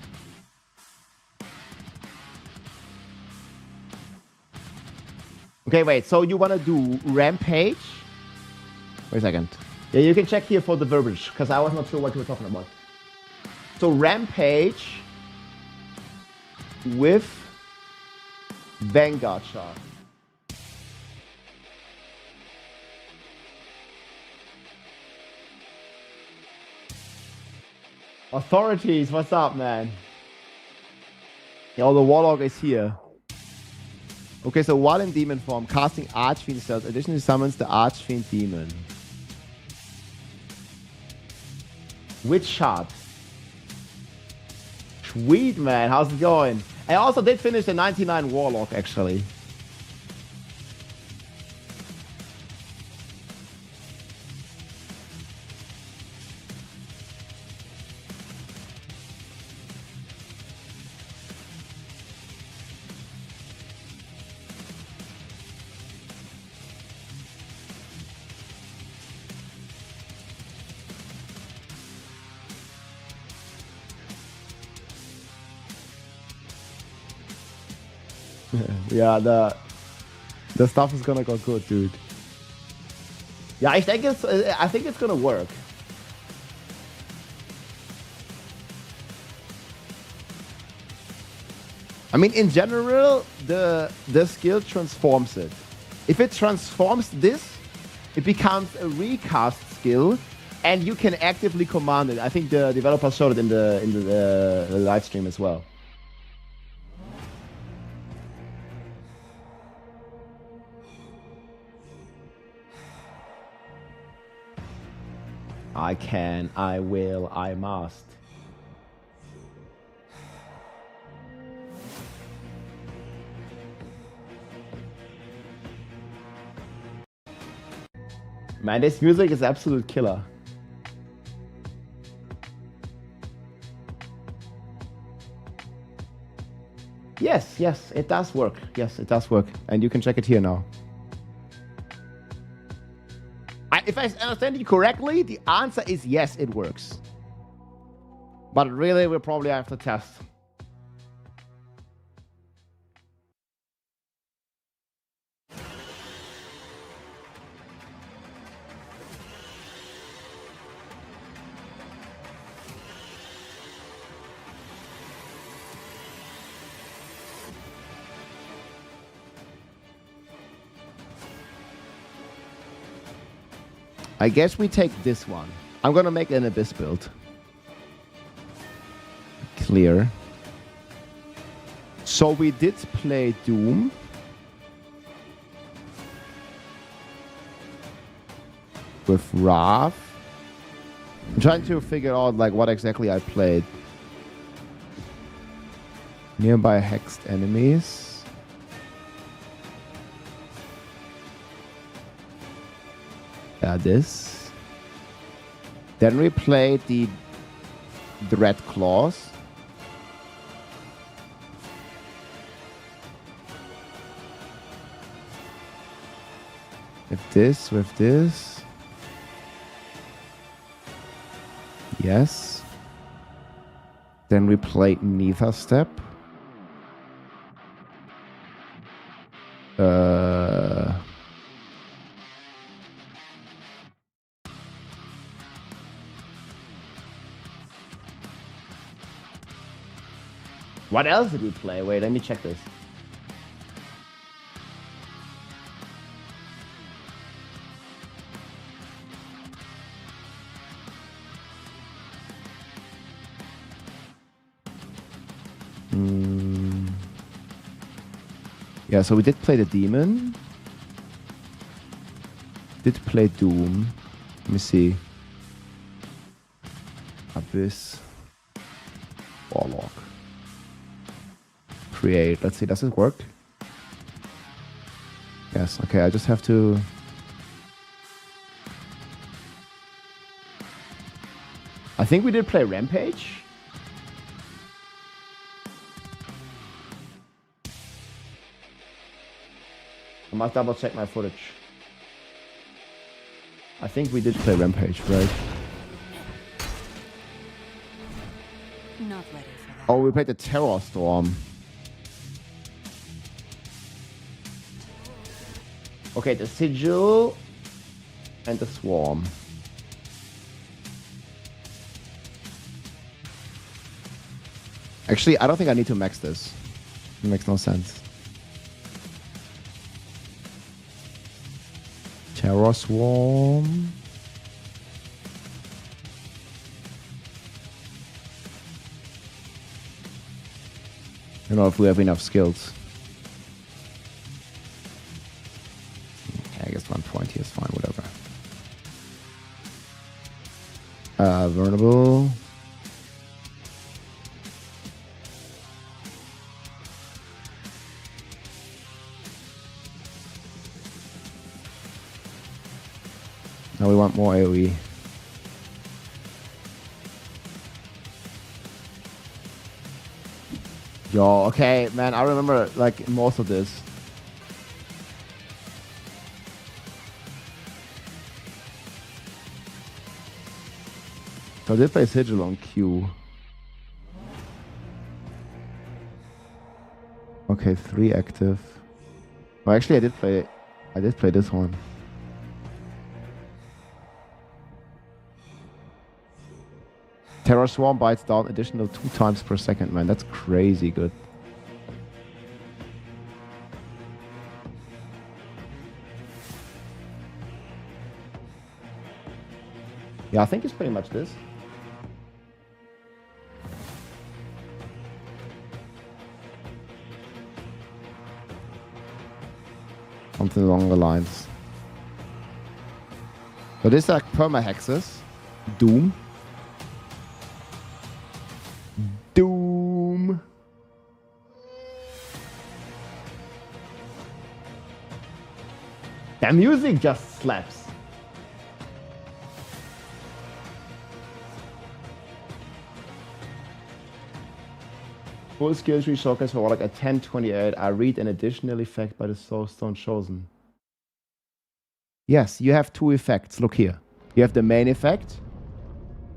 Okay, wait, so you wanna do Rampage? Wait a second. Yeah, you can check here for the verbiage, because I was not sure what you were talking about. So Rampage with Vanguard Shard. Authorities, what's up, man? Yo, the Warlock is here. Okay, so while in demon form, casting Archfiend spells additionally summons the Archfiend demon. Which shard? Sweet, man. How's it going? I also did finish the 99 Warlock, actually. Yeah, the stuff is gonna go good, dude. Yeah, I think it's gonna work. I mean, in general, the skill transforms it. If it transforms this, it becomes a recast skill, and you can actively command it. I think the developers showed it in the live stream as well. I can, I will, I must. Man, this music is absolute killer. Yes, yes, it does work. Yes, it does work. And you can check it here now. If I understand you correctly, the answer is yes, it works. But really, we'll probably have to test. I guess we take this one. I'm gonna make an Abyss build. Clear. So we did play Doom. With Wrath. I'm trying to figure out like what exactly I played. Nearby hexed enemies. This. Then we played the Dread Claws. With this. Yes. Then we played Neither Step. What else did we play? Wait, let me check this. Yeah, so we did play the Demon. Did play Doom. Let me see. Abyss. Warlock. Create. Let's see, does it work? Yes, okay, I just have to... I think we did play Rampage. I must double check my footage. I think we did play Rampage, right? Not ready for that. Oh, we played the Terror Storm. Okay, the Sigil and the Swarm. Actually, I don't think I need to max this. It makes no sense. Terror Swarm. I don't know if we have enough skills. I guess 120 is fine, whatever. Vulnerable. Now we want more AoE. Yo, okay, man, I remember like most of this. So I did play Sigil on Q. Okay, 3 active. Well, actually, I did play this one. Terror Swarm bites down additional 2 times per second, man. That's crazy good. Yeah, I think it's pretty much this. Something along the lines. But this is like perma-hexes. Doom. Doom. The music just slaps. Full skill tree showcase for Warlock at 1028. I read an additional effect by the Soulstone Chosen. Yes, you have 2 effects. Look here. You have the main effect,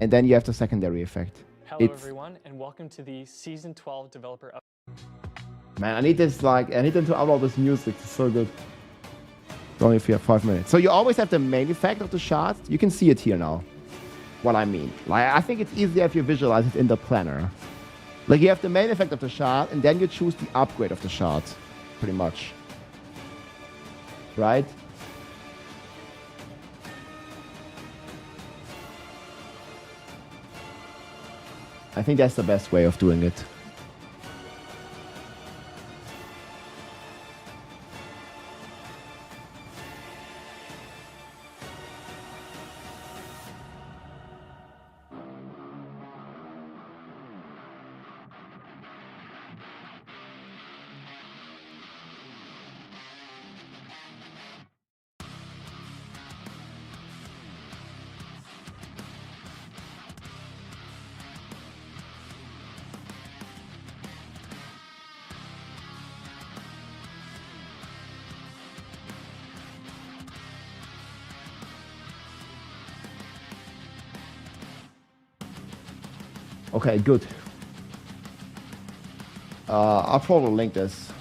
and then you have the secondary effect. Hello everyone, and welcome to the Season 12 developer update. Man, I need them to upload this music. It's so good. It's only if you have 5 minutes. So you always have the main effect of the shard. You can see it here now. What I mean. Like, I think it's easier if you visualize it in the planner. Like, you have the main effect of the shard, and then you choose the upgrade of the shard. Pretty much. Right? I think that's the best way of doing it. Okay, good. I'll probably link this.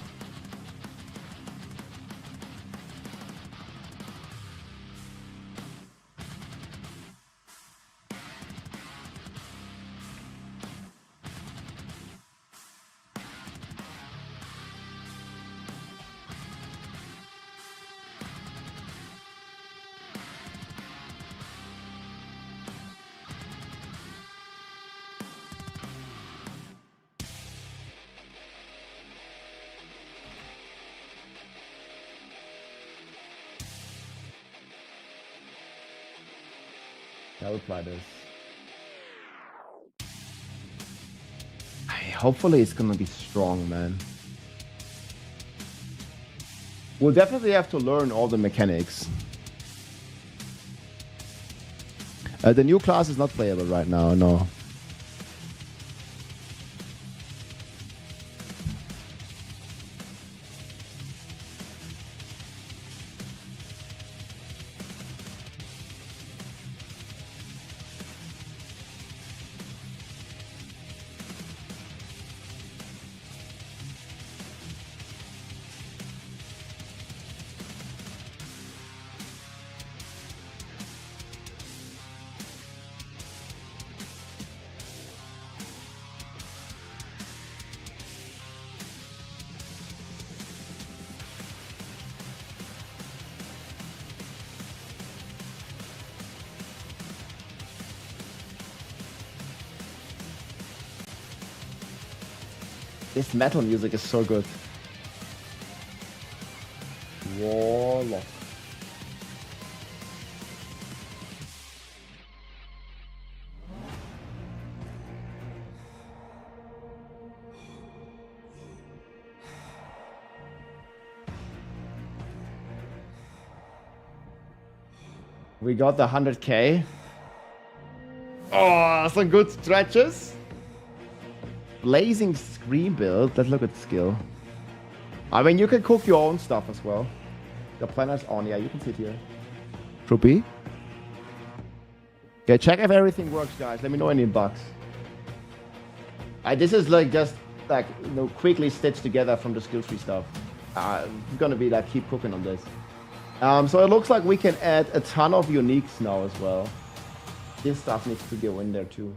I'll apply this. Hopefully it's gonna be strong, man. We'll definitely have to learn all the mechanics. The new class is not playable right now, no. This metal music is so good. Warlock. We got the 100k. Oh, some good stretches. Blazing Scream build. Let's look at skill. I mean, you can cook your own stuff as well. The planner's on. Yeah, you can see it here. Troopy. Okay, check if everything works, guys. Let me know any bugs. This is like just like, you know, quickly stitched together from the skill tree stuff. I'm gonna be like, keep cooking on this. So it looks like we can add a ton of uniques now as well. This stuff needs to go in there too.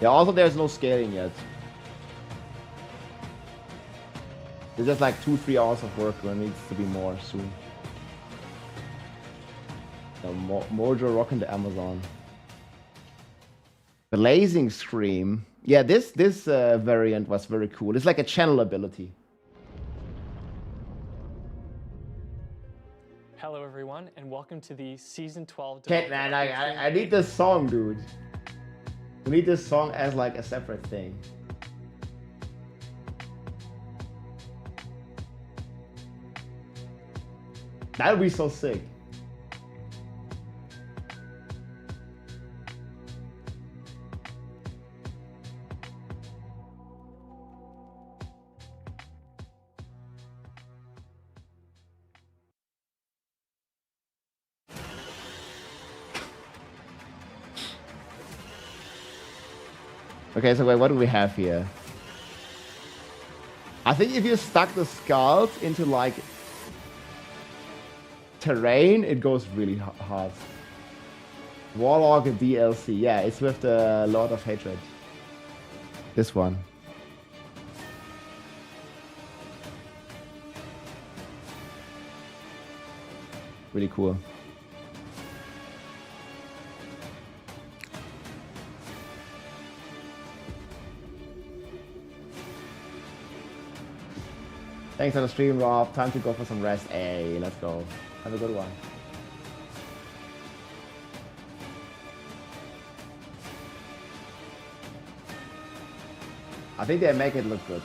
Yeah, also there's no scaling yet. It's just like 2-3 hours of work, there needs to be more soon. Mojo rocking the Amazon. Blazing Scream. Yeah, this variant was very cool. It's like a channel ability. Hello everyone, and welcome to the Season 12... Okay, man, I need this song, dude. We need this song as like a separate thing. That would be so sick. Okay, so wait, what do we have here? I think if you stuck the skulls into like terrain, it goes really hard. Warlock DLC, yeah, it's with the Lord of Hatred. This one. Really cool. Thanks for the stream, Rob. Time to go for some rest. Hey, let's go. Have a good one. I think they make it look good.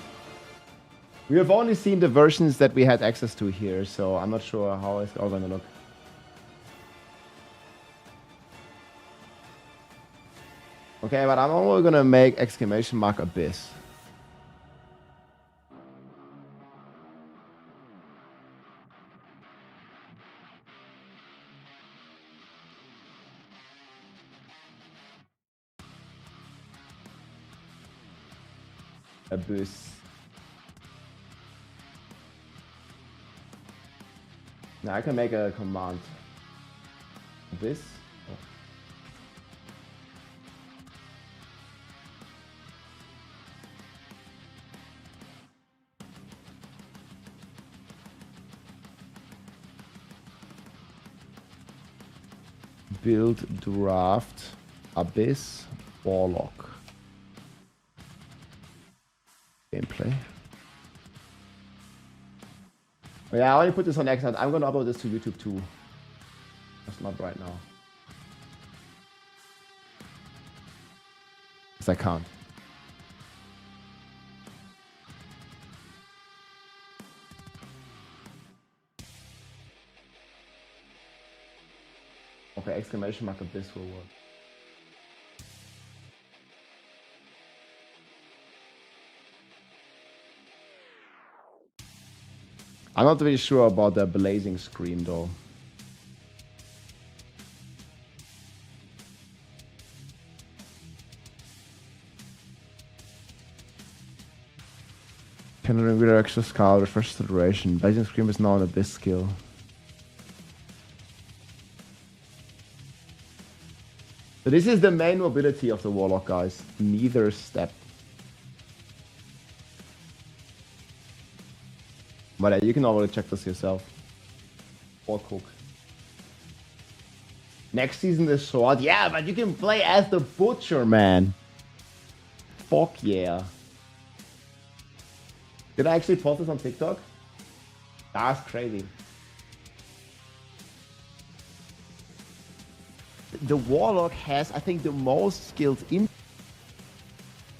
We have only seen the versions that we had access to here, so I'm not sure how it's all gonna look. Okay, but I'm only gonna make ! Abyss. Abyss. Now I can make a command. Abyss. Oh. Build draft Abyss Warlock. Gameplay. Oh, yeah, I only put this on X. I'm gonna upload this to YouTube too. That's not right now. Because I can't. Okay, ! Abyss will work. I'm not really sure about the blazing screen though. Can reveal extra skull, refresh the duration. Blazing scream is now an Abyss skill. So this is the main mobility of the Warlock, guys. Neither step. But you can already check this yourself. Or cook. Next season the sword. Yeah, but you can play as the butcher, man. Fuck yeah. Did I actually post this on TikTok? That's crazy. The Warlock has, I think, the most skills in...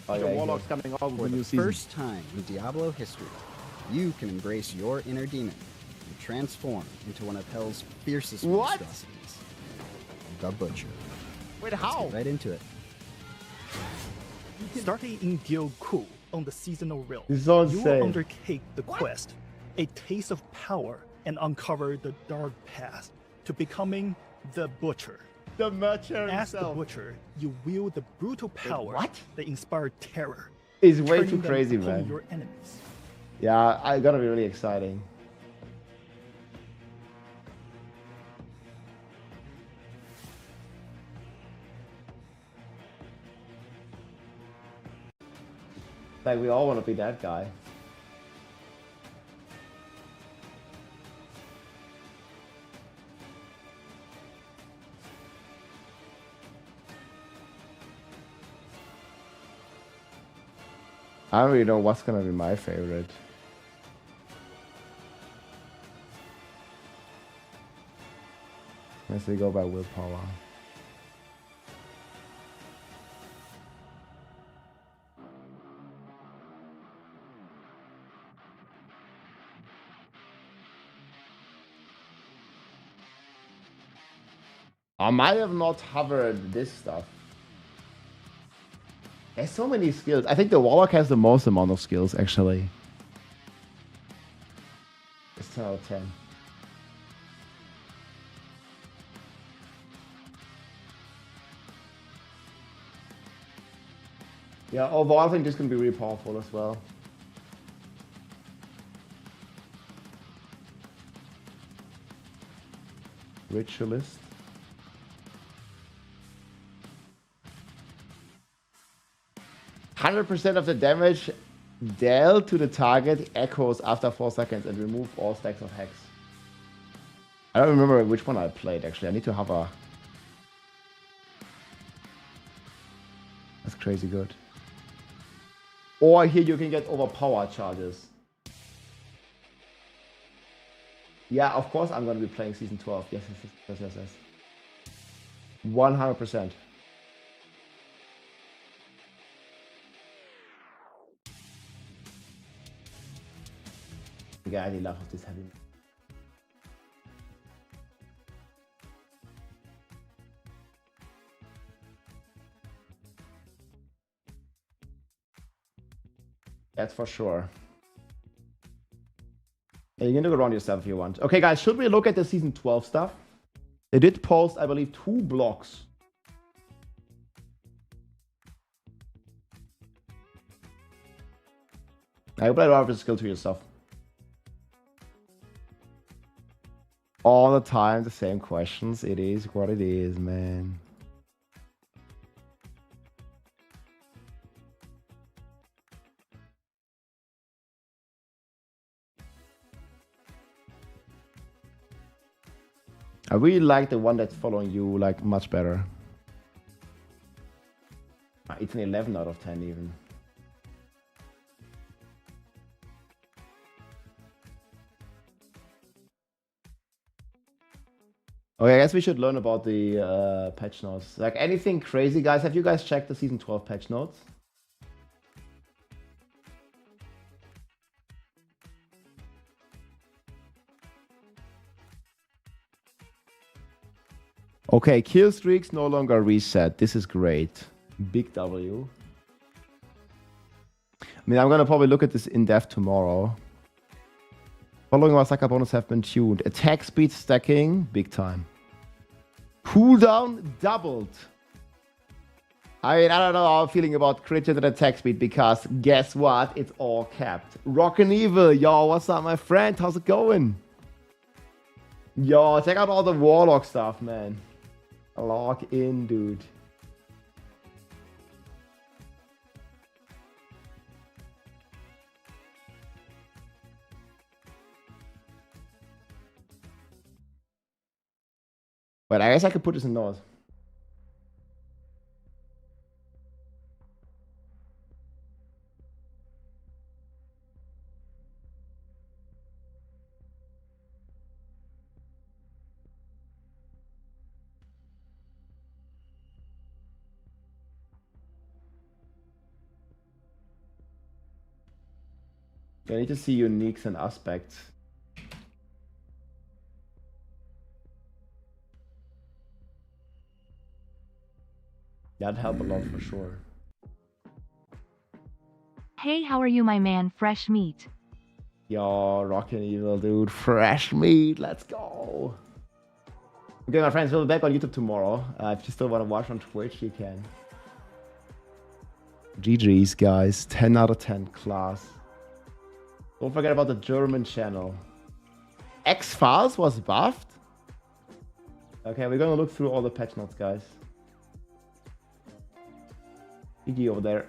The Warlock's coming out for the first time in Diablo history. You can embrace your inner demon and transform into one of Hell's fiercest monstrosities. The Butcher. Wait, how? Let's get right into it. Starting in Gyeoku on the seasonal realm, this is so you insane. will undertake the quest, A Taste of Power, and uncover the dark path to becoming the Butcher. The Butcher As the himself. Butcher, you wield the brutal power that inspired terror. It's way turning too them crazy, upon man. Your enemies. Yeah, I gotta be really exciting. Like, we all want to be that guy. I don't really know what's gonna be my favorite. Let's say go by willpower. I might have not covered this stuff. There's so many skills. I think the Warlock has the most amount of skills, actually. It's 10 out of 10. Yeah, overall I think this can be really powerful as well. Ritualist. %100% of the damage dealt to the target echoes after 4 seconds and remove all stacks of hex. I don't remember which one I played actually. I need to have a... That's crazy good. Or here you can get overpowered charges. Yeah, of course I'm going to be playing Season 12. Yes, yes, yes, yes, yes. 100%. Yeah, I love this heavy. That's for sure. Yeah, you can look around yourself if you want. Okay, guys, should we look at the Season 12 stuff? They did post, I believe, 2 blocks. I hope I don't have the skill to yourself. All the time, the same questions. It is what it is, man. I really like the one that's following you, like, much better. It's an 11 out of 10 even. Okay, I guess we should learn about the patch notes. Like, anything crazy, guys? Have you guys checked the Season 12 patch notes? Okay, kill streaks no longer reset. This is great. Big W. I mean, I'm gonna probably look at this in depth tomorrow. Following Massacre bonus have been tuned. Attack speed stacking, big time. Cooldown doubled. I mean, I don't know how I'm feeling about crit and attack speed because guess what? It's all capped. Rockin' Evil, yo, what's up, my friend? How's it going? Yo, check out all the Warlock stuff, man. Lock in, dude. But I guess I could put this in notes. I need to see uniques and aspects. That'd help a lot for sure. Hey, how are you, my man? Fresh meat. Yo, Rockin' Evil, dude. Fresh meat. Let's go. Okay, my friends, we'll be back on YouTube tomorrow. If you still want to watch on Twitch, you can. GG's, guys. 10 out of 10 class. Don't forget about the German channel. X-Files was buffed? Okay, we're gonna look through all the patch notes, guys. GG over there.